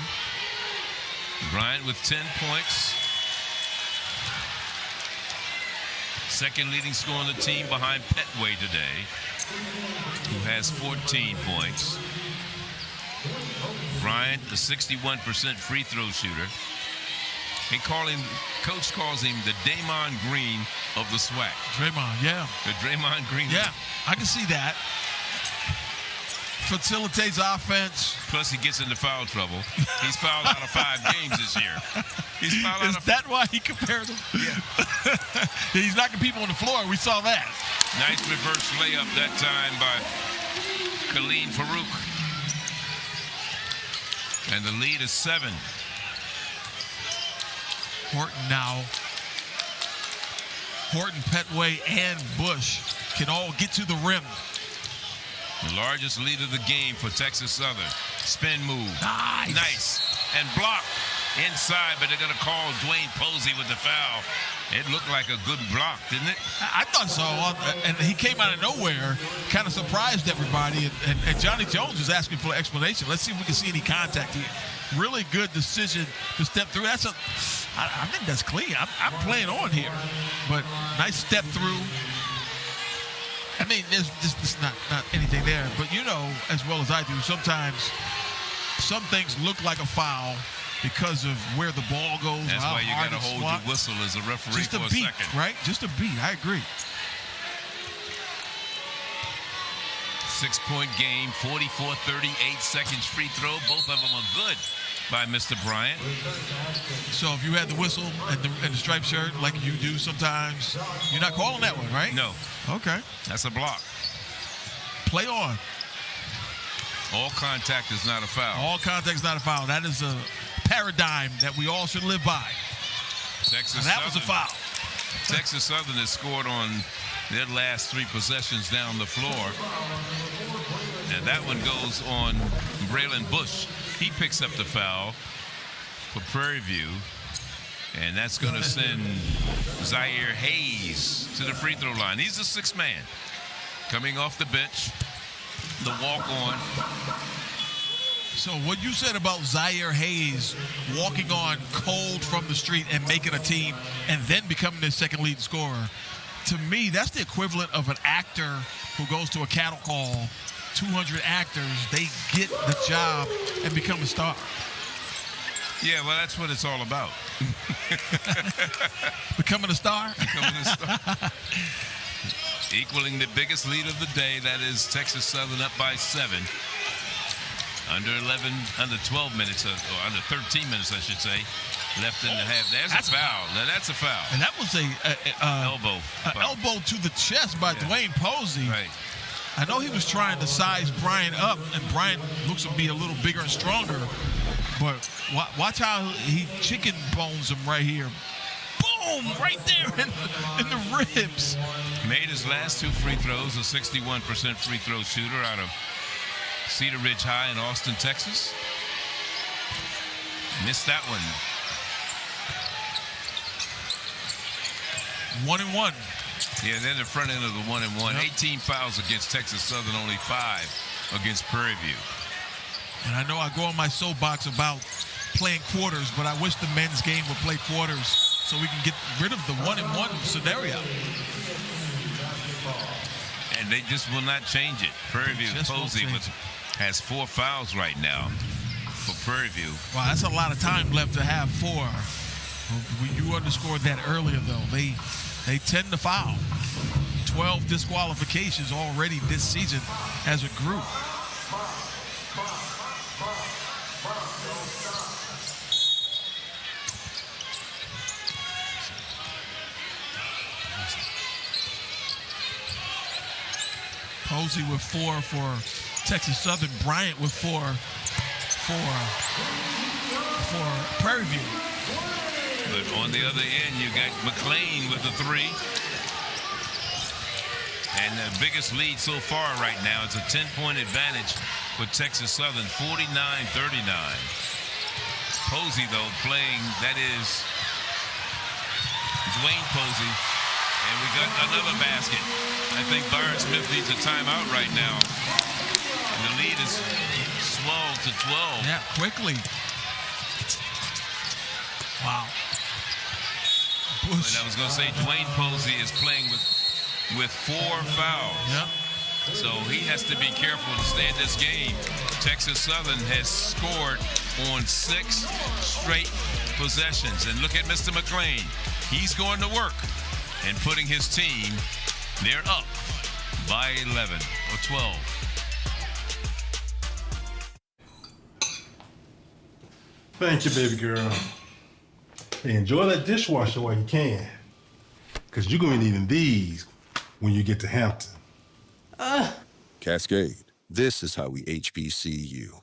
Bryant with 10 points. Second leading scorer on the team behind Petway today, who has 14 points. Bryant, the 61% free throw shooter. Coach calls him the Damon Green of the SWAC. Draymond, yeah. The Draymond Green. Yeah, I can see that. Facilitates offense. Plus, he gets into foul trouble. He's fouled out of 5 games this year. He's fouled out Is that why he compared him? Yeah. He's knocking people on the floor. We saw that. Nice reverse layup that time by Khalid Farouk. And the lead is 7. Horton now. Horton, Petway, and Bush can all get to the rim. The largest lead of the game for Texas Southern. Spin move. Nice. And block inside, but they're going to call Dwayne Posey with the foul. It looked like a good block, didn't it? I thought so. And he came out of nowhere, kind of surprised everybody. And Johnny Jones was asking for an explanation. Let's see if we can see any contact here. Really good decision to step through. I think that's clean. I'm playing on here. But nice step through. I mean, there's just not anything there. But you know as well as I do, sometimes some things look like a foul because of where the ball goes. That's why you got to hold your whistle as a referee just for a beat, second. Right? Just a beat. I agree. 6-point game, 44-38 seconds free throw. Both of them are good by Mr. Bryant. So if you had the whistle and the striped shirt like you do sometimes, you're not calling that one, right? No. Okay. That's a block. Play on. All contact is not a foul. All contact is not a foul. That is a paradigm that we all should live by. That was a foul. Texas Southern has scored on their last 3 possessions down the floor. And that one goes on Braylon Bush. He picks up the foul for Prairie View. And that's going to send Zaire Hayes to the free throw line. He's the 6th man. Coming off the bench, the walk-on. So what you said about Zaire Hayes walking on cold from the street and making a team and then becoming the second leading scorer, to me, that's the equivalent of an actor who goes to a cattle call, 200 actors, they get the job and become a star. Yeah, well, that's what it's all about. Becoming a star? Becoming a star. Equaling the biggest lead of the day, that is Texas Southern up by 7. Under 12 minutes, or under 13 minutes, I should say, left in the half. That's a foul. Now, that's a foul. And that was elbow. An elbow to the chest by Dwayne Posey. Right. I know he was trying to size Brian up, and Brian looks to be a little bigger and stronger. But watch how he chicken bones him right here. Boom! Right there in the ribs. Made his last 2 free throws, a 61% free throw shooter out of Cedar Ridge High in Austin, Texas. Missed that one. 1-1. Yeah, they're the front end of the 1-1. Yep. 18 fouls against Texas Southern, only 5 against Prairie View. And I know I go on my soapbox about playing quarters, but I wish the men's game would play quarters so we can get rid of the 1-1 scenario. And they just will not change it. Prairie View, Posey has 4 fouls right now for Prairie View. Wow, that's a lot of time left to have 4. You underscored that earlier, though. They tend to foul. 12 disqualifications already this season as a group. Posey with 4 for Texas Southern. Bryant with 4 for Prairie View. But on the other end, you got McLean with the 3. And the biggest lead so far right now is a 10-point advantage for Texas Southern, 49-39. Posey, though, playing, that is Dwayne Posey. And we got another basket. I think Byron Smith needs a timeout right now. And the lead is swelled to 12. Yeah, quickly. Wow. And I was going to say, Dwayne Posey is playing with 4 fouls. Yep. So he has to be careful to stay in this game. Texas Southern has scored on 6 straight possessions. And look at Mr. McLean. He's going to work and putting his team, they're up by 11 or 12. Thank you, baby girl. Hey, enjoy that dishwasher while you can. Because you're going to be needing these when you get to Hampton. Cascade. This is how we HBCU.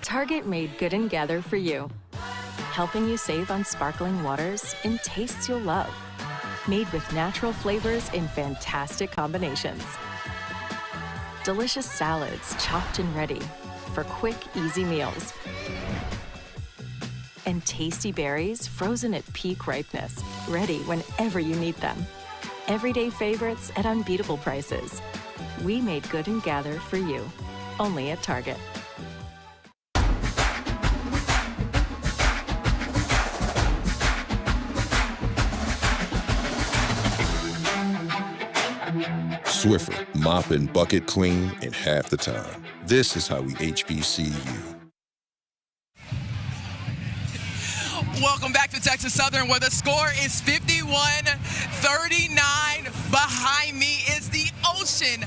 Target made Good and Gather for you, helping you save on sparkling waters in tastes you'll love, made with natural flavors in fantastic combinations. Delicious salads chopped and ready for quick, easy meals. And tasty berries frozen at peak ripeness, ready whenever you need them. Everyday favorites at unbeatable prices. We made Good and Gather for you, only at Target. Swiffer, mop and bucket clean in half the time. This is how we HBCU. Welcome back to Texas Southern, where the score is 51-39. Behind me is the Ocean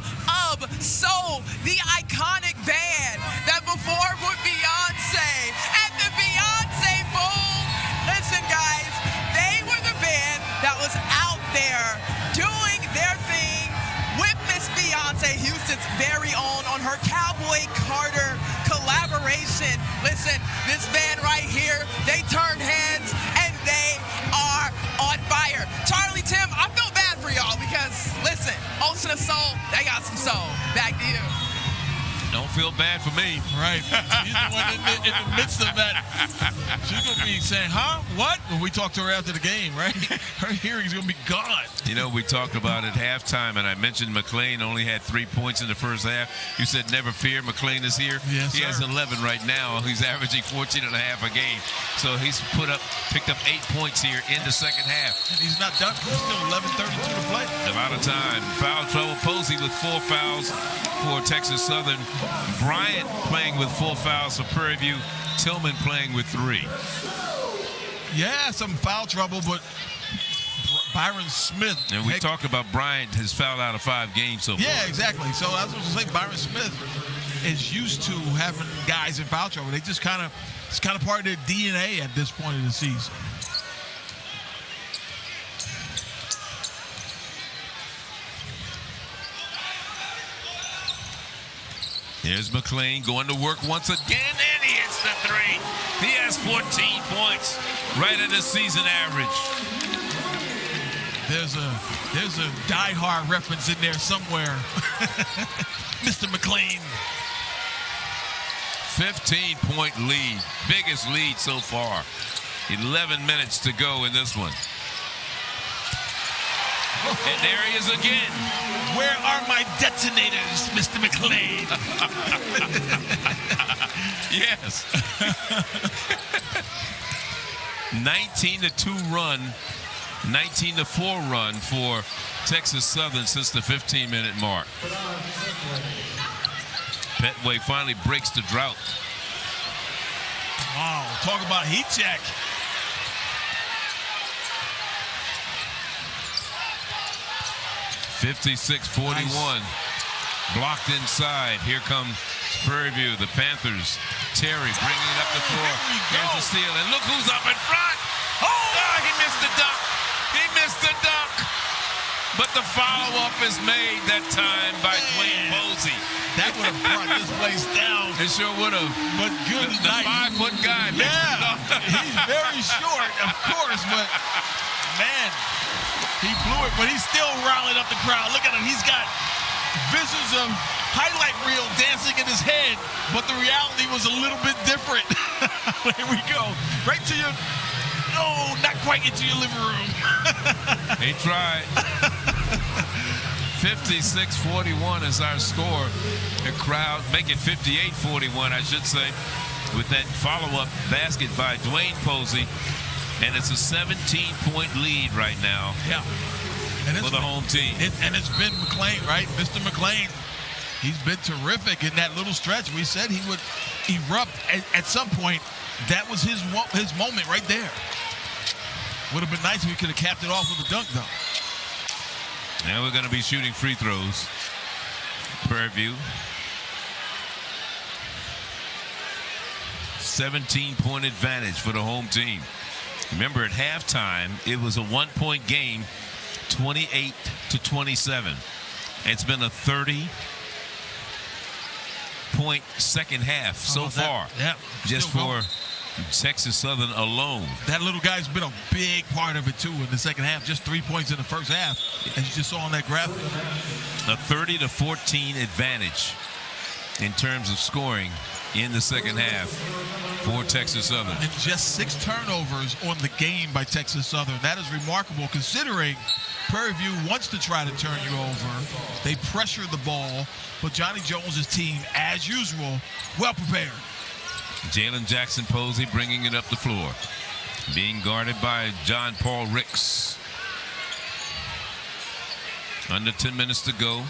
of Soul, the iconic band that performed with Beyonce at the Beyonce Bowl. Listen, guys, they were the band that was out there doing their thing with Miss Beyonce, Houston's very own, on her Cowboy Carter collaboration separation. Listen, this band right here, they turned heads and they are on fire. Charlie, Tim, I feel bad for y'all because, listen, Ocean of Soul, they got some soul. Back to you. Don't feel bad for me. Right. She's the one in the midst of that. She's going to be saying, huh? What? When we talk to her after the game, right? Her hearing's going to be gone. You know, we talked about at halftime, and I mentioned McLean only had 3 points in the first half. You said, never fear, McLean is here. Yes, he sir. has 11 right now. He's averaging 14 and a half a game. So he's picked up 8 points here in the second half. And he's not done. There's still 11:32 to play. About a time. Foul trouble. Posey with 4 fouls for Texas Southern. Bryant playing with 4 fouls for Prairie View. Tillman playing with 3. Yeah, some foul trouble, but Byron Smith. And we talked about Bryant has fouled out of 5 games so far. Yeah, exactly. So I was going to say Byron Smith is used to having guys in foul trouble. They just it's kind of part of their DNA at this point of the season. Here's McLean going to work once again, and he hits the 3. He has 14 points, right at his season average. There's a Die Hard reference in there somewhere. Mr. McLean. 15-point lead, biggest lead so far. 11 minutes to go in this one. And there he is again. Where are my detonators, Mr. McLean? Yes. 19-2 run, 19-4 run for Texas Southern since the 15-minute mark. Petway finally breaks the drought. Wow, talk about heat check. (56-41). Nice. Blocked inside. Here comes Prairie View, the Panthers. Terry bringing it up the floor. Here's the steal, and look who's up in front. Oh, he missed the dunk. He missed the dunk. But the follow-up is made that time by Dwayne Posey. That would have brought this place down. It sure would have. But good the night. 5-foot guy. Yeah, he's very short, of course, but man, he blew it, but he's still riling up the crowd. Look at him. He's got visions of highlight reel dancing in his head, but the reality was a little bit different. Here we go. Right to your, no, not quite into your living room. He tried. 56-41 is our score. The crowd make it 58-41, I should say, with that follow-up basket by Dwayne Posey. And it's a 17-point lead right now for the home team. And it's been McLean, right? Mr. McLean, he's been terrific in that little stretch. We said he would erupt at some point. That was his moment right there. Would have been nice if we could have capped it off with a dunk, though. Now we're going to be shooting free throws. Prairie View. 17-point advantage for the home team. Remember, at halftime, it was a 1-point game, 28-27. It's been a 30-point second half so far. Yeah, just for Texas Southern alone. That little guy's been a big part of it, too, in the second half. Just 3 points in the first half, as you just saw on that graphic. A 30-14 advantage in terms of scoring in the second half for Texas Southern. And just 6 turnovers on the game by Texas Southern. That is remarkable considering Prairie View wants to try to turn you over. They pressure the ball, but Johnny Jones's team, as usual, well prepared. Jalen Jackson Posey bringing it up the floor. Being guarded by John Paul Ricks. Under 10 minutes to go.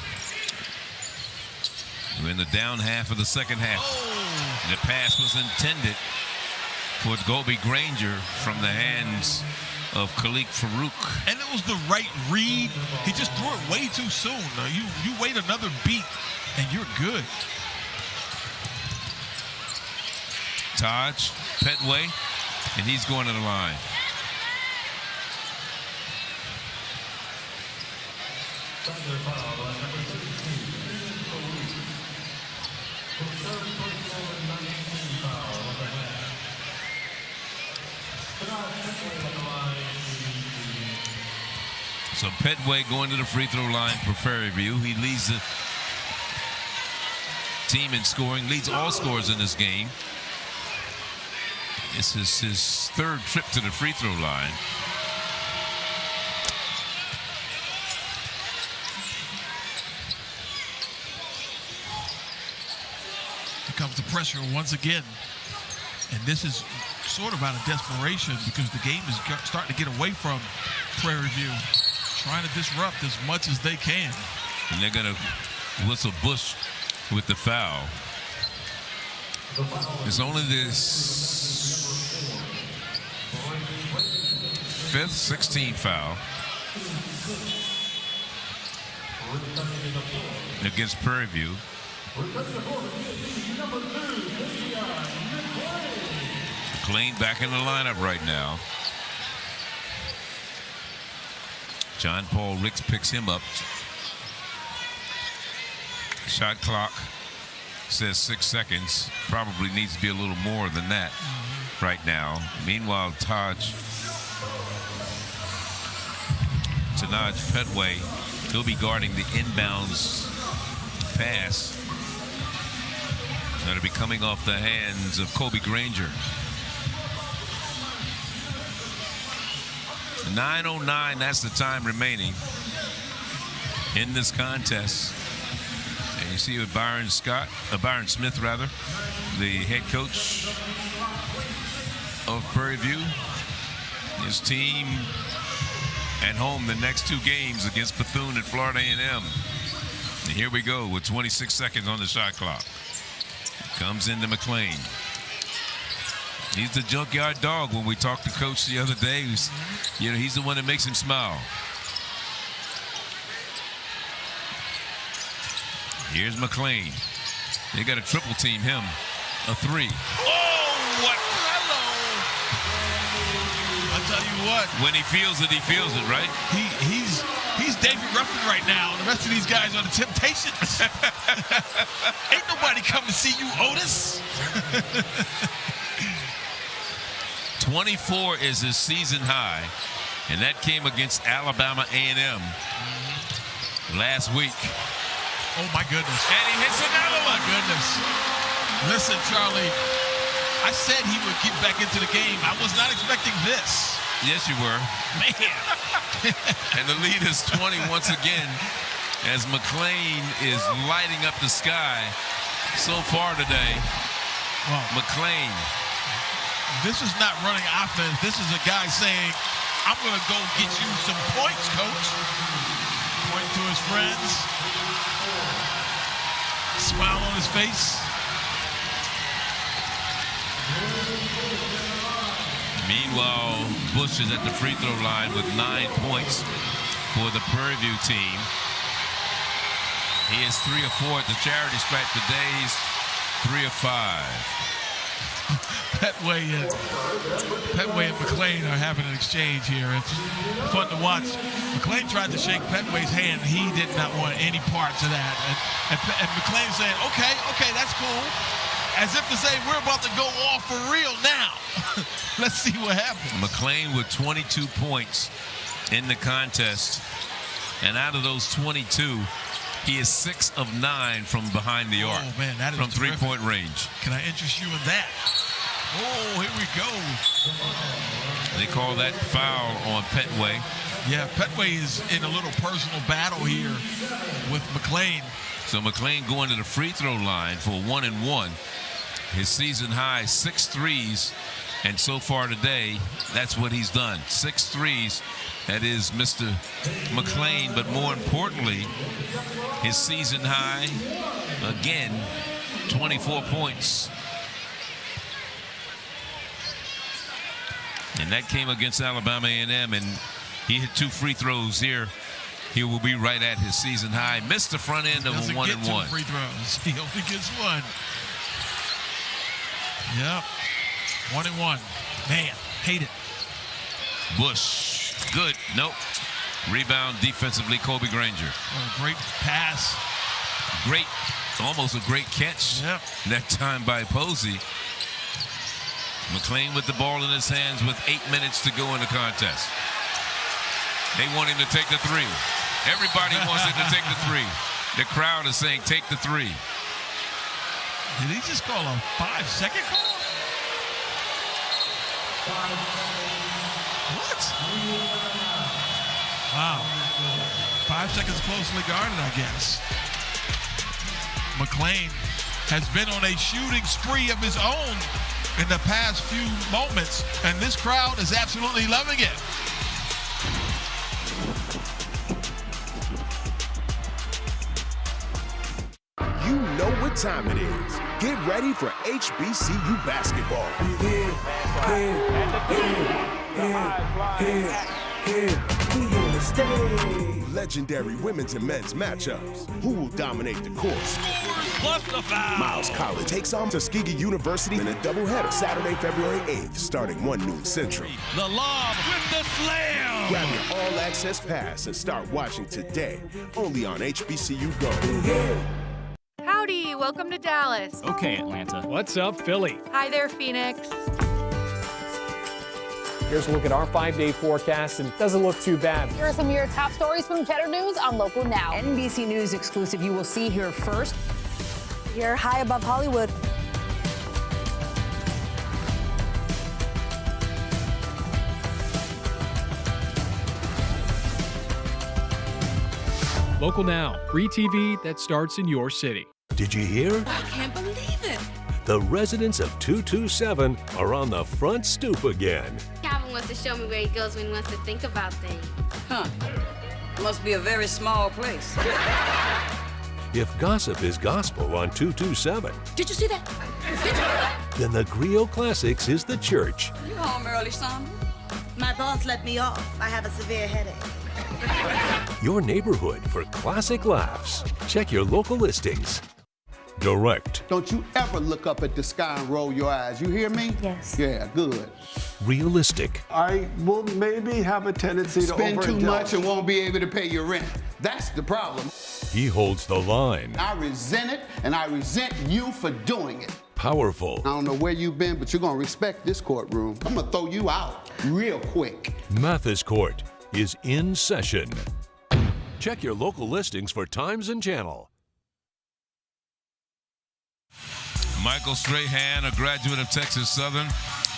We're in the down half of the second half. The pass was intended for Gobi Granger from the hands of Khalik Farouk. And it was the right read. He just threw it way too soon. You wait another beat and you're good. Taj Petway, and he's going to the line. So Petway going to the free throw line for Prairie View. He leads the team in scoring, leads all scorers in this game. This is his third trip to the free throw line. Here comes the pressure once again. And this is sort of out of desperation because the game is starting to get away from Prairie View. Trying to disrupt as much as they can. And they're going to whistle Bush with the foul. It's only this 5th, 16th foul against Prairie View. McLean back in the lineup right now. John Paul Ricks picks him up. Shot clock says 6 seconds. Probably needs to be a little more than that right now. Meanwhile, Tanaj Petway, he'll be guarding the inbounds pass that'll be coming off the hands of Kobe Granger. 9:09, that's the time remaining in this contest. And you see with Byron Smith, the head coach of Prairie View, his team at home the next 2 games against Bethune and Florida A&M. And here we go with 26 seconds on the shot clock. Comes into McLean. He's the junkyard dog. When we talked to Coach the other day, he's the one that makes him smile. Here's McLean. They got to triple team him. A 3. Oh, what? Hello. I'll tell you what. When he feels it, right? He's David Ruffin right now. The rest of these guys are the Temptations. Ain't nobody come to see you, Otis. 24 is his season high, and that came against Alabama A&M last week. Oh, my goodness. And he hits another one. Oh, my goodness. Listen, Charlie, I said he would get back into the game. I was not expecting this. Yes, you were. Man. And the lead is 20 once again as McLean is lighting up the sky so far today. Well, McLean. This is not running offense. This is a guy saying, I'm going to go get you some points, coach. Pointing to his friends. Smile on his face. Meanwhile, Bush is at the free throw line with 9 points for the Prairie View team. He is 3 of 4 at the charity stripe today. He's 3 of 5. Petway and McLean are having an exchange here. It's fun to watch. McLean tried to shake Petway's hand. He did not want any parts of that. And McLean saying, okay, that's cool. As if to say, we're about to go off for real now. Let's see what happens. McLean with 22 points in the contest. And out of those 22, he is 6 of 9 from behind the arc. Oh, man, that is from terrific. 3-point range. Can I interest you in that? Oh, here we go. They call that foul on Petway. Yeah, Petway is in a little personal battle here with McLean. So McLean going to the free throw line for 1 and 1. His season high 6 threes, and so far today, that's what he's done. 6 threes. That is Mr. McLean, but more importantly, his season high, again, 24 points. And that came against Alabama A&M, and he hit 2 free throws here. He will be right at his season high. Missed the front end of a 1 and 1. Free throws. He only gets 1. Yep. 1 and 1. Man, hate it. Bush. Good. Nope. Rebound defensively, Kobe Granger. Oh, great pass. Great. Almost a great catch. Yep. That time by Posey. McLean with the ball in his hands with 8 minutes to go in the contest. They want him to take the three. Everybody wants him to take the three. The crowd is saying, take the three. Did he just call a 5-second call? What? Wow. 5 seconds closely guarded, I guess. McLean has been on a shooting spree of his own in the past few moments, and this crowd is absolutely loving it. You know what time it is. Get ready for HBCU basketball. Legendary women's and men's matchups. Who will dominate the court? Plus the foul. Miles College takes on Tuskegee University in a doubleheader Saturday, February 8th, starting 1 noon Central. The lob with the slam. Grab your all-access pass and start watching today, only on HBCU Go. Howdy, welcome to Dallas. Okay, Atlanta. What's up, Philly? Hi there, Phoenix. Here's a look at our 5-day forecast, and it doesn't look too bad. Here are some of your top stories from Cheddar News on Local Now. NBC News exclusive you will see here first. You're high above Hollywood. Local Now, free TV that starts in your city. Did you hear? I can't believe it. The residents of 227 are on the front stoop again. Calvin wants to show me where he goes when he wants to think about things. Huh. Must be a very small place. If gossip is gospel on 227, Did you see that? then the Griot Classics is the church. You home early, son? My boss let me off. I have a severe headache. Your neighborhood for classic laughs. Check your local listings. Direct. Don't you ever look up at the sky and roll your eyes. You hear me? Yes. Yeah, good. Realistic. I will maybe have a tendency to spend too overindulge. much and won't be able to pay your rent. That's the problem. He holds the line. I resent it, and I resent you for doing it. Powerful. I don't know where you've been, but you're going to respect this courtroom. I'm going to throw you out real quick. Mathis Court is in session. Check your local listings for times and channel. Michael Strahan, a graduate of Texas Southern,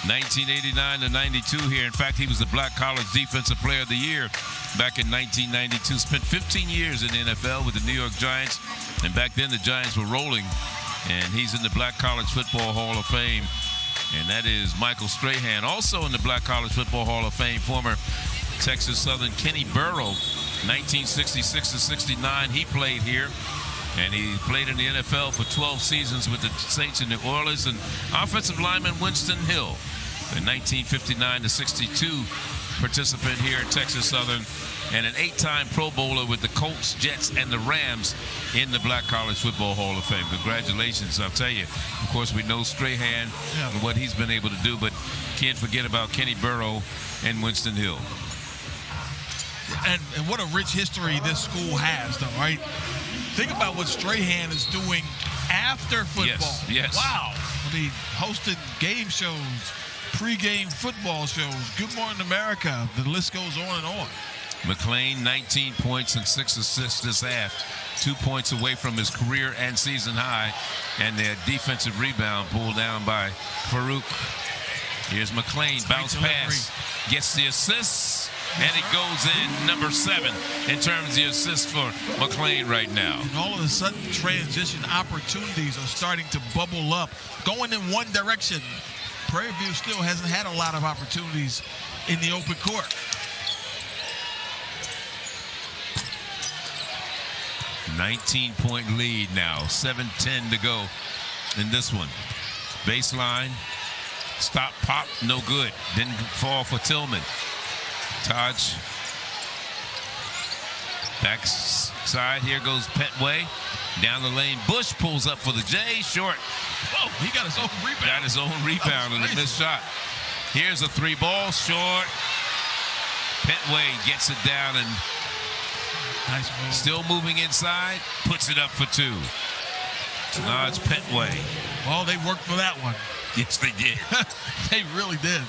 1989 to 92 here. In fact, he was the Black College Defensive Player of the Year back in 1992. Spent 15 years in the NFL with the New York Giants, and back then the Giants were rolling, and he's in the Black College Football Hall of Fame, and that is Michael Strahan. Also in the Black College Football Hall of Fame, former Texas Southern Kenny Burrow, 1966 to 69. He played here. And he played in the NFL for 12 seasons with the Saints in New Orleans. And offensive lineman Winston Hill, the 1959 to 62 participant here at Texas Southern, and an 8-time Pro Bowler with the Colts, Jets, and the Rams in the Black College Football Hall of Fame. Congratulations, I'll tell you. Of course, we know Strahan and what he's been able to do, but can't forget about Kenny Burrow and Winston Hill. And what a rich history this school has, though, right? Think about what Strahan is doing after football. Yes. Wow. I mean, hosting game shows, pregame football shows, Good Morning America. The list goes on and on. McLean, 19 points and 6 assists this half. 2 points away from his career and season high. And their defensive rebound pulled down by Farouk. Here's McLean, bounce pass, gets the assists. And it goes in, number 7, in terms of the assists for McLean right now. And all of a sudden, transition opportunities are starting to bubble up, going in one direction. Prairie View still hasn't had a lot of opportunities in the open court. $19-point lead now, 7:10 to go in this one. Baseline, stop, pop, no good. Didn't fall for Tillman. Taj, backside, here goes Petway, down the lane, Bush pulls up for the J, short. Whoa, he got his own rebound. Got his own rebound and a missed shot. Here's a 3-ball, short. Petway gets it down and nice move. Still moving inside, puts it up for 2. No, it's Petway. Well, they worked for that one. Yes, they did. They really did.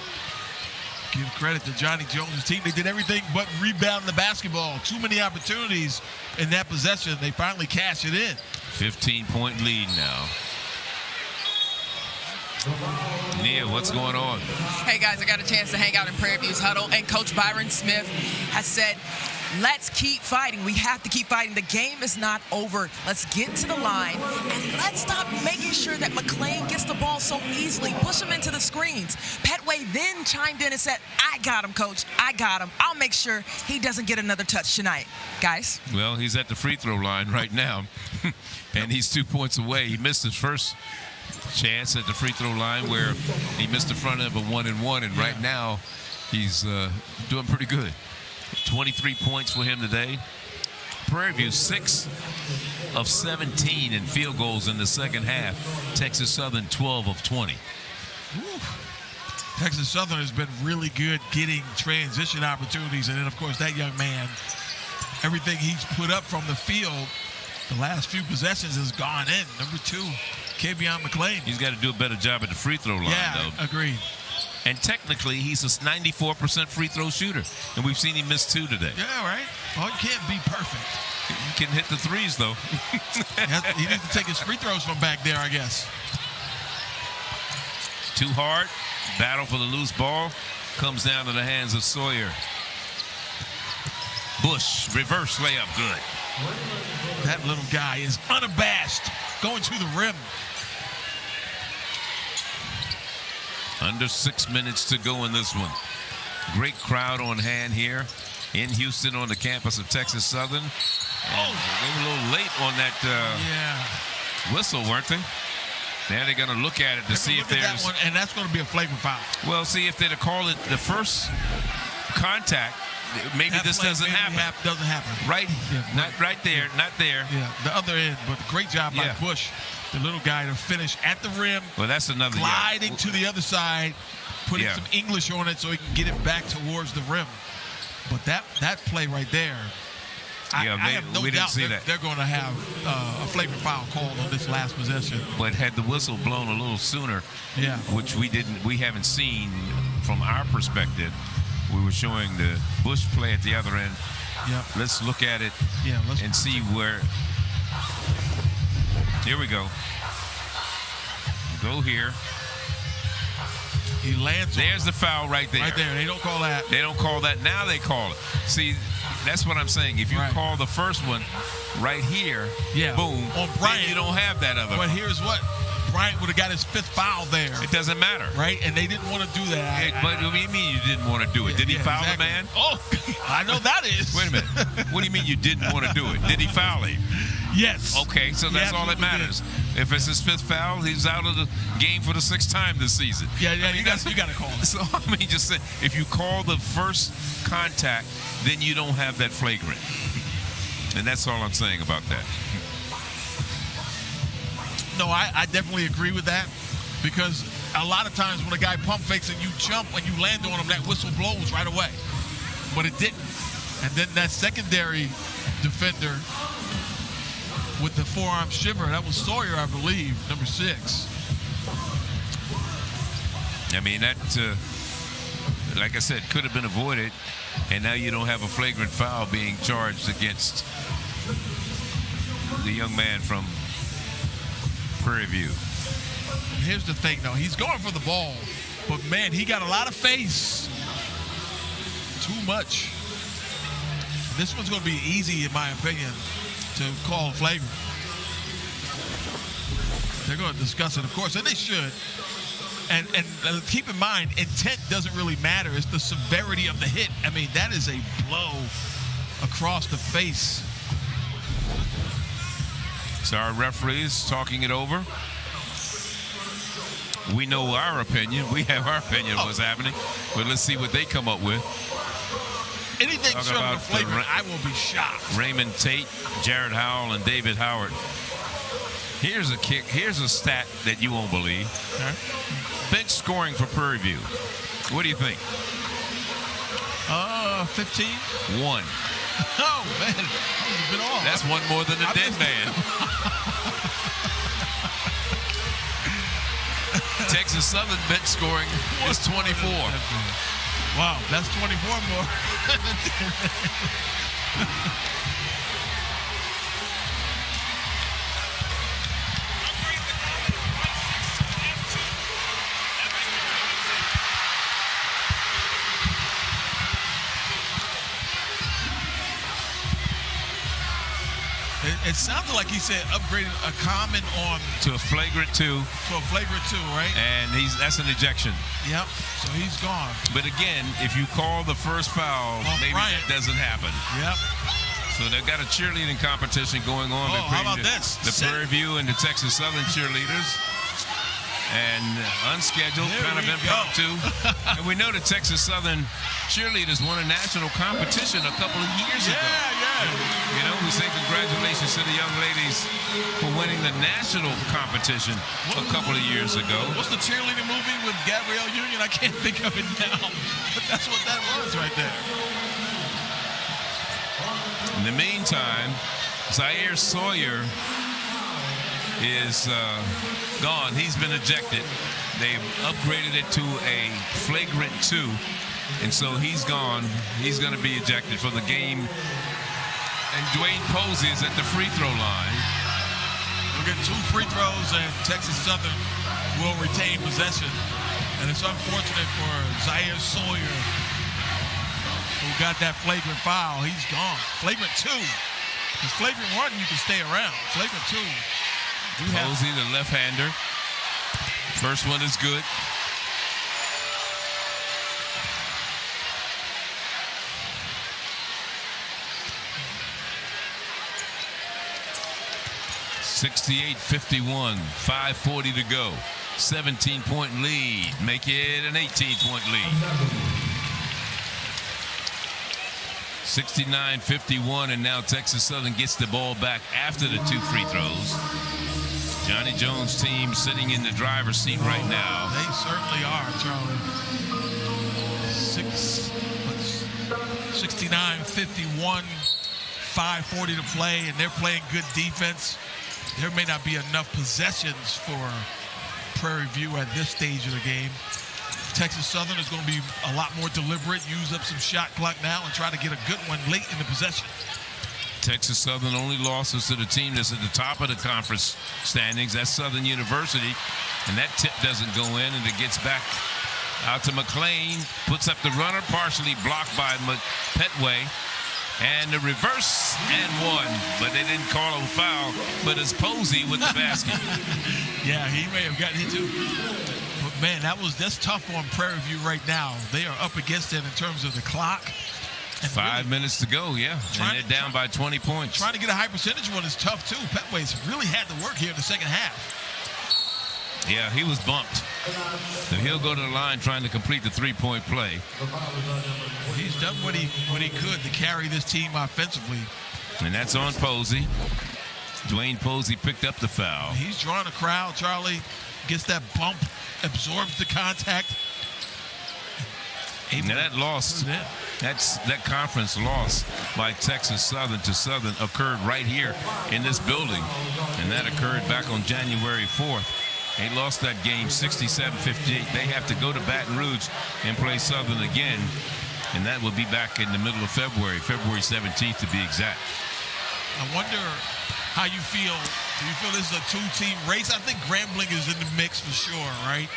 Give credit to Johnny Jones' team. They did everything but rebound the basketball. Too many opportunities in that possession. They finally cash it in. 15-point lead now. Nia, what's going on? Hey, guys, I got a chance to hang out in Prairie View's huddle, and Coach Byron Smith has said, let's keep fighting. We have to keep fighting. The game is not over. Let's get to the line, and let's stop making sure that McClain gets the ball so easily. Push him into the screens. Petway then chimed in and said, I got him, Coach. I got him. I'll make sure he doesn't get another touch tonight. Guys? Well, he's at the free throw line right now, and he's 2 points away. He missed his first chance at the free throw line where he missed the front of a 1-and-1, and right now he's doing pretty good. 23 points for him today. Prairie View 6 of 17 in field goals in the second half. Texas Southern 12 of 20. Texas Southern has been really good getting transition opportunities, and then of course that young man, everything he's put up from the field the last few possessions has gone in. Number 2, Kavion McClain. He's got to do a better job at the free throw line, though. Agreed. And technically, he's a 94% free throw shooter, and we've seen him miss 2 today. Yeah, right. Well, you can't be perfect. He can hit the threes, though. He needs to take his free throws from back there, I guess. Too hard. Battle for the loose ball. Comes down to the hands of Sawyer. Bush, reverse layup, good. That little guy is unabashed, going to the rim. Under 6 minutes to go in this one. Great crowd on hand here in Houston on the campus of Texas Southern. And they were a little late on that whistle, weren't they? Now they're going to look at it to see if there's... that one, and that's going to be a flagrant foul. Well, see, if they'd have called it the first contact, maybe that this doesn't happen. Doesn't happen. Right, not right there, not there. Yeah, the other end, but great job by Bush, the little guy, to finish at the rim. Well, that's another gliding to the other side, putting some English on it so he can get it back towards the rim. But that play right there, I have no doubt they're going to have a flagrant foul called on this last possession. But had the whistle blown a little sooner, which we haven't seen from our perspective. We were showing the Bush play at the other end. Let's look at it and see where. Here we go. Go here. He lands. There's the foul right there. Right there. They don't call that. They don't call that. Now they call it. See, that's what I'm saying. If you call the first one right here, boom, on Bryant, then you don't have that other. But here's what. Bryant would have got his 5th foul there. It doesn't matter. Right? And they didn't want to do that. But what do you mean you didn't want to do it? Did he foul the man? Oh, I know that is. Wait a minute. What do you mean you didn't want to do it? Did he foul him? Yes. Okay, so that's all that matters. If it's his 5th foul, he's out of the game for the 6th time this season. Yeah, you got to call it. So, I mean, just say, if you call the first contact, then you don't have that flagrant. And that's all I'm saying about that. No, I definitely agree with that, because a lot of times when a guy pump fakes and you jump, when you land on him, that whistle blows right away. But it didn't. And then that secondary defender with the forearm shiver, that was Sawyer, I believe, number 6. I mean, that, like I said, could have been avoided, and now you don't have a flagrant foul being charged against the young man from Prairie View. Here's the thing, though. He's going for the ball, but, man, he got a lot of face. Too much. This one's going to be easy, in my opinion, to call flagrant. They're going to discuss it, of course, and they should. And keep in mind, intent doesn't really matter. It's the severity of the hit. I mean, that is a blow across the face. So our referees talking it over. We know our opinion. We have our opinion of what's happening. But let's see what they come up with. Anything short of a flagrant, I will be shocked. Raymond Tate, Jared Howell, and David Howard. Here's a kick. Here's a stat that you won't believe. Bench scoring for Prairie View. What do you think? 15. 1. Oh, man. That was a bit off. That's one more than a dead man. Texas Southern bench scoring is 24. Wow, that's 24 more. It sounded like he said upgraded a common on to a flagrant 2. To a flagrant 2, right? And that's an ejection. Yep. So he's gone. But again, if you call the first foul, maybe Bryant. That doesn't happen. Yep. So they've got a cheerleading competition going on. Oh, how about this? The Prairie View and the Texas Southern cheerleaders. And unscheduled, kind of impromptu. And we know the Texas Southern cheerleaders won a national competition a couple of years ago. Yeah. You know, we say congratulations to the young ladies for winning the national competition a couple of years ago. What's the cheerleading movie with Gabrielle Union? I can't think of it now. But that's what that was right there. In the meantime, Zaire Sawyer is gone. He's been ejected. They've upgraded it to a flagrant 2, and so he's gone. He's going to be ejected for the game. And Dwayne Posey is at the free throw line. We'll get 2 free throws, and Texas Southern will retain possession. And it's unfortunate for Zaire Sawyer, who got that flagrant foul. He's gone. Flagrant 2. Because flagrant 1, you can stay around. Flagrant 2. Posey, the left-hander. First one is good. (68-51), 5:40 to go. 17-point lead. Make it an 18-point lead. 69-51, and now Texas Southern gets the ball back after the 2 free throws. Johnny Jones' team sitting in the driver's seat right now. They certainly are, Charlie. 69-51, 5:40 to play, and they're playing good defense. There may not be enough possessions for Prairie View at this stage of the game. Texas Southern is going to be a lot more deliberate, use up some shot clock now, and try to get a good one late in the possession. Texas Southern only losses to the team that's at the top of the conference standings. That's Southern University. And that tip doesn't go in, and it gets back out to McLean. Puts up the runner, partially blocked by Petway. And the reverse and 1. But they didn't call a foul. But it's Posey with the basket. Yeah, he may have gotten hit too. But, man, that's tough on Prairie View right now. They are up against it in terms of the clock. And 5 minutes to go, yeah. And they're down by 20 points. Trying to get a high percentage one is tough, too. Petway's really had to work here in the second half. Yeah, he was bumped. So he'll go to the line trying to complete the 3-point play. He's done what he could to carry this team offensively. And that's on Posey. Dwayne Posey picked up the foul. He's drawing a crowd, Charlie. Gets that bump, absorbs the contact. Now that loss, that conference loss by Texas Southern to Southern occurred right here in this building. And that occurred back on January 4th. They lost that game 67-58. They have to go to Baton Rouge and play Southern again. And that will be back in the middle of February 17th to be exact. I wonder how you feel. Do you feel this is a 2-team race? I think Grambling is in the mix for sure, right?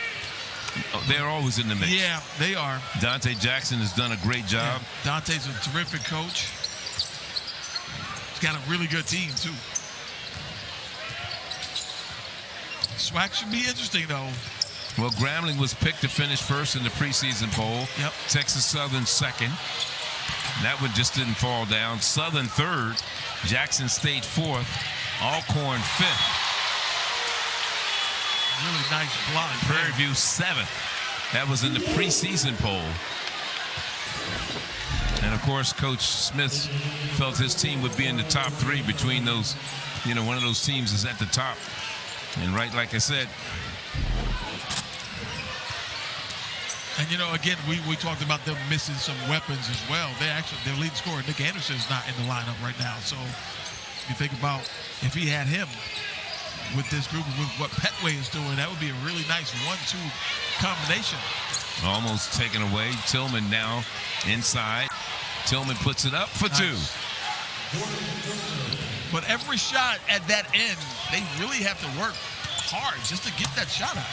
They're always in the mix. Yeah, they are. Dante Jackson has done a great job. Yeah, Dante's a terrific coach. He's got a really good team, too. SWAC should be interesting, though. Well, Grambling was picked to finish first in the preseason poll. Yep. Texas Southern second. That one just didn't fall down. Southern third. Jackson State fourth. Alcorn fifth. Really nice block. Prairie View seventh. That was in the preseason poll. And of course, Coach Smith felt his team would be in the top 3 between those. You know, one of those teams is at the top. And right, like I said. And, you know, again, we talked about them missing some weapons as well. Their leading scorer, Nick Anderson, is not in the lineup right now. So you think about if he had him, with this group, with what Petway is doing. That would be a really nice 1-2 combination. Almost taken away. Tillman now inside. Tillman puts it up for two. But every shot at that end, they really have to work hard just to get that shot out.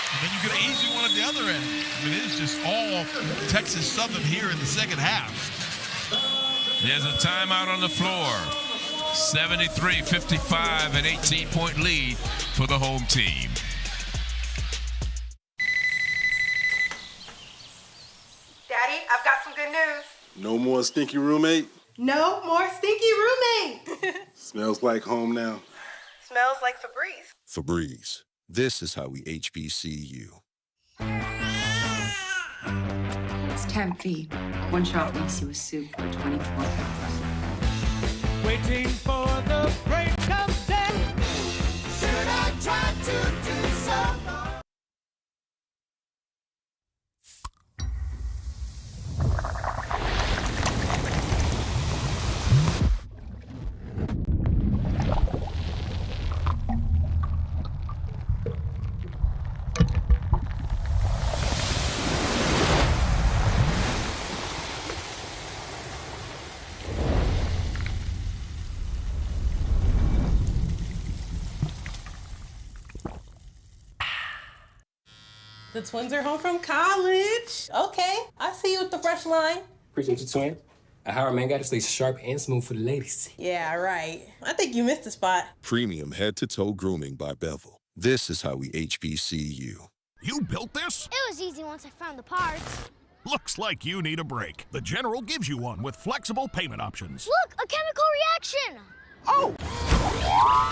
And then you get an easy one at the other end. I mean, it is just all Texas Southern here in the second half. There's a timeout on the floor. 73-55, an 18-point lead for the home team. Daddy, I've got some good news. No more stinky roommate? No more stinky roommate. Smells like home now. Smells like Febreze. Febreze. This is how we HBCU. It's 10 feet. One shot makes you a soup for 24 hours. Waiting for the break of day. Should I try to do so? The twins are home from college. Okay, I see you with the fresh line. Appreciate you, twin. A Howard man got to stay sharp and smooth for the ladies. Yeah, right. I think you missed a spot. Premium head-to-toe grooming by Bevel. This is how we HBCU. You built this? It was easy once I found the parts. Looks like you need a break. The General gives you one with flexible payment options. Look, a chemical reaction. Oh!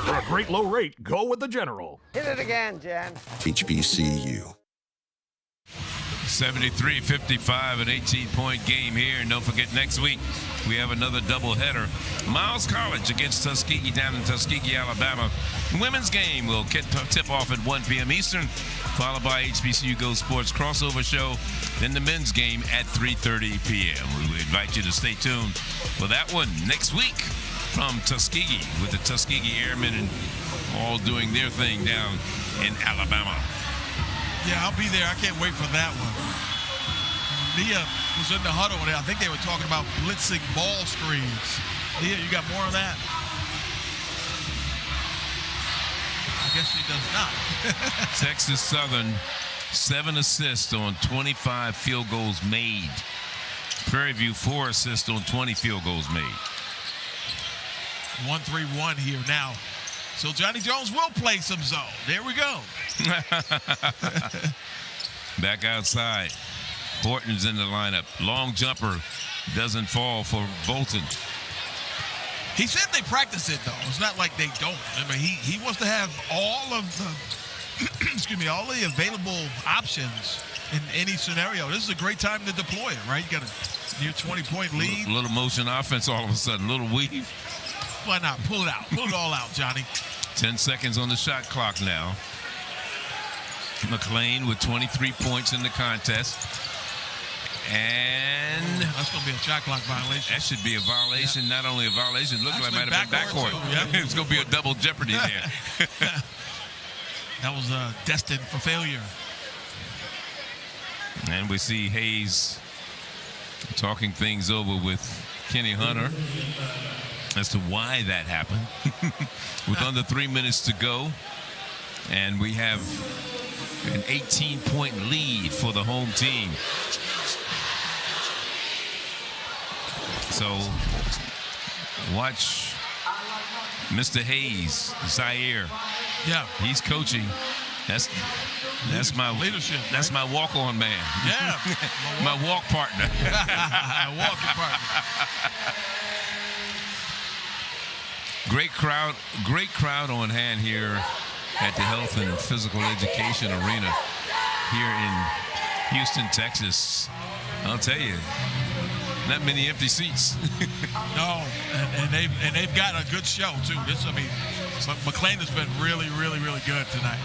For a great low rate, go with the General. Hit it again, Jen. HBCU. 73-55, an 18-point game here. And don't forget, next week, we have another doubleheader. Miles College against Tuskegee down in Tuskegee, Alabama. Women's game will tip off at 1 p.m. Eastern, followed by HBCU Go Sports crossover show. Then the men's game at 3:30 p.m. We invite you to stay tuned for that one next week from Tuskegee with the Tuskegee Airmen and all doing their thing down in Alabama. Yeah, I'll be there. I can't wait for that one. Nia was in the huddle there. I think they were talking about blitzing ball screens. Nia, you got more of that? I guess she does not. Texas Southern, 7 assists on 25 field goals made. Prairie View, 4 assists on 20 field goals made. 1-3-1 here now. So Johnny Jones will play some zone. There we go. Back outside. Horton's in the lineup. Long jumper doesn't fall for Bolton. He said they practice it, though. It's not like they don't. I mean, he wants to have all of the, excuse me, all the available options in any scenario. This is a great time to deploy it, right? You got a near 20-point lead. A little motion offense all of a sudden. A little weave. Why not? Pull it out. Pull it all out, Johnny. 10 seconds on the shot clock now. McLean with 23 points in the contest. And that's going to be a shot clock violation. That should be a violation. Yeah. Not only a violation, looked like it might have been backcourt. Yeah. It's going to be a double jeopardy there. That was destined for failure. And we see Hayes talking things over with Kenny Hunter as to why that happened. With under 3 minutes to go, and we have an 18-point lead for the home team. So watch Mr. Hayes, Zaire. Yeah, he's coaching. That's my leadership. That's right? My walk-on man. Yeah, my walk partner. Walking partner. Great crowd on hand here at the Health and Physical Education Arena here in Houston, Texas. I'll tell you, not many empty seats. No, and they've got a good show too. McLean has been really, really, really good tonight.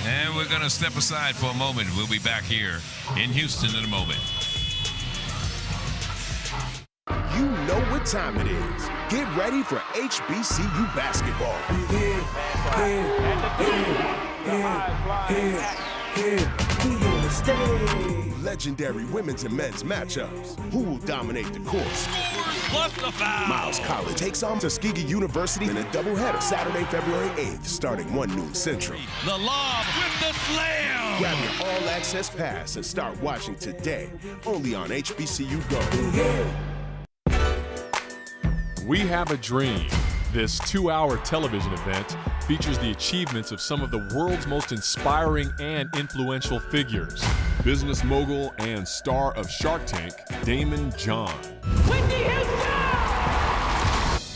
And we're going to step aside for a moment. We'll be back here in Houston in a moment. you know what time it is. Get ready for HBCU basketball. Legendary women's and men's matchups. Who will dominate the court? Plus the foul. Miles College takes on Tuskegee University in a doubleheader Saturday, February 8th, starting 1 noon Central. The lob with the slam. Grab your all-access pass and start watching today, only on HBCU Go. We Have a Dream. This 2-hour television event features the achievements of some of the world's most inspiring and influential figures. Business mogul and star of Shark Tank, Damon John. Whitney Houston!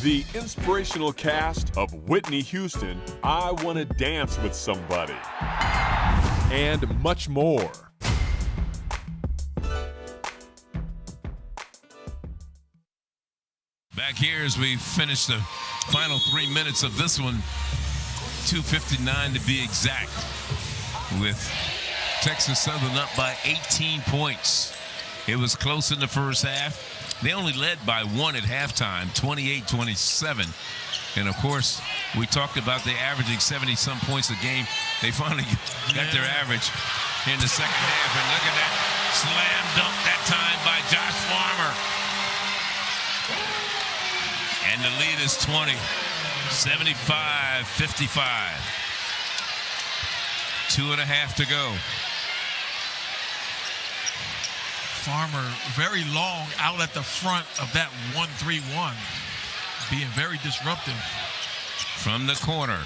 The inspirational cast of Whitney Houston, I Wanna Dance with Somebody. And much more. Back here as we finish the final 3 minutes of this one, 2:59 to be exact, with Texas Southern up by 18 points. It was close in the first half. They only led by 1 at halftime, 28-27. And, of course, we talked about they averaging 70-some points a game. They finally got their average in the second half. And look at that slam dunk that time by Josh Farmer. And the lead is 20, 75-55. 2.5 to go. Farmer very long out at the front of that 1-3-1, being very disruptive. From the corner,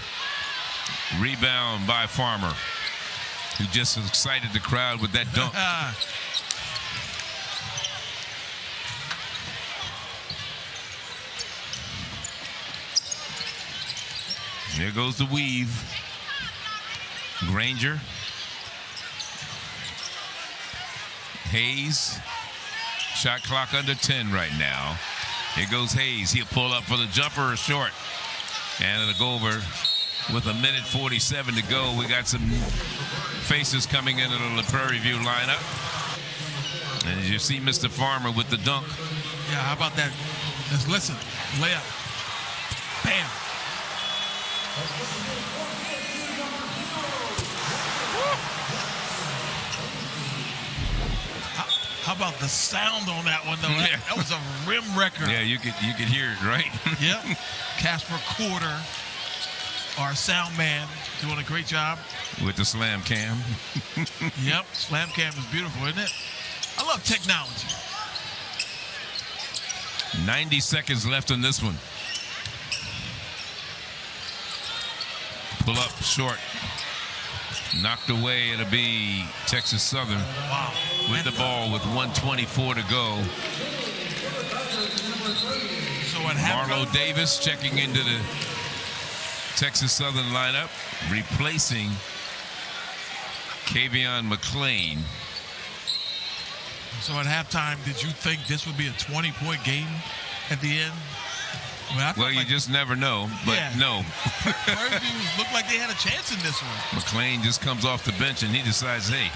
rebound by Farmer, who just excited the crowd with that dunk. There goes the weave. Granger. Hayes. Shot clock under 10 right now. Here goes Hayes. He'll pull up for the jumper, short. And it'll go over with 1:47 to go. We got some faces coming into the Prairie View lineup. And as you see Mr. Farmer with the dunk. Yeah, how about that? Just listen. Layup. Bam. How about the sound on that one, though? Yeah. That was a rim wrecker. Yeah, you could hear it, right? Yep. Casper Quarter, our sound man, doing a great job. With the slam cam. Yep, slam cam is beautiful, isn't it? I love technology. 90 seconds left on this one. Pull up short. Knocked away. It'll be Texas Southern with the ball with 1:24 to go. So what happened? Marlo Davis checking into the Texas Southern lineup, replacing Kavion McClain. So at halftime, did you think this would be a 20-point game at the end? Well, you just never know, but yeah. No. Prairie View looked like they had a chance in this one. McClain just comes off the bench and he decides, hey,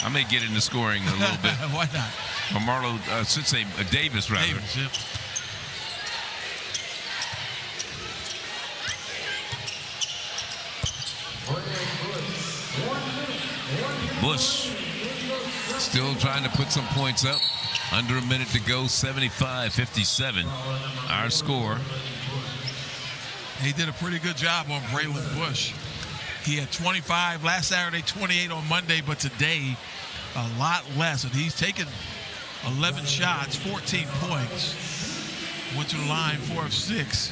I may get into scoring a little bit. Why not? Or Marlo, should say Davis, rather. Davis, yep. Bush still trying to put some points up. Under a minute to go, 75-57. Our score. He did a pretty good job on Braylon Bush. He had 25 last Saturday, 28 on Monday, but today a lot less. And he's taken 11 shots, 14 points. Went to the line 4 of 6.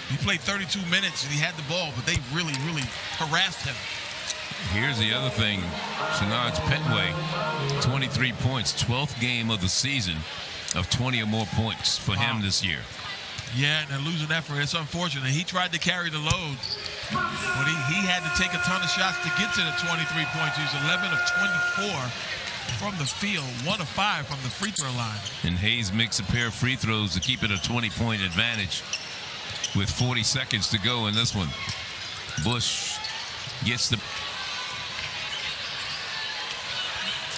He played 32 minutes and he had the ball, but they really, really harassed him. Here's the other thing. Shanaj Petway, 23 points, 12th game of the season of 20 or more points for him this year. Yeah, and losing effort, it's unfortunate. He tried to carry the load, but he had to take a ton of shots to get to the 23 points. He's 11 of 24 from the field, 1 of 5 from the free throw line. And Hayes makes a pair of free throws to keep it a 20-point advantage with 40 seconds to go in this one. Bush gets the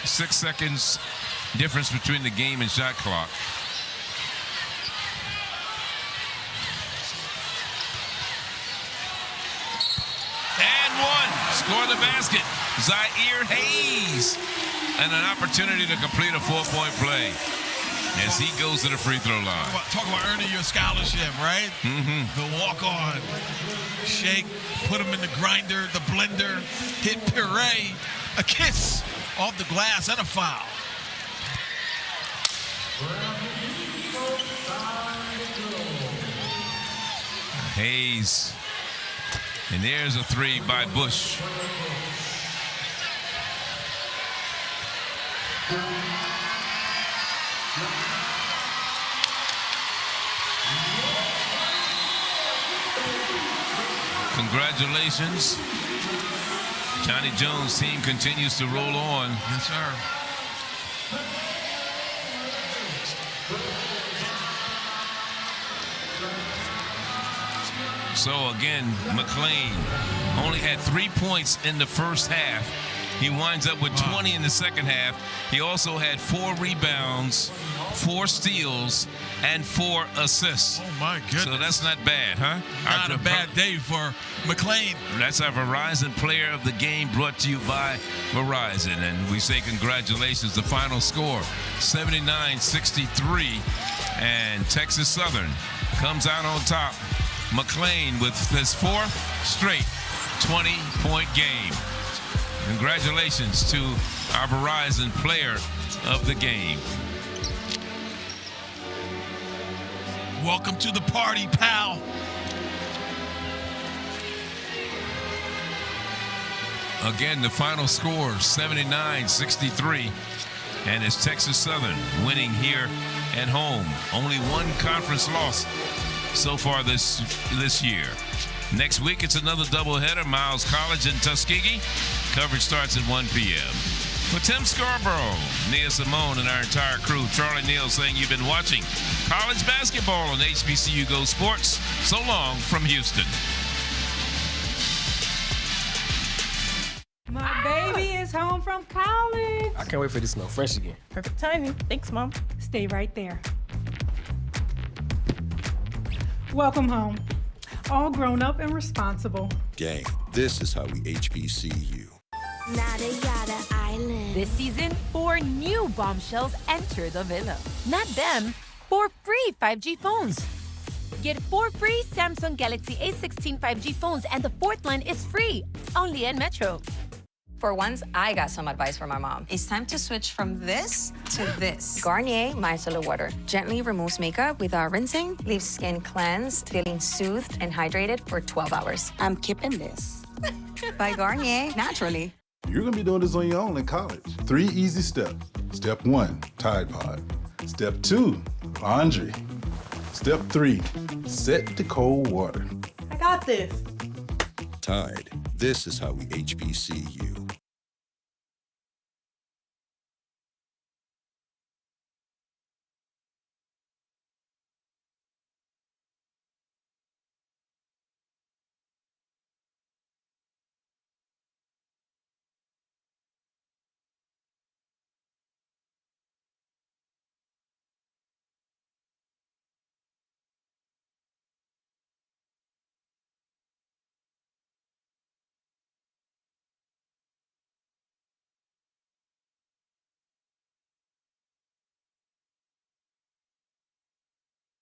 6 seconds difference between the game and shot clock. score the basket. Zaire Hayes. And an opportunity to complete a 4-point play as he goes to the free throw line. Talk about earning your scholarship, right? Mm-hmm. The walk-on. Shake, put him in the grinder, the blender, hit puree, a kiss off the glass, and a foul. Hayes. And there's a three by Bush. Congratulations. Johnny Jones' team continues to roll on. Yes, sir. So again, McLean only had 3 points in the first half. He winds up with 20 in the second half. He also had 4 rebounds, 4 steals, and 4 assists. Oh, my goodness. So that's not bad, huh? Not a bad day for McLean. That's our Verizon Player of the Game, brought to you by Verizon. And we say congratulations. The final score, 79-63. And Texas Southern comes out on top. McLean with his 4th straight 20-point game. Congratulations to our Verizon Player of the Game. Welcome to the party, pal. Again, the final score, 79-63. And it's Texas Southern winning here at home. Only one conference loss so far this year. Next week, it's another doubleheader, Miles College and Tuskegee. Coverage starts at 1 p.m. For Tim Scarborough, Nia Simone, and our entire crew, Charlie Neal saying you've been watching college basketball on HBCU Go Sports. So long from Houston. My baby is home from college. I can't wait for this to smell fresh again. Perfect timing. Thanks, Mom. Stay right there. Welcome home. All grown up and responsible. Gang, this is how we HBCU. Nada Yada Island. This season, 4 new bombshells enter the villa. Not them, 4 free 5G phones. Get 4 free Samsung Galaxy A16 5G phones, and the 4th line is free, only at Metro. For once, I got some advice from my mom. It's time to switch from this to this. Garnier Micellar Water gently removes makeup without rinsing, leaves skin cleansed, feeling soothed and hydrated for 12 hours. I'm keeping this. By Garnier, naturally. You're going to be doing this on your own in college. 3 easy steps. Step 1, Tide Pod. Step 2, laundry. Step 3, set the cold water. I got this. Tide, this is how we HBCU.